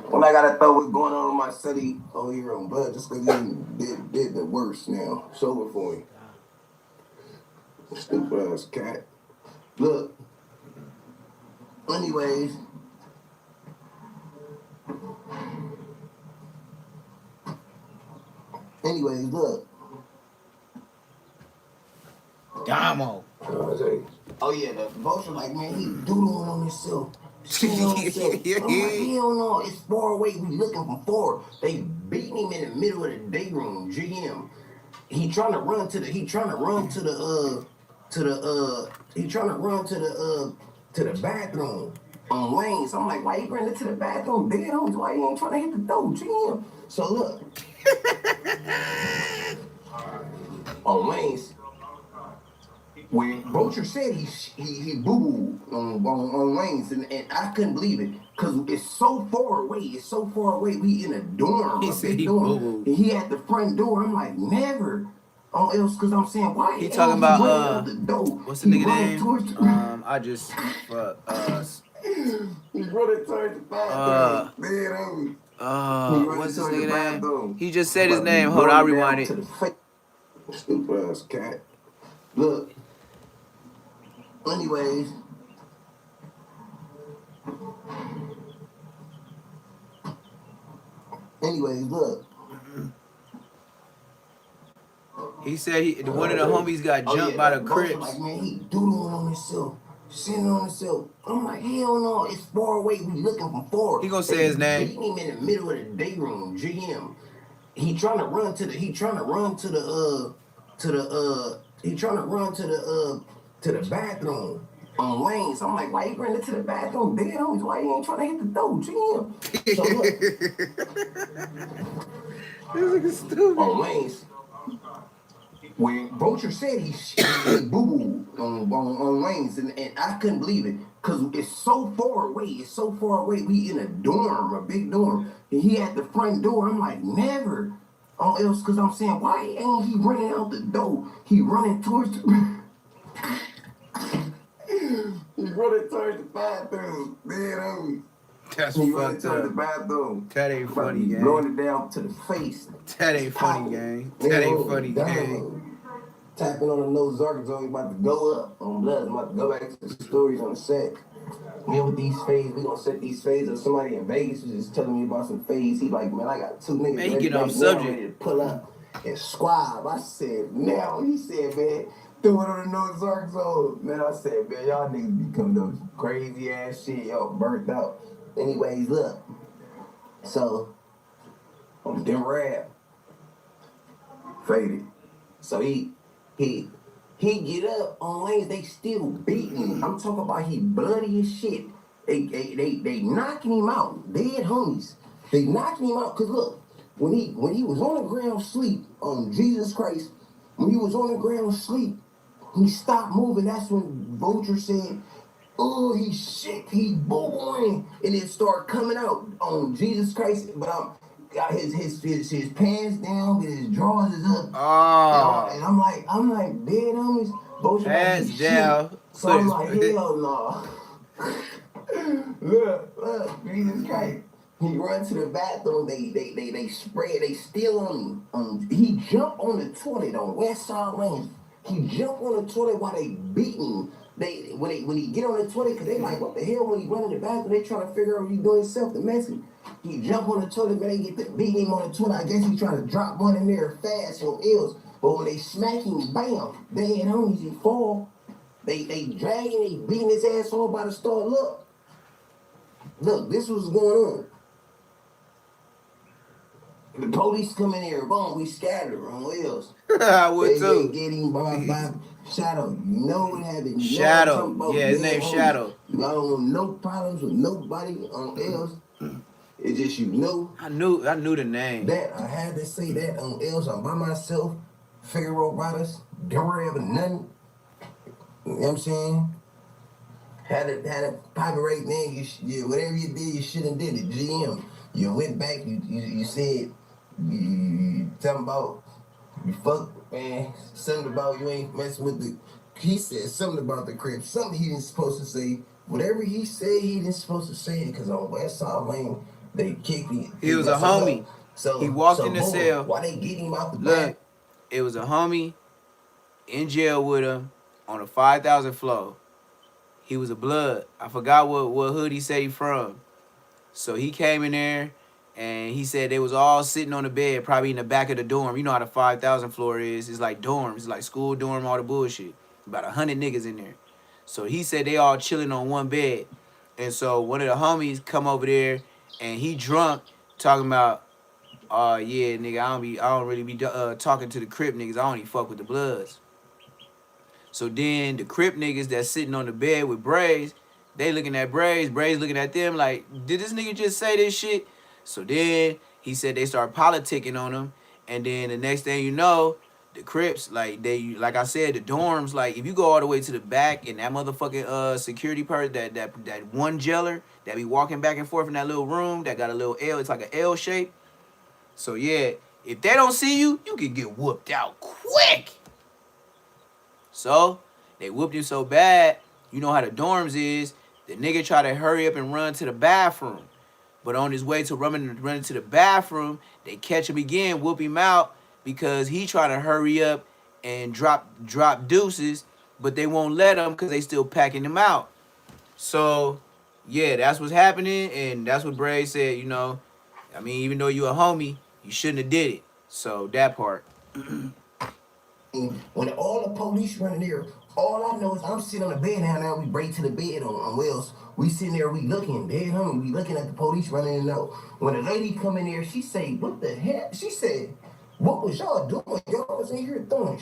when I gotta throw what's going on in my city on here on blood, just because you did the worst now. It's over for you. Stupid ass cat. Look. Anyways. Look. Damo. Oh yeah, the vulture like, man, he doodling on himself. Shitting on himself. I'm like, hell no, it's far away. We looking from far. They beating him in the middle of the day room. GM. He trying to run to the bathroom on lanes. I'm like, why you running to the bathroom? Dead homies, why you ain't trying to hit the door? GM. So look. On lanes. When Vulture said he boo-booed on lanes, and I couldn't believe it, because it's so far away. We in a dorm, a big dorm. And he at the front door. I'm like, never. On else, because I'm saying, why? He talking about, the door? What's the nigga name? I just, He's running towards the bathroom. What's this nigga name? He just said his name. Hold on, I'll rewind it. Stupid ass cat. Look. Anyways. Look. He said one of the homies got jumped by the Crips. Like, man, he doodling on himself, sitting on himself. I'm like, hell no, it's far away. We looking from far. He gonna say his name. Beating him in the middle of the day room. GM. He trying to run to the bathroom on lanes. I'm like, why you running to the bathroom? Dead homies, why you ain't trying to hit the door? GM. So look. This nigga stupid. On lanes. When Vulture said he boo-booed on lanes, and I couldn't believe it, because it's so far away. We in a dorm, a big dorm. And he at the front door. I'm like, never. On else, because I'm saying, why ain't he running out the door? He running towards the... He's running towards the bathroom. Man, that's he fucked up. up. The bathroom. That ain't funny, gang. Blowing it down to the face. That ain't funny, gang. That ain't funny, gang. Tapping on the nose, Zark's only about to go up on blood. I'm about to go back to the stories on the set. Yeah, with these fades, we gonna set these fades up. Somebody in Vegas was just telling me about some fades. He like, man, I got two niggas man, he get off subject. Ready to pull up and squab. I said, now, he said, man, throw it on the nose, Zark's on. Man, I said, man, y'all niggas be coming up with some crazy ass shit. Y'all burnt out. Anyways, look. So, I'm them rap. Faded. So he get up on lanes, they still beating him. I'm talking about he bloody as shit. They knocking him out. Dead homies. They knocking him out. Cause look, when he was on the ground asleep, on Jesus Christ, when he was on the ground asleep, he stopped moving. That's when Vulture said, oh, he's sick, he booing, and it started coming out on Jesus Christ. But I'm got his pants down, but his drawers is up. Oh. And I'm like, dead homies. Pants down. So I'm like, hell no. Look, Jesus Christ. He runs to the bathroom, they spray, they still on him. He jumped on the toilet on West Side Lane. He jumped on the toilet while they beating him. When he get on the toilet, because they like, what the hell, when he run in the bathroom, they trying to figure out what he doing himself, the message. He jump on the toilet, man, they get to beat him on the toilet. I guess he trying to drop one in there fast on ills. But when they smack him, bam, they ain't homies, he fall. They dragging, they beating his ass all by the start. Look, this was going on. The police come in here, boom, we scatter on wheels. I would too. They get him by Shadow. You know what happened. Shadow. Yeah, his name's Shadow. I don't want no problems with nobody on L's. It's just you know. I knew the name. That I had to say that on L's. I'm by myself. Figaro Brothers. Don't worry about nothing. You know what I'm saying? Had a pirate man, whatever you did, you shouldn't did it. GM. You went back. You said you something about you fuck, man. Something about you ain't messing with the. He said something about the Crip. Something he didn't supposed to say. Whatever he said, he didn't supposed to say it because on West Side Lane they kicked me. He was a messed him up. homie. So He walked so in the boom, cell. why they get him out the Look, back? it was a homie in jail with him on a 5,000 floor. He was a blood. I forgot what hood he said he from. So he came in there and he said they was all sitting on the bed, probably in the back of the dorm. You know how the 5,000 floor is. It's like dorms. It's like school dorm, all the bullshit. About 100 niggas in there. So he said they all chilling on one bed. And so one of the homies come over there and he drunk talking about, yeah, nigga, I don't really be talking to the Crip niggas. I only fuck with the Bloods. So then the Crip niggas that's sitting on the bed with Braves, they looking at Braves looking at them like, did this nigga just say this shit? So then he said they start politicking on him. And then the next thing you know, the Crips, like I said, the dorms, like if you go all the way to the back and that motherfucking security person, that one jailer that be walking back and forth in that little room that got a little L, it's like an L shape. So yeah, if they don't see you, you can get whooped out quick. So they whooped him so bad, you know how the dorms is, the nigga try to hurry up and run to the bathroom. But on his way to running to the bathroom, they catch him again, whoop him out, because he trying to hurry up and drop deuces, but they won't let him because they still packing him out. So, yeah, that's what's happening, and that's what Bray said, you know. I mean, even though you a homie, you shouldn't have did it. So, that part. When all the police running there, all I know is I'm sitting on the bed now. We break to the bed on Wells. We sitting there, we looking, dead homie. We looking at the police running in out. When the lady come in there, she say, "What the heck?" She said, "What was y'all doing? Y'all was in here throwing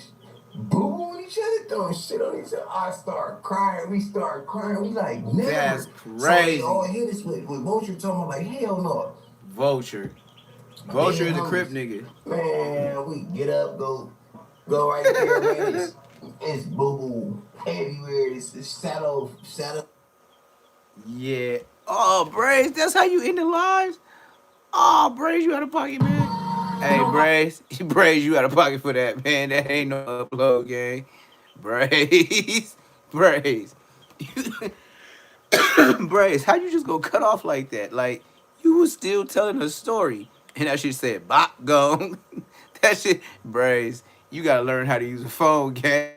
boo on each other, throwing shit on each other." I start crying. We start crying. We like never. That's So crazy. they all hit us with Vulture talking about like hell no. Vulture is a Crip nigga. Man, we get up, go right there, man. It's boo-boo everywhere. It's shadow. Yeah. Oh, Braves, that's how you end the lives? Oh, Braves, you out of pocket, man. Hey, Braves, you out of pocket for that, man. That ain't no upload, gang. Braves. Braves, how you just go cut off like that? Like, you was still telling a story. And that shit said, bop, gone. That shit, Braves, you gotta learn how to use a phone, gang.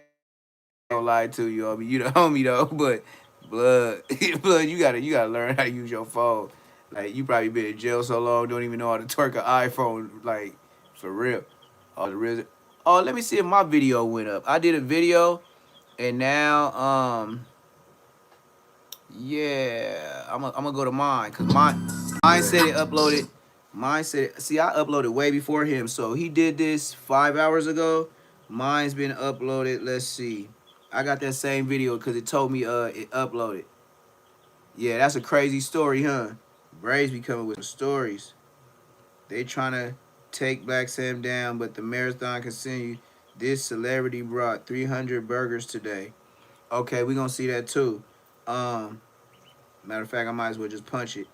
I don't lie to you, homie. You the homie, though, but blood, you gotta learn how to use your phone. Like, you probably been in jail so long, don't even know how to twerk an iPhone, like, for real. Oh, let me see if my video went up. I did a video, and now, yeah, I'm gonna go to mine, because mine said it uploaded. Mine said, see, I uploaded way before him, so he did this 5 hours ago. Mine's been uploaded, let's see. I got that same video because it told me it uploaded. Yeah, that's a crazy story, huh? Braves be coming with some stories. They trying to take Black Sam down, but the marathon continue. This celebrity brought 300 burgers today. Okay, we gonna see that too. Matter of fact, I might as well just punch it.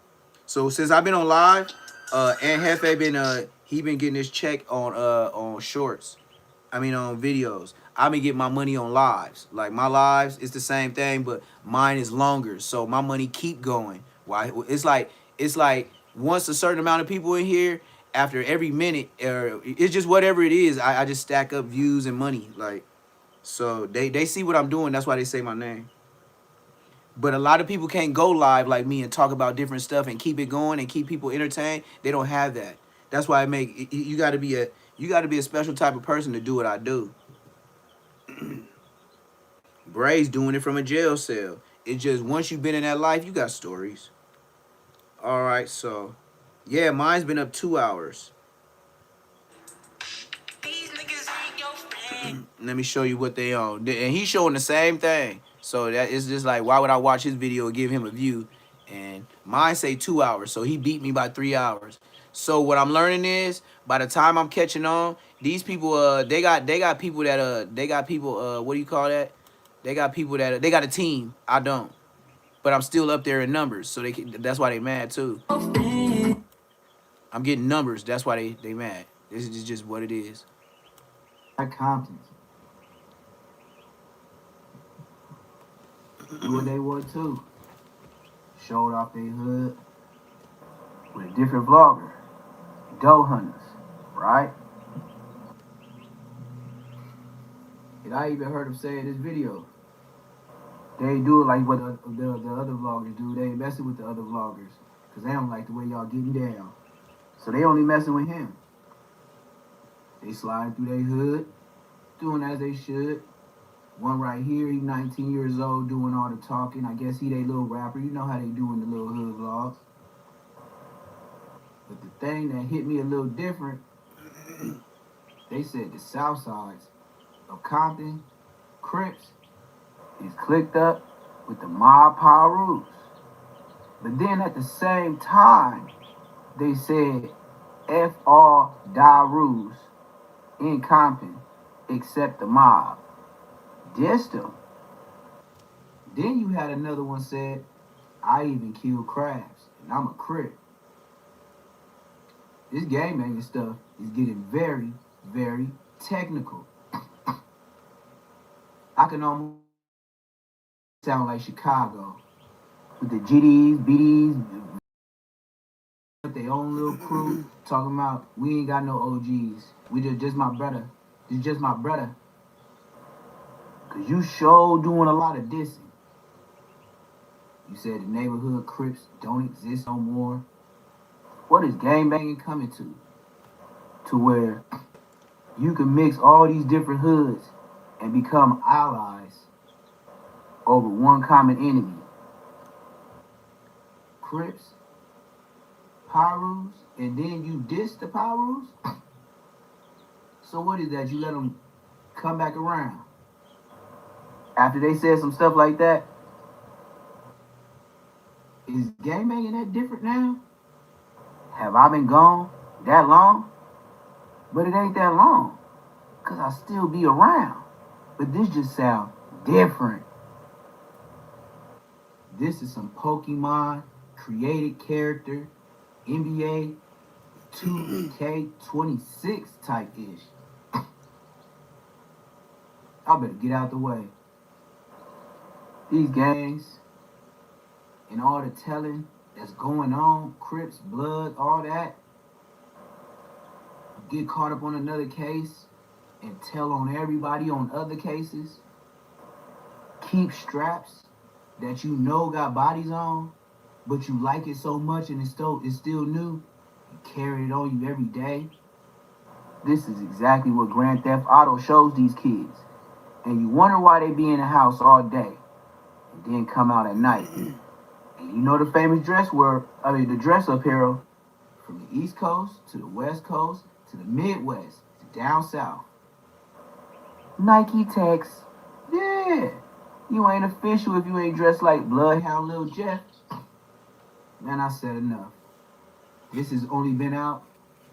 So since I've been on live, and Hefe he been getting his check on shorts. I mean on videos. I've been getting my money on lives. Like my lives, it's the same thing, but mine is longer. So my money keep going. Why? It's like once a certain amount of people in here, after every minute, it's just whatever it is, I just stack up views and money. Like, so they see what I'm doing. That's why they say my name. But a lot of people can't go live like me and talk about different stuff and keep it going and keep people entertained. They don't have that. That's why you got to be a special type of person to do what I do. Bray's doing it from a jail cell. It's just once you've been in that life, you got stories. All right, so yeah, mine's been up 2 hours. Let me show you what they on. And he's showing the same thing. So that is just like, why would I watch his video and give him a view? And mine say 2 hours, so he beat me by 3 hours. So what I'm learning is, by the time I'm catching on, these people, they got people that, what do you call that? They got people that, they got a team. I don't. But I'm still up there in numbers, so that's why they mad too. I'm getting numbers. That's why they mad. This is just what it is. At Compton. Do what they want to. Showed off their hood with a different vlogger. Doe hunters, right? And I even heard him say in this video, they do it like what the other vloggers do. They ain't messing with the other vloggers because they don't like the way y'all getting down. So they only messing with him. They sliding through their hood, doing as they should. One right here, he 19 years old, doing all the talking. I guess he they little rapper. You know how they do in the little hood vlogs. But the thing that hit me a little different, they said the south sides of Compton, Crips, is clicked up with the mob power rules. But then at the same time, they said F all die rules in Compton except the mob. Dissed them. Then you had another one said, I even killed crabs, and I'm a Crip. This gangbanging stuff is getting very, very technical. I can almost sound like Chicago with the GDs, BDs, with their own little crew talking about we ain't got no OGs. We just my brother. It's just my brother. Cause you sure doing a lot of dissing. You said the neighborhood Crips don't exist no more. What is gangbanging coming to? To where you can mix all these different hoods and become allies over one common enemy. Crips, Pyrus, and then you diss the Pyrus? So what is that? You let them come back around? After they said some stuff like that, is gangbanging that different now? Have I been gone that long? But it ain't that long, because I still be around. But this just sounds different. This is some Pokemon created character, NBA 2K26 type ish. I better get out the way. These gangs and all the telling that's going on, Crips, blood, all that, get caught up on another case and tell on everybody on other cases, keep straps that you know got bodies on, but you like it so much and it's still new, and carry it on you every day. This is exactly what Grand Theft Auto shows these kids. And you wonder why they be in the house all day and then come out at night. And you know the famous the dress up hero from the East Coast to the West Coast to the Midwest to down south. Nike Techs. Yeah. You ain't official if you ain't dressed like Bloodhound Lil Jeff. Man, I said enough. This has only been out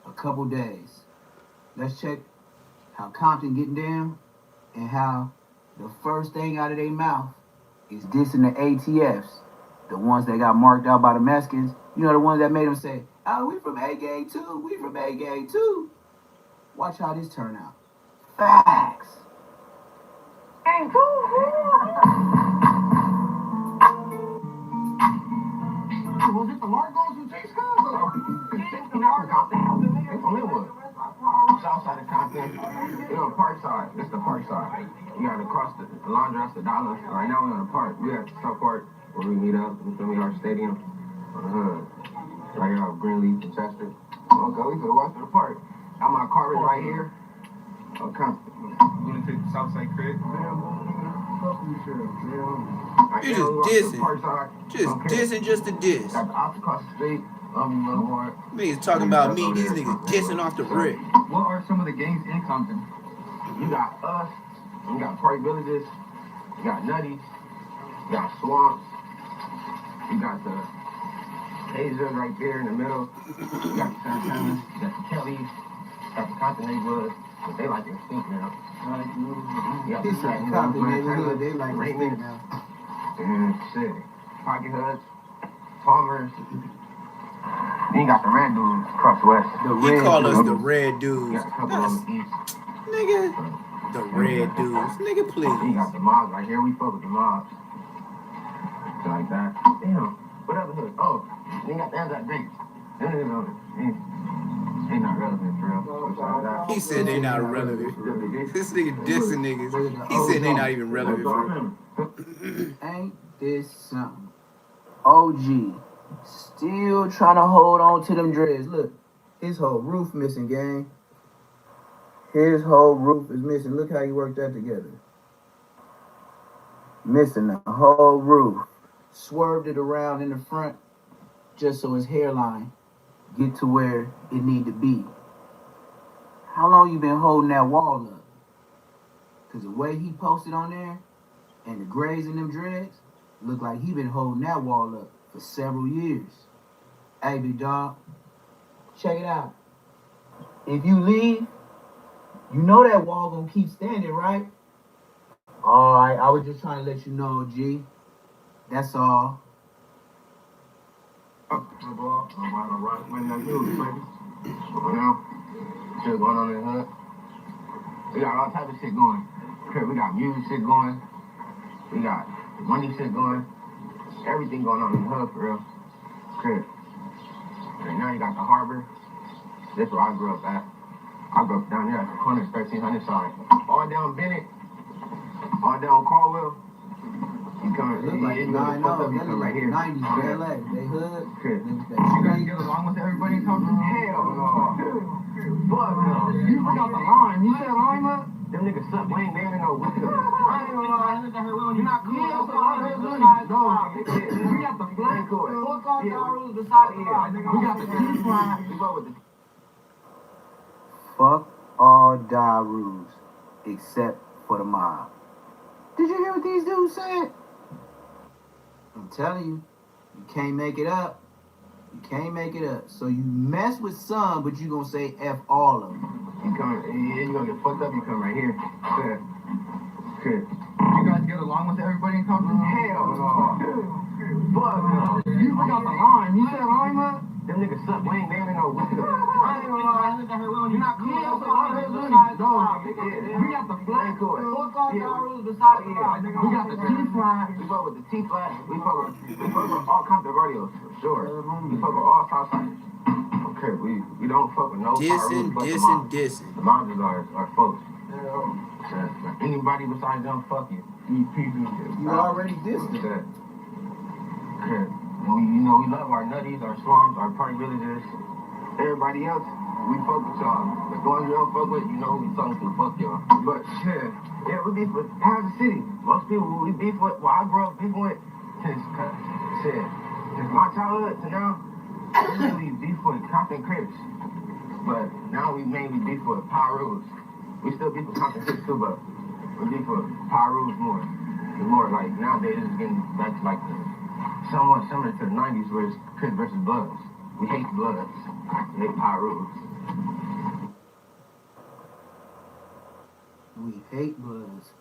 a couple days. Let's check how Compton getting down and how the first thing out of their mouth is dissing the ATFs. The ones that got marked out by the Mexicans. You know, the ones that made them say, oh, we from A gang too. We from A gang too. Watch how this turn out. Facts. Was it the Largos and J-Scott? It's the Largos. It's from Linwood. South side of Compton. It's on Park side. It's the Park side. You gotta cross the laundry, the dollar. Right now we're on the park. We at the South Park where we meet up. You feel me? Our stadium. Right here off Greenleaf and Chester. Okay, we could walk to the park. Got my car is right here. Oh, Compton. You wanna take the Southside Crib? You just dissing. Just dissing just to diss. Got the option across the street. Niggas talking about me, these niggas dissing off the rip. What are some of the gangs in Compton? You got us, you got Park Villages, you got Nutty, you got Swamps, you got the Taser right there in the middle, you got the Santanas, you got the Kellys, you got the Compton neighborhood, but they like to stink now. You got the Compton neighborhood, they like to stink now. And shit, Pocket Hoods, Palmers, Then you got the red dudes across the west. He call us the red dudes. You got a couple on the east. Nigga. The red dudes. Nigga, Then you please. got the mobs right here. We fuck with the mobs. Shit like that. Damn. What other hood? Oh, then you got the Anzac Greeks. Them niggas on it. They not relevant for real. He said they not relevant. This nigga dissing niggas. He said they not even relevant for real. Ain't this something? OG. Still trying to hold on to them dreads. Look, his whole roof missing, gang. His whole roof is missing. Look how he worked that together. Missing the whole roof. Swerved it around in the front just so his hairline get to where it need to be. How long you been holding that wall up? Cause the way he posted on there and the grays in them dreads look like he been holding that wall up for several years. Hey, big dog, check it out. If you leave, you know that wall gonna keep standing, right? All right, I was just trying to let you know, G. That's all. Shit going on in the hood. We got all type of shit going. We got music shit going. We got money shit going. Everything going on in the hood for real. Crip. Right now you got the harbor. That's where I grew up at. I grew up down here at the corner, 1300 side. All down Bennett. All down Caldwell. You come right here. 90s, LA, they hood. You guys get along with everybody in Compton? Hell no. Fuck no. You forgot the line. You said line up? Them niggas suck. We ain't naming no whiskey. I ain't gonna lie. You're not cool. We got the flag court. Fuck all the rules beside the line. We got the key flag. We go with the Fuck all die rules except for the mob. Did you hear what these dudes said? I'm telling you, you can't make it up. You can't make it up. So you mess with some, but you gonna say F all of them. You gonna get fucked up, you come right here. Good. You guys get along with everybody in Compton? Hell no. Fuck no. You forgot the line. You said line up? Them niggas suck. We ain't naming no whiskey. I ain't gonna lie. You're not cool. We got the flag court. Fuck all the rules beside the line. We got the T-flag. We fuck with the T-flag. We fuck with all Compton radios, for sure. We fuck with all Southside. Okay, we don't fuck with no Dissing. The moms are folks. Anybody besides them, fuck you. You already dissed it. Okay. We love our nutties, our slums, our party villages. Everybody else, we fuck with y'all. The ones you don't fuck with, you know we talking to, fuck y'all. But shit, yeah, we beef with half the city. Most people we beef with, I grew up beefing with, since my childhood to now, we mainly beef with Compton Crips. But now we mainly beef with Power Rules. We still beef with Compton Crips too, but we beef with Power Rules more. It's more like nowadays it's getting back to like somewhat similar to the 90s where it's Crips versus Bloods. We hate Bloods. We hate Power Rules. We hate Bloods.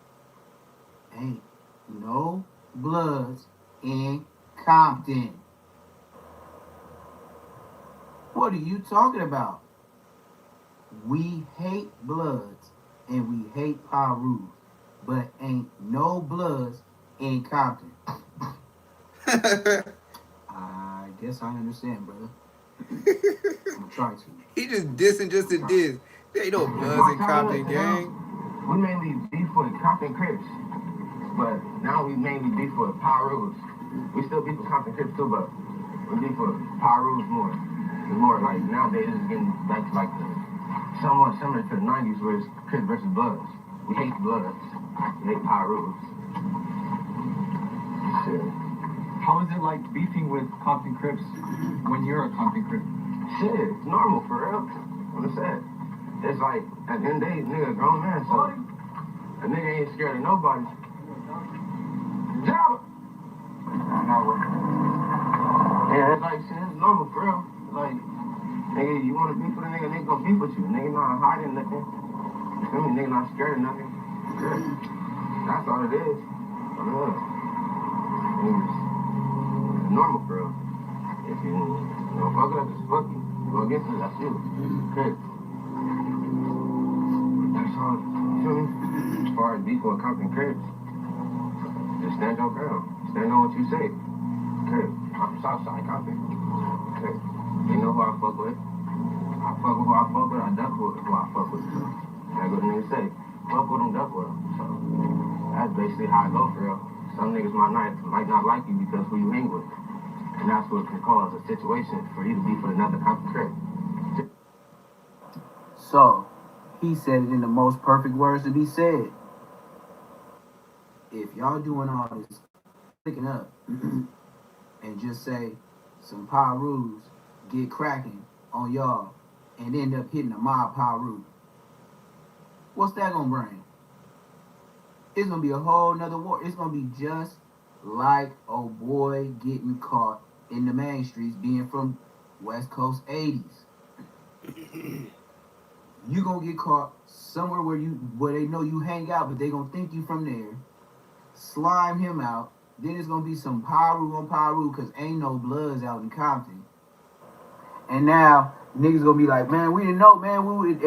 Ain't no Bloods in Compton. What are you talking about? We hate Bloods and we hate Power Rules, but ain't no Bloods in Compton. I guess I understand, brother. I'm gonna try to. He just dissing just to diss. There ain't no Bloods in Compton, gang. We mainly beef with Compton Crips, but now we mainly beef with Power Rules. We still beef with Compton Crips too, but we beef with Power Rules more. It's more like nowadays it's getting back to like somewhat similar to the 90s where it's Crips versus Bloods. We hate Bloods. We hate Power Rules. Shit. How is it like beefing with Compton Crips when you're a Compton Crip? Shit, it's normal for real. What I said. It's like, at the end of the day, nigga a grown man, so a nigga ain't scared of nobody. Jabba! Yeah, it's like, shit, it's normal for real. Like, nigga, you wanna beef with a nigga gonna beef with you. Nigga not hiding nothing. You feel me? Nigga not scared of nothing. That's all it is. I know. It's normal for real. If you don't fuck it up, it's fuck you. Go against it, that's you. Okay. That's all. You feel me? As far as beef with Compton Crips, just stand your ground. Stand on what you say. Okay. I'm from Southside Compton. Okay. You know who I fuck with. I fuck with who I fuck with. I duck with who I fuck with. So that's what niggas say. Fuck with them, duck with them. So that's basically how I go for real. Some niggas might not like you because who you hang with. And that's what can cause a situation for you to be for another Compton Crip. So, he said it in the most perfect words to be said. If y'all doing all this picking up and just say some Pirus get cracking on y'all and end up hitting a mob Piru, what's that gonna bring? It's gonna be a whole nother war. It's gonna be just like old boy getting caught in the main streets being from West Coast 80s. You gonna get caught somewhere where they know you hang out, but they gonna think you from there. Slime him out. Then it's gonna be some Piru on Piru because ain't no bloods out in Compton. And now niggas gonna be like, man, we didn't know, man.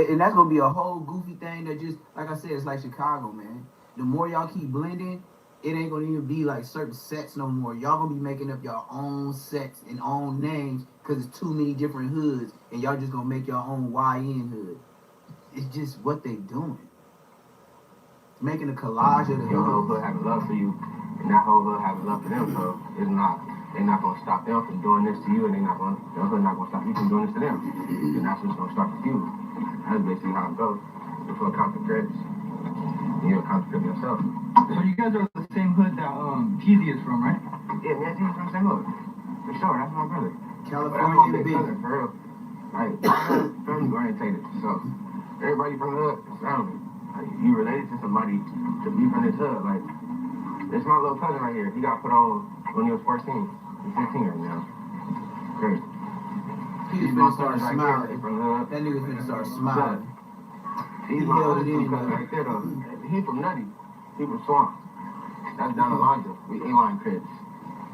And that's gonna be a whole goofy thing that just, like I said, it's like Chicago, man. The more y'all keep blending, it ain't gonna even be like certain sets no more. Y'all gonna be making up your own sets and own names because it's too many different hoods, and y'all just gonna make your own YN hood. It's just what they doing. Making a collage of the Your whole hood. hood have love for you, and that whole hood have love for them. So they're not gonna stop them from doing this to you, and your hood not gonna stop you from doing this to them. And that's what's gonna start with you. That's basically how it goes. Before Compton Crips, you're a Compton Crip yourself. So you guys are the same hood that Peasy is from, right? Yeah, man, he's from the same hood. For sure, that's my brother. California big cousin, for real. Like, family orientated. So everybody from the hood is family. Like, you related to somebody to be from this hood. Like, it's my little cousin right here. He got put on when he was 14. He's 15 right now. Great. He's gonna start smiling. That nigga's gonna start smiling. He's my other cousin right there, though. He from Nutty. He from Swamp. That's down the Laundry. We A-line Crips.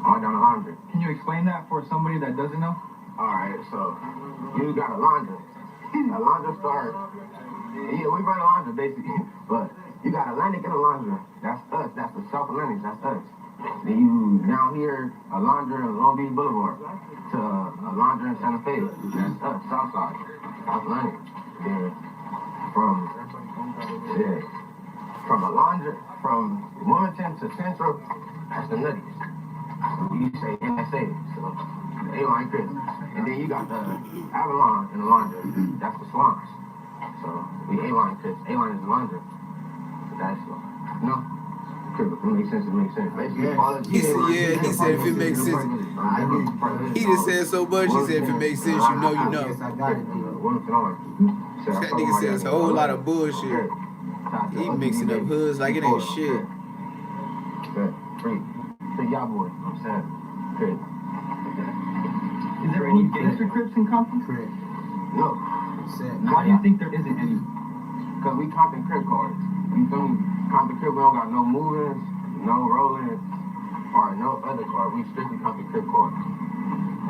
All down the Laundry. Can you explain that for somebody that doesn't know? Alright, so you got a laundry. A laundry start. Yeah, we run a laundry basically. But you got Atlantic and a laundry. That's us. That's the South Atlantic. That's us. Then you down here, a laundry on Long Beach Boulevard to a laundry in Santa Fe. That's us, Southside. South Atlantic. Then from a laundry, from Wilmington to Central, that's the Nutties. You say NSA, so the A-line Crips. And then you got the Avalon in the laundry. That's the Swamps. So we A-line Crips. A-line is the laundry. That's, Crip, if it makes sense, it makes sense. He said if it makes sense. He just said so much, he said if it makes sense, you know you know. That nigga says a whole lot of bullshit. He mixing up hoods like it ain't shit. Free y'all boy, I'm saying. Crip. Is there any gangster Crips in Compton? No. Why do you think there isn't any? Because we Compton Crip cards. You feel me? Compton Crip, we don't got no moving, no rolling, or no other card. We strictly Compton Crip cards.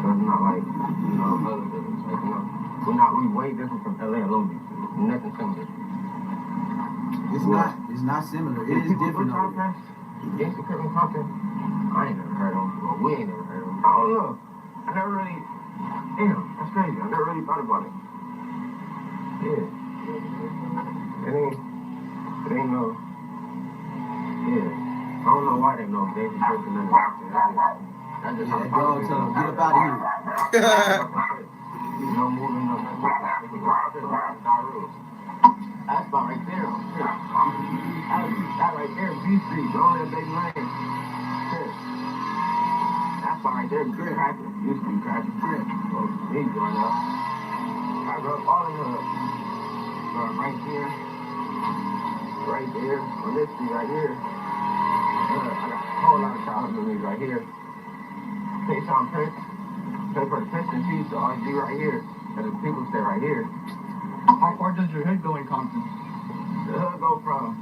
So it's not like, other business. Like, we way different from LA and Long Beach. Nothing similar. It's not similar. It is different. Gangster Crip in Compton, I ain't never heard of them. Well, we ain't never heard of them. I don't know. I never really, that's crazy. I never really thought about it. Yeah. It ain't no, I don't know why they know Gangster Crip and nothing. That's just how the dog tell them, get up out of here. No moving, no nothing. That's about right there. That right there, B Street, on that big lane. That's about right there, cracking. Used to be cracking. Well, me growing up. I grew up all in the hood. Right here. Right there. On this street right here. I got a whole lot of childhood memories right here. Pay Sean Prince. Pay for the Pistons. She used to always be right here. And the people stay right here. How far does your hood go in Compton? The hood go from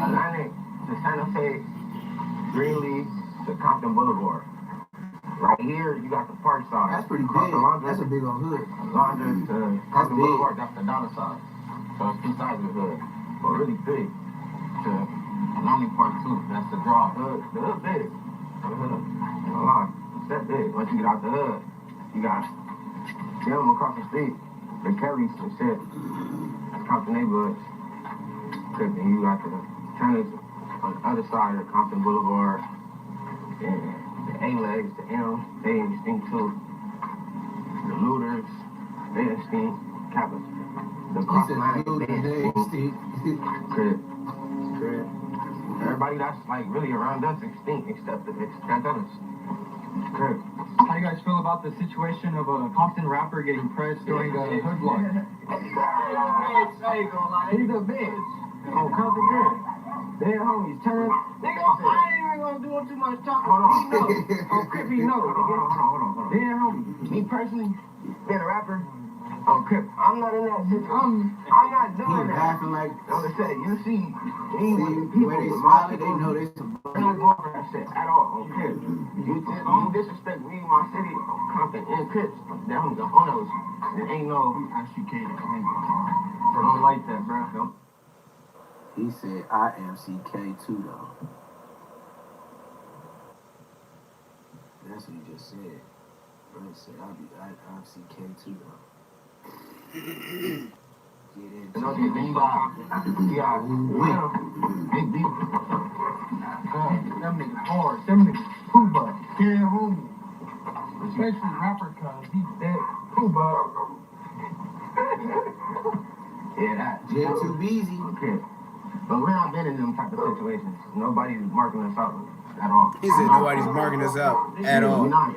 Atlantic to Santa Fe, Greenleaf to Compton Boulevard. Right here, you got the park side. That's pretty Across big. the Laundry, That's a big old hood. Laundry to That's Compton big. Boulevard, that's the dollar side. So it's two sides of the hood. But really big. To Lonely Park too. That's the draw. The hood big. The hood. Ain't gonna lie. It's that big. Once you get out the hood, you got them across the street. The Kerrys and shit. That's Compton neighborhoods. And you got the tennis on the other side of Compton Boulevard. And the A-legs, the M, they extinct too. The looters, they extinct. Kappas. The cross line, they extinct. Crip. Everybody that's like really around us extinct except us. Crip. How you guys feel about the situation of a Compton rapper getting pressed during the hood vlog? He's a bitch. On Compton Crip. They're homies. Turn. Nigga, I ain't even gonna do too much talking. Hold on. He know. On Crip, he know. Hold on. They're homies. Me personally, being a rapper, on Crip, I'm not in that situation. I'm not doing that. Acting like I'm gonna say, you see, the way they smile, they know they some. I'm not going for that shit at all on Crip. You disrespect me, my city, Compton, and Crip. They're homies on those. There ain't no ICK to come in. I don't like that, bro. He said, I am CK too, though. That's what he just said. Brother said, I'm CK too, though. Get into Big deep. Them niggas hard. Them niggas Cuba. Can't hold me. Especially rapper cuz he's dead. Cuba. Yeah, that. J too busy. Okay. But we're not been in them type of situations. Nobody's marking us out at all. He said nobody's marking us out at all. We're not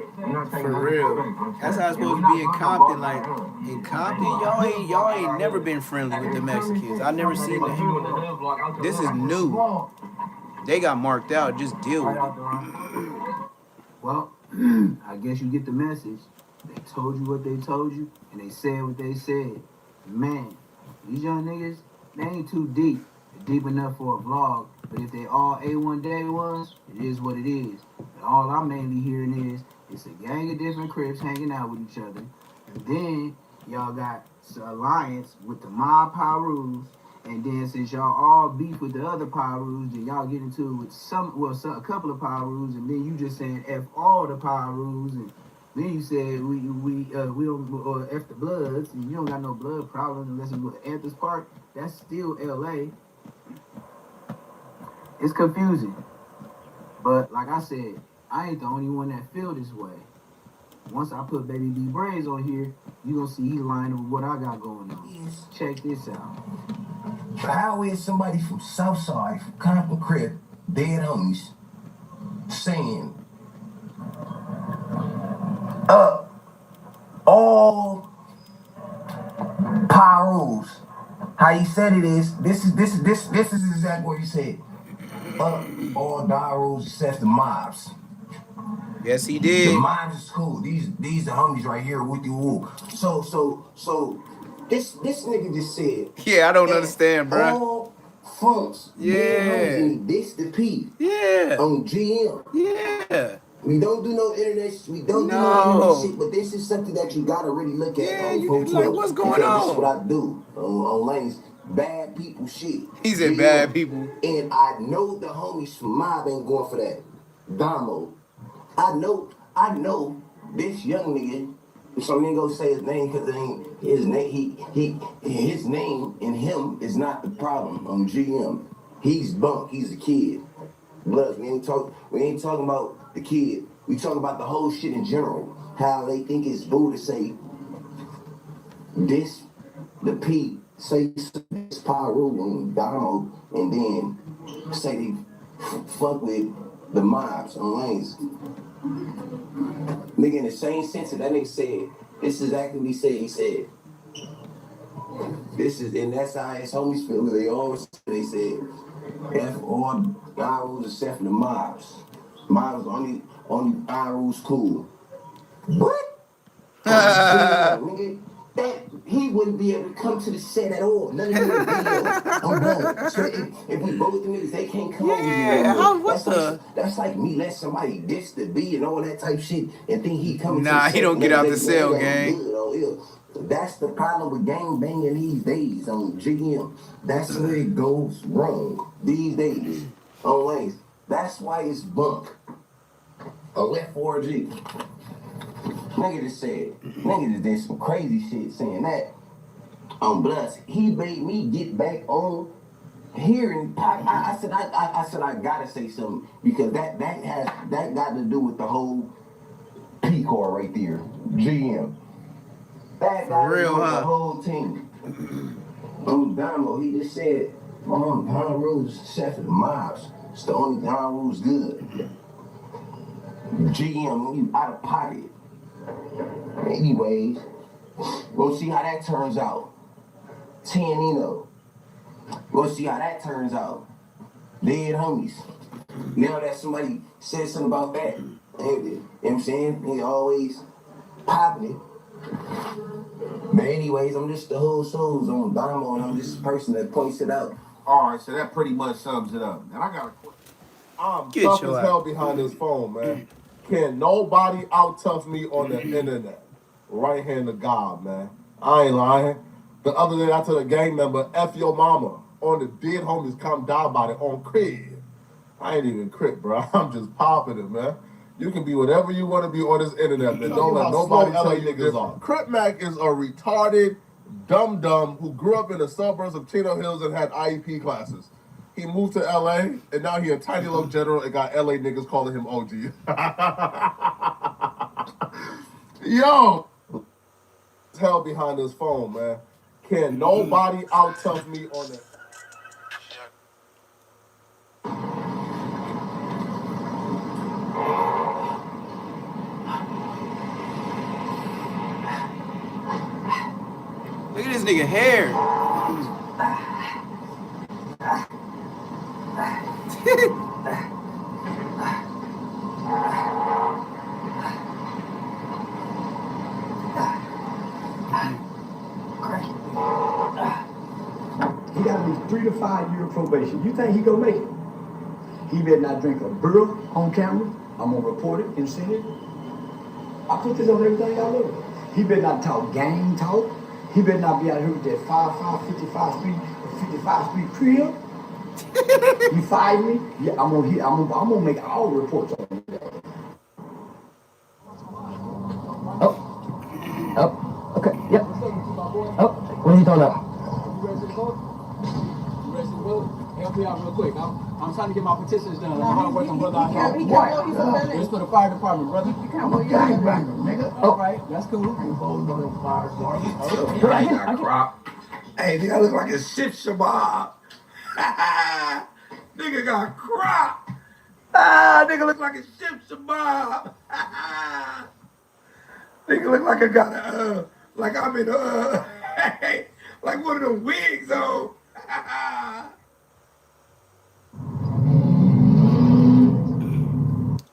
For real. That's how it's supposed to be in Compton. Like in Compton, y'all ain't never been friendly with the Mexicans. I never seen that. This is new. They got marked out. Just deal with it. Well, I guess you get the message. They told you what they told you, and they said what they said. Man, these young niggas, they ain't too deep. They're deep enough for a vlog, but if they all A1 day ones, it is what it is. And all I'm mainly hearing is, it's a gang of different Crips hanging out with each other. And then, y'all got an alliance with the mob Pyrus. And then since y'all all beef with the other Pyrus, then y'all get into it with a couple of Pyrus, and then you just saying F all the Pyrus, and then you said we don't F the Bloods, and you don't got no blood problems unless you go to Anthony's Park. That's still LA. It's confusing. But like I said, I ain't the only one that feel this way. Once I put Baby B Braids on here, you gonna see he lying with what I got going on. Yes. Check this out. But how is somebody from Southside, from Compton Crip, dead homies, saying, all Pyrus, how he said it is, this is exactly what he said. All Pyrus except the mobs. Yes, he did. The mobs is cool. These the homies right here with you. So this nigga just said. Yeah, I don't understand, bro. All funks. Yeah. This the P. Yeah. On GM. Yeah. We don't do no internet. We don't do no internet shit. But this is something that you gotta really look at. Yeah, you like what's going on? This is what I do on lanes. Bad people shit. He said bad people. And I know the homies from Mob ain't going for that. Damo. I know this young nigga. Some nigga gonna say his name because his name. His name and him is not the problem on GM. He's bunk. He's a kid. Bloods. We ain't talking about the kid. We talking about the whole shit in general. How they think it's boo to say this, the P, say this Pyru and Damo, and then say they fuck with the mobs on lanes. Nigga, in the same sense that nigga said, this is exactly what he said. He said, this is, and that's how his homies feel. They always, they said, F all Pyrus except for the mobs. Mobs only Pyrus cool. What? Nigga, that he wouldn't be able to come to the set at all. None of them in the video. I'm done. So if we both the niggas, they can't come over here. That's like me let somebody diss the B and all that type shit and think he coming to the set. Nah, he don't get out the cell, gang. That's the problem with gang banging these days on GM. That's where it goes wrong these days. Always. That's why it's bunk. A left 4G. Nigga just said, nigga just did some crazy shit saying that. Bloods. He made me get back on hearing. I said I gotta say something because that got to do with the whole P car right there. GM. That got to do with the whole team. Damo, he just said, Don Rules set for the mobs. It's the only Don Rules good. GM, you out of pocket. Anyways, we'll see how that turns out. Tianino. We'll see how that turns out. Dead homies. Now that somebody said something about that, you know what I'm saying? He always popping it. But anyways, I'm just the whole show's on Damo, and I'm just the person that points it out. All right, so that pretty much sums it up. And I got a question. I'm tough as hell behind this phone, man. Can nobody out-tough me on the internet? Right hand to God, man. I ain't lying. The other day I told a gang member, F your mama, on the dead homies come die about it on Crip. I ain't even Crip, bro. I'm just popping it, man. You can be whatever you want to be on this internet, man. Don't let nobody tell you different. Crip Mac is a retarded dum-dum who grew up in the suburbs of Chino Hills and had IEP classes. He moved to LA, and now he a tiny little general and got LA niggas calling him OG. Yo! Hell behind this phone, man. Can nobody out-tough me on it? Look at this nigga hair. He got to be 3 to 5 year probation. You think he gonna make it? He better not drink a beer on camera. I'm gonna report it and send it. I put this on everything I love. He better not talk gang talk. He better not be out here with that 55 Street crib. You fired me? Yeah, I'm gonna make all reports on you. Oh, okay, yep. Oh, what are you talking about? You ready to vote? Help me out real quick. I'm trying to get my petitions done. I'm hard working, brother. It's for the fire department, brother. You can't hold your hand back, nigga. All right, that's cool. You hold on the fire department. I got crop. Hey, nigga, I look like a shit shabab. Nigga got crop. Nigga look like a shit shabab. Nigga look like I got a, like I'm in like one of the wigs on.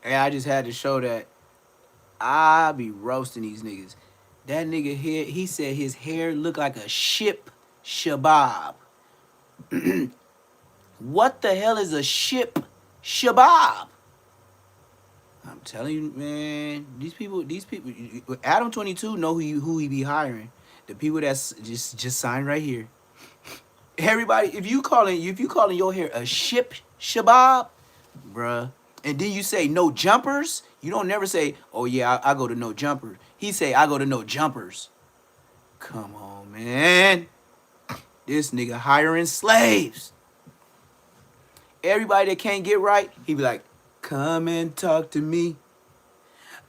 Hey, I just had to show that I be roasting these niggas. That nigga here, he said his hair looked like a ship shabab. What the hell is a ship shabab? I'm telling you, man, these people, Adam 22 know who he be hiring. The people that's just signed right here. Everybody, if you calling your hair a ship shabab, bruh, and then you say no jumpers, you don't never say, oh yeah, I go to no jumper. He say, I go to no jumpers. Come on, man. This nigga hiring slaves. Everybody that can't get right, he be like, come and talk to me.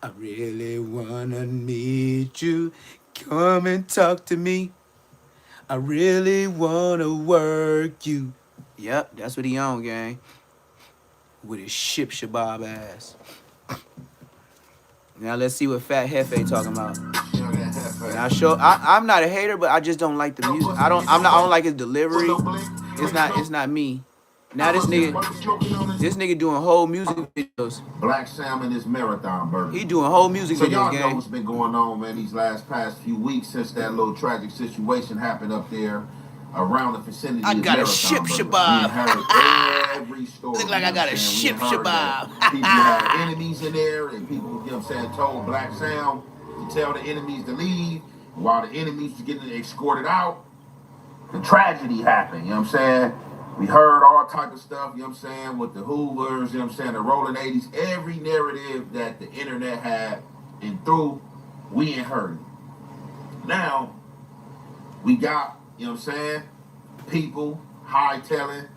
I really wanna meet you. Come and talk to me. I really wanna work you. Yep, that's what he on, gang. With his ship shabab ass. Now let's see what Fat Hefe talking about. And I'm not a hater, but I just don't like the music. I don't like his delivery. It's not me. Now this nigga doing whole music videos. Black Sam and his marathon burger. He doing whole music So videos, y'all know gang. what's been going on, man, these past few weeks since that little tragic situation happened up there around the vicinity I of got a Marathon ship Burger. shabab. We heard every story. Look like I got a ship shabab. People had enemies in there, and people, you know what I'm saying, told Black Sam to tell the enemies to leave. While the enemies were getting escorted out, the tragedy happened, you know what I'm saying? We heard all type of stuff, you know what I'm saying, with the Hoovers, you know what I'm saying, the Rolling 80s, every narrative that the internet had and through, we ain't heard it. Now, we got, you know what I'm saying, people hightailing,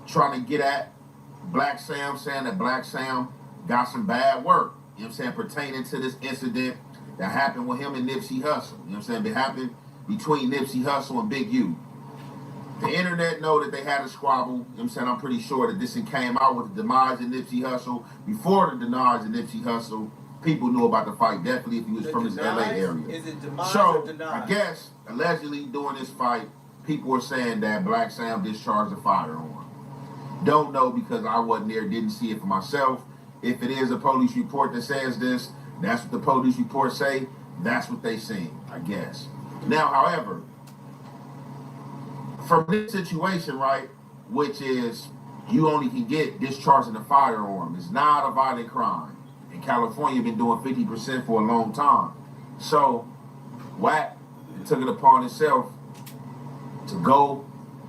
trying to get at Black Sam, saying that Black Sam got some bad work, you know what I'm saying, pertaining to this incident that happened with him and Nipsey Hussle, you know what I'm saying, it happened between Nipsey Hussle and Big U. The internet know that they had a squabble. You know what I'm saying? I'm pretty sure that this came out with the demise of Nipsey Hussle. Before the demise of Nipsey Hussle, people knew about the fight, definitely if he was from his LA area. Is it demise So, or denied? I guess, allegedly during this fight, people were saying that Black Sam discharged a firearm. Don't know because I wasn't there, didn't see it for myself. If it is a police report that says this, that's what the police report say. That's what they seen, I guess. Now, however, from this situation, right, which is you only can get discharging a firearm. It's not a violent crime. In California, been doing 50% for a long time. So, Wack took it upon himself to go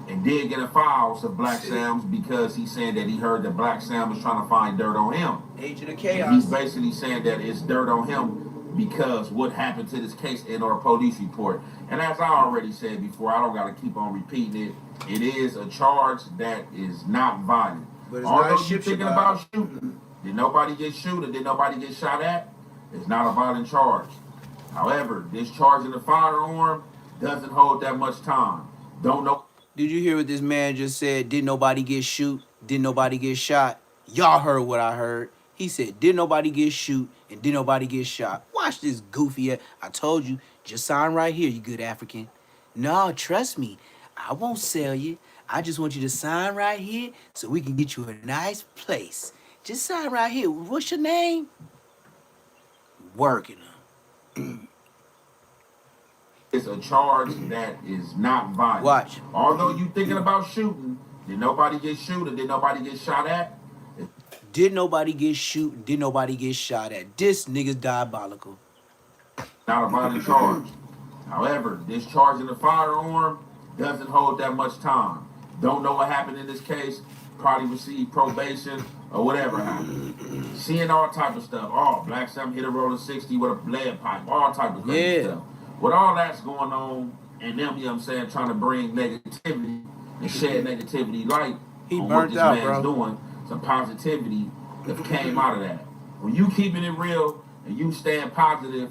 and dig in the files of Black Sam's because he's saying that he heard that Black Sam was trying to find dirt on him. Agent of Chaos. And he's basically saying that it's dirt on him because what happened to this case in our police report. And as I already said before, I don't got to keep on repeating it. It is a charge that is not violent. But it's Although not a you're thinking about shooting, did nobody get shot or did nobody get shot at? It's not a violent charge. However, discharging a firearm doesn't hold that much time. Don't know. Did you hear what this man just said? Did nobody get shoot? Did nobody get shot? Y'all heard what I heard. He said, did nobody get shoot and did nobody get shot? Watch this goofy ass. I told you, just sign right here, you good African. No, trust me. I won't sell you. I just want you to sign right here so we can get you a nice place. Just sign right here. What's your name? Working. It's a charge that is not violent. Watch. Although you thinking about shooting, did nobody get shot or did nobody get shot at? Did nobody get shoot? Did nobody get shot at? This nigga's diabolical. Not a violent charge. However, discharging a firearm doesn't hold that much time. Don't know what happened in this case. Probably received probation or whatever happened. Seeing all type of stuff. Oh, Black Sam hit a roller 60 with a lead pipe. All type of crazy stuff. With all that's going on, and them, you know what I'm saying, trying to bring negativity and shed negativity light on what this man's doing, some positivity that came out of that. When you keeping it real and you staying positive,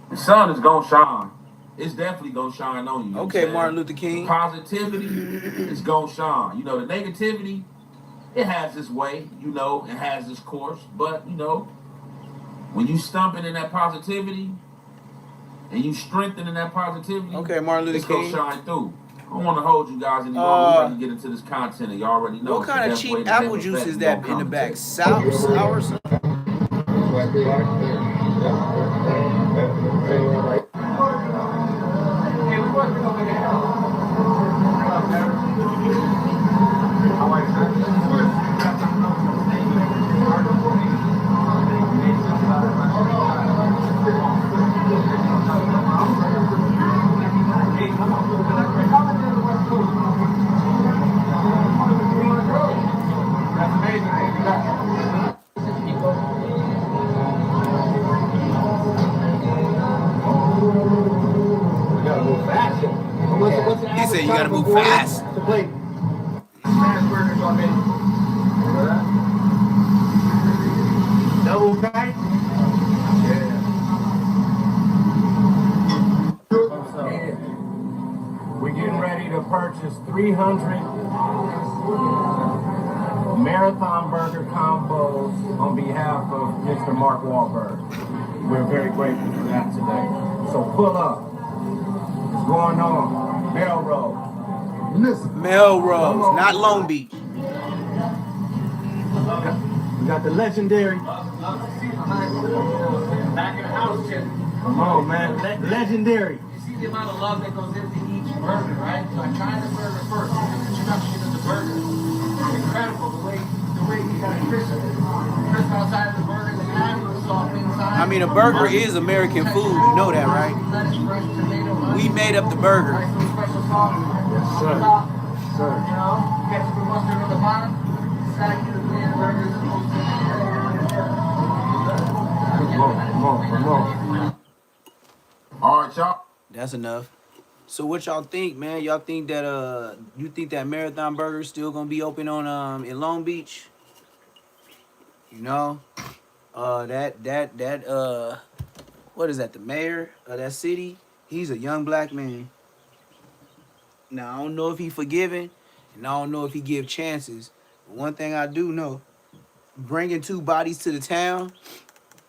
the sun is gonna shine. It's definitely gonna shine on you. Okay, Martin Luther King. The positivity is gonna shine. You know, the negativity, it has its way, you know, it has its course, but you know, when you stumping in that positivity and you strengthening that positivity, okay, Martin Luther King, it's gonna shine through. I don't want to hold you guys anymore. We're about to get into this content and you already know. What kind of cheap apple juice is that in the back? Sour something? He said you gotta move fast. Double pack? We're getting ready to purchase 300 Marathon Burger combos on behalf of Mr. Mark Wahlberg. We're very grateful for that today. So pull up. What's going on? Melrose. Melrose, not Long Beach. We got the legendary. Back in the house, shit. Come on, man. Legendary. You see the amount of love that goes into each burger, right? So I tried the burger first. The introduction of the burger. Incredible the way you got crisp outside of the burger, the patty was soft inside. I mean, a burger is American food. You know that, right? We made up the burger. Yes, sir. Sir. You know, ketchup and mustard on the bottom. Side of the burger is supposed to Come on. All right, y'all. That's enough. So what y'all think, man? Y'all think that you think that Marathon Burger is still gonna be open on in Long Beach? You know, what is that? The mayor of that city? He's a young black man. Now I don't know if he forgiven, and I don't know if he give chances. But one thing I do know, bringing 2 bodies to the town,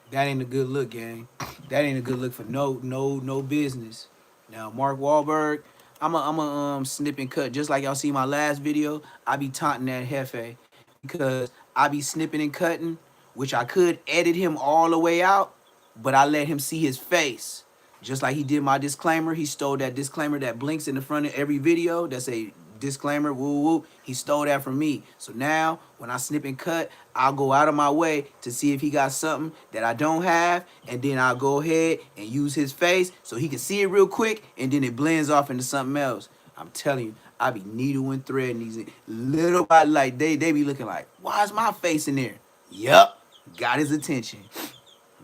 that ain't a good look, gang. That ain't a good look for no business. Now, Mark Wahlberg, I'm a snip and cut. Just like y'all see my last video, I be taunting that Hefe because I be snipping and cutting, which I could edit him all the way out, but I let him see his face. Just like he did my disclaimer. He stole that disclaimer that blinks in the front of every video that say disclaimer, woo woo. He stole that from me. So now when I snip and cut, I'll go out of my way to see if he got something that I don't have, and then I'll go ahead and use his face so he can see it real quick, and then it blends off into something else. I'm telling you, I be needle and threading these little by like they be looking like, why is my face in there? Yup, got his attention.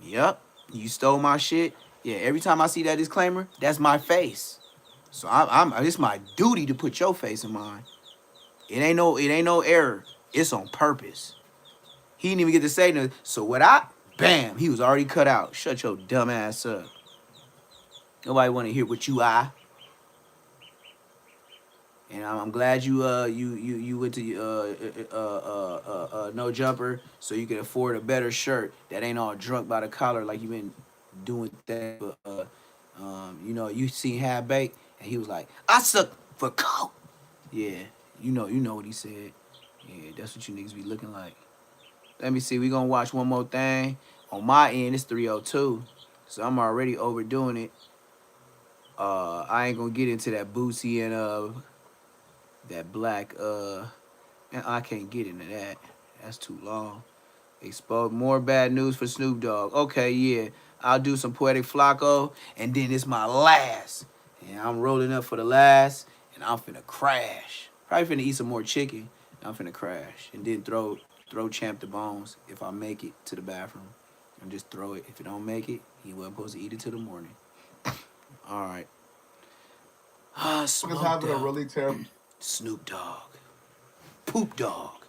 Yup, you stole my shit. Yeah, every time I see that disclaimer, that's my face. So it's my duty to put your face in mine. It ain't no error. It's on purpose. He didn't even get to say nothing. So bam, he was already cut out. Shut your dumb ass up. Nobody want to hear what you are. And I'm glad you went to No Jumper so you can afford a better shirt that ain't all drunk by the collar like you been doing that. You know, you seen Half Baked and he was like, I suck for coke. Yeah, you know what he said. Yeah, that's what you niggas be looking like. Let me see, we gonna watch one more thing. On my end, it's 3:02, so I'm already overdoing it. I ain't gonna get into that Boosie and that Black and I can't get into that. That's too long. Exposed more bad news for Snoop Dogg. Okay, yeah. I'll do some Poetic Flacco, and then it's my last. And I'm rolling up for the last, and I'm finna crash. Probably finna eat some more chicken. I'm finna crash. And then throw Champ the bones if I make it to the bathroom. And just throw it. If it don't make it, he wasn't supposed to eat it till the morning. All right. Snoop having a really terrible. Snoop Dogg. Poop Dog.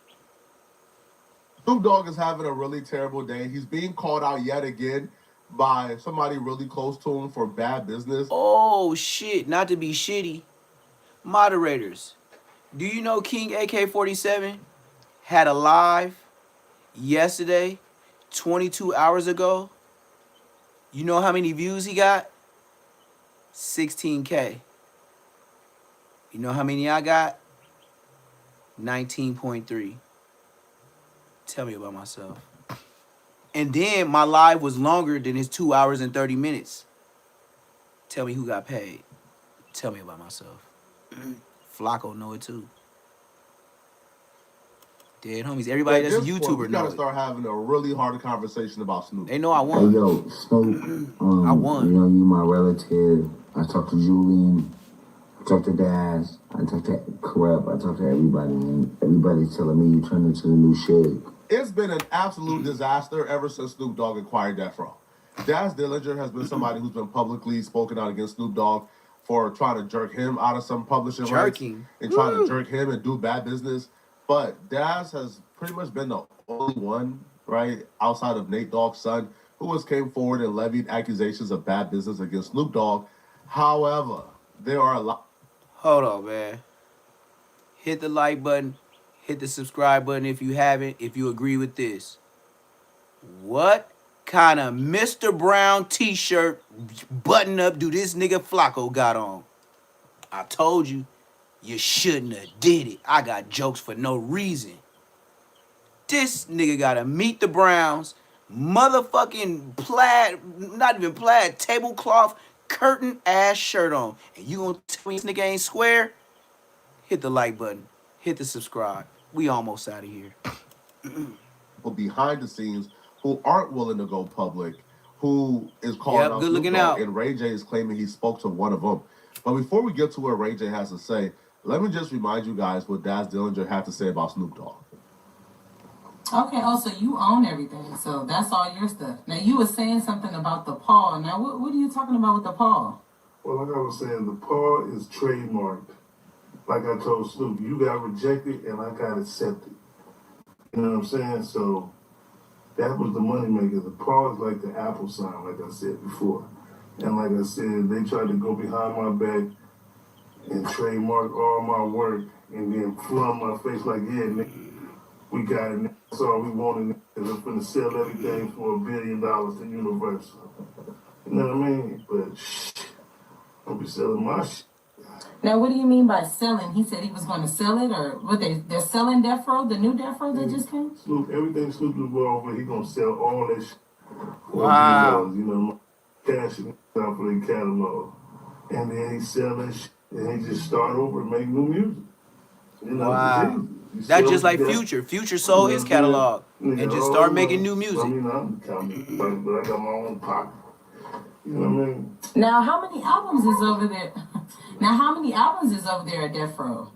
Snoop Dogg is having a really terrible day. He's being called out yet again by somebody really close to him for bad business. Oh, shit. Not to be shitty. Moderators, do you know King AK-47 had a live yesterday, 22 hours ago? You know how many views he got? 16K. You know how many I got? 19.3. Tell me about myself. And then my live was longer than his 2 hours and 30 minutes. Tell me who got paid. Tell me about myself. Flacco know it too. Dead homies. Everybody that's a YouTuber we know gotta it. start having a really hard conversation about Snoop. They know I won. Hey, yo, Snoop. I won. You know, you my relative. I talked to Julian. I talked to Daz. I talked to Crip. I talked to everybody, and everybody's telling me you turned into the new shit. It's been an absolute disaster ever since Snoop Dogg acquired that from. Daz Dillinger has been somebody who's been publicly spoken out against Snoop Dogg for trying to jerk him out of some publishing rights and trying to jerk him and do bad business. But Daz has pretty much been the only one, right, outside of Nate Dogg's son, who has came forward and levied accusations of bad business against Snoop Dogg. However, there are a lot. Hold on, man. Hit the like button. Hit the subscribe button if you haven't, if you agree with this. What kind of Mr. Brown t-shirt button up do this nigga Flacco got on? I told you, you shouldn't have did it. I got jokes for no reason. This nigga gotta meet the Browns, motherfucking plaid, not even plaid, tablecloth, curtain ass shirt on. And you gonna tell me this nigga ain't square? Hit the like button. Hit the subscribe. We almost out of here. But behind the scenes who aren't willing to go public, who is calling out good Snoop looking Dogg, out. and Ray J is claiming he spoke to one of them. But before we get to what Ray J has to say, let me just remind you guys what Daz Dillinger had to say about Snoop Dogg. Okay, so you own everything, so that's all your stuff. Now, you were saying something about the paw. Now, what are you talking about with the paw? Well, like I was saying, the paw is trademarked. Like I told Snoop, you got rejected and I got accepted. You know what I'm saying? So that was the moneymaker. The paw is like the Apple sign, like I said before. And like I said, they tried to go behind my back and trademark all my work and then flaunt my face like, yeah, nigga, we got it. That's all we wanted. Because I'm going to sell everything for $1 billion to Universal. You know what I mean? But I'll be selling my shit. Now, what do you mean by selling? He said he was going to sell it, or what? They're selling Death Row, the new Death Row that just came? Snoop, everything Snoop is involved with, he going to sell all that shit. Wow. You know, cashing out for their catalog. And then he sell that shit, and he just start over and make new music. You know, Wow. That's just like Future. Future sold his catalog and just started making new music. I mean, I'm counting, but I got my own pocket. You know what I mean? Now, how many albums is over there? Now, how many albums is over there at Death Row?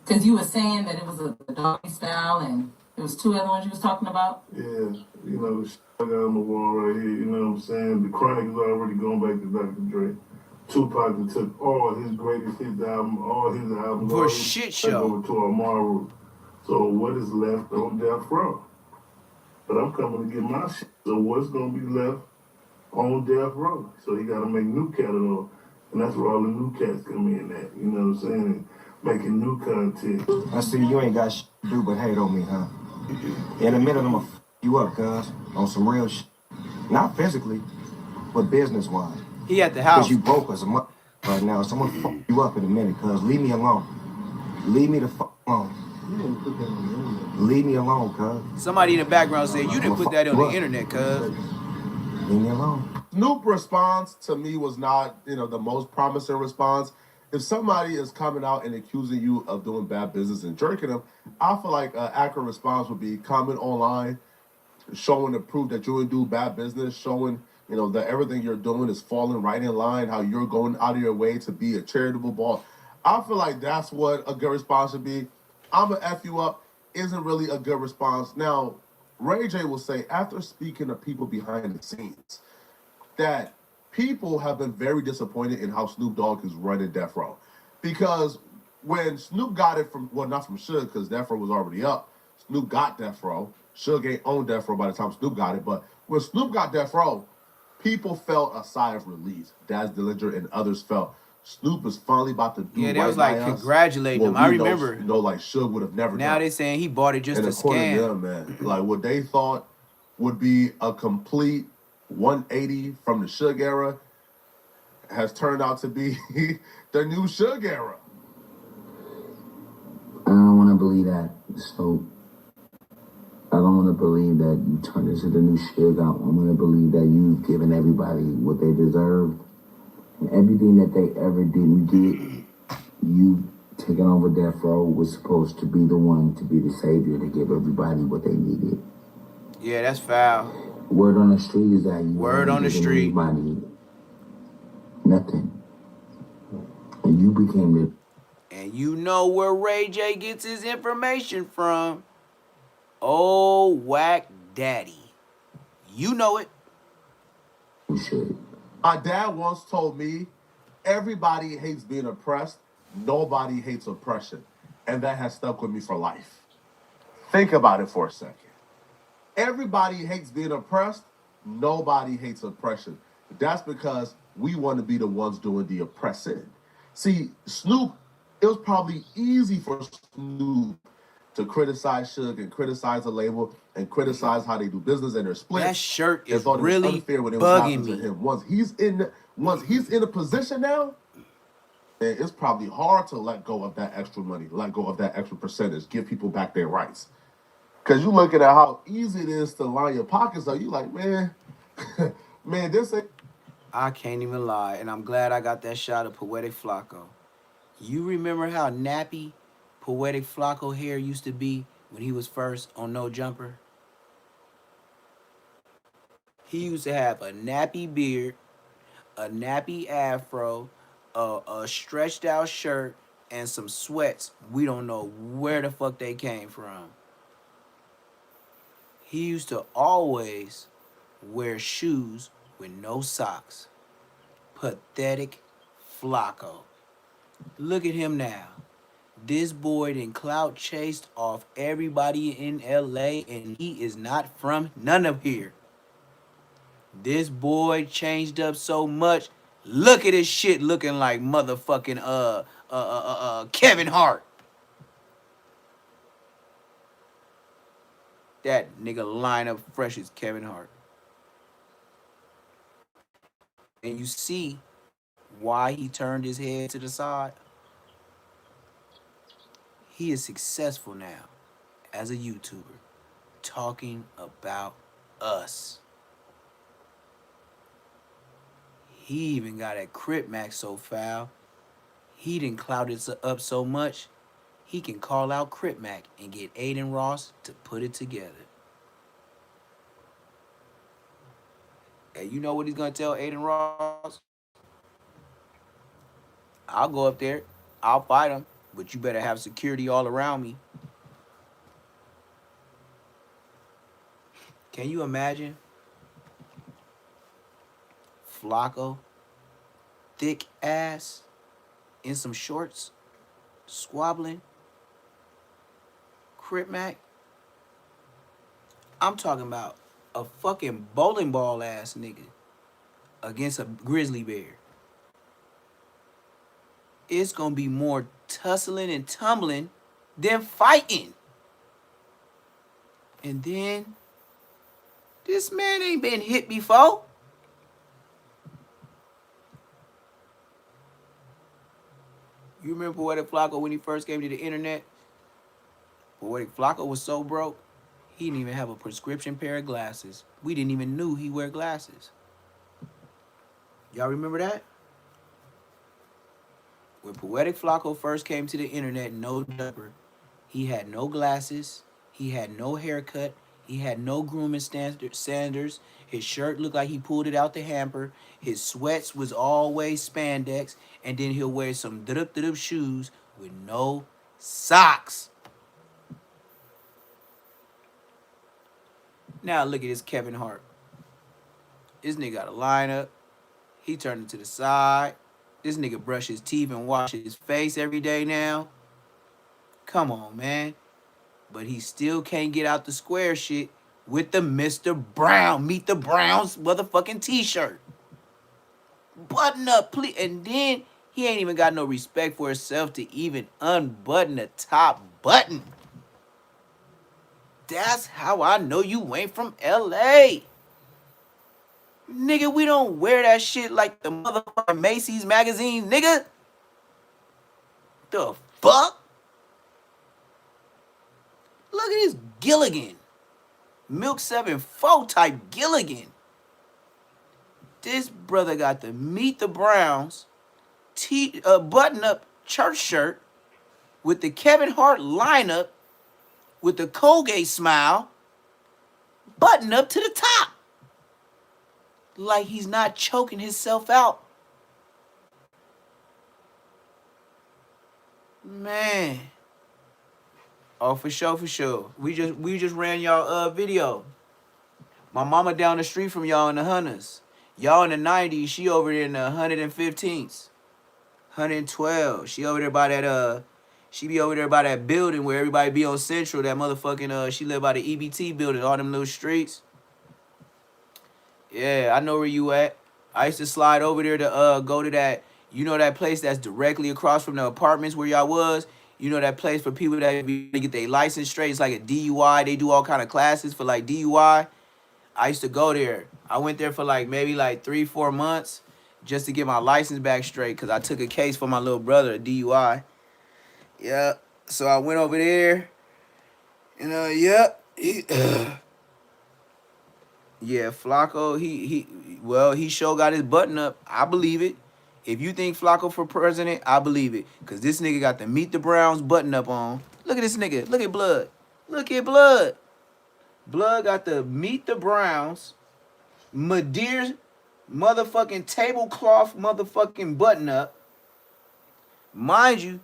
Because you were saying that it was a doggy style, and there was 2 other ones you was talking about. Yeah, you know, the shit I got on the wall right here. You know what I'm saying? The Chronic is already going back to Dr. Dre. Tupac took all his greatest hits album, all his albums, for a shit show over to Amaru. So what is left on Death Row? But I'm coming to get my shit. So what's gonna be left on Death Row? So he gotta make new catalog, and that's where all the new cats come in at. You know what I'm saying? And making new content. I see you ain't got shit to do but hate on me, huh? In a minute, I'm gonna f you up, cuz, on some real shit. Not physically, but business-wise. He at the house. Cause you broke as a mother right now, so I'm gonna f you up in a minute, cuz. Leave me alone. Leave me the f alone. Leave me alone, cuz. Somebody in the background said you didn't put that on the internet, cuz. Leave me alone. Snoop response to me was not, you know, the most promising response. If somebody is coming out and accusing you of doing bad business and jerking them, I feel like an accurate response would be comment online, showing the proof that you didn't do bad business, showing, you know, that everything you're doing is falling right in line, how you're going out of your way to be a charitable boss. I feel like that's what a good response should be. I'm going to F you up isn't really a good response. Now, Ray J will say, after speaking to people behind the scenes, that people have been very disappointed in how Snoop Dogg is running Death Row. Because when Snoop got it from, well, not from Suge, because Death Row was already up. Snoop got Death Row. Suge ain't owned Death Row by the time Snoop got it. But when Snoop got Death Row, people felt a sigh of relief. Daz Dillinger and others felt Snoop is finally about to do Yeah, they right was like by us. congratulating him. I remember. You know, like Suge would have never now done. they saying he bought it just And to according scam. to them, man, like what they thought would be a complete 180 from the Suge era has turned out to be the new Suge era. I don't want to believe that. So I don't want to believe that you turned into the new Suge. I want to believe that you've given everybody what they deserved. And everything that they ever didn't get, you taking over Death Row was supposed to be the one to be the savior to give everybody what they needed. Yeah, that's foul. Word on the street is that you Word on the street. Everybody nothing. And you became the... And you know where Ray J gets his information from. Oh, Whack Daddy. You know it. You should. My dad once told me, everybody hates being oppressed, nobody hates oppression. And that has stuck with me for life. Think about it for a second. Everybody hates being oppressed, nobody hates oppression. That's because we want to be the ones doing the oppressing. See, Snoop, it was probably easy for Snoop to criticize Suge and criticize the label and criticize how they do business and their splits. That shirt is thought it was really unfair when it was bugging happening me. to him. Once he's in a position now, then it's probably hard to let go of that extra money, let go of that extra percentage, give people back their rights. Cause you looking at how easy it is to line your pockets up. You like, man, man, this ain't. I can't even lie, and I'm glad I got that shot of Poetic Flacco. You remember how nappy Poetic Flacco hair used to be when he was first on No Jumper? He used to have a nappy beard, a nappy afro, a stretched out shirt, and some sweats. We don't know where the fuck they came from. He used to always wear shoes with no socks. Pathetic Flacco. Look at him now. This boy and Clout chased off everybody in LA, and he is not from none of here. This boy changed up so much. Look at his shit looking like motherfucking Kevin Hart. That nigga line up fresh as Kevin Hart. And you see why he turned his head to the side. He is successful now as a YouTuber, talking about us. He even got a Crip Mac so foul, he didn't clout it up so much, he can call out Crip Mac and get Aiden Ross to put it together. And you know what he's gonna tell Aiden Ross? I'll go up there, I'll fight him, but you better have security all around me. Can you imagine Flacco, thick ass, in some shorts, squabbling, Crip Mac? I'm talking about a fucking bowling ball ass nigga against a grizzly bear. It's gonna be more tussling and tumbling than fighting. And then, this man ain't been hit before. You remember Poetic Flacco when he first came to the internet? Poetic Flacco was so broke, he didn't even have a prescription pair of glasses. We didn't even know he wear glasses. Y'all remember that? When Poetic Flacco first came to the internet, no jumper, he had no glasses, he had no haircut, he had no grooming standards, his shirt looked like he pulled it out the hamper, his sweats was always spandex, and then he'll wear some dudup shoes with no socks. Now look at this Kevin Hart. This nigga got a lineup. He turned it to the side. This nigga brush his teeth and wash his face every day now. Come on, man. But he still can't get out the square shit with the Mr. Brown, Meet the Browns motherfucking t-shirt. Button up, please. And then he ain't even got no respect for himself to even unbutton the top button. That's how I know you ain't from LA. Nigga, we don't wear that shit like the motherfucking Macy's magazine, nigga. The fuck? Look at this Gilligan. Milk 7-4 type Gilligan. This brother got the Meet the Browns button-up church shirt with the Kevin Hart lineup with the Colgate smile button up to the top. Like he's not choking himself out. Man. Oh, for sure, for sure. We just ran y'all video. My mama down the street from y'all in the Hunters. Y'all in the 90s, she over there in the 115s. 112. She over there by that she be over there by that building where everybody be on Central, that motherfucking she live by the EBT building, all them little streets. Yeah, I know where you at. I used to slide over there to go to that, you know, that place that's directly across from the apartments where y'all was. You know, that place for people that get their license straight. It's like a DUI. They do all kind of classes for like DUI. I used to go there. I went there for like maybe like 3-4 months just to get my license back straight because I took a case for my little brother, a DUI. Yeah. So I went over there and yep. Yeah, Flacco, he sure got his button up. I believe it. If you think Flacco for president, I believe it. Cause this nigga got the Meet the Browns button up on. Look at this nigga. Look at Blood. Look at Blood. Blood got the Meet the Browns, Madeir motherfucking tablecloth motherfucking button up. Mind you,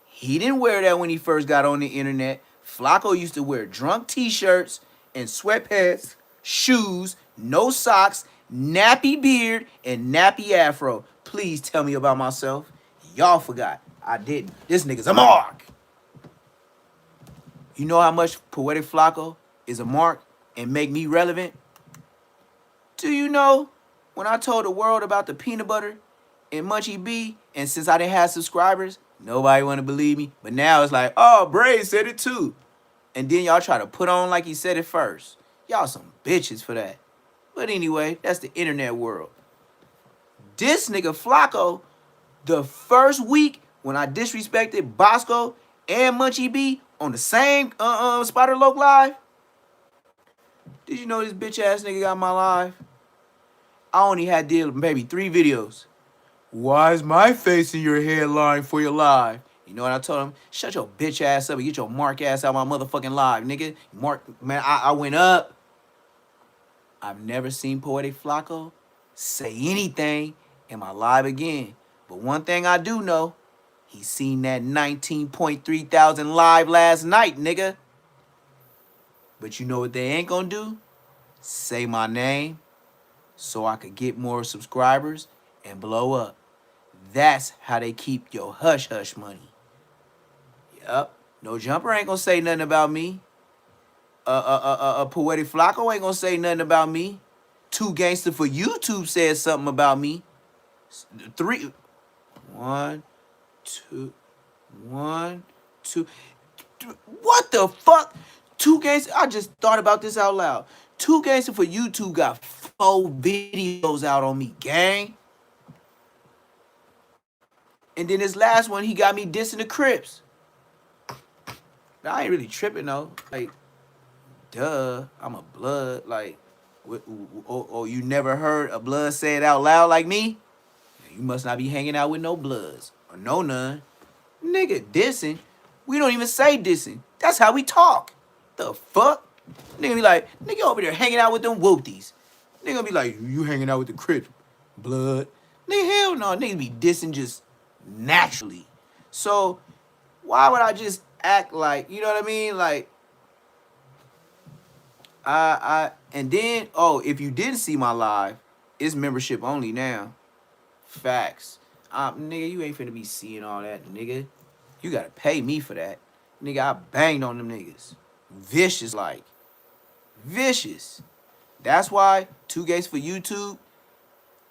he didn't wear that when he first got on the internet. Flacco used to wear drunk t-shirts and sweatpants, shoes, no socks, nappy beard, and nappy afro. Please tell me about myself. Y'all forgot. I didn't. This nigga's a mark. You know how much Poetic Flacco is a mark and make me relevant? Do you know when I told the world about the peanut butter and Munchie B, and since I didn't have subscribers, nobody want to believe me. But now it's like, oh, Bray said it too. And then y'all try to put on like he said it first. Y'all some bitches for that. But anyway, that's the internet world. This nigga Flacco, the first week when I disrespected Bosco and Munchie B on the same Spider Loc live, did you know this bitch ass nigga got my live? I only had did maybe 3 videos. Why is my face in your headline for your live? You know what I told him? Shut your bitch ass up and get your mark ass out my motherfucking live, nigga. Mark, man, I went up. I've never seen Poetic Flacco say anything in my live again. But one thing I do know, he seen that 19.3 thousand live last night, nigga. But you know what they ain't gonna do? Say my name so I could get more subscribers and blow up. That's how they keep your hush-hush money. Yup. No Jumper ain't gonna say nothing about me. Poetic Flacco ain't gonna say nothing about me. 2 Gangster for YouTube said something about me. 3, 1, 2, 1, 2. What the fuck? 2 Gangster. I just thought about this out loud. 2 Gangster for YouTube got 4 videos out on me, gang. And then this last one, he got me dissing the Crips. Now, I ain't really tripping though. Like, duh, I'm a Blood. Like, you never heard a Blood say it out loud like me? You must not be hanging out with no Bloods or no none. Nigga, dissing. We don't even say dissing. That's how we talk. The fuck? Nigga be like, nigga over there hanging out with them whoopties. Nigga be like, you hanging out with the Crips, Blood. Nigga, hell no. Nigga be dissing just naturally. So why would I just act like, you know what I mean? Like, and then, oh, if you didn't see my live, it's membership only now. Facts. Nigga, you ain't finna be seeing all that, nigga. You gotta pay me for that. Nigga, I banged on them niggas. Vicious, like. Vicious. That's why 2 Gates for YouTube,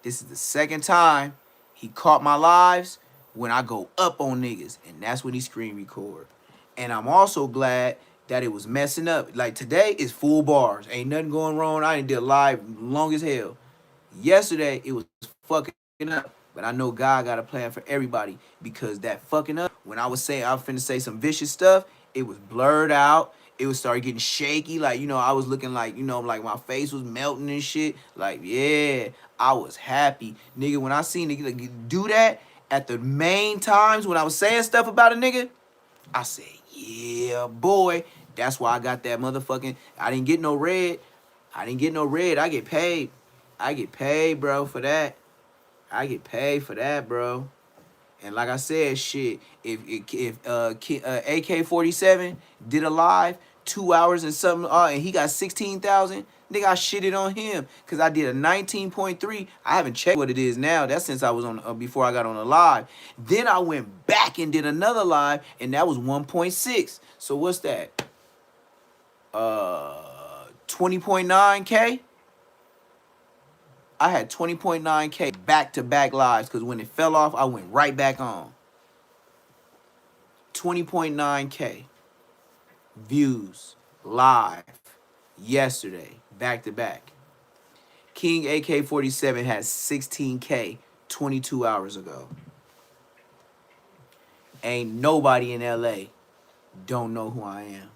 this is the second time he caught my lives when I go up on niggas. And that's when he screen record. And I'm also glad that it was messing up. Like, today is full bars. Ain't nothing going wrong. I didn't did live long as hell. Yesterday, it was fucking up. But I know God got a plan for everybody. Because that fucking up, when I was saying I was finna say some vicious stuff, it was blurred out. It was started getting shaky. Like, you know, I was looking like, you know, like my face was melting and shit. Like, yeah, I was happy. Nigga, when I seen nigga do that at the main times when I was saying stuff about a nigga, I said, yeah, boy. That's why I got that motherfucking, I didn't get no red. I didn't get no red. I get paid. I get paid, bro, for that. I get paid for that, bro. And like I said, shit, if AK-47 did a live 2 hours and something, and he got 16,000, nigga, I shitted on him because I did a 19.3. I haven't checked what it is now. That's since I was on before I got on a live. Then I went back and did another live, and that was 1.6. So what's that? 20.9K. I had 20.9K back-to-back lives because when it fell off, I went right back on. 20.9K views live yesterday, back-to-back. King AK-47 had 16K 22 hours ago. Ain't nobody in LA don't know who I am.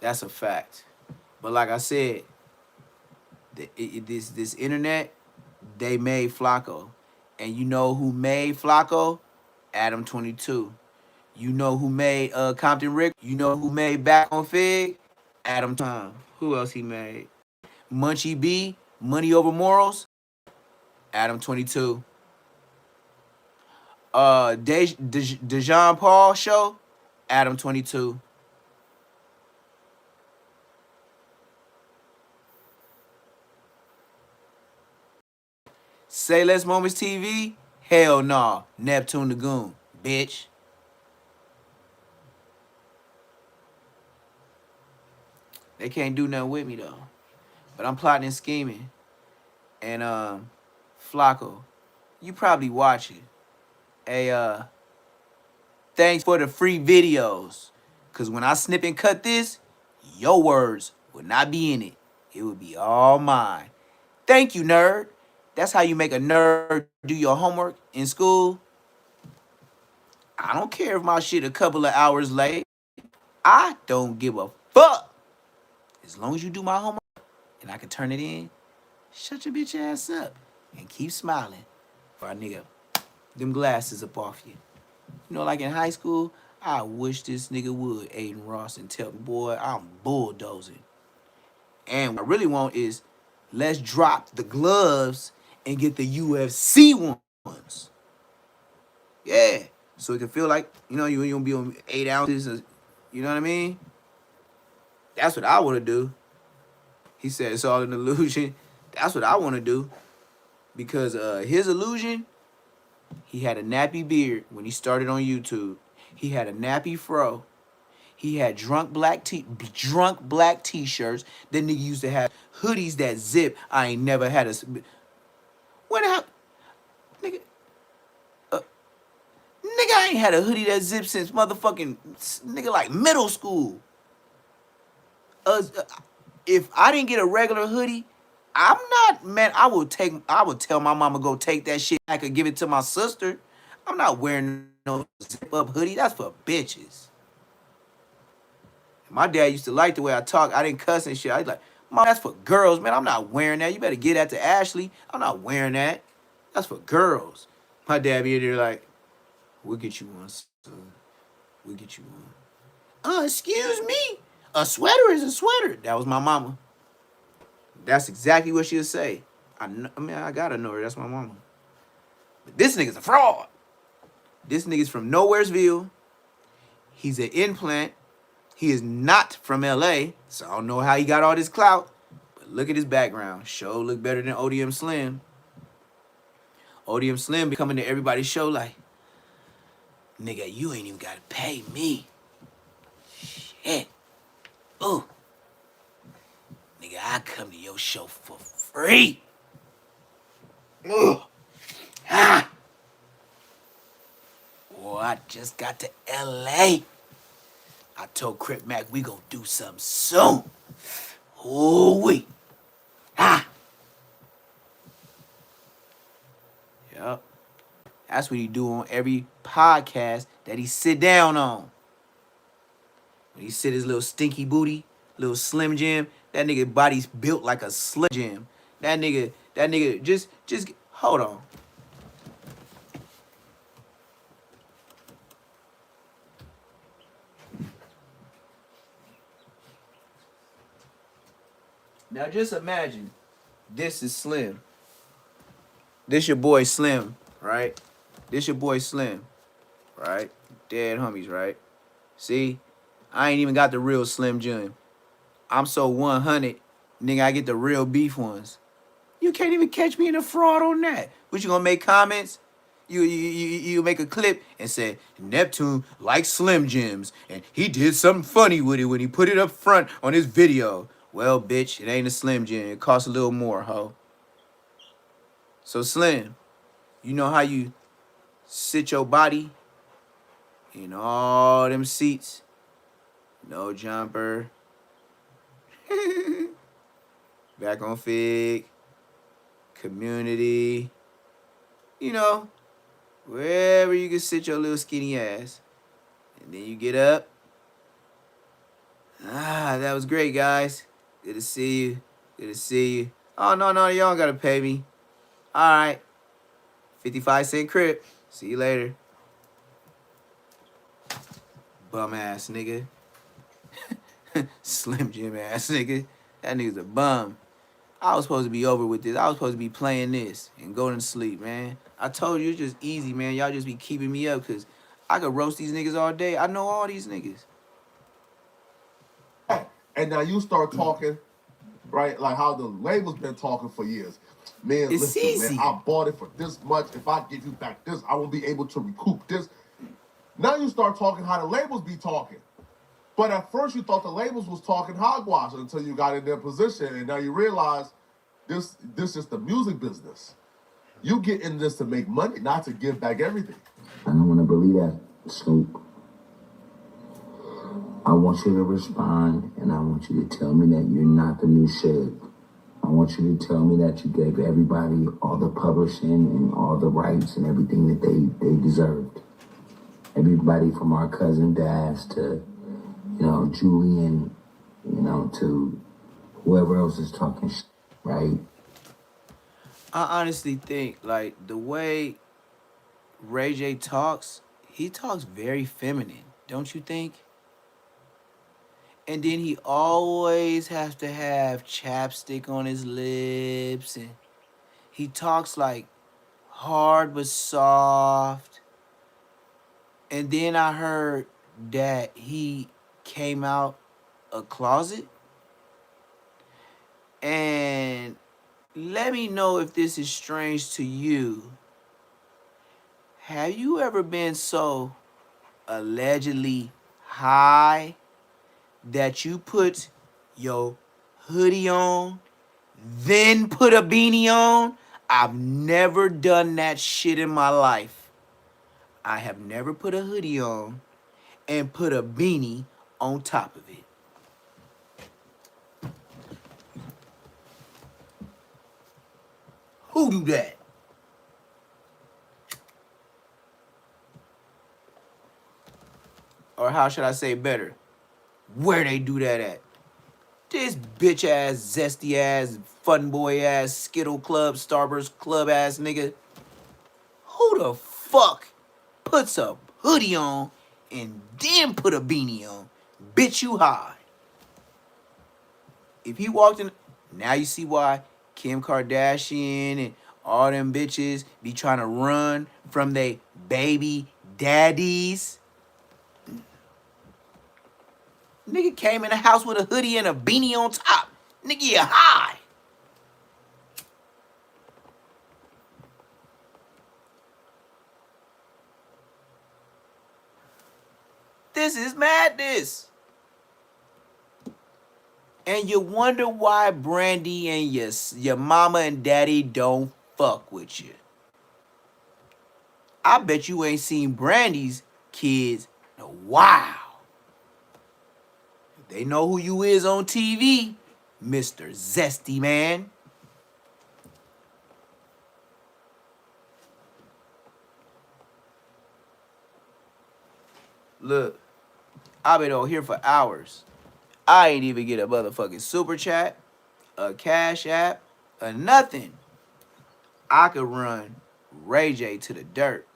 That's a fact. But like I said, this internet, they made Flacco. And you know who made Flacco? Adam 22. You know who made Compton Rick? You know who made Back on Fig? Adam Tom. Who else he made? Munchie B, Money Over Morals? Adam 22. Dejan Paul show? Adam 22. Say Less Moments TV? Hell nah. Neptune the Goon, bitch. They can't do nothing with me though. But I'm plotting and scheming. And Flacco, you probably watching. Hey, thanks for the free videos. Cause when I snip and cut this, your words would not be in it. It would be all mine. Thank you, nerd. That's how you make a nerd do your homework in school. I don't care if my shit a couple of hours late. I don't give a fuck. As long as you do my homework and I can turn it in, shut your bitch ass up and keep smiling. For a nigga, them glasses up off you. You know, like in high school, I wish this nigga would, Aiden Ross, and tell me, boy, I'm bulldozing. And what I really want is, let's drop the gloves and get the UFC ones. Yeah. So it can feel like, you know, you don't be on 8 ounces. You know what I mean? That's what I want to do. He said it's all an illusion. That's what I want to do. Because his illusion, he had a nappy beard when he started on YouTube. He had a nappy fro. He had drunk black t-shirts. Then nigga used to have hoodies that zip. I ain't never had a... When the hell... Nigga... Nigga, I ain't had a hoodie that zipped since motherfucking... Nigga, like middle school. If I didn't get a regular hoodie, I'm not... Man, I would tell my mama go take that shit. I could give it to my sister. I'm not wearing no zip-up hoodie. That's for bitches. My dad used to like the way I talk. I didn't cuss and shit. I was like, Mom, that's for girls, man. I'm not wearing that. You better get that to Ashley. I'm not wearing that. That's for girls. My dad be in there like, we'll get you one, son. We'll get you one. Excuse me. A sweater is a sweater. That was my mama. That's exactly what she'll say. I mean, I gotta know her. That's my mama. But this nigga's a fraud. This nigga's from Nowheresville. He's an implant. He is not from LA, so I don't know how he got all this clout. But look at his background. Show look better than ODM Slim. ODM Slim be coming to everybody's show like, nigga, you ain't even gotta pay me. Shit. Ooh. Nigga, I come to your show for free. Ugh. Ah. Boy, I just got to LA. I told Crip Mac we gonna do something soon. Ooh-wee. Ah. Yup. That's what he do on every podcast that he sit down on. When he sit his little stinky booty, little Slim Jim, that nigga body's built like a Slim Jim. That nigga, just, hold on. Now just imagine, this is Slim. This your boy Slim, right? This your boy Slim, right? Dead homies, right? See, I ain't even got the real Slim Jim. I'm so 100, nigga, I get the real beef ones. You can't even catch me in a fraud on that. What, you gonna make comments? You make a clip and say, Neptune likes Slim Jims, and he did something funny with it when he put it up front on his video. Well, bitch, it ain't a Slim Jim. It costs a little more, ho. So, Slim, you know how you sit your body in all them seats? No jumper. Back on Fig. Community. You know, wherever you can sit your little skinny ass. And then you get up. That was great, guys. Good to see you. Good to see you. Oh, no, y'all don't gotta pay me. All right. 55-cent Crip. See you later. Bum ass nigga. Slim Jim ass nigga. That nigga's a bum. I was supposed to be over with this. I was supposed to be playing this and going to sleep, man. I told you it's just easy, man. Y'all just be keeping me up because I could roast these niggas all day. I know all these niggas. And now you start talking, right? Like how the label's been talking for years. Man, It's listen, easy. man, I bought it for this much. If I give you back this, I won't be able to recoup this. Now you start talking how the labels be talking. But at first you thought the labels was talking hogwash until you got in their position, and now you realize this is the music business. You get in this to make money, not to give back everything. I don't want to believe that, Snoop. I want you to respond, and I want you to tell me that you're not the new Suge. I want you to tell me that you gave everybody all the publishing and all the rights and everything that they deserved. Everybody from our cousin Dash to, Julian, to whoever else is talking shit, right? I honestly think, like, the way Ray J talks, he talks very feminine, don't you think? And then he always has to have chapstick on his lips, and he talks like hard but soft. And then I heard that he came out a closet. And let me know if this is strange to you. Have you ever been so allegedly high that you put your hoodie on, then put a beanie on? I've never done that shit in my life. I have never put a hoodie on and put a beanie on top of it. Who do that? Or how should I say better? Where they do that at? This bitch ass, zesty ass, fun boy ass, Skittle Club, Starburst Club ass nigga. Who the fuck puts a hoodie on and then put a beanie on? Bitch, you high. If he walked in, now you see why Kim Kardashian and all them bitches be trying to run from they baby daddies. Nigga came in the house with a hoodie and a beanie on top. Nigga, you high. This is madness. And you wonder why Brandy and your mama and daddy don't fuck with you. I bet you ain't seen Brandy's kids in a while. They know who you is on TV, Mr. Zesty Man. Look, I've been on here for hours. I ain't even get a motherfucking super chat, a cash app, or nothing. I could run Ray J to the dirt,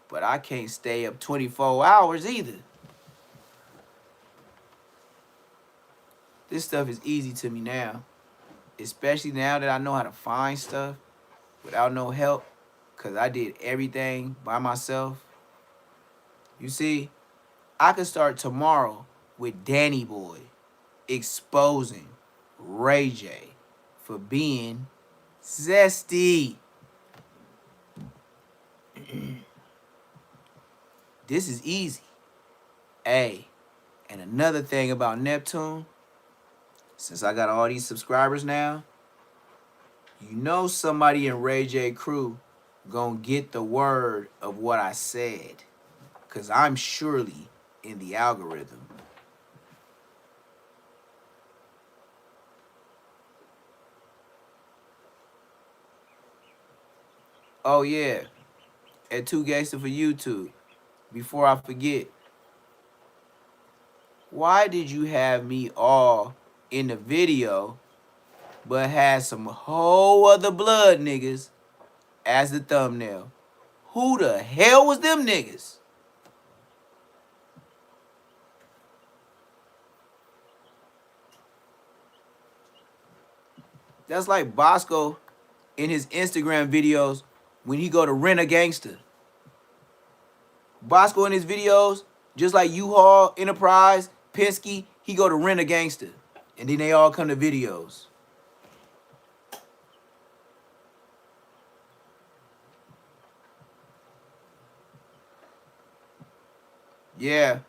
but I can't stay up 24 hours either. This stuff is easy to me now, especially now that I know how to find stuff without no help, because I did everything by myself. You see, I could start tomorrow with Danny Boy exposing Ray J for being zesty. This is easy. Hey, and another thing about Neptune, since I got all these subscribers now, you know somebody in Ray J crew gonna get the word of what I said, because I'm surely in the algorithm. Oh yeah, at 2 Gangster for YouTube. Before I forget, why did you have me all in the video, but had some whole other blood niggas as the thumbnail? Who the hell was them niggas? That's like Bosco in his Instagram videos when he go to rent a gangster. Bosco in his videos, just like U-Haul, Enterprise, Penske, he go to rent a gangster. And then they all come to videos. Yeah.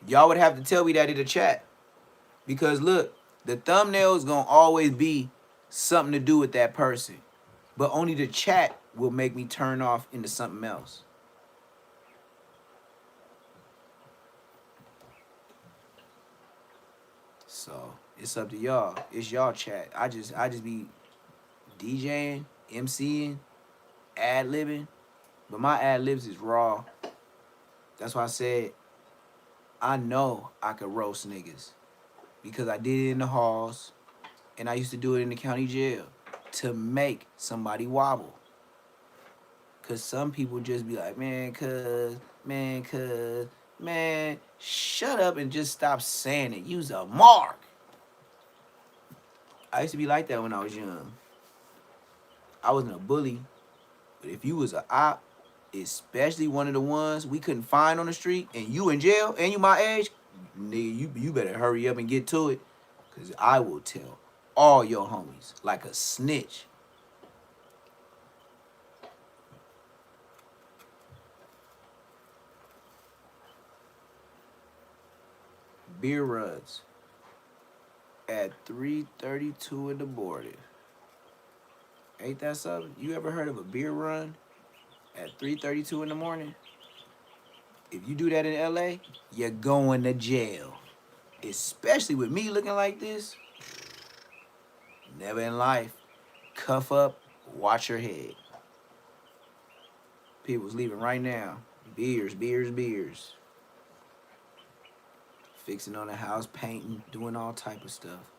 Y'all would have to tell me that in the chat. Because look, the thumbnail is going to always be something to do with that person. But only the chat will make me turn off into something else. So it's up to y'all. It's y'all chat. I just be DJing, MCing, ad-libbing. But my ad-libs is raw. That's why I said I know I could roast niggas. Because I did it in the halls. And I used to do it in the county jail. To make somebody wobble. Because some people just be like, man, shut up and just stop saying it. Use a mark. I used to be like that when I was young. I wasn't a bully. But if you was a op, especially one of the ones we couldn't find on the street, and you in jail, and you my age, nigga, you better hurry up and get to it. Because I will tell all your homies like a snitch. Beer runs at 3:32 in the morning. Ain't that something? You ever heard of a beer run at 3:32 in the morning? If you do that in LA, you're going to jail. Especially with me looking like this. Never in life. Cuff up, watch your head. People's leaving right now. Beers. Fixing on the house, painting, doing all type of stuff.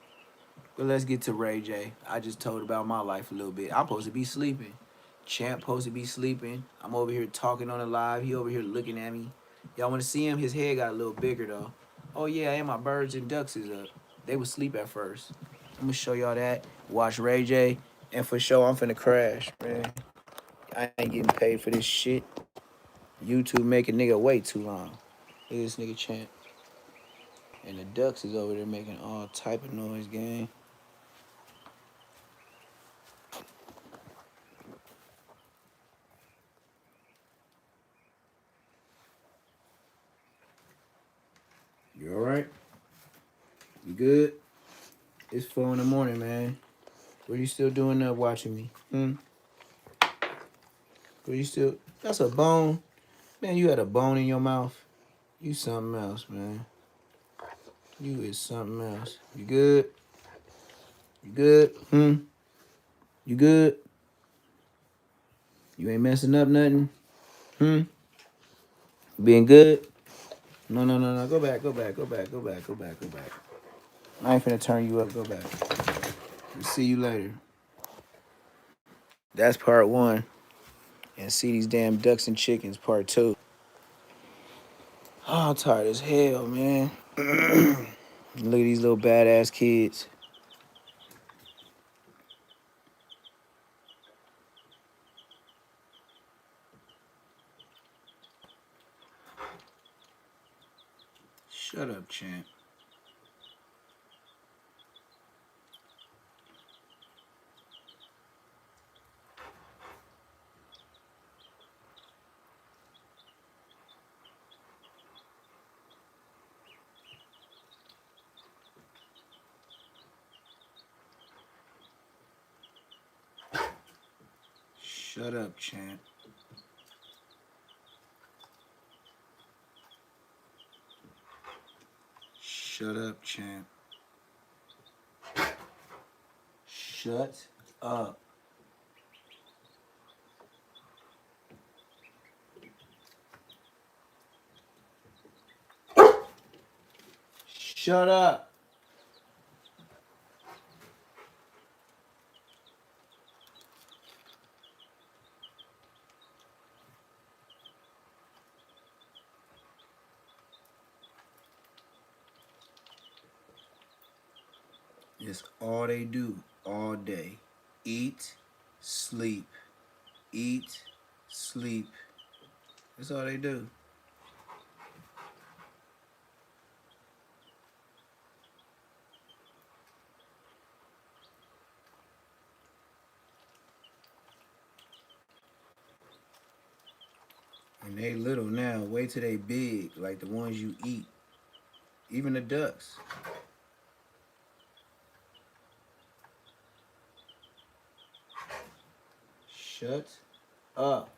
But let's get to Ray J. I just told about my life a little bit. I'm supposed to be sleeping. Champ supposed to be sleeping. I'm over here talking on the live. He over here looking at me. Y'all want to see him? His head got a little bigger, though. Oh, yeah, and my birds and ducks is up. They would sleep at first. I'm going to show y'all that. Watch Ray J. And for sure, I'm finna crash, man. I ain't getting paid for this shit. YouTube make a nigga wait too long. Look at this nigga Champ. And the ducks is over there making all type of noise, gang. You alright? You good? It's 4 in the morning, man. What are you still doing up watching me? What you still... That's a bone. Man, you had a bone in your mouth. You something else, man. You is something else. You good? You good? You good? You ain't messing up nothing? Being good? No. Go back. I ain't finna turn you up. Go back. We'll see you later. That's part 1. And see these damn ducks and chickens, part 2. Oh, I'm tired as hell, man. Look at these little badass kids. Shut up, Champ. Shut up, Champ. Shut up, Champ. Shut up. Shut up. It's all they do all day. Eat, sleep, eat, sleep. That's all they do. And they little now. Wait till they big, like the ones you eat. Even the ducks. Shut up.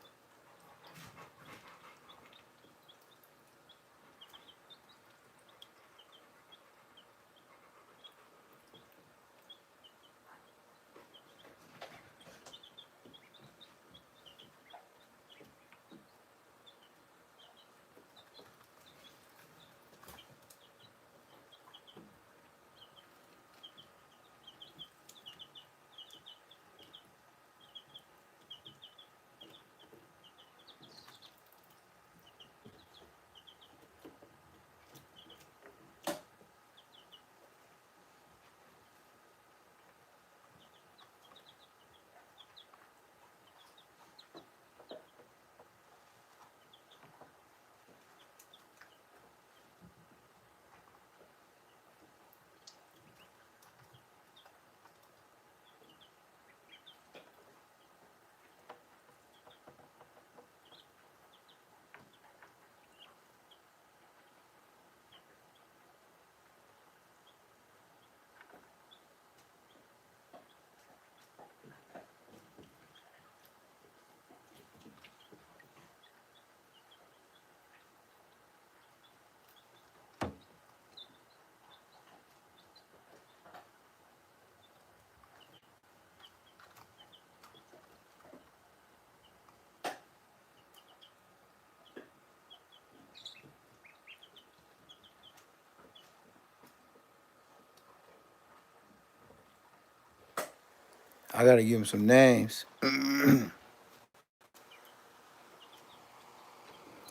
I gotta give them some names.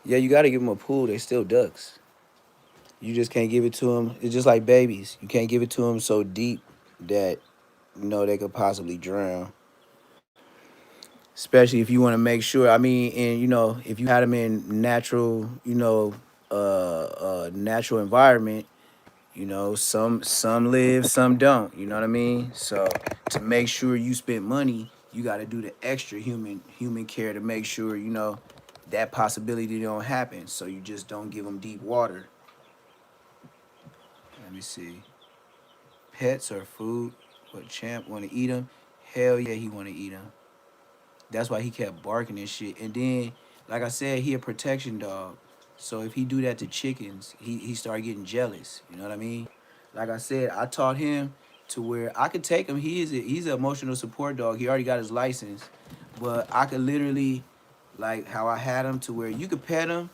Yeah, you gotta give them a pool. They still ducks. You just can't give it to them. It's just like babies. You can't give it to them so deep that they could possibly drown. Especially if you want to make sure. I mean, and if you had them in natural, natural environment, some live, some don't. You know what I mean? So to make sure you spend money, you got to do the extra human care to make sure that possibility don't happen. So you just don't give them deep water. Let me see. Pets or food? What Champ want to eat them? Hell yeah, he want to eat them. That's why he kept barking and shit. And then, like I said, he a protection dog. So if he do that to chickens, he start getting jealous. You know what I mean? Like I said, I taught him to where I could take him. He's an emotional support dog. He already got his license, but I could literally, like how I had him to where you could pet him.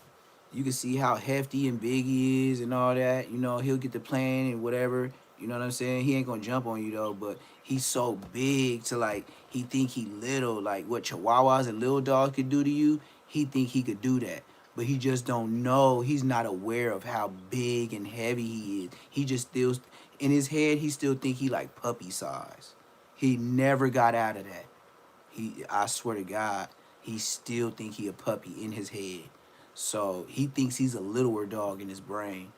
You can see how hefty and big he is and all that. He'll get the plane and whatever. You know what I'm saying? He ain't gonna jump on you though, but he's so big to like he think he little, like what chihuahuas and little dogs could do to you. He think he could do that, but he just don't know. He's not aware of how big and heavy he is. He just still in his head. He still think he like puppy size. He never got out of that. I swear to God, he still think he a puppy in his head. So he thinks he's a littler dog in his brain.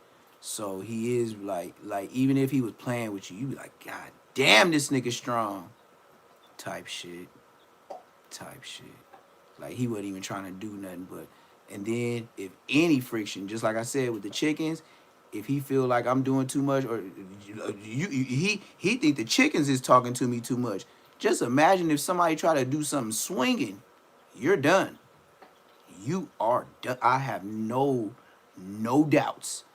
So he is like even if he was playing with you, you be like, God damn, this nigga strong. Type shit. Like he wasn't even trying to do nothing but. And then if any friction, just like I said with the chickens, if he feel like I'm doing too much or he think the chickens is talking to me too much. Just imagine if somebody try to do something swinging, you're done. You are done. I have no doubts.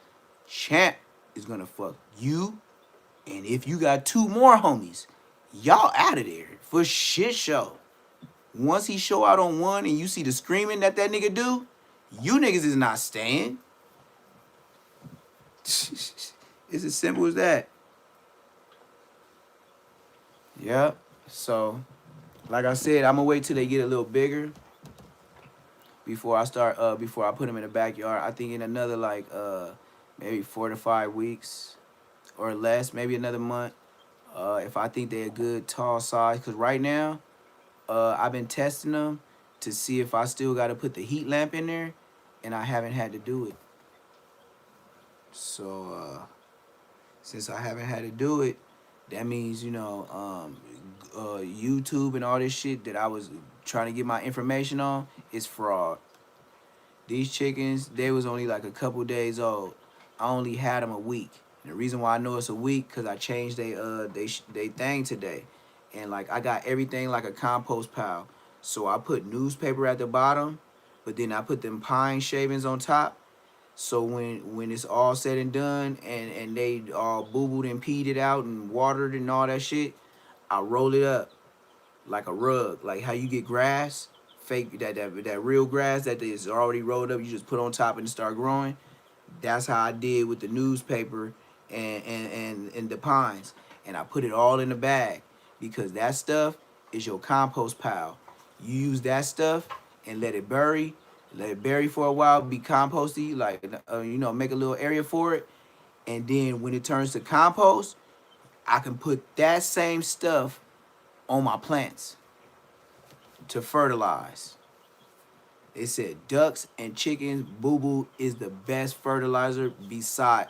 Champ is gonna fuck you, and if you got two more homies, y'all out of there for shit show. Once he show out on one and you see the screaming that nigga do, you niggas is not staying. It's as simple as that. Yep. So, like I said, I'm gonna wait till they get a little bigger before I start. Before I put them in the backyard. I think in another like maybe 4 to 5 weeks or less, maybe another month. If I think they're a good tall size, cause right now, I've been testing them to see if I still got to put the heat lamp in there, and I haven't had to do it. So since I haven't had to do it, that means YouTube and all this shit that I was trying to get my information on is fraud. These chickens, they was only like a couple days old. I only had them a week. And the reason why I know it's a week, cause I changed they thing today, and like I got everything like a compost pile. So I put newspaper at the bottom, but then I put them pine shavings on top. So when it's all said and done, and they all boo-booed and peed it out and watered and all that shit, I roll it up like a rug, like how you get grass, fake that real grass that is already rolled up, you just put on top and start growing. That's how I did with the newspaper and the pines, and I put it all in the bag because that stuff is your compost pile. You use that stuff and let it bury for a while, be composty, like make a little area for it, and then when it turns to compost, I can put that same stuff on my plants to fertilize. They said ducks and chickens boo-boo is the best fertilizer beside,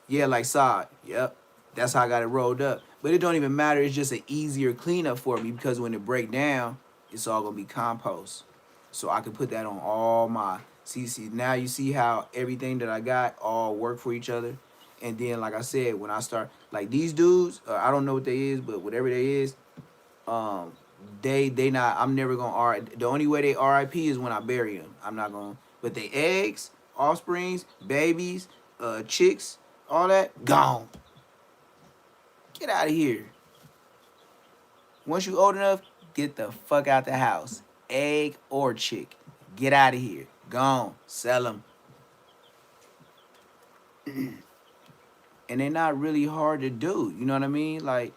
like sod. Yep, that's how I got it rolled up. But it don't even matter. It's just an easier cleanup for me because when it break down, it's all gonna be compost. So I can put that on all my. See, now you see how everything that I got all work for each other. And then, like I said, when I start, like these dudes, I don't know what they is, but whatever they is, they not. I'm never gonna The only way they RIP is when I bury them. I'm not gonna. But they eggs, offsprings, babies, chicks, all that gone. Get out of here. Once you old enough, get the fuck out the house. Egg or chick, get out of here. Gone. Sell them. And they're not really hard to do. You know what I mean? Like,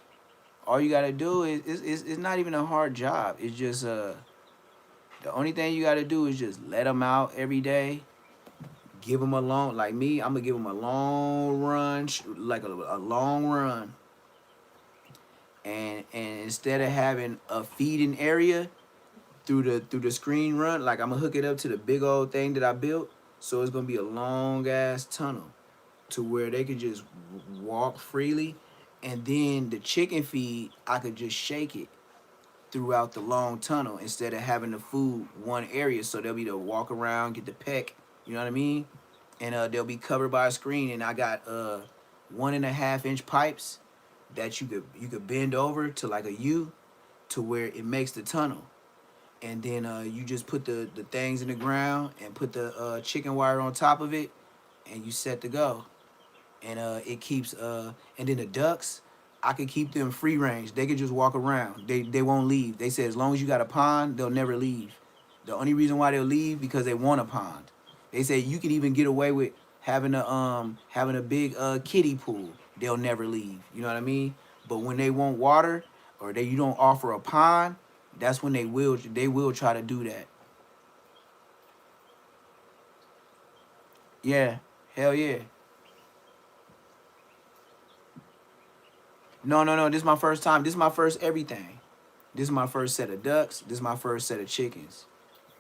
all you gotta do is it's not even a hard job. It's just the only thing you gotta do is just let them out every day. Give them a long, like me, I'm gonna give them a long run, like a long run. And instead of having a feeding area through the screen run, like I'm gonna hook it up to the big old thing that I built. So it's gonna be a long ass tunnel to where they could just walk freely. And then the chicken feed, I could just shake it throughout the long tunnel instead of having the food one area. So they'll be to walk around, get the peck, you know what I mean? And they'll be covered by a screen. And I got 1.5 inch pipes that you could bend over to like a U to where it makes the tunnel. And then you just put the things in the ground and put the chicken wire on top of it, and you set to go. And it keeps and then the ducks, I could keep them free range. They could just walk around. They won't leave. They say as long as you got a pond, they'll never leave. The only reason why they'll leave because they want a pond. They say you can even get away with having a big kiddie pool. They'll never leave. You know what I mean? But when they want water or you don't offer a pond, that's when they will try to do that. Yeah, hell yeah. No. This is my first time. This is my first everything. This is my first set of ducks. This is my first set of chickens.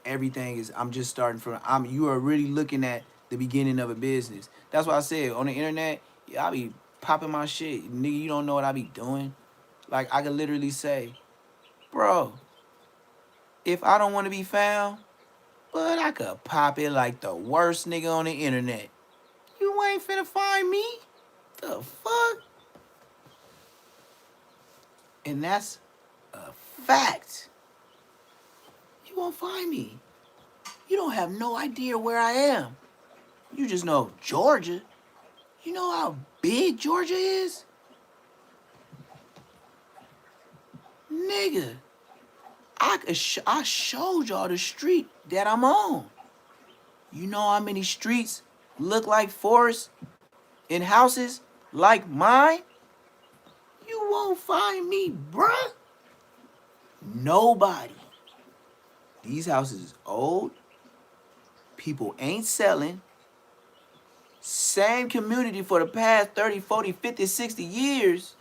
Everything is. I'm just starting from. You are really looking at the beginning of a business. That's why I said on the internet, I be popping my shit. Nigga, you don't know what I be doing. Like I could literally say, bro, if I don't want to be found, but I could pop it like the worst nigga on the internet. You ain't finna find me. The fuck? And that's a fact. You won't find me. You don't have no idea where I am. You just know Georgia. You know how big Georgia is? Nigga, I showed y'all the street that I'm on. You know how many streets look like forests and houses? like mine, you won't find me, bruh. Nobody. These houses is old. People ain't selling. Same community for the past 30, 40, 50, 60 years.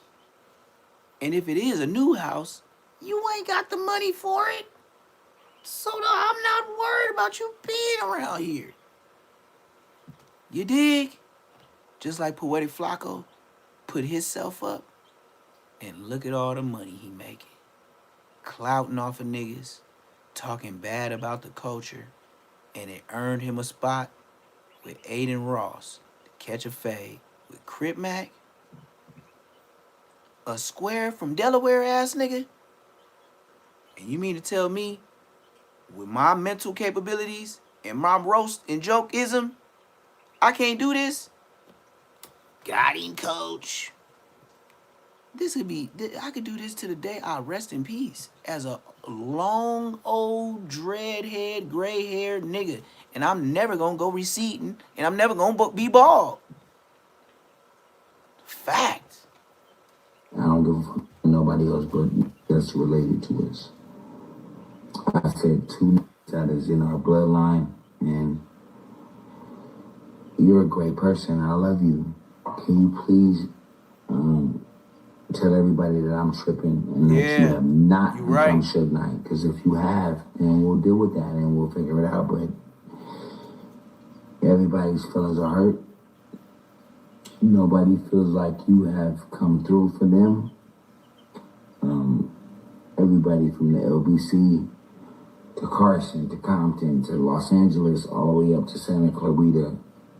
And if it is a new house, you ain't got the money for it. So I'm not worried about you being around here. You dig? Just like Poetic Flacco put himself up, and look at all the money he making. Clouting off of niggas, talking bad about the culture, and it earned him a spot with Aiden Ross to catch a fade with Crip Mac, a square from Delaware ass nigga. And you mean to tell me, with my mental capabilities and my roast and jokeism, I can't do this? Got him, coach. I could do this to the day I rest in peace as a long, old, dreadhead, gray-haired nigga. And I'm never gonna go receding, and I'm never gonna be bald. Fact. I don't give a fuck for nobody else but that's related to us. I said two that is in our bloodline, and you're a great person. I love you. Can you please tell everybody that I'm tripping and that you have not become Suge Knight? Because if you have, then we'll deal with that and we'll figure it out. But everybody's feelings are hurt. Nobody feels like you have come through for them. Everybody from the LBC to Carson to Compton to Los Angeles all the way up to Santa Clarita.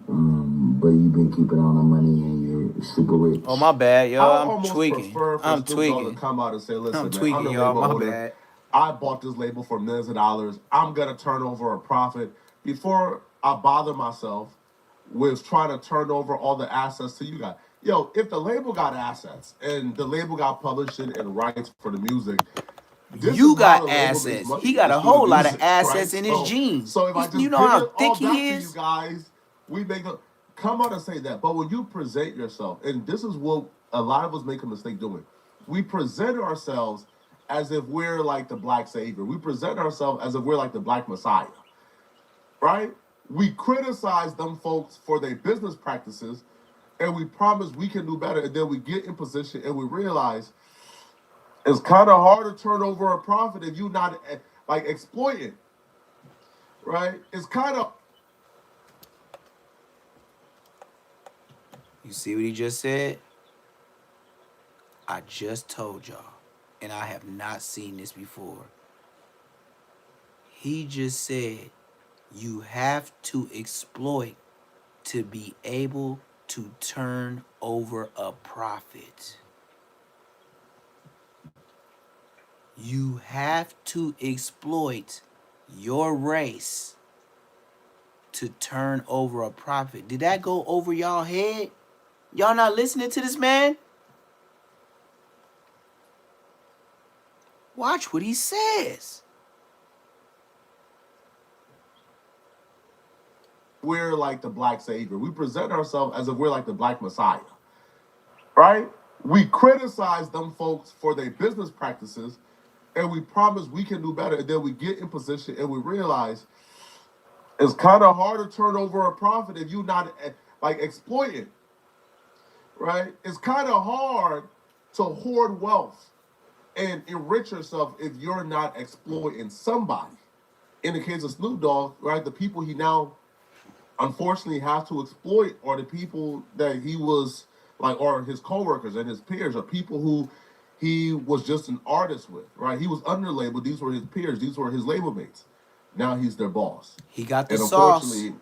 But you've been keeping all the money and you're super rich. Oh, my bad, y'all. I'm tweaking. I'm tweaking. To come out and say, listen, I'm tweaking, man, I'm the label owner. Bad. I bought this label for millions of dollars. I'm gonna turn over a profit. Before I bother myself with trying to turn over all the assets to you guys. Yo, if the label got assets and the label got publishing and rights for the music, you got assets. He got a whole lot of assets in his jeans. So if I just you know how thick he is, you guys, we make a come out and say that. But when you present yourself, and this is what a lot of us make a mistake doing, we present ourselves as if we're like the black savior. We present ourselves as if we're like the black messiah, right? We criticize them folks for their business practices, and we promise we can do better, and then we get in position and we realize it's kind of hard to turn over a profit if you're not like exploiting, right? It's kind of. You see what he just said? I just told y'all, and I have not seen this before. He just said you have to exploit to be able to turn over a profit. You have to exploit your race to turn over a profit. Did that go over y'all head? Y'all not listening to this man? Watch what he says. We're like the black savior. We present ourselves as if we're like the black messiah, right? We criticize them folks for their business practices, and we promise we can do better, and then we get in position and we realize it's kind of hard to turn over a profit if you're not like exploiting, right? It's kind of hard to hoard wealth and enrich yourself if you're not exploiting somebody. In the case of Snoop Dogg, right, the people he now unfortunately have to exploit are the people that he was like, or his coworkers and his peers, are people who he was just an artist with, right? He was under label. These were his peers. These were his label mates. Now he's their boss. He got the sauce. Unfortunately,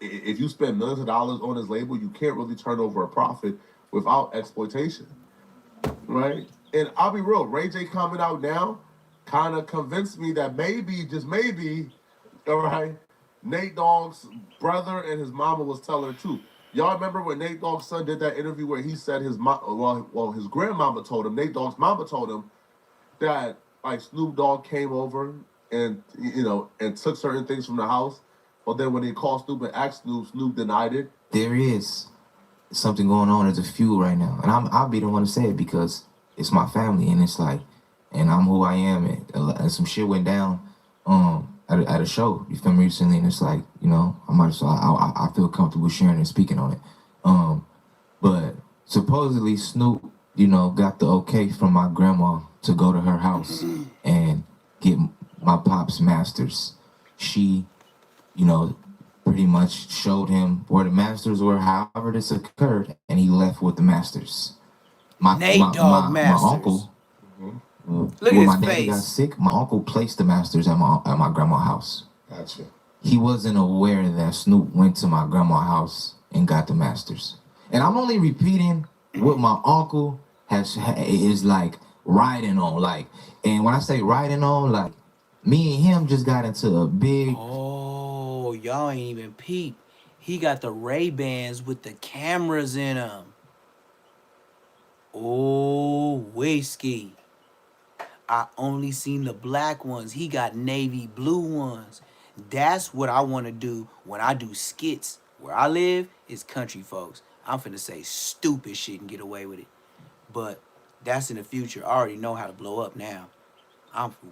if you spend millions of dollars on his label, you can't really turn over a profit without exploitation, right? And I'll be real, Ray J coming out now kind of convinced me that maybe, just maybe, all right, Nate Dogg's brother and his mama was telling the truth. Y'all remember when Nate Dogg's son did that interview where he said his his grandmama told him, Nate Dogg's mama told him that like Snoop Dogg came over and and took certain things from the house, but then when they called Snoop and asked Snoop, Snoop denied it. There is something going on. There's a feud right now, and I'll be the one to say it because it's my family, and it's like, and I'm who I am, and some shit went down at a show. You feel me recently, and it's like, you know, I feel comfortable sharing and speaking on it. But supposedly Snoop, you know, got the okay from my grandma to go to her house and get my pop's masters. She, you know, pretty much showed him where the masters were, however this occurred, and he left with the masters. My uncle, Look when at my his daddy got face. sick, my uncle placed the masters at my grandma's house. Gotcha. He wasn't aware that Snoop went to my grandma's house and got the masters. And I'm only repeating what my uncle is like riding on, like. And when I say riding on, like, me and him just got into a big. Oh, y'all ain't even peep. He got the Ray-Bans with the cameras in them. Oh, whiskey. I only seen the black ones. He got navy blue ones. That's what I want to do when I do skits. Where I live is country, folks. I'm finna say stupid shit and get away with it. But that's in the future. I already know how to blow up now.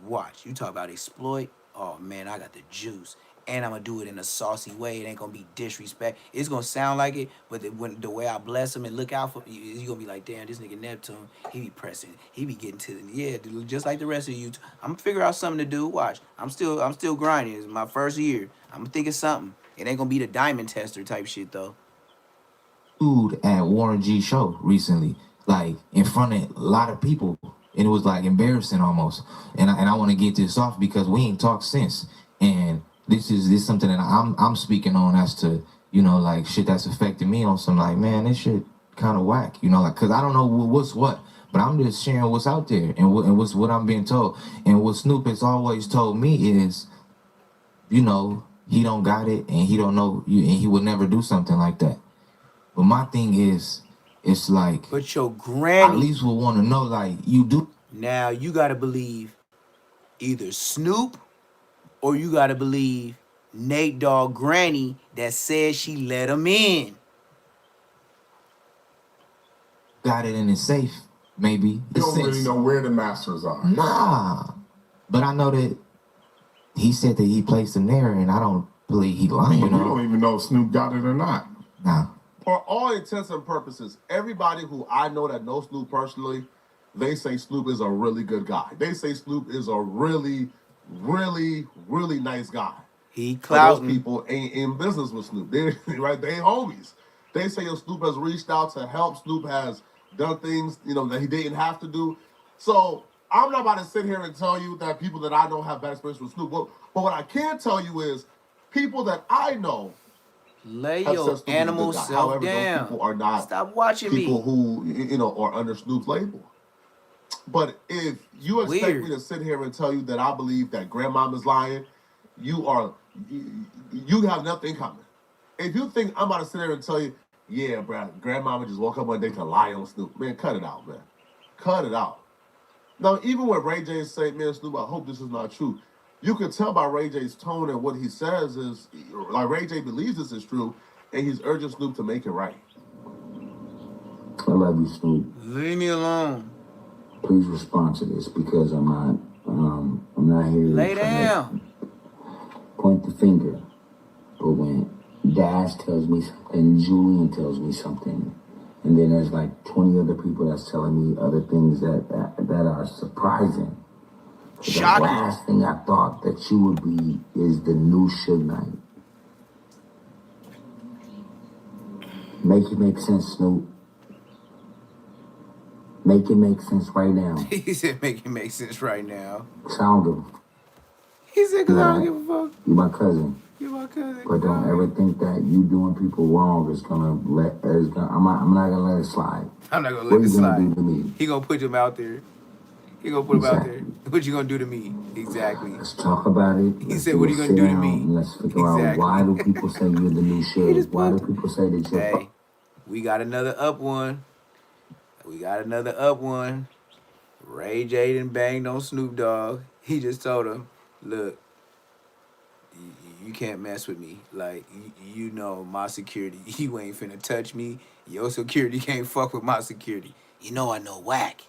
Watch. You talk about exploit. Oh man, I got the juice. And I'm gonna do it in a saucy way. It ain't gonna be disrespect. It's gonna sound like it, but the way I bless him and look out for you gonna be like, damn, this nigga Neptune, he be pressing, he be getting to dude, just like the rest of you. I'm gonna figure out something to do. Watch, I'm still grinding. It's my first year. I'm gonna think of something. It ain't gonna be the diamond tester type shit though. Dude at Warren G show recently, like in front of a lot of people, and it was like embarrassing almost. And I want to get this off because we ain't talked since, and this is something that I'm speaking on as to, you know, like shit that's affecting me on some, like, man, this shit kind of whack, you know, like, cause I don't know what's what, but I'm just sharing what's out there and what's what I'm being told. And what Snoop has always told me is, you know, he don't got it and he don't know, and he would never do something like that. But my thing is, it's like, but your granny at least will want to know, like, you do. Now you gotta believe either Snoop or you gotta believe Nate Dogg granny that said she let him in. Got it in his safe, maybe. You don't really know where the masters are. Nah. But I know that he said that he placed them there, and I don't believe he lying. You don't even know if Snoop got it or not. Nah. For all intents and purposes, everybody who I know that knows Snoop personally, they say Snoop is a really good guy. They say Snoop is a really, really, really nice guy. He clouting. Those people ain't in business with Snoop. They right, they homies. They say if Snoop has reached out to help, Snoop has done things, you know, that he didn't have to do. So I'm not about to sit here and tell you that people that I know have bad experience with Snoop. But what I can tell you is people that I know lay your animal self However, down. those people are not Stop watching people me. who, you know, are under Snoop's label. But if you expect me to sit here and tell you that I believe that grandmama's lying, you have nothing coming. If you think I'm about to sit here and tell you, yeah, bro, grandmama just woke up one day to lie on Snoop, man, cut it out, man. Cut it out. Now, even when Ray J say, man, Snoop, I hope this is not true, you can tell by Ray J's tone and what he says is, like, Ray J believes this is true, and he's urging Snoop to make it right. I love you, Snoop. Leave me alone. Please respond to this because I'm not here. Lay down. Point the finger. But when Dash tells me something, Julian tells me something, and then there's like 20 other people that's telling me other things that are surprising. Shocking. The last thing I thought that you would be is the new Suge Knight. Make it make sense, Snoop. Make it make sense right now. He said make it make sense right now. I don't give a fuck. He said because I don't give a fuck. You my cousin. You my cousin. But don't ever think that you doing people wrong is gonna I'm not gonna let it slide. I'm not gonna What let it you gonna slide. do to me? He gonna put him out there. He gonna put him out there. What you gonna do to me? Exactly. Let's talk about it. He said, what are you gonna do to me? And let's figure out why do people say you're the new shit? Why do people say that you're Hey, we got another up one. We got another up one. Ray J done banged on Snoop Dogg. He just told him, look, You can't mess with me. Like, you know my security. You ain't finna touch me. Your security can't fuck with my security. You know I know whack.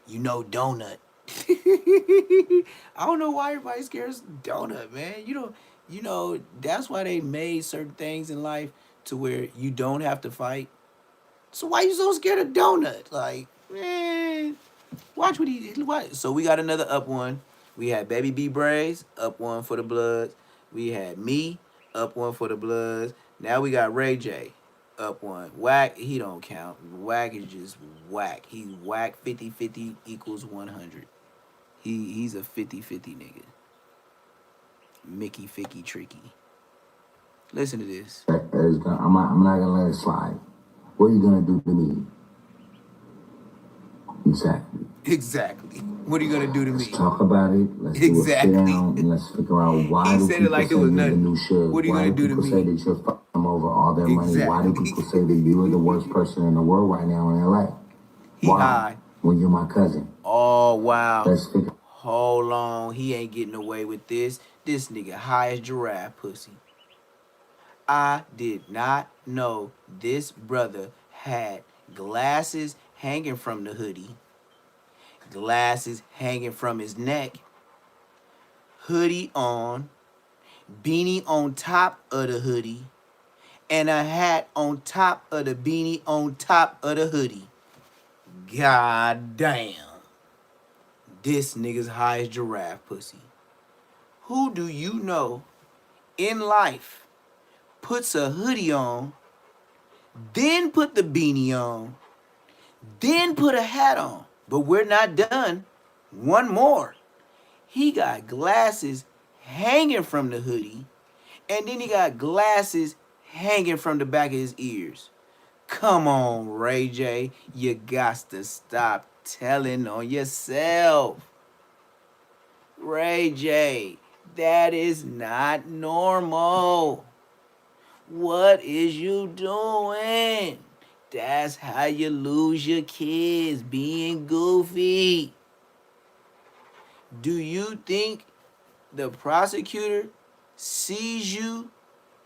You know donut. I don't know why everybody's scared of donut, man. You know, that's why they made certain things in life to where you don't have to fight. So why you so scared of donut? Like, man, watch what he did. What? So we got another up one. We had Baby B Braze, up one for the Bloods. We had me, up one for the Bloods. Now we got Ray J, up one. Whack, he don't count. Whack is just whack. He's whack 50-50 equals 100. He's a 50-50 nigga. Mickey, Ficky, Tricky. Listen to this. I'm not gonna let it slide. What are you gonna do to me? Exactly. What are you gonna do to me? Let's talk about it. Let's do a sit down and let's figure out why do people say you're the new Suge? What are you why gonna do do to people me? say that you're fucking them over all their money? Why do people say that you are the worst person in the world right now in LA? Why? High. When you're my cousin. Oh wow. Let's figure. Hold on, he ain't getting away with this. This nigga high as giraffe pussy. I did not know this brother had glasses hanging from the hoodie, glasses hanging from his neck, hoodie on, beanie on top of the hoodie, and a hat on top of the beanie on top of the hoodie. God damn. This nigga's high as giraffe pussy. Who do you know in life puts a hoodie on, then put the beanie on, then put a hat on? But we're not done. One more. He got glasses hanging from the hoodie, and then he got glasses hanging from the back of his ears. Come on, Ray J. You got to stop telling on yourself. Ray J, that is not normal. What is you doing? That's how you lose your kids, being goofy. Do you think the prosecutor sees you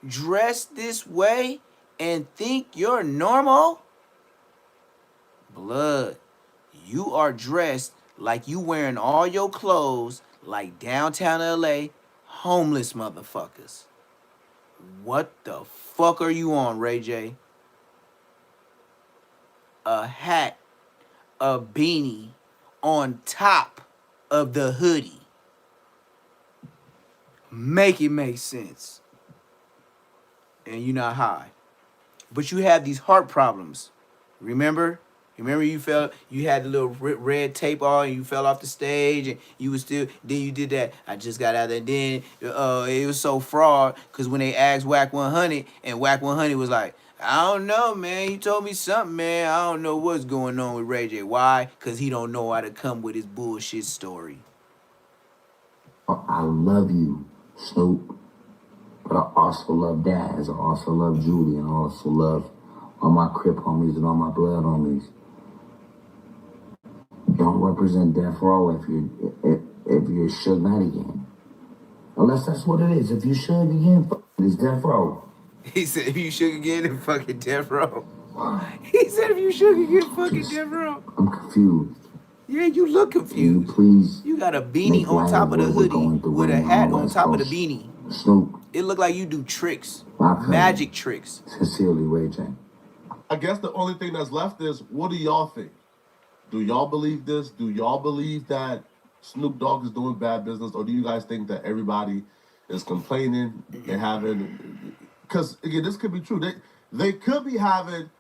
dressed this way and think you're normal? Blood, you are dressed like you wearing all your clothes like downtown LA homeless motherfuckers. What the fuck are you on, Ray J? A hat, a beanie on top of the hoodie. Make it make sense. And you're not high. But you have these heart problems. Remember? Remember you had the little red tape on and you fell off the stage and you was still, then you did that. I just got out there. Then it was so fraud because when they asked Whack 100 and Whack 100 was like, I don't know, man. You told me something, man. I don't know what's going on with Ray J. Why? Because he don't know how to come with his bullshit story. I love you, Snoop. But I also love Daz. I also love Judy. And I also love all my Crip homies and all my Blood homies. Don't represent Death Row if you're Suge Knight again. Unless that's what it is. If you Suge again, it's Death Row. He said if you Suge again, then fucking Death Row. He said if you Suge again, fucking Death Row. I'm confused. Yeah, you look confused. You please. You got a beanie on top of the hoodie with a hat on top of the beanie. Snoop. It looked like you do tricks, magic tricks. Sincerely, Ray J. I guess the only thing that's left is, what do y'all think? Do y'all believe this? Do y'all believe that Snoop Dogg is doing bad business? Or do you guys think that everybody is complaining and having... Because, again, this could be true. They could be having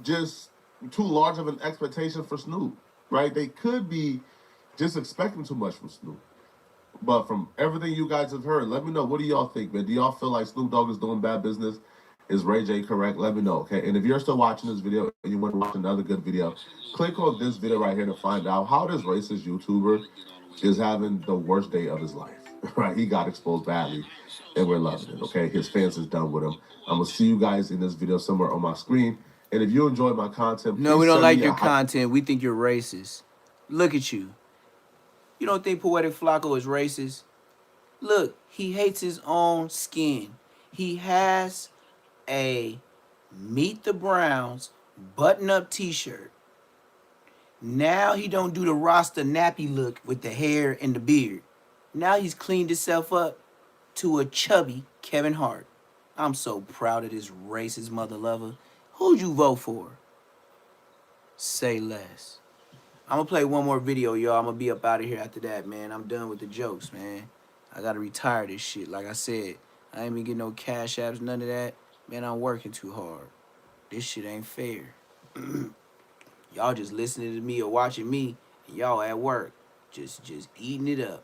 just too large of an expectation for Snoop, right? They could be just expecting too much from Snoop. But from everything you guys have heard, let me know. What do y'all think, man? Do y'all feel like Snoop Dogg is doing bad business? Is Ray J correct? Let me know, okay? And if you're still watching this video and you want to watch another good video, click on this video right here to find out how this racist YouTuber is having the worst day of his life, right? He got exposed badly, and we're loving it, okay? His fans is done with him. I'm going to see you guys in this video somewhere on my screen. And if you enjoy my content, no, we don't like your content. We think you're racist. Look at you. You don't think Poetic Flacco is racist? Look, he hates his own skin. He has a Meet the Browns button-up t-shirt. Now he don't do the Rasta nappy look with the hair and the beard. Now he's cleaned himself up to a chubby Kevin Hart. I'm so proud of this racist mother lover. Who'd you vote for? Say less. I'm gonna play one more video, y'all. I'm gonna be up out of here after that, man. I'm done with the jokes, man. I gotta retire this shit. Like I said, I ain't been getting no cash apps, none of that. Man, I'm working too hard. This shit ain't fair. Y'all just listening to me or watching me, and y'all at work, just eating it up.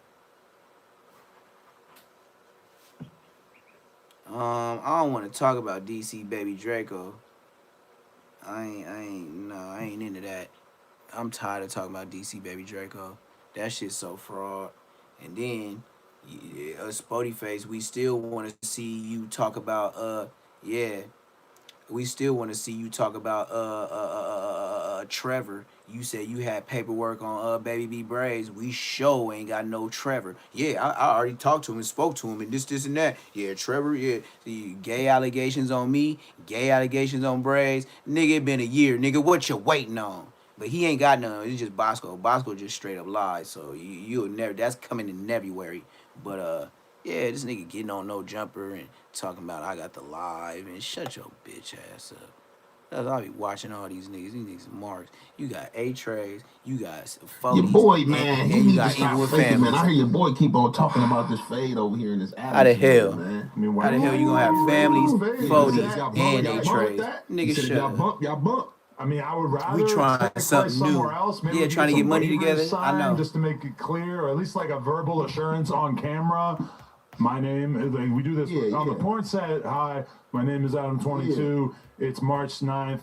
I don't want to talk about DC Baby Draco. I ain't into that. I'm tired of talking about DC Baby Draco. That shit's so fraud. And then, Spotty Face, we still want to see you talk about, we still want to see you talk about Trevor. You said you had paperwork on Baby B Braids. We sure ain't got no Trevor. Yeah, I already talked to him and spoke to him and this and that. Yeah, Trevor, yeah. The gay allegations on me, gay allegations on Braids. Nigga, it been a year. Nigga, what you waiting on? But he ain't got none. It's just Bosco. Bosco just straight up lies. So you'll never, that's coming in February. But yeah, this nigga getting on No Jumper and talking about I got the live and shut your bitch ass up. I'll be watching all these niggas. These niggas marks. You got A-Trays. You got Foldies. Your boy, man, he need to stop Inglewood faking, families. man. I hear your boy keep on talking about this fade over here in this How the attitude, hell? man. How the hell you gonna have families, Foldies, and A-Trays? Nigga, shut up. Y'all bump. I mean, I would rather We trying take place something somewhere new. else. Maybe Yeah, we trying to some get money waivers together. I signed know. just to make it clear, or at least like a verbal assurance on camera. My name is, like, we do this on the porn set. Hi, my name is Adam22. It's March 9th.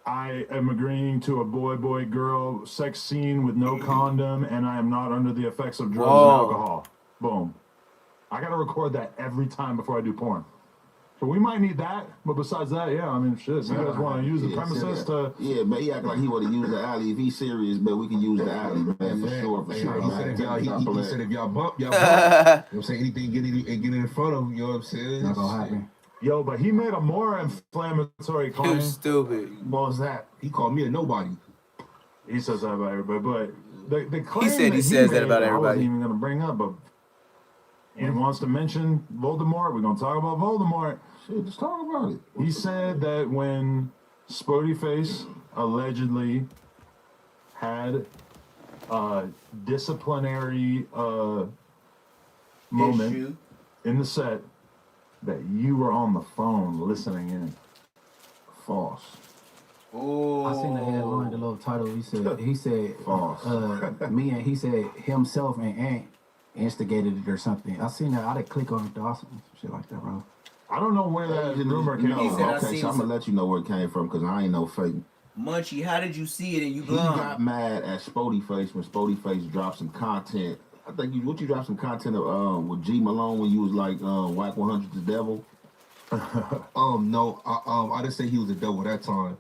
I am agreeing to a boy-girl sex scene with no condom, and I am not under the effects of drugs and alcohol. Boom. I got to record that every time before I do porn. So we might need that, but besides that, yeah, I mean, shit. You guys want to use the premises to... Yeah, but he act like he want to use the alley. If he's serious, but we can use the alley, man, for sure. He said if y'all bump, you know what I'm saying? Anything get in front of him, you know what I'm saying? Not gonna happen. Yo, but he made a more inflammatory claim. You stupid. What was that? He called me a nobody. He says that about everybody, but the claim he says that about I everybody. wasn't even gonna bring up, but he wants to mention Voldemort. We're gonna talk about Voldemort. Shit, just talk about it. He said that when Spotty Face allegedly had a disciplinary moment in the set, that you were on the phone listening in. False. Oh. I seen the headline, the little title. He said, false. He said himself and Ant instigated it or something. I seen that. I didn't click on it, Dawson. Shit like that, bro. I don't know where that rumor came from. Okay, so I'm gonna let you know where it came from because I ain't no fake. Munchie, how did you see it and you He blind? got mad at Spotty Face when Spotty Face dropped some content. I think you dropped some content with G Malone when you was like Whack 100 the Devil. No, I didn't say he was a devil that time.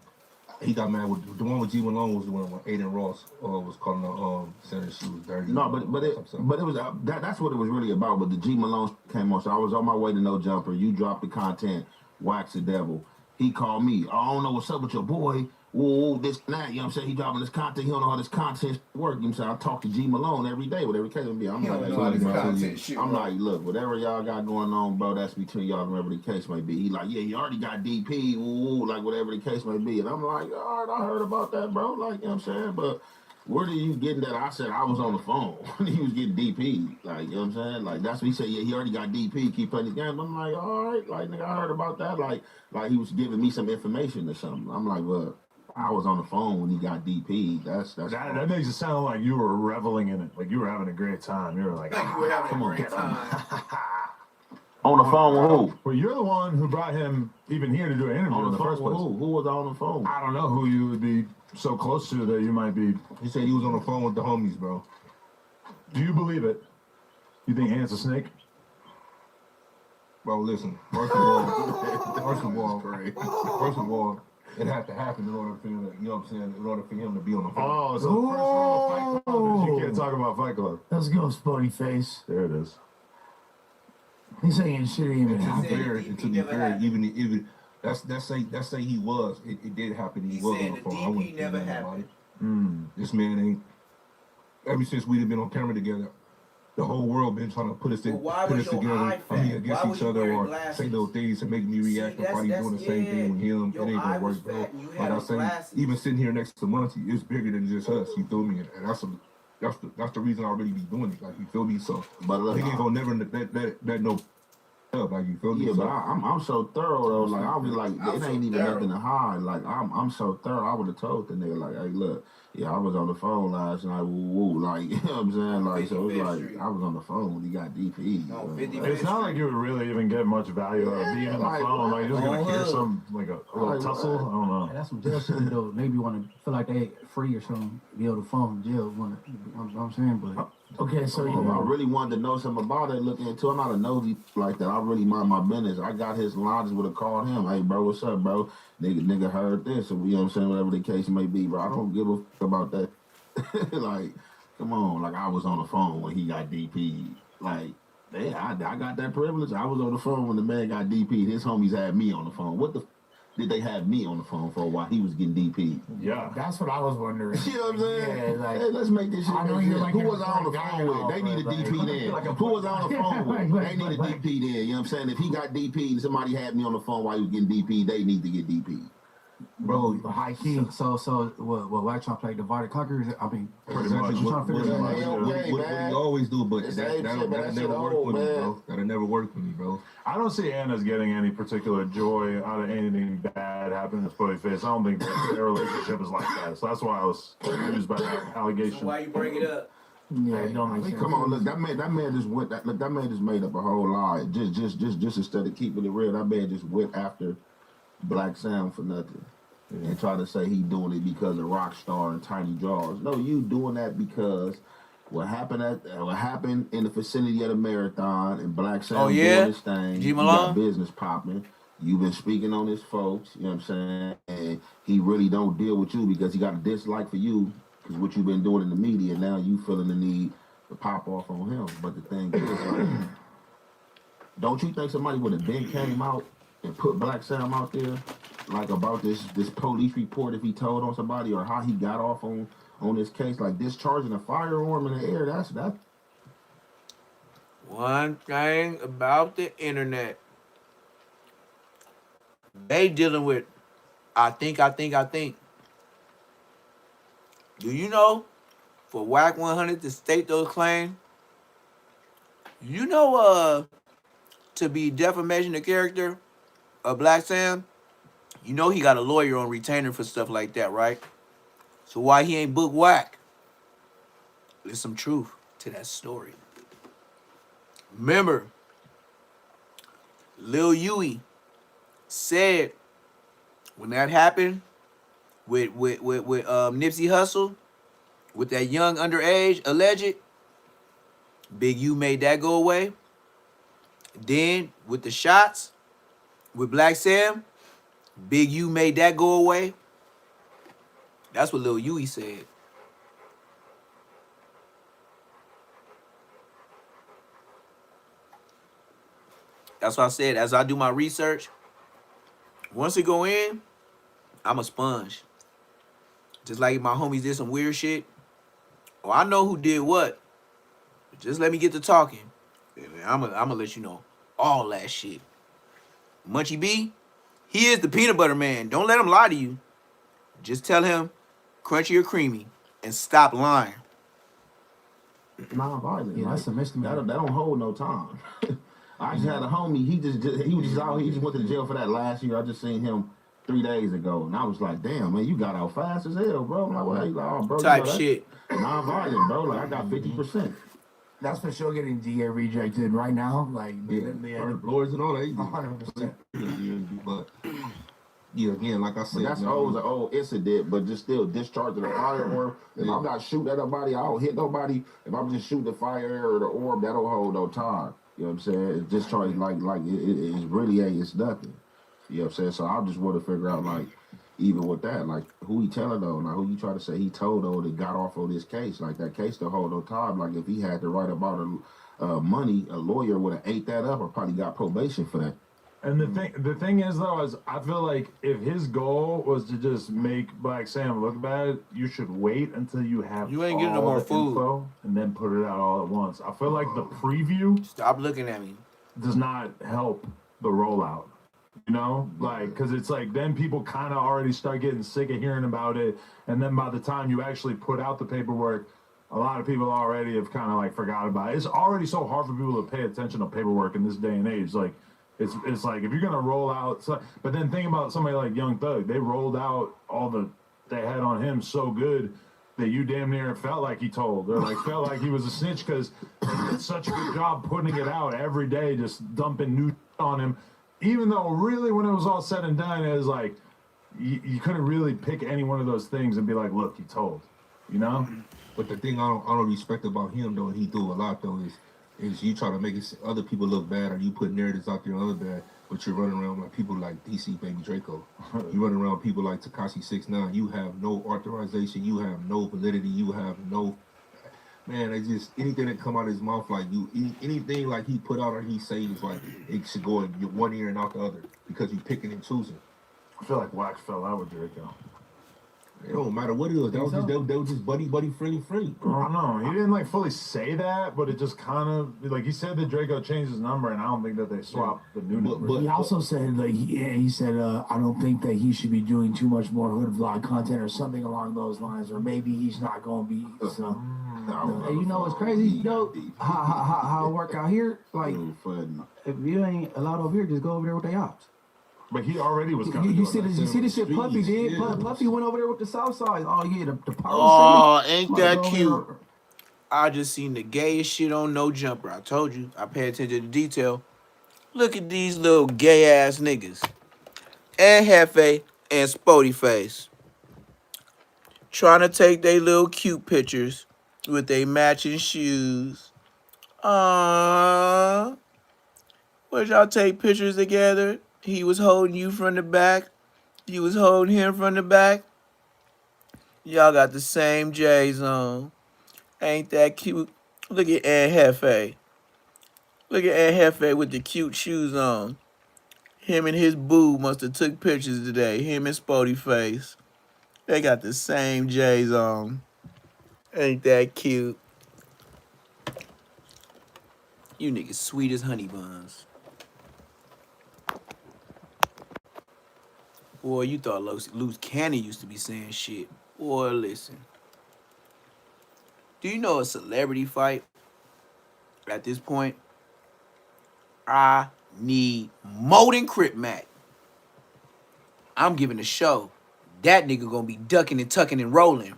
He got mad with the one with G Malone was the one when Aiden Ross was calling the center shoes dirty. No, but it was that's what it was really about. But the G Malone came on, so I was on my way to No Jumper. You dropped the content, Wax the Devil. He called me. I don't know what's up with your boy. Whoa, this and that. You know what I'm saying? He dropping this content. He don't know how this content work. You know what I'm saying? I talk to G Malone every day, whatever case may be. I'm like, look, whatever y'all got going on, bro, that's between y'all, whatever the case may be. He like, yeah, you already got DP, like whatever the case may be. And I'm like, all right, I heard about that, bro. Like, you know what I'm saying? But where did you getting that? I said I was on the phone. He was getting DP. Like, you know what I'm saying? Like, that's what he said. Yeah, he already got DP. Keep playing the game. I'm like, all right. Like, nigga, I heard about that. Like he was giving me some information or something. I'm like, well, I was on the phone when he got DP. That makes it sound like you were reveling in it. Like you were having a great time. You were like, come on, get on. On the phone with who? Well, you're the one who brought him even here to do an interview in the first place. Who was on the phone? I don't know who you would be so close to that you might be. He said he was on the phone with the homies, bro. Do you believe it? You think Ant's a snake? Bro, listen. First of all, it had to happen in order for him to, you know what I'm saying, in order for him to be on the phone. Oh, so the first rule of Fight Club is you can't talk about Fight Club. Let's go, Spotty Face. There it is. He's saying shit ain't even To be happened. fair, even that's say he was. It did happen. He was on the phone. I wouldn't tell nothing about it. This man ain't. Ever since we've been on camera together, the whole world been trying to put us together. I mean, against each other or say little things to make me react. Nobody doing the same thing with him. It ain't gonna work, bro. Like I say, even sitting here next to Monty, it's bigger than just us. You feel me? And that's the reason I really be doing it. Like you feel me? So, but look, ain't gonna never that no up. Like you feel me? Yeah, So, but I'm so thorough though. Like I was like, it ain't even nothing to hide. Like I'm so thorough. I would have told the nigga like, hey, look, yeah, I was on the phone last night. Woo, like you know what I'm saying? Like so it's like I was on the phone when he got DP. It's not like you would really even get much value out of being on the phone. Like you're just gonna hear some like a little tussle. I don't know. That's some jail shit though. Maybe want to feel like they free or something. Be able to phone from jail. I'm saying, but okay. So I really wanted to know something about it. Look into. I'm not a nosy like that. I really mind my business. I got his lines. Would have called him. Hey, bro, what's up, bro? Nigga heard this, or you know what I'm saying, whatever the case may be, bro. I don't give a fuck about that. Like, come on. Like I was on the phone when he got DP'd. Like, I got that privilege. I was on the phone when the man got DP'd. His homies had me on the phone. What the did they have me on the phone for while he was getting DP'd? Yeah, that's what I was wondering. You know what I'm saying? Yeah, like, hey, let's make this shit. I know you're like, who was I on the phone with? They need a DP then. Who was I on the phone with? They need a DP then. You know what I'm saying? If he got DP'd and somebody had me on the phone while he was getting DP'd, they need to get DP'd. Bro, high key. So what? Why trying to play divide and conquer? I mean, pretty much what we always do, but that'll never work with me, bro. That'll never work with me, bro. I don't see Anna's getting any particular joy out of anything bad happening to Spotify. I don't think their relationship is like that. So that's why I was confused by that allegation. So why you bring it up? Yeah, it don't make sense. Come on, look, that man just went. That man just made up a whole lie. Just instead of keeping it real, that man just went after Black Sam for nothing. And try to say he doing it because of Rockstar and Tiny Jaws. No, you doing that because what happened in the vicinity of the marathon and Black Sam doing his thing. G You Malone? got business popping. You've been speaking on his folks, you know what I'm saying? And he really don't deal with you because he got a dislike for you because what you've been doing in the media. Now you feeling the need to pop off on him. But the thing is, like, don't you think somebody would have been came out and put Black Sam out there, like about this police report if he told on somebody or how he got off on this case, like discharging a firearm in the air? That's one thing about the internet. They dealing with I think. Do you know for Whack 100 to state those claims, you know to be defamation of character of Black Sam, you know he got a lawyer on retainer for stuff like that, right? So why he ain't book Whack? There's some truth to that story. Remember, Lil Yui said when that happened with Nipsey Hussle, with that young underage alleged, Big U made that go away. Then with the shots with Black Sam, Big U made that go away. That's what Lil Yui said. That's what I said. As I do my research, once it go in, I'm a sponge. Just like if my homies did some weird shit, or I know who did what. Just let me get to talking. And I'm gonna let you know all that shit. Munchie B, he is the peanut butter man. Don't let him lie to you. Just tell him crunchy or creamy and stop lying. non-violent. Yeah, that's a misdemeanor. That don't hold no time. I just had a homie. He just went to jail for that last year. I just seen him 3 days ago, and I was like, "Damn, man, you got out fast as hell, bro." I'm like, "Well, he's like, oh, bro, Type you know, shit. Non-violent, bro. Like I got 50%. That's for sure getting DA rejected right now. Like, lawyers and all that. 100%. But yeah, again, like I said, But that's always an old incident, but just still discharging a firearm. If I'm not shooting at nobody, I don't hit nobody. If I'm just shooting the fire or the orb, that don't hold no time. You know what I'm saying? It's discharging it's really it's nothing. You know what I'm saying? So I just want to figure out, like, even with that, like who he telling though, like who you try to say he told though that got off on this case, like that case to hold on time. Like if he had to write about money, a lawyer would have ate that up or probably got probation for that. And the thing is though, is I feel like if his goal was to just make Black Sam look bad, you should wait until you have You ain't getting no all more the food. info and then put it out all at once. I feel like the preview Stop looking at me. does not help the rollout. You know, like, because it's like then people kind of already start getting sick of hearing about it, and then by the time you actually put out the paperwork, a lot of people already have kind of like forgot about it. It's already so hard for people to pay attention to paperwork in this day and age. Like, it's like if you're gonna roll out, but then think about somebody like Young Thug. They rolled out all they had on him so good that you damn near felt like he told, or like felt like he was a snitch because they did such a good job putting it out every day, just dumping new on him. Even though really when it was all said and done, it was like you couldn't really pick any one of those things and be like, look, he told, you know? But the thing I don't respect about him though, and he do a lot though, is you try to make it other people look bad, or you put narratives out there on other bad, but you're running around like people like DC Baby Draco. You running around people like Tekashi 6ix9ine. You have no authorization, you have no validity, you have no. Man, it's just anything that come out of his mouth, like anything like he put out or he say is like it should go in your one ear and out the other because you picking and choosing. I feel like Wax fell out with Draco. It don't matter what it was. That was just they was just buddy friendly. I don't know. He didn't like fully say that, but it just kind of like he said that Draco changed his number, and I don't think that they swapped the new number. But he also said like he said I don't think that he should be doing too much more hood vlog content or something along those lines, or maybe he's not going to be. So. And you know what's crazy? How it work out here? Like, if you ain't allowed over here, just go over there with the ops. But he already was kind of. You see the shit Puffy did? Yeah. Puffy went over there with the South Side. Oh yeah, the power. Oh, ain't that cute? I just seen the gayest shit on No Jumper. I told you. I pay attention to detail. Look at these little gay ass niggas. And Hefe and Spody Face. Trying to take they little cute pictures with they matching shoes. Aww. Would y'all take pictures together? He was holding you from the back. You was holding him from the back. Y'all got the same J's on. Ain't that cute? Look at Aunt Hefe. Look at Aunt Hefe with the cute shoes on. Him and his boo must have took pictures today. Him and Spody Face. They got the same J's on. Ain't that cute? You niggas sweet as honey buns. Boy, you thought Loose Cannon used to be saying shit. Boy, listen. Do you know a celebrity fight? At this point, I need more than Crip Mac. I'm giving a show. That nigga gonna be ducking and tucking and rolling.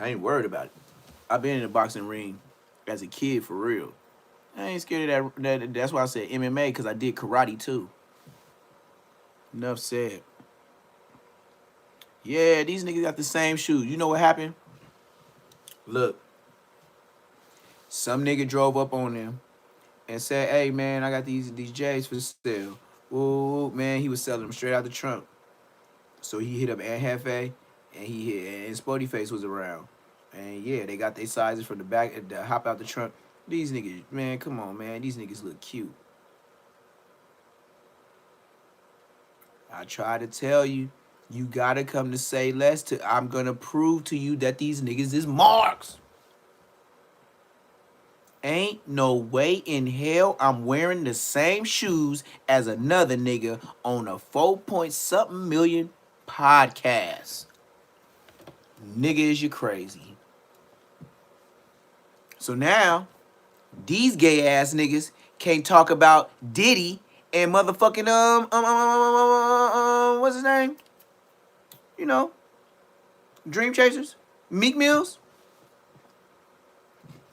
I ain't worried about it. I've been in a boxing ring as a kid for real. I ain't scared of that. That's why I said MMA, because I did karate too. Enough said. Yeah, these niggas got the same shoes. You know what happened? Look. Some nigga drove up on them and said, hey, man, I got these J's for sale. Ooh, man, he was selling them straight out the trunk. So he hit up Aunt Hefe, and Spody Face was around. And, yeah, they got their sizes from the back, hop out the trunk. These niggas, man, come on, man. These niggas look cute. I try to tell you, you gotta come to Say Less. I'm gonna prove to you that these niggas is marks. Ain't no way in hell I'm wearing the same shoes as another nigga on a 4-point-something million podcast. Nigga, is you crazy? So now, these gay ass niggas can't talk about Diddy and motherfucking what's his name? You know, Dream Chasers, Meek Mills.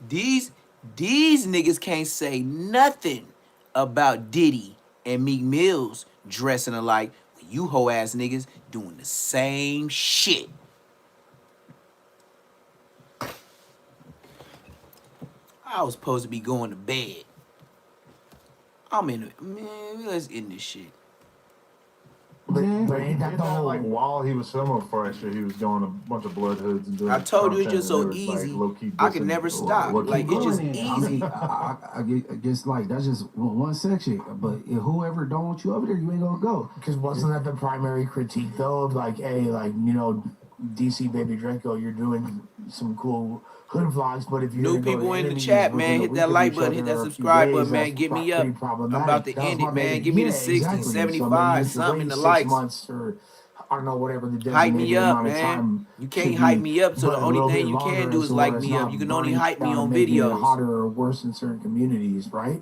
These niggas can't say nothing about Diddy and Meek Mills dressing alike when you hoe ass niggas doing the same shit. I was supposed to be going to bed. I'm in it. Man, let's end this shit. But But ain't that the whole? Like while he was filming Fresh, he was doing a bunch of blood hoods and doing. I told you it's content, just so and they were, easy. Like, low-key I can dissing- never stop. low-key Like it's just going. easy. I guess like that's just one section. But if whoever don't want you over there, you ain't gonna go. Because wasn't that the primary critique though? Of like, hey, like you know, DC Baby Draco, you're doing some cool hood vlogs, but if you New people in the chat, man, hit that like button, hit that subscribe button, man. Get me up. I'm about to end it, man. Give me the 60, 75, something in the likes. Months or I don't know, whatever the Hype me designated up, amount of man. time You can't should hype be, me up, so but the a only little thing bit you can longer do is so like that it's me up. not You can only burning hype me down on and making it videos. hotter or worse in certain communities, right?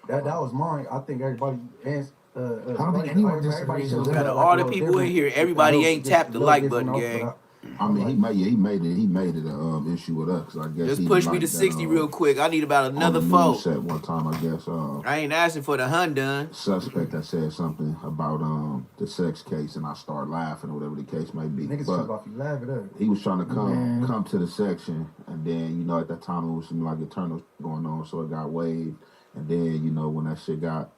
That was mine. I think everybody. I don't think anyone disagrees with Got that. all the people in here. Everybody ain't tapped the like button, gang. I mean, he made it an issue with us. 'Cause I guess Just he push me liked to that, 60 real quick. I need about another on the four. news set one time, I guess. I ain't asking for the hun done. Suspect that said something about the sex case, and I start laughing or whatever the case may be. Niggas But talk about you laughing up. he was trying to Man. come to the section, and then at that time it was some like internal going on, so it got waived. And then when that shit got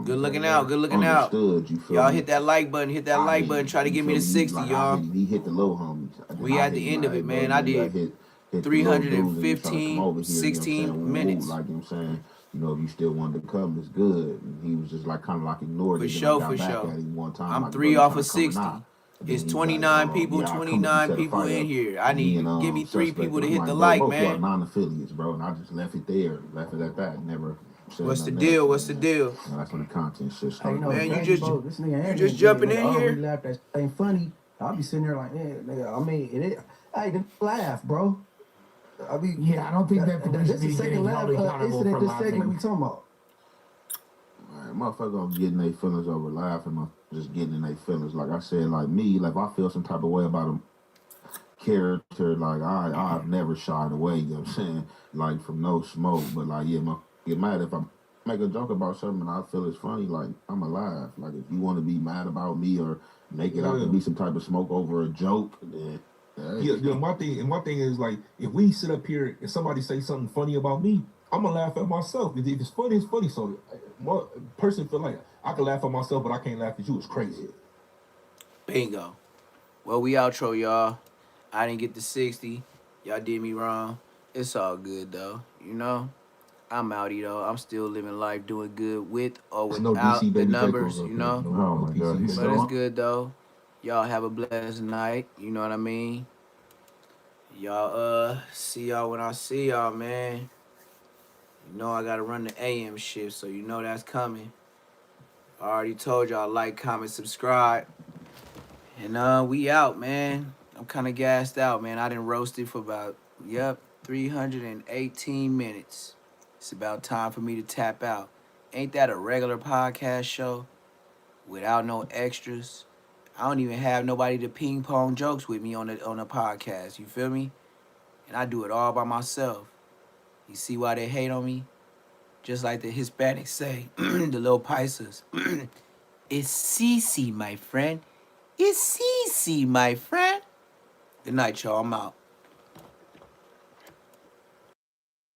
Good looking out. Good looking out. understood, you feel Y'all me? hit that like button. Hit that like button. Try to get me to 60, y'all. He hit the low homies. We at the end of it, man. I did hit the 315, low dudes and try to come over here, 16 minutes. Like I'm saying, if you still wanted to come, it's good. And he was just like kind of like ignored For it. sure, Then I for got back sure. at him one time. I'm like, 3 "Bro, you off tryna of come or 60. not?" And It's then he was 29 like, people, "Yeah, I'll come if you 29 set a people fight in up." here. I need Me and, give me 3 Suspect, people to I'm hit like, the "Bro, like, both y'all man. non-affiliates, bro." And I just left it there, left it at that. Never said What's the nothing deal? else, What's the man. deal? And that's when the content shit Hey, started. Man, you crazy, just bro. This nigga Andy just jumping nigga, in oh, here? we laughed, that ain't funny. I'll be sitting there like, nigga, I mean, hey, the laugh, bro. I mean, Yeah, I don't think that this should be is the getting second laugh held accountable for incident. This segment we laughing. talking about. Man, motherfuckers getting their feelings over laughing, just getting in their feelings. Like I said, like me, like if I feel some type of way about a character, like I've never shied away, you know what I'm saying? Like from no smoke, but like get mad if I make a joke about something and I feel it's funny, like I'm alive. Like if you want to be mad about me or make it out to be some type of smoke over a joke, then Yeah, my thing is like if we sit up here and somebody say something funny about me, I'm gonna laugh at myself. If it's funny, it's funny. So one person feel like I can laugh at myself, but I can't laugh at you. It's crazy. Bingo. Well, we outro, y'all. I didn't get the 60. Y'all did me wrong. It's all good, though. I'm outie, though. I'm still living life doing good with or There's no without DC the Baby numbers, Dracos up you there. know? No, Oh my God, he's But still it's on? good, though. Y'all have a blessed night. You know what I mean? Y'all, see y'all when I see y'all, man. I gotta run the AM shift, so that's coming. I already told y'all, like, comment, subscribe. And we out, man. I'm kind of gassed out, man. I done roasted for about, 318 minutes. It's about time for me to tap out. Ain't that a regular podcast show without no extras? I don't even have nobody to ping pong jokes with me on a podcast. You feel me? And I do it all by myself. You see why they hate on me? Just like the Hispanics say, the little Paisas. It's CC, my friend. It's CC, my friend. Good night, y'all. I'm out.